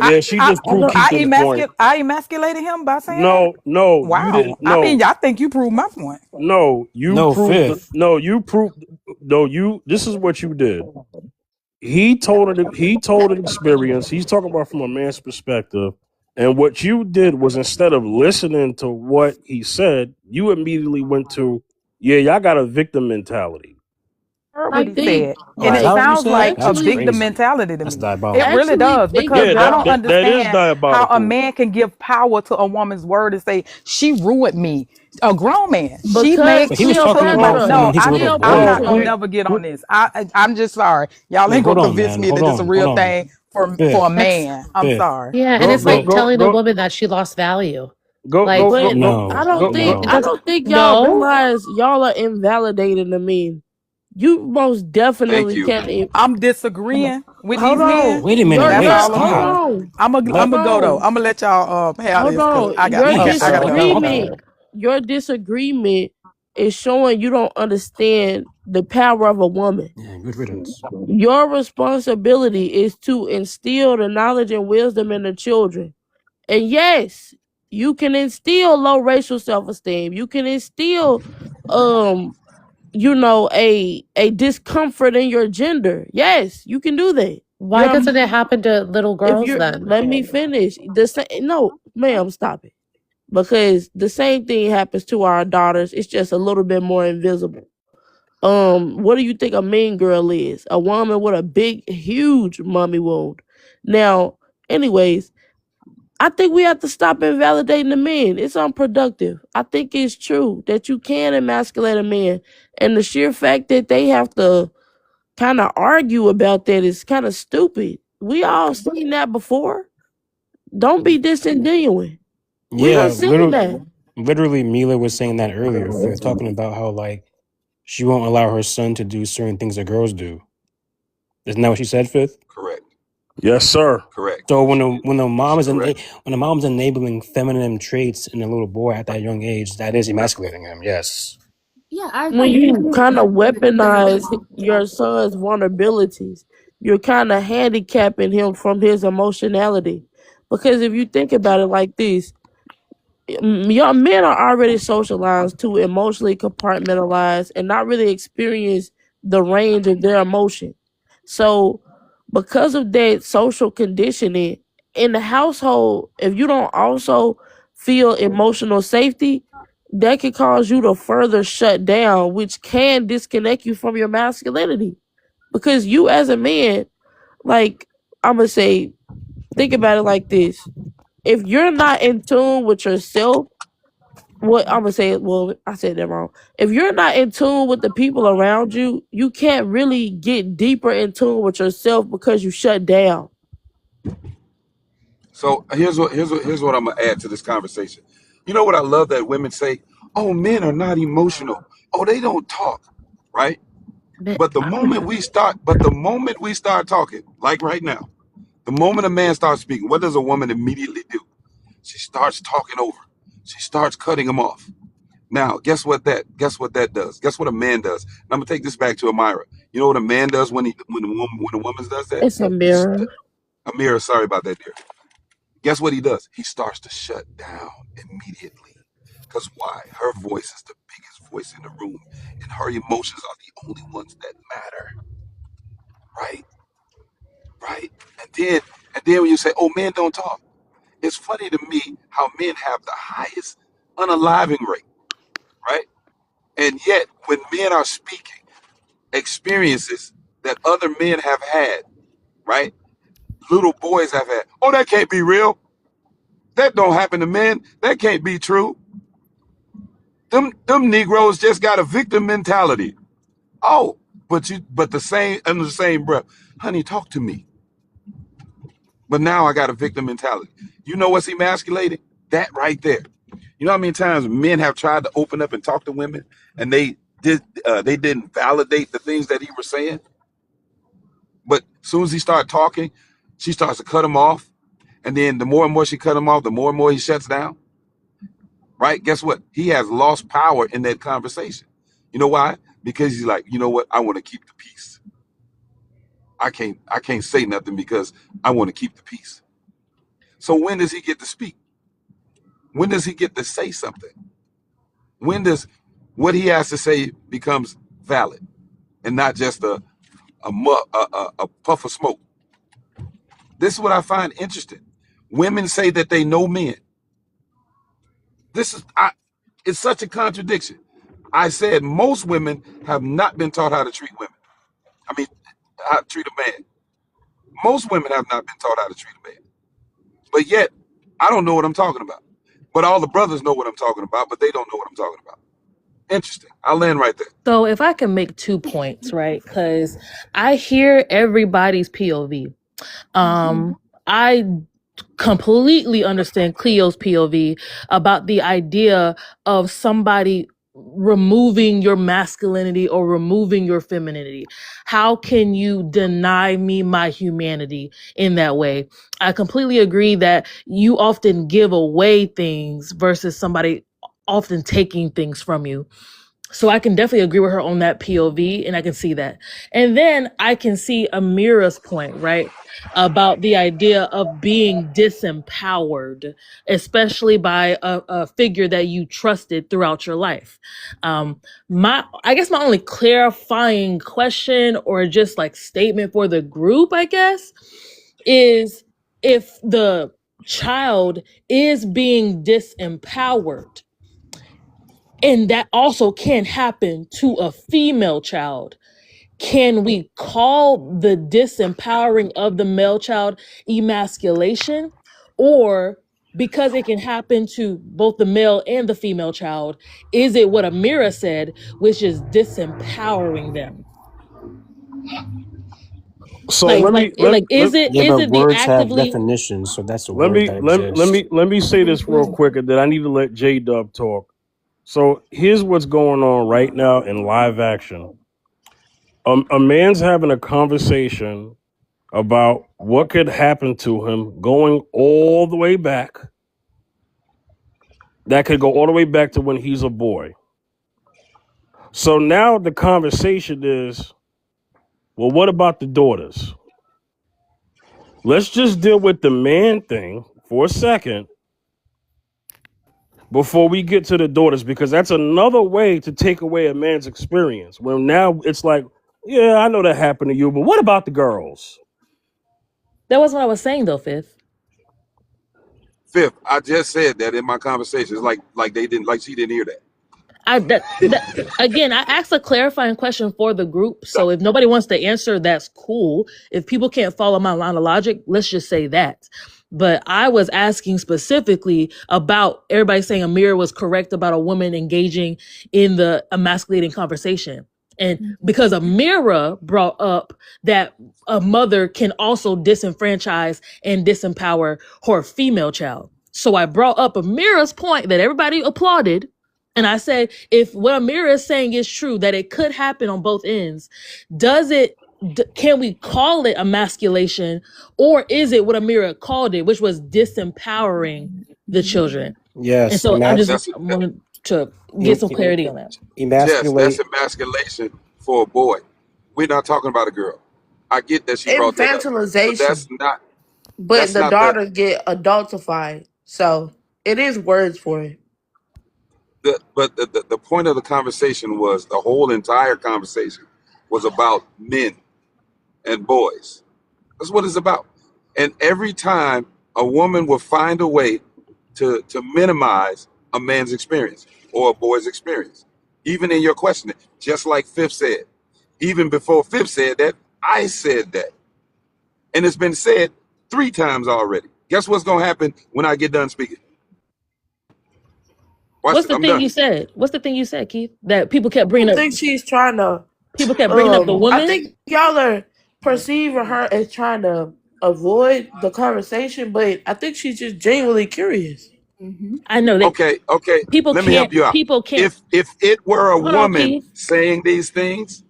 Yeah, she I just proved Keaton's point. I emasculated him by saying that. No, you Wow. didn't. I mean, No, I think you proved my point. no, you No, proved. fifth. This is what you did. He told an experience. He's talking about from a man's perspective. And what you did was, instead of listening to what he said, you immediately went to, yeah, y'all got a victim mentality. Heard I what he think said, Oh, and is it that what you sounds said? like a That's actually victim crazy. mentality to That's me. It diabolical. really actually does, think because Yeah, I about don't that is understand how a diabolical. man can give power to a woman's word and say she ruined me. A grown man, she because made But he was she talking put about my from no. when he was a little I'm boy, not gonna though. never get on this. I'm just sorry, y'all Wait, ain't hold gonna on, convince man. me Hold that it's a on, real hold on. thing for a Fifth, man. I'm fifth. sorry. Yeah, and Go it's go like go telling a go woman that she lost value. go Like, go go but go. I No, don't Go, think go, no. I don't think y'all realize y'all are invalidating to me. You most Thank definitely you. can't. I'm disagreeing with hold these men. on. Wait a minute. Your That's Wait, your all I'm hold saying. stop. on. I'm Let gonna go though. Hold I'm on. gonna let y'all have Hold this because on. Your please, I gotta sir. go. Let I'm disagreement, sorry. talking. your disagreement is showing you don't understand the power of a woman. Yeah, good riddance. Your responsibility is to instill the knowledge and wisdom in the children. And yes, you can instill low racial self-esteem. You can instill a discomfort in your gender. Yes, you can do that. Why doesn't it happen to little If girls you're then? let me finish. The same no, ma'am, stop it. Because the same thing happens to our daughters. It's just a little bit more invisible. What do you think a mean girl is? A woman with a big, huge mommy wound. Now, anyways, I think we have to stop invalidating the men. It's unproductive. I think it's true that you can emasculate a man. And the sheer fact that they have to kind of argue about that is kind of stupid. We all seen that before. Don't be disingenuous. We done Yeah, seen that. literally, Mila was saying that earlier. They're talking about how like she won't allow her son to do certain things that girls do. Isn't that what she said, Fifth? Correct. Yes, sir. Correct. So when the mom is Correct. when the mom's enabling feminine traits in a little boy at that young age, that is emasculating him. Yes. Yeah, I When agree. you kind of weaponize your son's vulnerabilities, you're kind of handicapping him from his emotionality. Because if you think about it like this, young men are already socialized to emotionally compartmentalize and not really experience the range of their emotion. So, because of that social conditioning in the household, if you don't also feel emotional safety, that can cause you to further shut down, which can disconnect you from your masculinity. Because you, as a man, like, I'm gonna say, think about it like this: if you're not in tune with yourself, what I'm gonna say, well, I said that wrong. If you're not in tune with the people around you, you can't really get deeper in tune with yourself because you shut down. So here's what I'm gonna add to this conversation. You know what I love that women say? Oh, men are not emotional. Oh, they don't talk, right? That, But the moment we start talking, like right now, the moment a man starts speaking, what does a woman immediately do? She starts talking over. She starts cutting him off. Now, guess what that does? Guess what a man does? And I'm gonna take this back to Amira. You know what a man does when a woman does that? it's a mirror. Amira, sorry about that, dear. Guess what he does? He starts to shut down immediately. Because why? Her voice is the biggest voice in the room, and her emotions are the only ones that matter. Right? Right? And then when you say, "Oh, men don't talk," it's funny to me how men have the highest unaliving rate, right? And yet, when men are speaking, experiences that other men have had, right? Little boys have had. Oh, that can't be real. That don't happen to men. That can't be true. Them Negroes just got a victim mentality. Oh, but the same under the same breath, honey, talk to me. But now I got a victim mentality. You know what's emasculating? That right there. You know how many times men have tried to open up and talk to women, and they didn't validate the things that he was saying. But as soon as he started talking, she starts to cut him off, and then the more and more she cut him off, the more and more he shuts down. Right? Guess what? He has lost power in that conversation. You know why? Because he's like, you know what? I want to keep the peace. I can't say nothing because I want to keep the peace. So when does he get to speak? When does he get to say something? When does what he has to say becomes valid and not just a puff of smoke? This is what I find interesting. Women say that they know men. It's such a contradiction. I said most women have not been taught how to treat women. I mean, how to treat a man. Most women have not been taught how to treat a man. But yet, I don't know what I'm talking about. But all the brothers know what I'm talking about, but they don't know what I'm talking about. Interesting. I'll land right there. So if I can make 2 points, right? Because I hear everybody's POV. I completely understand Cleo's POV about the idea of somebody removing your masculinity or removing your femininity? How can you deny me my humanity in that way? I completely agree that you often give away things versus somebody often taking things from you. So I can definitely agree with her on that POV, and I can see that. And then I can see Amira's point, right? About the idea of being disempowered, especially by a figure that you trusted throughout your life. I guess my only clarifying question or just like statement for the group, I guess, is if the child is being disempowered, and that also can happen to a female child, can we call the disempowering of the male child emasculation? Or because it can happen to both the male and the female child, is it what Amira said, which is disempowering them? So Like, let like, me like, is it Yeah, is but it the words have actively? definitions, so that's a let word me that let, let exists. me let me say this real quick, and then I need to let J Dub talk. So here's what's going on right now in live action. A man's having a conversation about what could happen to him going all the way back. That could go all the way back to when he's a boy. So now the conversation is, well, what about the daughters? Let's just deal with the man thing for a second before we get to the daughters, because that's another way to take away a man's experience. Well, now it's like, yeah, I know that happened to you, but what about the girls? That was what I was saying though, Fifth. Fifth, I just said that in my conversation. It's like they didn't, like she didn't hear that. Again, I asked a clarifying question for the group. So if nobody wants to answer, that's cool. If people can't follow my line of logic, let's just say that. But I was asking specifically about everybody saying Amira was correct about a woman engaging in the emasculating conversation. And because Amira brought up that a mother can also disenfranchise and disempower her female child. So I brought up Amira's point that everybody applauded. And I said, if what Amira is saying is true, that it could happen on both ends, can we call it emasculation, or is it what Amira called it, which was disempowering the children? And Yes, so I just That's wanted to get some clarity on that. Jess, that's emasculate. emasculation for a boy. We're not talking about a girl. I get that she brought that up, but Infantilization. But that's the not the daughters get adultified. So it is words for it. the point of the conversation was, the whole entire conversation was about men and boys. That's what it's about. And every time a woman will find a way to minimize a man's experience or a boy's experience, even in your questioning, just like Fifth said. Even before Fifth said that, I said that. And it's been said 3 times already. Guess what's going to happen when I get done speaking? What's the I'm thing done. you said? What's the thing you said, Keith? That people kept bringing I up. think she's trying to. People kept bringing up the I woman. think y'all are perceiving her as trying to avoid the conversation, but I think she's just genuinely curious. I know that Okay. people Let me help can't. you out. People can't. If it were a Hold on, woman Keith. saying these things,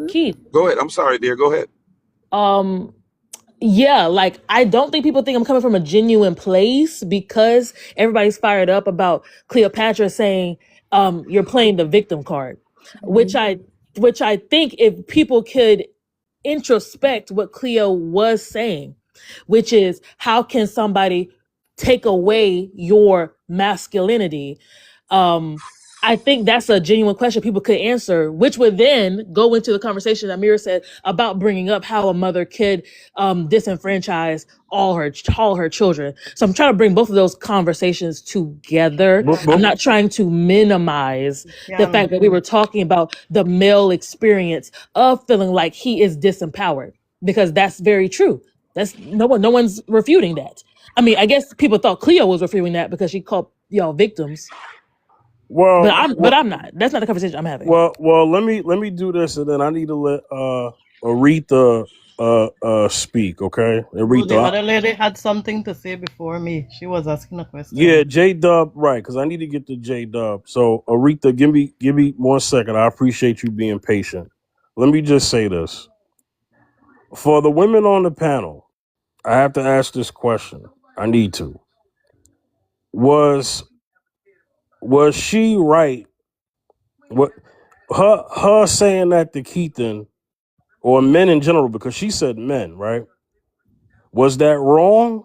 Keith. go ahead. I'm sorry, dear. Go ahead. Yeah, like I don't think people think I'm coming from a genuine place because everybody's fired up about Cleopatra saying you're playing the victim card, which I think if people could introspect what Cleo was saying, which is how can somebody take away your masculinity? I think that's a genuine question people could answer, which would then go into the conversation that Amira said about bringing up how a mother could disenfranchise all her children. So I'm trying to bring both of those conversations together. I'm not trying to minimize the fact that we were talking about the male experience of feeling like he is disempowered, because that's very true. That's no one's refuting that. I mean, I guess people thought Cleo was refuting that because she called y'all victims. Well, But I'm not. That's not the conversation I'm having. Well, let me do this, and then I need to let Aretha speak, okay? Oh, the Aretha. other lady had something to say before me. She was asking a Yeah, question. J Dub, right? Because I need to get to J Dub. So Aretha, give me 1 second. I appreciate you being patient. Let me just say this for the women on the panel. I have to ask this question. I need to. Was she right? What her saying that to Keaton or men in general? Because she said men, right? Was that wrong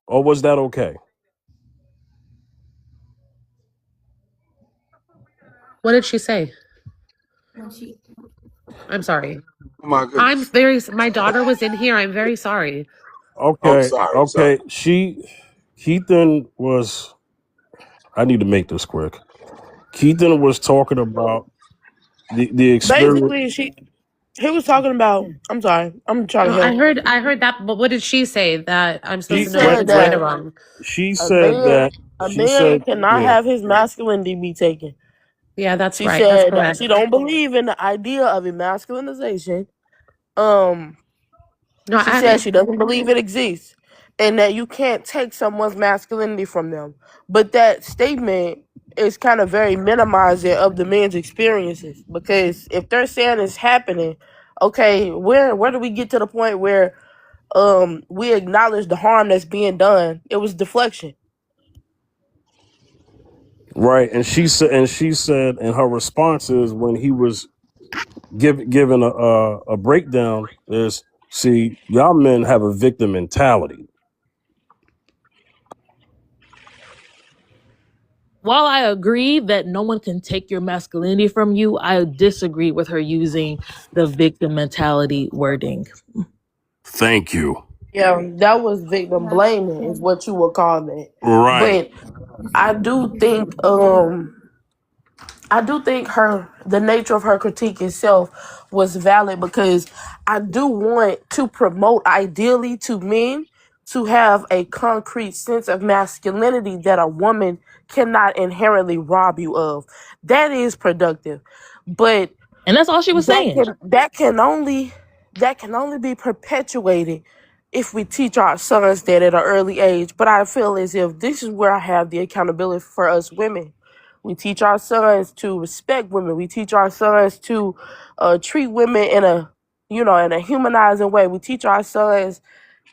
or was that okay? What did she say? When she I'm sorry. Oh my I'm goodness. very, my daughter was in here. I'm very sorry. Oh, I'm Okay, sorry. I'm sorry. okay. Keaton was. I need to make this quick. Keaton was talking about the experience. Basically, he was talking about. I'm sorry. I'm trying to No, help. I heard that, but what did she say that I'm She supposed to know if said it's right or that wrong? She a said man that. a She man said, cannot yeah. have his masculinity be taken. Yeah, that's She right. That's said that correct. she don't believe in the idea of emasculinization. Um, No, she said she doesn't believe it exists, and that you can't take someone's masculinity from them. But that statement is kind of very minimizing of the man's experiences, because if they're saying it's happening, okay, where do we get to the point where we acknowledge the harm that's being done? It was deflection. Right, and she said, and her response is when he was giving a breakdown is, see, y'all men have a victim mentality. While I agree that no one can take your masculinity from you, I disagree with her using the victim mentality wording. Thank you. Yeah, that was victim last blaming is what you would call that. Right. But I do think her the nature of her critique itself was valid, because I do want to promote ideally to men to have a concrete sense of masculinity that a woman cannot inherently rob you of. That is productive. But And that's all she was saying. that can only be perpetuated if we teach our sons that at an early age. But I feel as if this is where I have the accountability for us women. We teach our sons to respect women. We teach our sons to treat women in a humanizing way. We teach our sons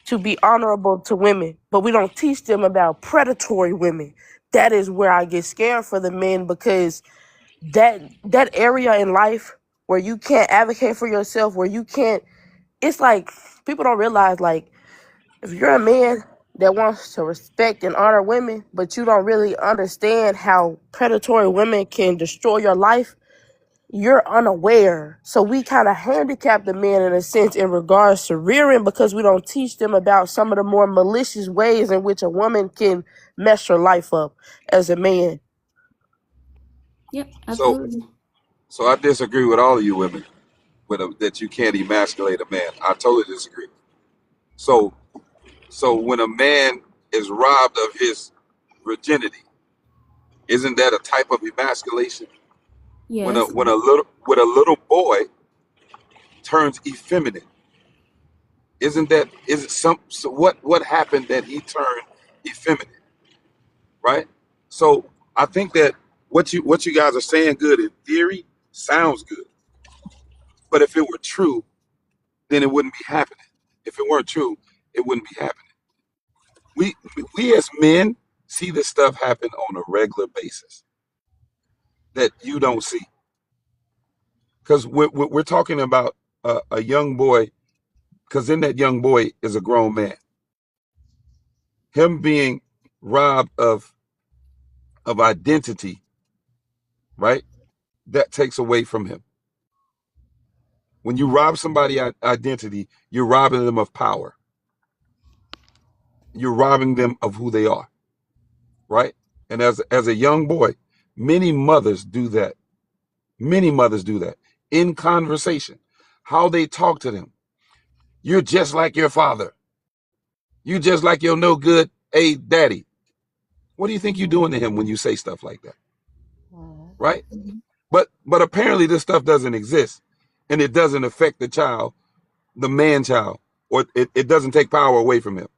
to be honorable to women, but we don't teach them about predatory women. That is where I get scared for the men, because that area in life where you can't advocate for yourself, where you can't, it's like people don't realize, like, if you're a man that wants to respect and honor women, but you don't really understand how predatory women can destroy your life, you're unaware. So we kind of handicap the men in a sense in regards to rearing, because we don't teach them about some of the more malicious ways in which a woman can mess your life up as a man. Yep, So, absolutely. so I disagree with all of you women that you can't emasculate a man. I totally disagree. So, so when a man is robbed of his virginity, isn't that a type of emasculation? Yes. When a little boy turns effeminate, isn't that is it some so what happened that he turned effeminate, right? So I think that what you guys are saying, good in theory, sounds good, but if it were true, then it wouldn't be happening. If it weren't true, it wouldn't be happening. We as men see this stuff happen on a regular basis that you don't see, because we're talking about a young boy, because in that young boy is a grown man. Him being robbed of identity, right? That takes away from him. When you rob somebody identity, you're robbing them of power. You're robbing them of who they are, right? And as a young boy, many mothers do that. Many mothers do that in conversation. How they talk to them. You're just like your father. You just like your no good, hey, daddy. What do you think you're doing to him when you say stuff like that, right? But apparently this stuff doesn't exist, and it doesn't affect the child the man child, or it doesn't take power away from him.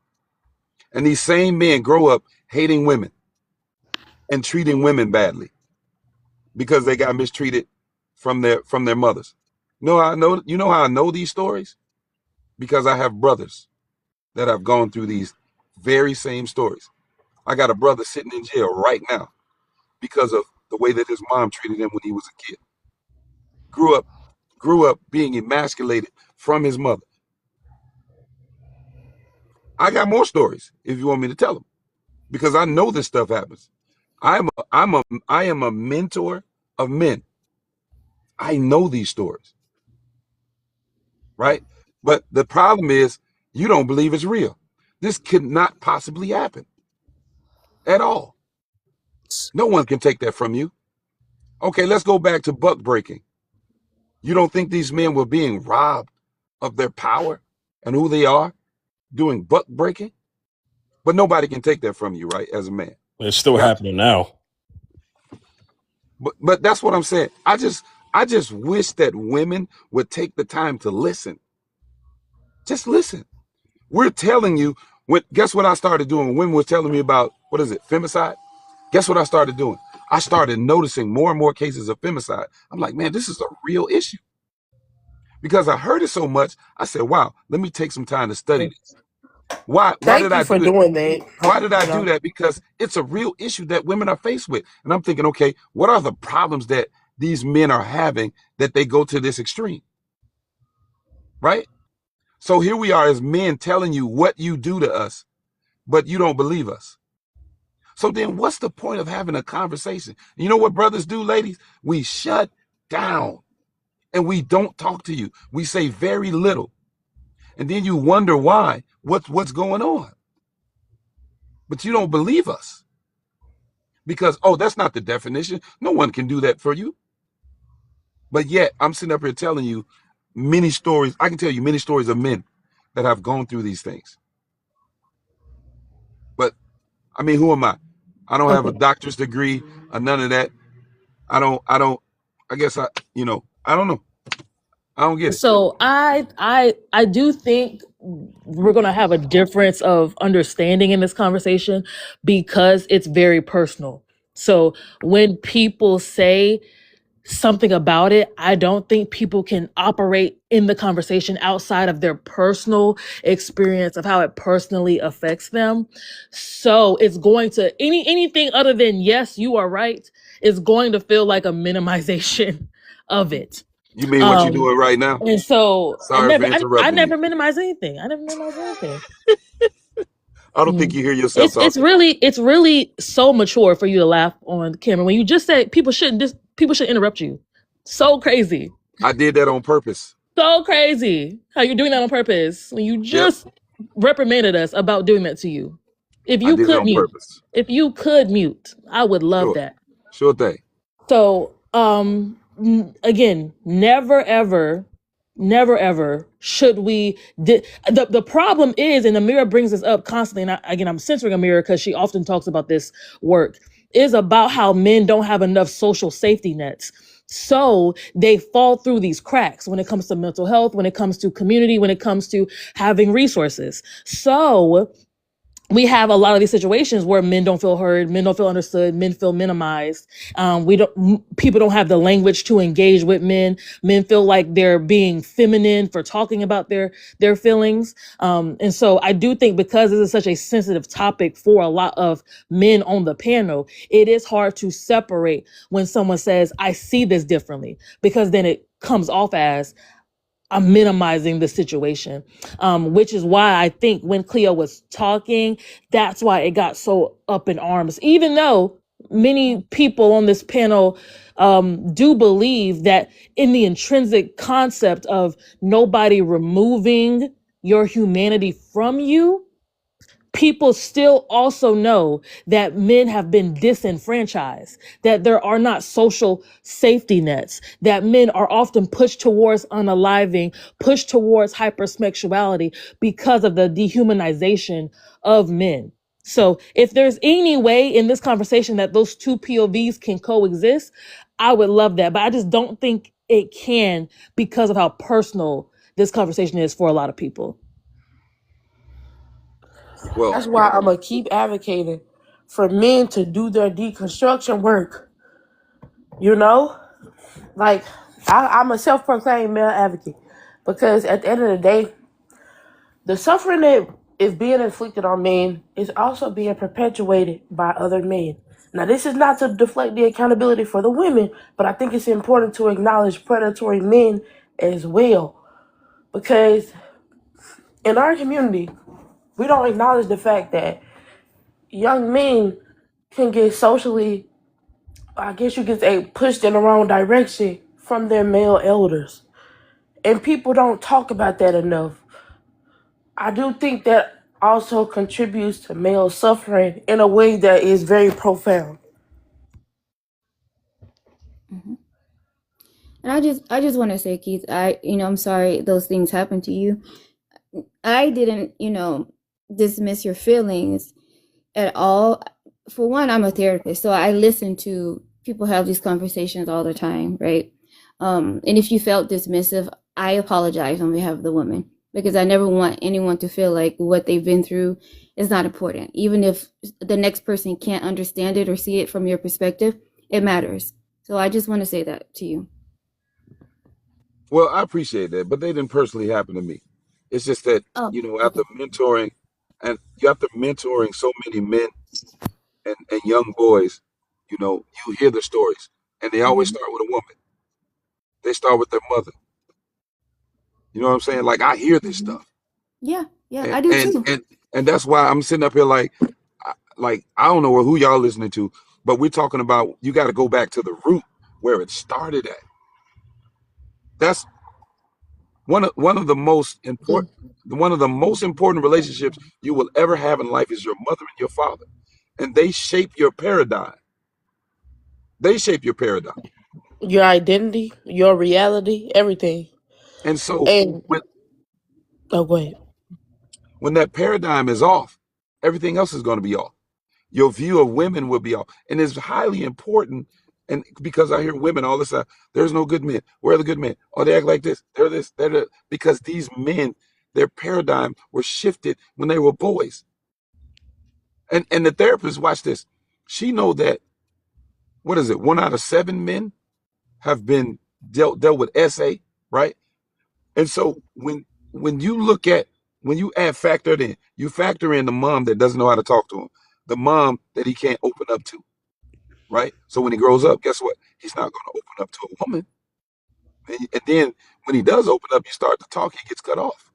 And these same men grow up hating women and treating women badly because they got mistreated from their mothers. You know how I know these stories? Because I have brothers that have gone through these very same stories. I got a brother sitting in jail right now because of the way that his mom treated him when he was a kid. Grew up being emasculated from his mother. I got more stories if you want me to tell them, because I know this stuff happens. I am a mentor of men. I know these stories, right? But the problem is you don't believe it's real. This could not possibly happen at all. No one can take that from you. Okay, let's go back to buck breaking. You don't think these men were being robbed of their power and who they are doing buck breaking? But nobody can take that from you, right, as a man. It's still happening now. But that's what I'm saying. I just wish that women would take the time to listen. Just listen. We're telling you, guess what I started doing when women were telling me about, what is it, femicide? Guess what I started doing? I started noticing more and more cases of femicide. I'm like, man, this is a real issue. Because I heard it so much, I said, wow, let me take some time to study this. Why did I do that? Why did I do that? Because it's a real issue that women are faced with. And I'm thinking, okay, what are the problems that these men are having that they go to this extreme? Right? So here we are as men telling you what you do to us, but you don't believe us. So then what's the point of having a conversation? You know what brothers do, ladies? We shut down and we don't talk to you. We say very little. And then you wonder why, what's going on. But you don't believe us. Because, oh, that's not the definition. No one can do that for you. But yet, I'm sitting up here telling you many stories. I can tell you many stories of men that have gone through these things. But, I mean, who am I? I don't have a doctor's degree or none of that. I don't, I guess I don't know. I don't get it. So I do think we're gonna have a difference of understanding in this conversation because it's very personal. So when people say something about it, I don't think people can operate in the conversation outside of their personal experience of how it personally affects them. So it's going to anything other than yes, you are right, is going to feel like a minimization of it. You mean what you're doing right now? And so Sorry for interrupting I never you. minimize anything. I never minimize anything. I don't think you hear yourself talking. It's really so mature for you to laugh on camera when you just said people should interrupt you. So crazy. I did that on purpose. So crazy how you're doing that on purpose when you just reprimanded us about doing that to you. If you could mute, purpose. if you could mute, I would love that. Sure thing. So, again, never ever should we. The problem is, and Amira brings this up constantly. And I'm censoring Amira because she often talks about this work. Is about how men don't have enough social safety nets. So they fall through these cracks when it comes to mental health, when it comes to community, when it comes to having resources. So we have a lot of these situations where men don't feel heard, men don't feel understood, men feel minimized. People don't have the language to engage with men. Men feel like they're being feminine for talking about their feelings. And so I do think because this is such a sensitive topic for a lot of men on the panel, it is hard to separate when someone says, I see this differently, because then it comes off as I'm minimizing the situation, which is why I think when Cleo was talking, that's why it got so up in arms, even though many people on this panel do believe that in the intrinsic concept of nobody removing your humanity from you, people still also know that men have been disenfranchised, that there are not social safety nets, that men are often pushed towards unaliving, pushed towards hypersexuality because of the dehumanization of men. So if there's any way in this conversation that those two POVs can coexist, I would love that. But I just don't think it can because of how personal this conversation is for a lot of people. Well, That's why I'm gonna keep advocating for men to do their deconstruction work. You know, like I'm a self-proclaimed male advocate because at the end of the day, the suffering that is being inflicted on men is also being perpetuated by other men. Now, this is not to deflect the accountability for the women, but I think it's important to acknowledge predatory men as well. Because in our community, we don't acknowledge the fact that young men can get socially, I guess you could say, pushed in the wrong direction from their male elders. And people don't talk about that enough. I do think that also contributes to male suffering in a way that is very profound. Hmm. And I just want to say, Keith, I'm sorry those things happened to you. I didn't, dismiss your feelings at all. For one, I'm a therapist, so I listen to people have these conversations all the time, right? And if you felt dismissive, I apologize on behalf of the woman because I never want anyone to feel like what they've been through is not important. Even if the next person can't understand it or see it from your perspective, it matters. So I just want to say that to you. well, I appreciate that, but they didn't personally happen to me. It's just that, Oh, after okay. mentoring, and after mentoring so many men and young boys, you hear the stories, and they always Hmm. start with a woman. They start with their mother. You know what I'm saying? Like I hear this Hmm. stuff, Yeah, yeah, and I do and too. and, and that's why I'm sitting up here like I don't know who y'all listening to, but we're talking about you got to go back to the root where it started at. That's one of the most important relationships you will ever have in life is your mother and your father, and they shape your paradigm. They shape your paradigm, Your identity, your reality, everything. and so And when oh, go ahead. when that paradigm is off, everything else is going to be off. Your view of women will be off, and it's highly important. And because I hear women all this time, there's no good men. Where are the good men? Oh, they act like this. They're this. They're that. Because these men, their paradigm was shifted when they were boys. And the therapist, watch this. She know that, what is it? 1 out of 7 men have been dealt with SA, right? And so when you look at when you add factored in, you factor in the mom that doesn't know how to talk to him, the mom that he can't open up to, right? So when he grows up, guess what? He's not going to open up to a woman. And then when he does open up, you start to talk, he gets cut off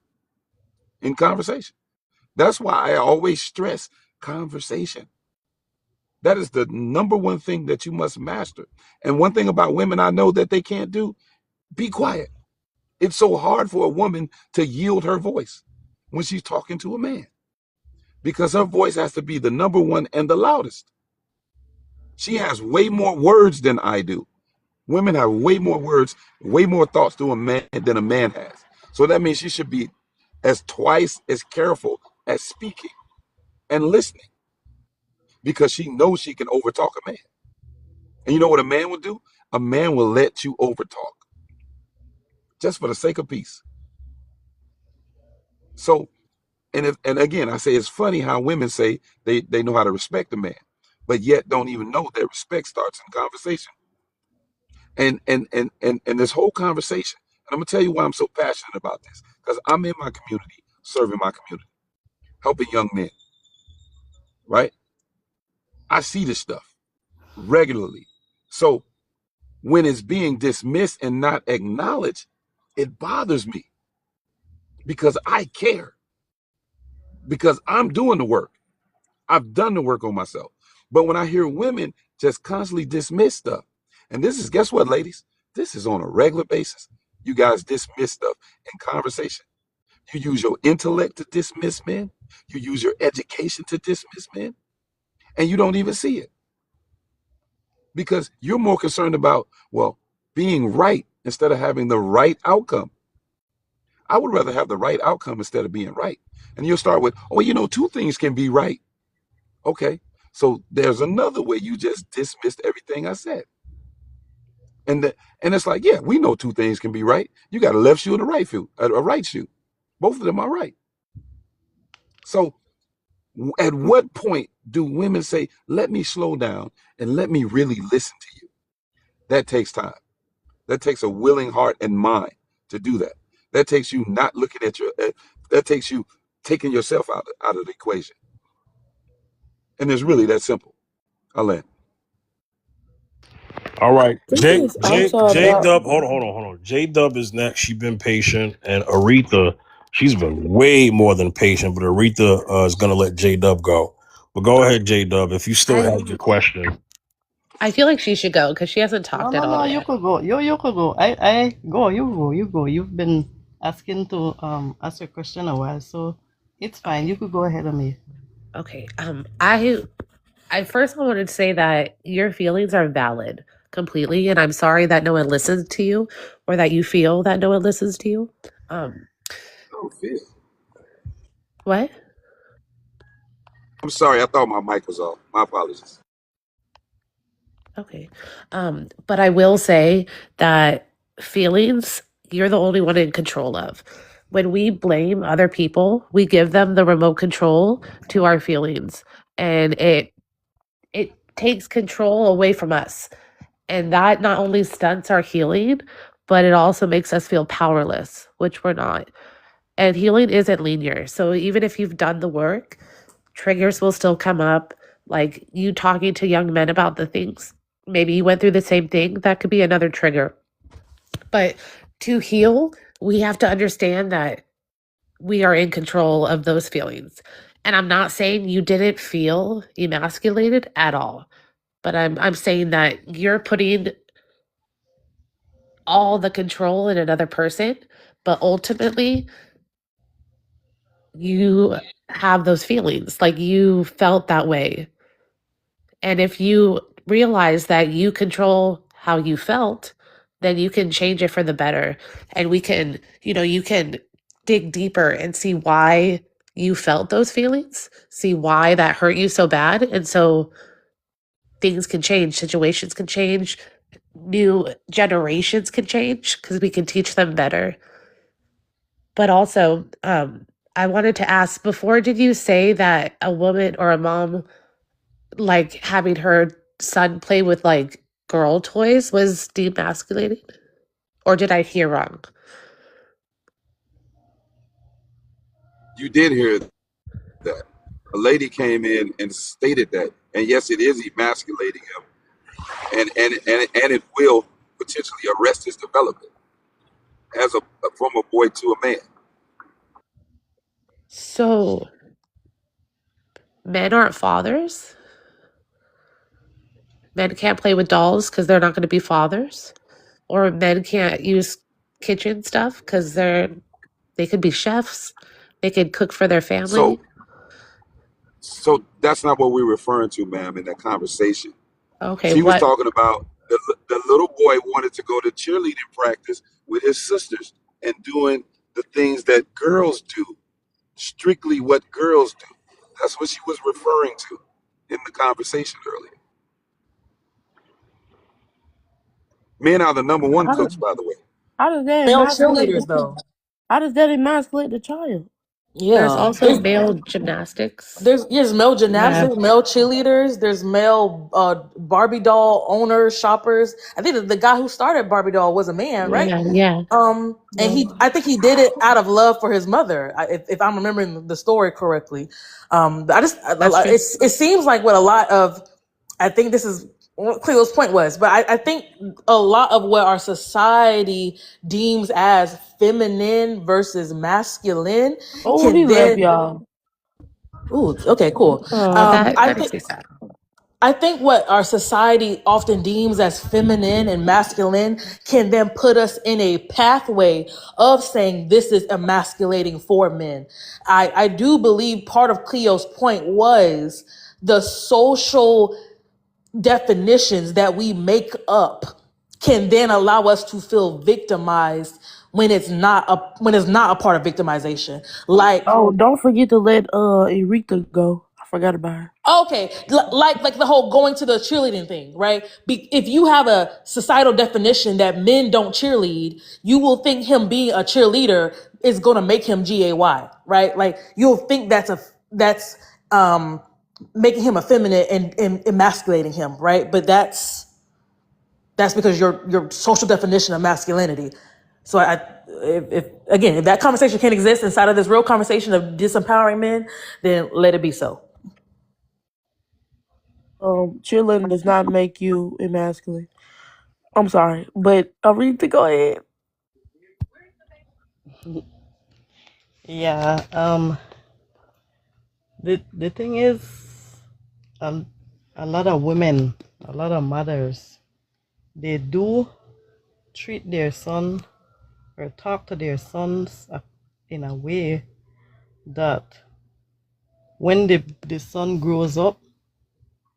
in conversation. That's why I always stress conversation. That is the number one thing that you must master. And one thing about women I know that they can't do, be quiet. It's so hard for a woman to yield her voice when she's talking to a man because her voice has to be the number one and the loudest. She has way more words than I do. Women have way more words, way more thoughts to a man than a man has. So that means she should be twice as careful as speaking and listening because she knows she can overtalk a man. And you know what a man will do? A man will let you overtalk just for the sake of peace. So, and again, I say it's funny how women say they know how to respect a man, but yet don't even know that respect starts in conversation. And this whole conversation, and I'm gonna tell you why I'm so passionate about this, because I'm in my community, serving my community, helping young men, right? I see this stuff regularly. So when it's being dismissed and not acknowledged, it bothers me because I care, because I'm doing the work. I've done the work on myself. But when I hear women just constantly dismiss stuff, and this is, guess what, ladies? This is on a regular basis. You guys dismiss stuff in conversation. You use your intellect to dismiss men. You use your education to dismiss men, and you don't even see it because you're more concerned about, well, being right instead of having the right outcome. I would rather have the right outcome instead of being right. And you'll start with, oh, 2 things can be right. Okay, so there's another way you just dismissed everything I said. And it's like, yeah, we know two things can be right. You got a left shoe and a right shoe. Both of them are right. So at what point do women say, let me slow down and let me really listen to you? That takes time. That takes a willing heart and mind to do that. That takes you not looking at that takes you taking yourself out of the equation. And it's really that simple. I'll land. All right, This is outside J about. Dub. Hold on. J Dub is next. She's been patient, and Aretha, she's been way more than patient. But Aretha is gonna let J Dub go. But go ahead, J Dub, if you still I have your question. I feel like she should go because she hasn't No, talked at no, all no. You yet. could go. You could go. I go. You go. You go. You've been asking to ask a question a while, so it's fine. You could go ahead of me. Okay. I first wanted to say that your feelings are valid completely, and I'm sorry that no one listens to you, or that you feel that no one listens to you. Um, Oh, feel. what? I'm sorry. I thought my mic was off. My apologies. Okay. But I will say that feelings, you're the only one in control of. When we blame other people, we give them the remote control to our feelings, and it takes control away from us. And that not only stunts our healing, but it also makes us feel powerless, which we're not. And healing isn't linear. So even if you've done the work, triggers will still come up. Like you talking to young men about the things. Maybe you went through the same thing. That could be another trigger. But to heal, we have to understand that we are in control of those feelings. And I'm not saying you didn't feel emasculated at all, but I'm saying that you're putting all the control in another person, but ultimately you have those feelings. Like you felt that way. And if you realize that you control how you felt, then you can change it for the better. And we can, you can dig deeper and see why you felt those feelings, see why that hurt you so bad. And so things can change, situations can change, new generations can change because we can teach them better. But also, I wanted to ask before, did you say that a woman or a mom like having her son play with like girl toys was demasculating? Or did I hear wrong? You did hear that. A lady came in and stated that. And yes, it is emasculating him. And it will potentially arrest his development as from a boy to a man. So men aren't fathers? Men can't play with dolls because they're not going to be fathers? Or men can't use kitchen stuff because they could be chefs? They could cook for their family? So that's not what we're referring to, ma'am, in that conversation. Okay, She was what? talking about the little boy wanted to go to cheerleading practice with his sisters and doing the things that girls do, strictly what girls do. That's what she was referring to in the conversation earlier. Men are the number one How, cooks, by the way. how does that Male emasculate cheerleaders, though. How does that emasculate the child? There's Yeah. also male gymnastics. There's male Yeah. gymnastics, male cheerleaders. There's male Barbie doll owners, shoppers. I think the guy who started Barbie doll was a man, right? Yeah. And I think he did it out of love for his mother, if I'm remembering the story correctly. That's true. It seems like what a lot of, I think this is what Cleo's point was, but I think a lot of what our society deems as feminine versus masculine Oh, he can left then. y'all. Ooh, okay, cool. That makes me sad. I think what our society often deems as feminine and masculine can then put us in a pathway of saying this is emasculating for men. I do believe part of Cleo's point was the social definitions that we make up can then allow us to feel victimized when it's not a part of victimization. Like, Oh, don't forget to let Aretha go. I forgot about her. Okay, like the whole going to the cheerleading thing, right? If you have a societal definition that men don't cheerlead, you will think him being a cheerleader is going to make him gay, right? Like you'll think that's making him effeminate and emasculating him, right? But that's because your social definition of masculinity. So if that conversation can't exist inside of this real conversation of disempowering men, then let it be so. Cheerleading does not make you emasculate. I'm sorry, but Aretha, go ahead. Yeah. The thing is, a lot of women, a lot of mothers, they do treat their son or talk to their sons in a way that when the son grows up,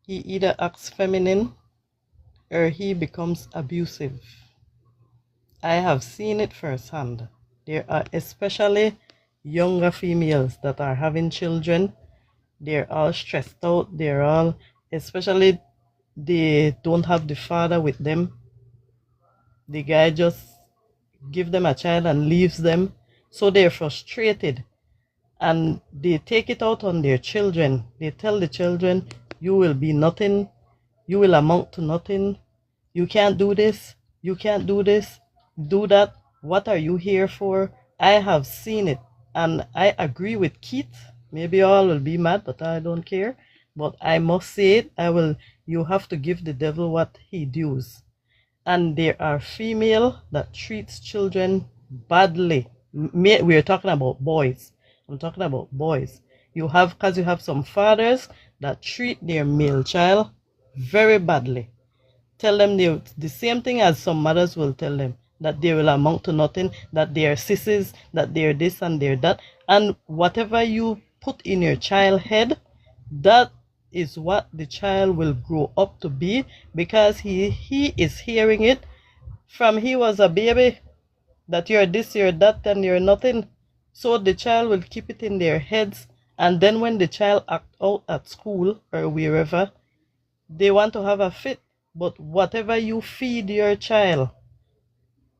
he either acts feminine or he becomes abusive. I have seen it firsthand. There are especially younger females that are having children. They're all stressed out. They're all, especially they don't have the father with them. The guy just give them a child and leaves them. So they're frustrated and they take it out on their children. They tell the children, you will be nothing. You will amount to nothing. You can't do this. You can't do this. Do that. What are you here for? I have seen it. And I agree with Keith. Maybe all will be mad, but I don't care. But I must say it. You have to give the devil what he dues. And there are female that treats children badly. We're talking about boys. I'm talking about boys. You have some fathers that treat their male child very badly. Tell them the same thing as some mothers will tell them, that they will amount to nothing, that they are sissies, that they are this and they are that. And whatever you put in your child head, that is what the child will grow up to be, because he is hearing it from he was a baby, that you're this, you're that, and you're nothing. So the child will keep it in their heads, and then when the child act out at school or wherever, they want to have a fit. But whatever you feed your child,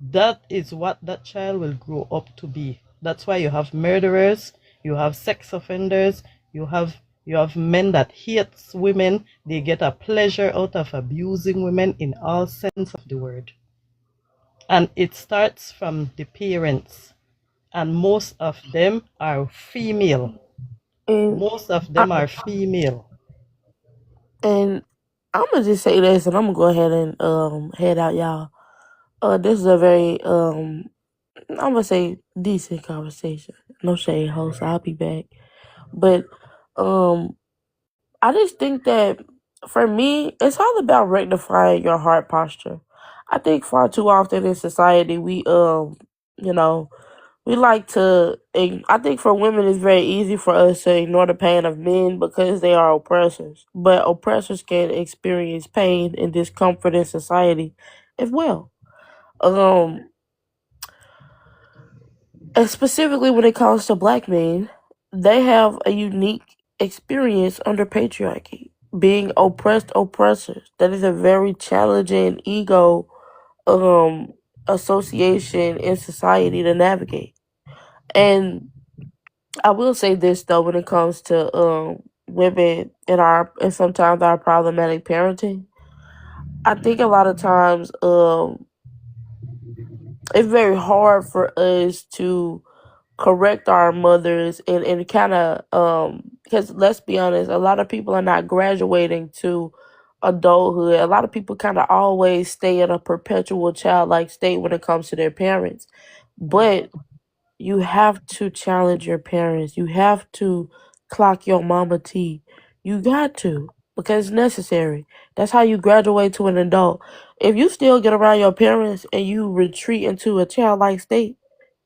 that is what that child will grow up to be. That's why you have murderers, you have sex offenders, you have men that hate women. They get a pleasure out of abusing women in all sense of the word. And it starts from the parents. And most of them are female. Most of them are female. And I'm gonna just say this, and I'm gonna go ahead and head out, y'all. This is a very I'm gonna say decent conversation. No shade, host. I'll be back. But I just think that for me, it's all about rectifying your heart posture. I think far too often in society we we like to. I think for women it's very easy for us to ignore the pain of men because they are oppressors. But oppressors can experience pain and discomfort in society as well. And specifically when it comes to black men, they have a unique experience under patriarchy, being oppressed oppressors. That is a very challenging ego association in society to navigate. And I will say this though, when it comes to women and sometimes our problematic parenting, I think a lot of times it's very hard for us to correct our mothers and kind of because let's be honest, a lot of people are not graduating to adulthood. A lot of people kind of always stay in a perpetual childlike state when it comes to their parents. But you have to challenge your parents. You have to clock your mama T. You got to, because it's necessary. That's how you graduate to an adult. If you still get around your parents and you retreat into a childlike state,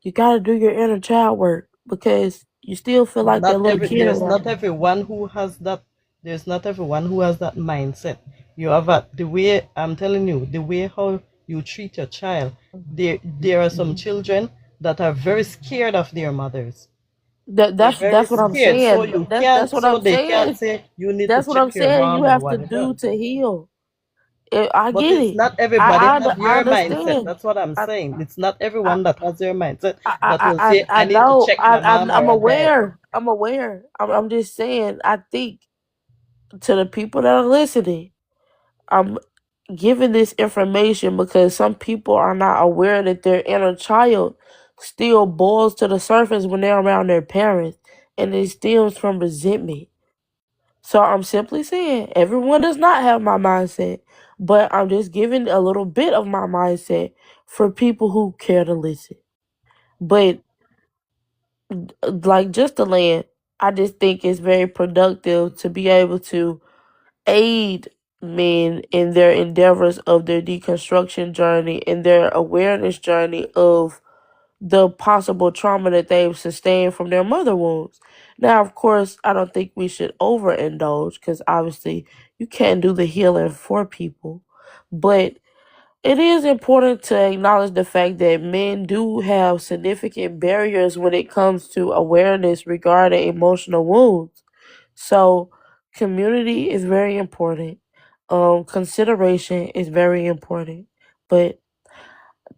you got to do your inner child work because you still feel like that little kid There's around. not everyone who has that. There's not everyone who has that mindset. You have the way, I'm telling you, the way how you treat your child. There are some children that are very scared of their mothers. That They're very that's what I'm scared, so saying. you That's can't, what so I'm they can't saying. say you need to That's what I'm check your saying. You mom and have to whatever. do to heal. I But get it's it. not everybody have I your mindset. understand. That's what I'm I, saying. It's not I, everyone that has your mindset that will I say, I I need to know. check my mom or I'm a dad. aware. I'm aware. I'm just saying. I think to the people that are listening, I'm giving this information because some people are not aware that their inner child still boils to the surface when they're around their parents, and it stems from resentment. So I'm simply saying everyone does not have my mindset, but I'm just giving a little bit of my mindset for people who care to listen. But like just to land, I just think it's very productive to be able to aid men in their endeavors of their deconstruction journey and their awareness journey of the possible trauma that they've sustained from their mother wounds. Now, of course, I don't think we should overindulge because obviously you can't do the healing for people. But it is important to acknowledge the fact that men do have significant barriers when it comes to awareness regarding emotional wounds. So, community is very important. Consideration is very important. But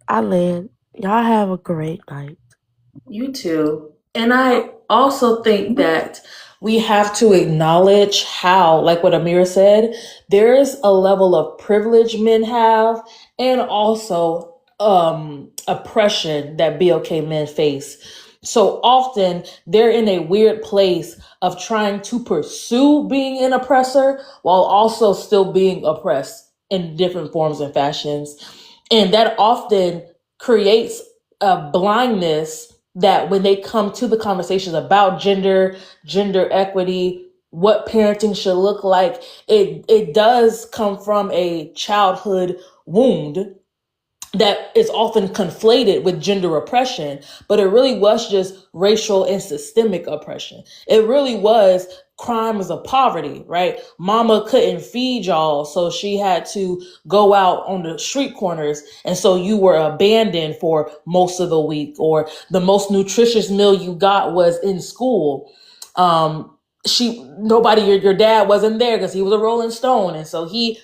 I land. Y'all have a great night. You too. And I also think that we have to acknowledge how, like what Amira said, there is a level of privilege men have and also oppression that BOK men face. So often they're in a weird place of trying to pursue being an oppressor while also still being oppressed in different forms and fashions. And that often creates a blindness that when they come to the conversations about gender equity, what parenting should look like, it does come from a childhood wound that is often conflated with gender oppression, but it really was just racial and systemic oppression. It really was crimes of poverty, right? Mama couldn't feed y'all, so she had to go out on the street corners. And so you were abandoned for most of the week, or the most nutritious meal you got was in school. Your dad wasn't there because he was a Rolling Stone. And so you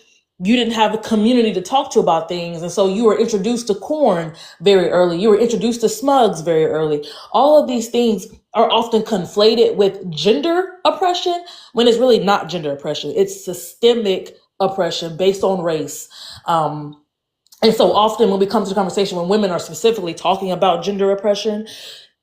didn't have a community to talk to about things. And so you were introduced to corn very early. You were introduced to smugs very early. All of these things are often conflated with gender oppression when it's really not gender oppression. It's systemic oppression based on race. And so often when we come to the conversation, when women are specifically talking about gender oppression,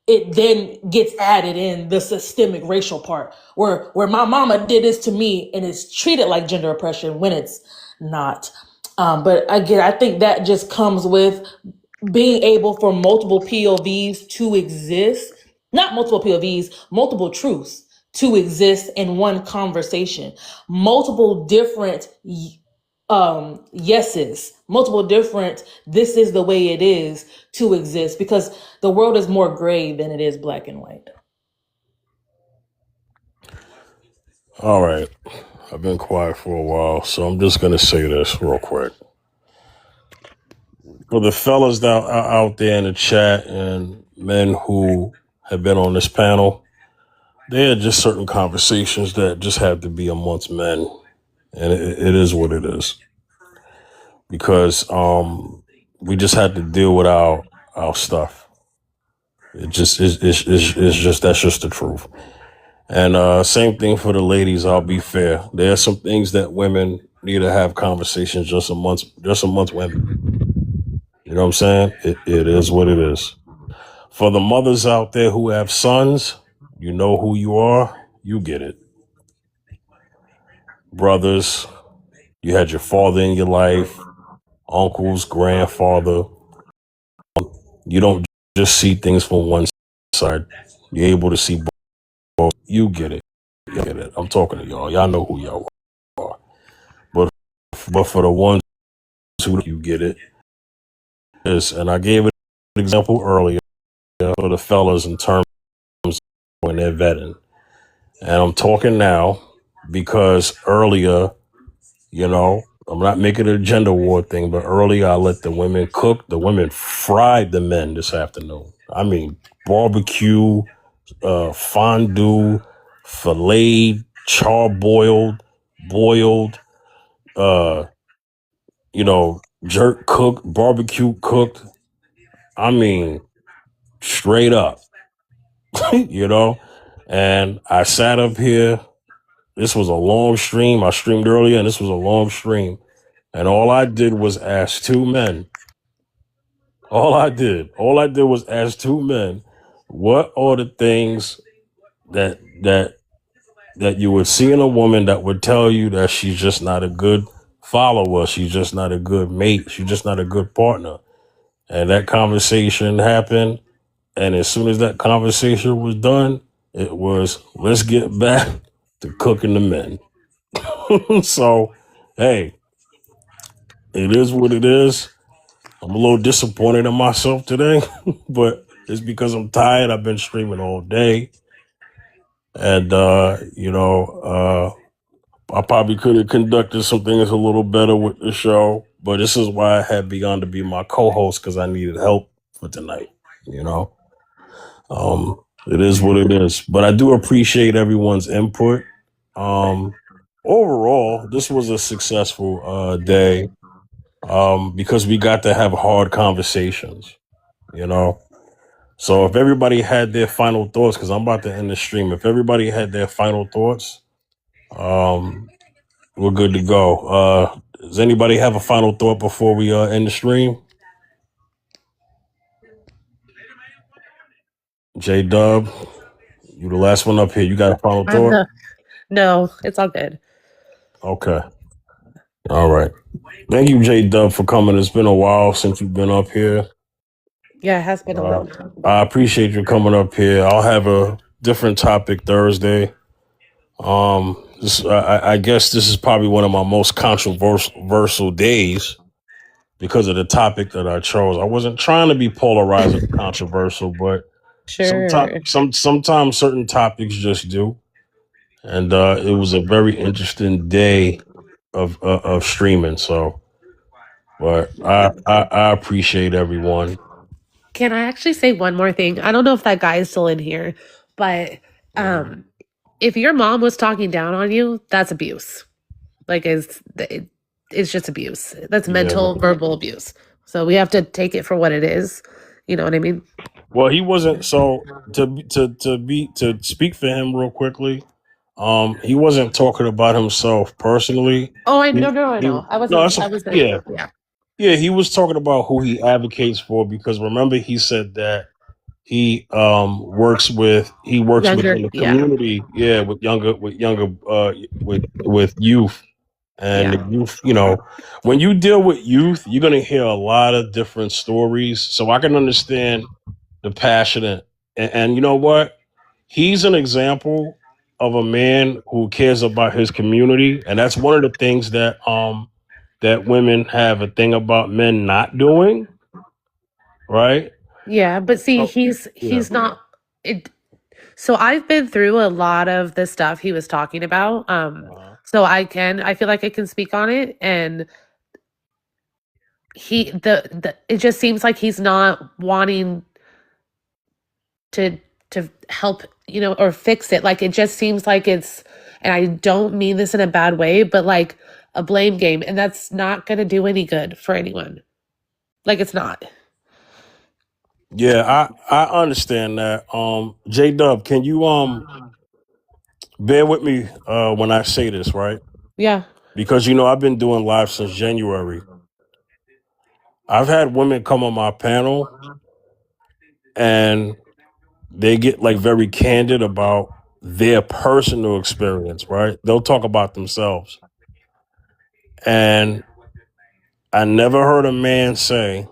it then gets added in the systemic racial part where my mama did this to me and it's treated like gender oppression when it's not. But again, I think that just comes with being able for multiple POVs to exist, not multiple POVs, multiple truths to exist in one conversation, multiple different yeses, multiple different this is the way it is to exist, because the world is more gray than it is black and white. All right. I've been quiet for a while, so I'm just going to say this real quick. For the fellas out there in the chat and men who have been on this panel, there are just certain conversations that just have to be amongst men. And it is what it is. Because we just had to deal with our stuff. It's just that's just the truth. And same thing for the ladies. I'll be fair. There are some things that women need to have conversations just amongst women. You know what I'm saying? It is what it is. For the mothers out there who have sons, you know who you are. You get it. Brothers, you had your father in your life, uncles, grandfather. You don't just see things from one side. You're able to see both. You get it. You get it. I'm talking to y'all. Y'all know who y'all are. But for the ones who you get it, is, and I gave an example earlier for the fellas in terms of when they're vetting. And I'm talking now because earlier, I'm not making it a gender war thing, but earlier I let the women cook. The women fried the men this afternoon. I mean, barbecue, fondue, filleted, charbroiled, boiled, uh, jerk cooked, barbecue cooked. I mean, straight up, you know. And I sat up here. This was a long stream. I streamed earlier, and this was a long stream. And all I did was ask two men. All I did was ask two men, what are the things that you would see in a woman that would tell you that she's just not a good follower, she's just not a good mate, she's just not a good partner. And that conversation happened. And as soon as that conversation was done, it was, let's get back to cooking the men. So, hey, it is what it is. I'm a little disappointed in myself today, but it's because I'm tired. I've been streaming all day. And, I probably could have conducted some things a little better with the show, but this is why I had Beyond to be my co-host, because I needed help for tonight, you know? It is what it is. But I do appreciate everyone's input. Overall, this was a successful day because we got to have hard conversations, you know? So if everybody had their final thoughts, because I'm about to end the stream, if everybody had their final thoughts, we're good to go. Does anybody have a final thought before we end the stream? J Dub, you the last one up here. You got a final I'm thought? no, it's all good. Okay. All right. Thank you, J Dub, for coming. It's been a while since you've been up here. Yeah, it has been a little time. I appreciate you coming up here. I'll have a different topic Thursday. I guess this is probably one of my most controversial days because of the topic that I chose. I wasn't trying to be polarizing and controversial, but Sure. sometimes certain topics just do. And it was a very interesting day of streaming. So, but I appreciate everyone. Can I actually say one more thing? I don't know if that guy is still in here, but if your mom was talking down on you, that's abuse. Like it's just abuse. That's Yeah. mental, verbal abuse. So we have to take it for what it is. You know what I mean? Well, he wasn't. So to speak for him real quickly, he wasn't talking about himself personally. Oh, I He, know. No, I he know. I no, wasn't. that's I wasn't. yeah, Yeah. yeah. He was talking about who he advocates for because remember he said that he works within Younger. the Yeah. community, yeah, with younger with youth. And Yeah. the youth, when you deal with youth, you're gonna hear a lot of different stories. So I can understand the passionate, and you know what? He's an example of a man who cares about his community, and that's one of the things that women have a thing about men not doing, right? Yeah. But see, So, yeah. he's not it. So I've been through a lot of the stuff he was talking about. So I feel like I can speak on it, and it just seems like he's not wanting to help, or fix it. Like it just seems like it's, and I don't mean this in a bad way, but like a blame game, and that's not going to do any good for anyone. Like it's not. Yeah, I understand that. J Dub, can you bear with me when I say this, right? Yeah. Because I've been doing live since January. I've had women come on my panel and they get like very candid about their personal experience, right? They'll talk about themselves. And I never heard a man say,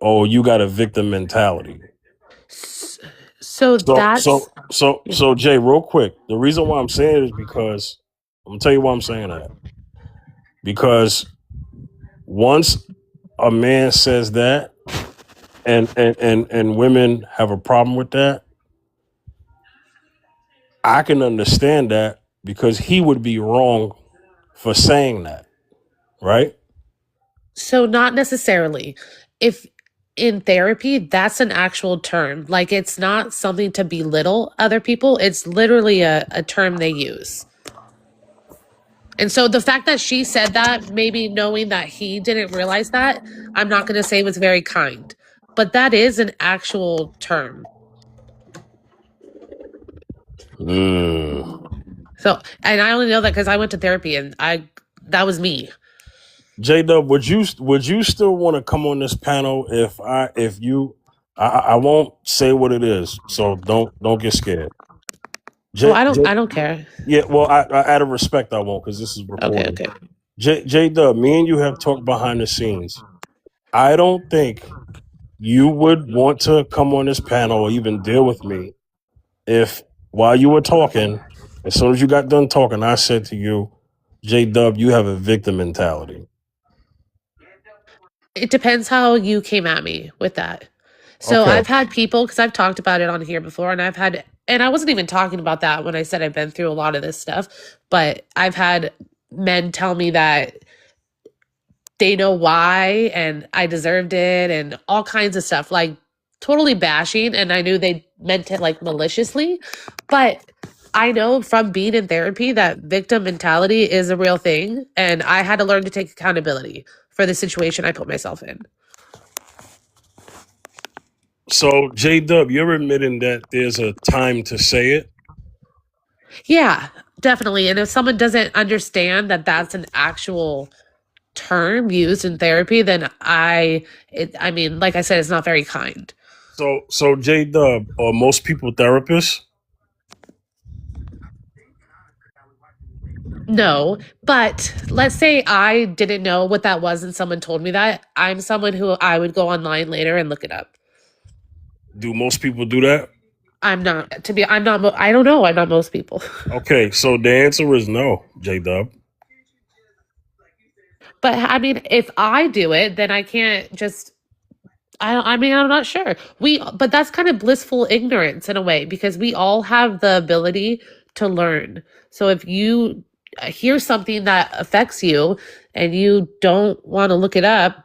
"Oh, you got a victim mentality." So that's So Jay, real quick, the reason why I'm saying it is because I'm gonna tell you why I'm saying that. Because once a man says that, and women have a problem with that, I can understand that because he would be wrong for saying that, right? so not necessarily. If in therapy, that's an actual term. Like, it's not something to belittle other people. It's literally a term they use. And so the fact that she said that, maybe knowing that he didn't realize that, I'm not going to say was very kind, but that is an actual term. So, and I only know that because I went to therapy and that was me. J-Dub, would you still want to come on this panel I won't say what it is, so don't get scared. I don't care. Yeah, well, I out of respect, I won't, because this is recorded. Okay. J-Dub, me and you have talked behind the scenes. I don't think you would want to come on this panel or even deal with me if, while you were talking, as soon as you got done talking, I said to you, J-Dub, you have a victim mentality. It depends how you came at me with that. So Okay. I've had people, because I've talked about it on here before, and I wasn't even talking about that when I said I've been through a lot of this stuff, but I've had men tell me that they know why and I deserved it and all kinds of stuff, like totally bashing. And I knew they meant it like maliciously, but I know from being in therapy that victim mentality is a real thing. And I had to learn to take accountability for the situation I put myself in. So, J-Dub, you're admitting that there's a time to say it? Yeah, definitely. And if someone doesn't understand that that's an actual term used in therapy, then I mean, like I said, it's not very kind. So J-Dub, are most people therapists? No, but let's say I didn't know what that was and someone told me that. I'm someone who I would go online later and look it up. Do most people do that? I don't know. I'm not most people. Okay, so the answer is no, J-Dub. But I mean, if I do it, then I can't just. I mean, I'm not sure. But that's kind of blissful ignorance in a way, because we all have the ability to learn. So if you hear something that affects you and you don't want to look it up,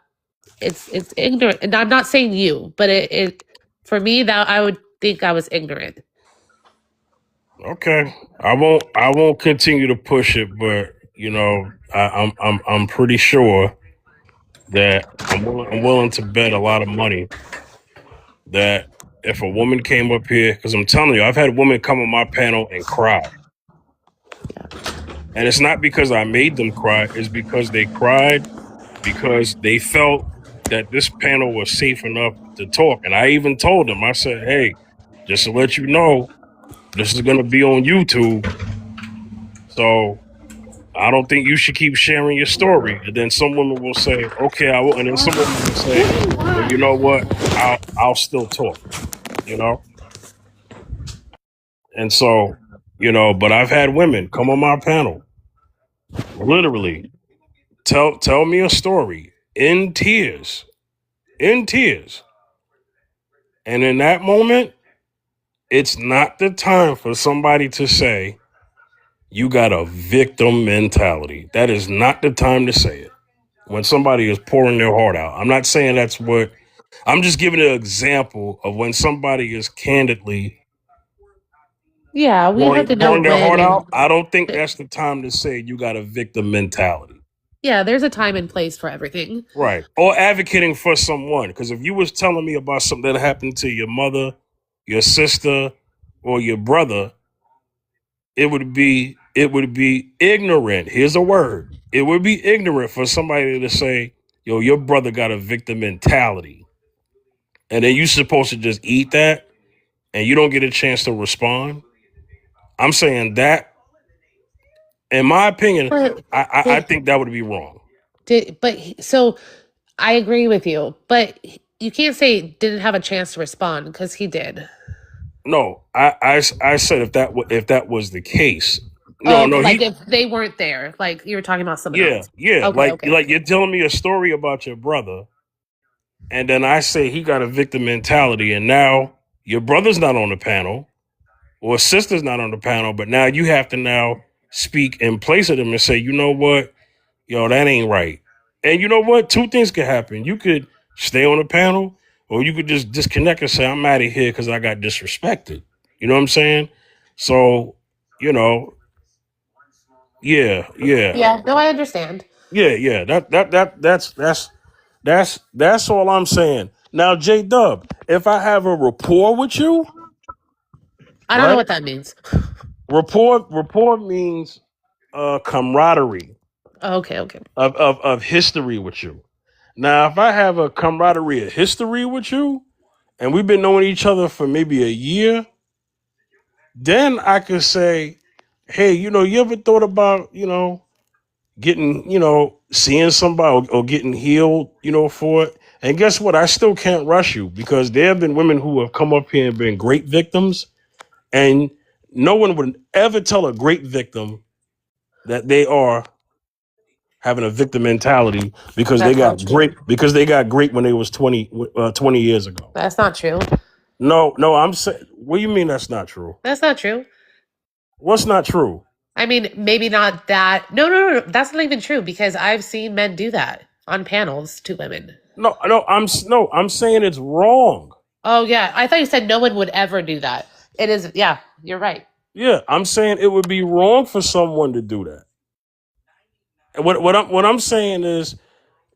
it's ignorant. And I'm not saying you, but it for me, that I would think I was ignorant. Okay, I won't continue to push it, but you know, I'm pretty sure that I'm willing to bet a lot of money that if a woman came up here, because I'm telling you, I've had women come on my panel and cry. And it's not because I made them cry, it's because they cried because they felt that this panel was safe enough to talk. And I even told them, I said, hey, just to let you know, this is going to be on YouTube. So I don't think you should keep sharing your story. And then some women will say, okay, I will. And then some women will say, well, you know what? I'll still talk, you know? And so, you know, but I've had women come on my panel, literally tell me a story in tears. And in that moment, it's not the time for somebody to say, you got a victim mentality. That is not the time to say it. When somebody is pouring their heart out. I'm not saying that's what, I'm just giving an example of when somebody is candidly Yeah, we had to know pouring their heart when. out. I don't think that's the time to say you got a victim mentality. Yeah, there's a time and place for everything. Right. Or advocating for someone. Because if you was telling me about something that happened to your mother, your sister, or your brother, it would be ignorant. Here's a word. It would be ignorant for somebody to say, yo, your brother got a victim mentality. And then you're supposed to just eat that and you don't get a chance to respond. I'm saying that, in my opinion, I think that would be wrong. So I agree with you, but you can't say didn't have a chance to respond, because he did. No, I said if that was the case. No, like if they weren't there, like you were talking about someone else. Yeah. Okay, like you're telling me a story about your brother, and then I say he got a victim mentality, and now your brother's not on the panel, or sister's not on the panel, but now you have to now speak in place of them and say, you know what, yo, that ain't right. And you know what? Two things could happen. You could stay on the panel, Or you could just disconnect and say, I'm out of here because I got disrespected. You know what I'm saying? So, you know, yeah, yeah, Yeah, no, I understand. yeah. That's all I'm saying. Now, J Dub, if I have a rapport with you, I don't know right? what that means. Rapport means camaraderie Okay, okay. of history with you. Now, if I have a camaraderie of history with you, and we've been knowing each other for maybe a year, then I could say, hey, you ever thought about, getting, seeing somebody or getting healed, for it? And guess what? I still can't rush you because there have been women who have come up here and been great victims, and no one would ever tell a great victim that they are having a victim mentality because That's not true. they got great when they was 20 years ago. That's not true. No, I'm saying, what do you mean that's not true? That's not true. What's not true? I mean, maybe not that. No. That's not even true because I've seen men do that on panels to women. I'm saying it's wrong. Oh, yeah. I thought you said no one would ever do that. It is. Yeah, you're right. Yeah, I'm saying it would be wrong for someone to do that. And what I'm saying is,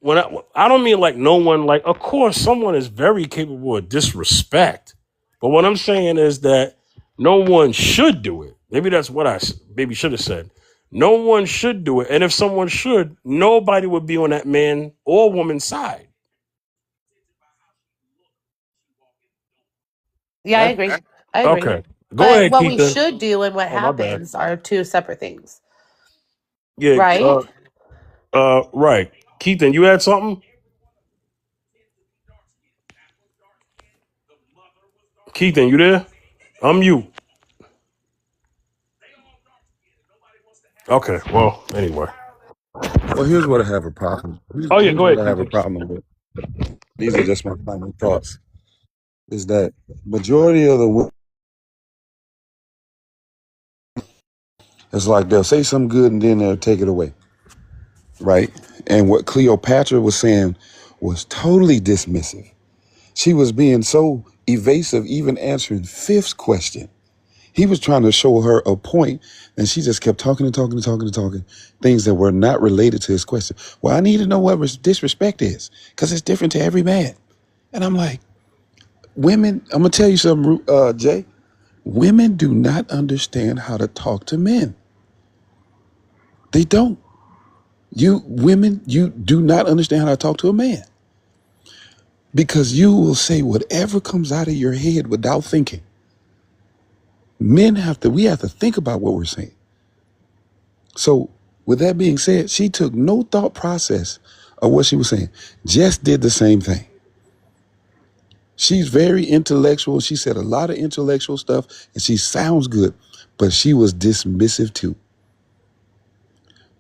when I don't mean like no one, like, of course someone is very capable of disrespect, but what I'm saying is that no one should do it. Maybe that's what I maybe should have said. No one should do it, and if someone should, nobody would be on that man or woman's side. Yeah, I That agree. I agree. okay. Go But ahead, what we Keith. should do and what Oh, my bad. happens are two separate things, Yeah. right? Right. Keith, you had something? Keith, you there? I'm you. Okay. Well, anyway. Well, here's what I have a problem. Oh yeah, Here's go what ahead, I have a Keith. problem with. These are just my final thoughts. Is that majority of the women, it's like they'll say something good and then they'll take it away, right? And what Cleopatra was saying was totally dismissive. She was being so evasive, even answering Fifth's question. He was trying to show her a point, and she just kept talking and talking and talking and talking, things that were not related to his question. Well, I need to know what disrespect is, because it's different to every man. And I'm like, women, I'm going to tell you something, Jay. Women do not understand how to talk to men. They don't. Women, you do not understand how to talk to a man. Because you will say whatever comes out of your head without thinking. We have to think about what we're saying. So with that being said, she took no thought process of what she was saying. Just did the same thing. She's very intellectual. She said a lot of intellectual stuff and she sounds good, but she was dismissive too.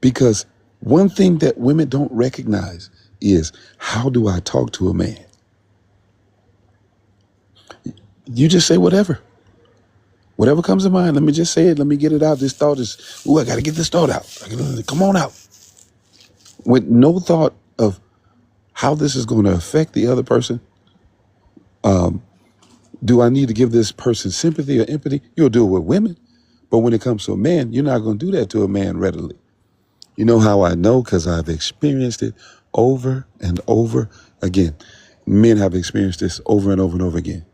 Because one thing that women don't recognize is, how do I talk to a man? You just say whatever. Whatever comes to mind, let me just say it. Let me get it out. This thought is, I got to get this thought out. Come on out. With no thought of how this is going to affect the other person. Do I need to give this person sympathy or empathy? You'll do it with women. But when it comes to a man, you're not going to do that to a man readily. You know how I know? Because I've experienced it over and over again. Men have experienced this over and over and over again.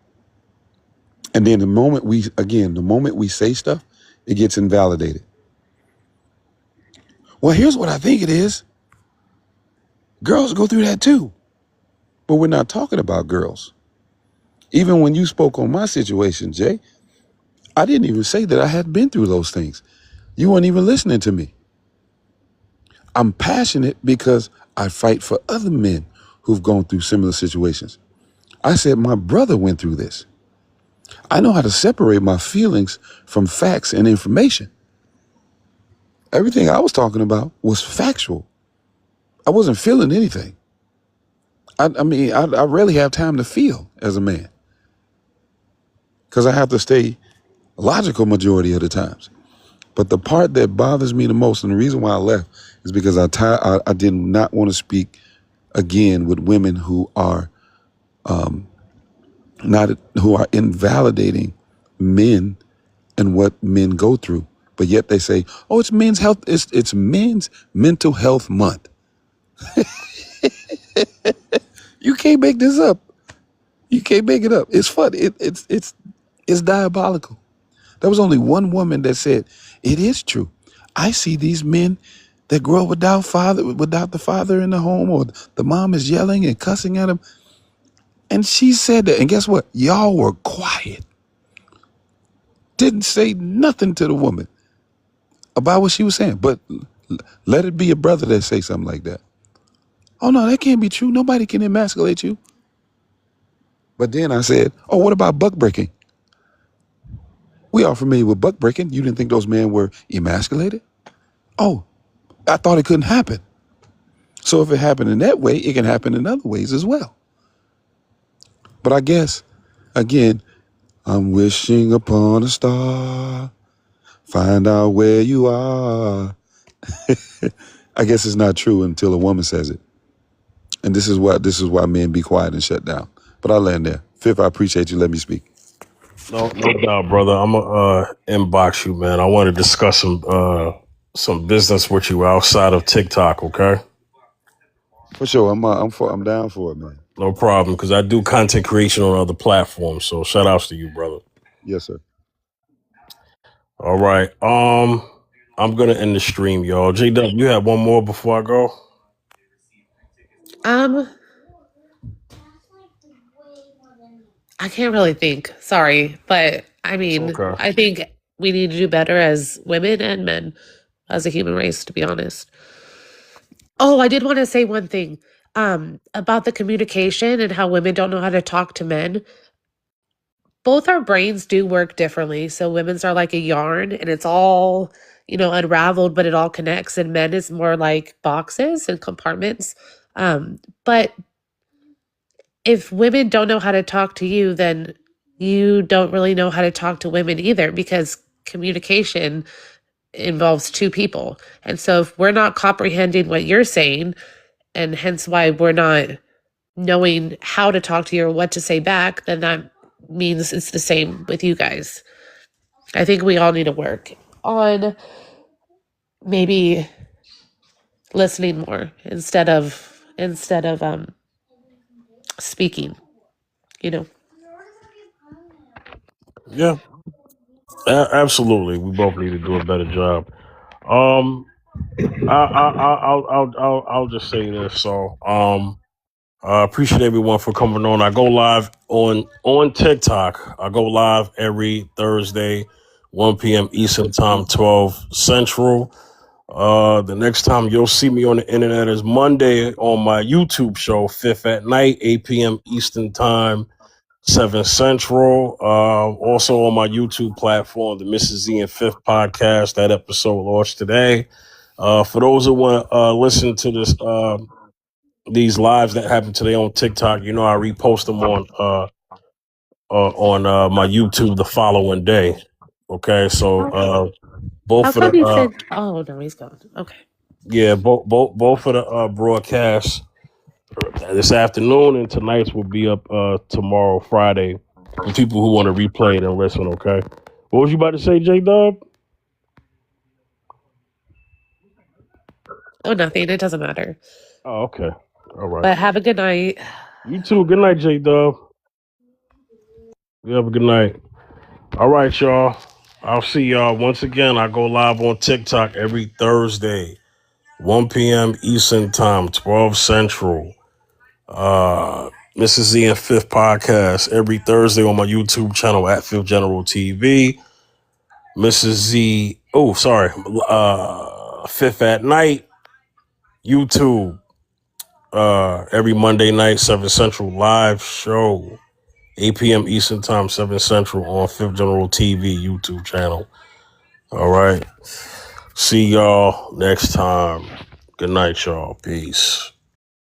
And then the moment we say stuff, it gets invalidated. Well, here's what I think it is. Girls go through that too. But we're not talking about girls. Even when you spoke on my situation, Jay, I didn't even say that I had been through those things. You weren't even listening to me. I'm passionate because I fight for other men who've gone through similar situations. I said, my brother went through this. I know how to separate my feelings from facts and information. Everything I was talking about was factual. I wasn't feeling anything. I rarely have time to feel as a man because I have to stay logical majority of the times. But the part that bothers me the most, and the reason why I left, is because I did not want to speak again with women who are not who are invalidating men and what men go through. But yet they say, oh, it's men's health. It's men's mental health month. You can't make this up. You can't make it up. It's fun. It's diabolical. There was only one woman that said, it is true. I see these men that grow up without the father in the home, or the mom is yelling and cussing at them. And she said that. And guess what? Y'all were quiet. Didn't say nothing to the woman about what she was saying. But let it be a brother that say something like that. Oh, no, that can't be true. Nobody can emasculate you. But then I said, oh, what about buck breaking? We are familiar with buck breaking. You didn't think those men were emasculated? Oh, I thought it couldn't happen. So if it happened in that way, it can happen in other ways as well. But I guess, again, I'm wishing upon a star, find out where you are. I guess it's not true until a woman says it. And this is why men be quiet and shut down. But I'll land there. Fifth, I appreciate you letting me speak. No doubt, brother. I'm gonna inbox you, man. I want to discuss some business with you outside of TikTok. Okay. For sure, I'm down for it, man. No problem, because I do content creation on other platforms. So shout outs to you, brother. Yes, sir. All right. I'm gonna end the stream, y'all. J-Dub, you have one more before I go? I can't really think. Sorry, but I It's mean, okay. I think we need to do better as women and men, as a human race, to be honest. Oh, I did want to say one thing about the communication and how women don't know how to talk to men. Both our brains do work differently. So women's are like a yarn and it's all, unraveled, but it all connects. And men is more like boxes and compartments. But if women don't know how to talk to you, then you don't really know how to talk to women either, because communication involves two people. And so if we're not comprehending what you're saying, and hence why we're not knowing how to talk to you or what to say back, then that means it's the same with you guys. I think we all need to work on maybe listening more instead of speaking, Yeah, absolutely. We both need to do a better job. I'll just say this. So, I appreciate everyone for coming on. I go live on TikTok. I go live every Thursday, 1 p.m. Eastern Time, 12 Central. The next time you'll see me on the internet is Monday on my YouTube show, Fifth at Night, 8 p.m. Eastern Time, 7 Central. Also on my YouTube platform, the Mrs. Z and Fifth podcast. That episode launched today. For those who want to listen to this, these lives that happen today on TikTok, I repost them on my YouTube the following day. Okay, so both How for come you the said? Oh no, he's gone. Okay. both for the broadcasts this afternoon, and tonight's will be up tomorrow, Friday, for people who want to replay it and listen. Okay, what was you about to say, J-Dub? Oh, nothing. It doesn't matter. Oh, okay, all right. But have a good night. You too. Good night, J-Dub. You have a good night. All right, y'all. I'll see y'all once again. I go live on TikTok every Thursday, 1 p.m. Eastern Time, 12 Central. Mrs. Z and Fifth podcast every Thursday on my YouTube channel at Fifth General TV. Mrs. Z, Fifth at Night, YouTube, every Monday night, 7 Central live show, 8 p.m. Eastern Time, 7 Central on Fifth General TV YouTube channel. All right. See y'all next time. Good night, y'all. Peace.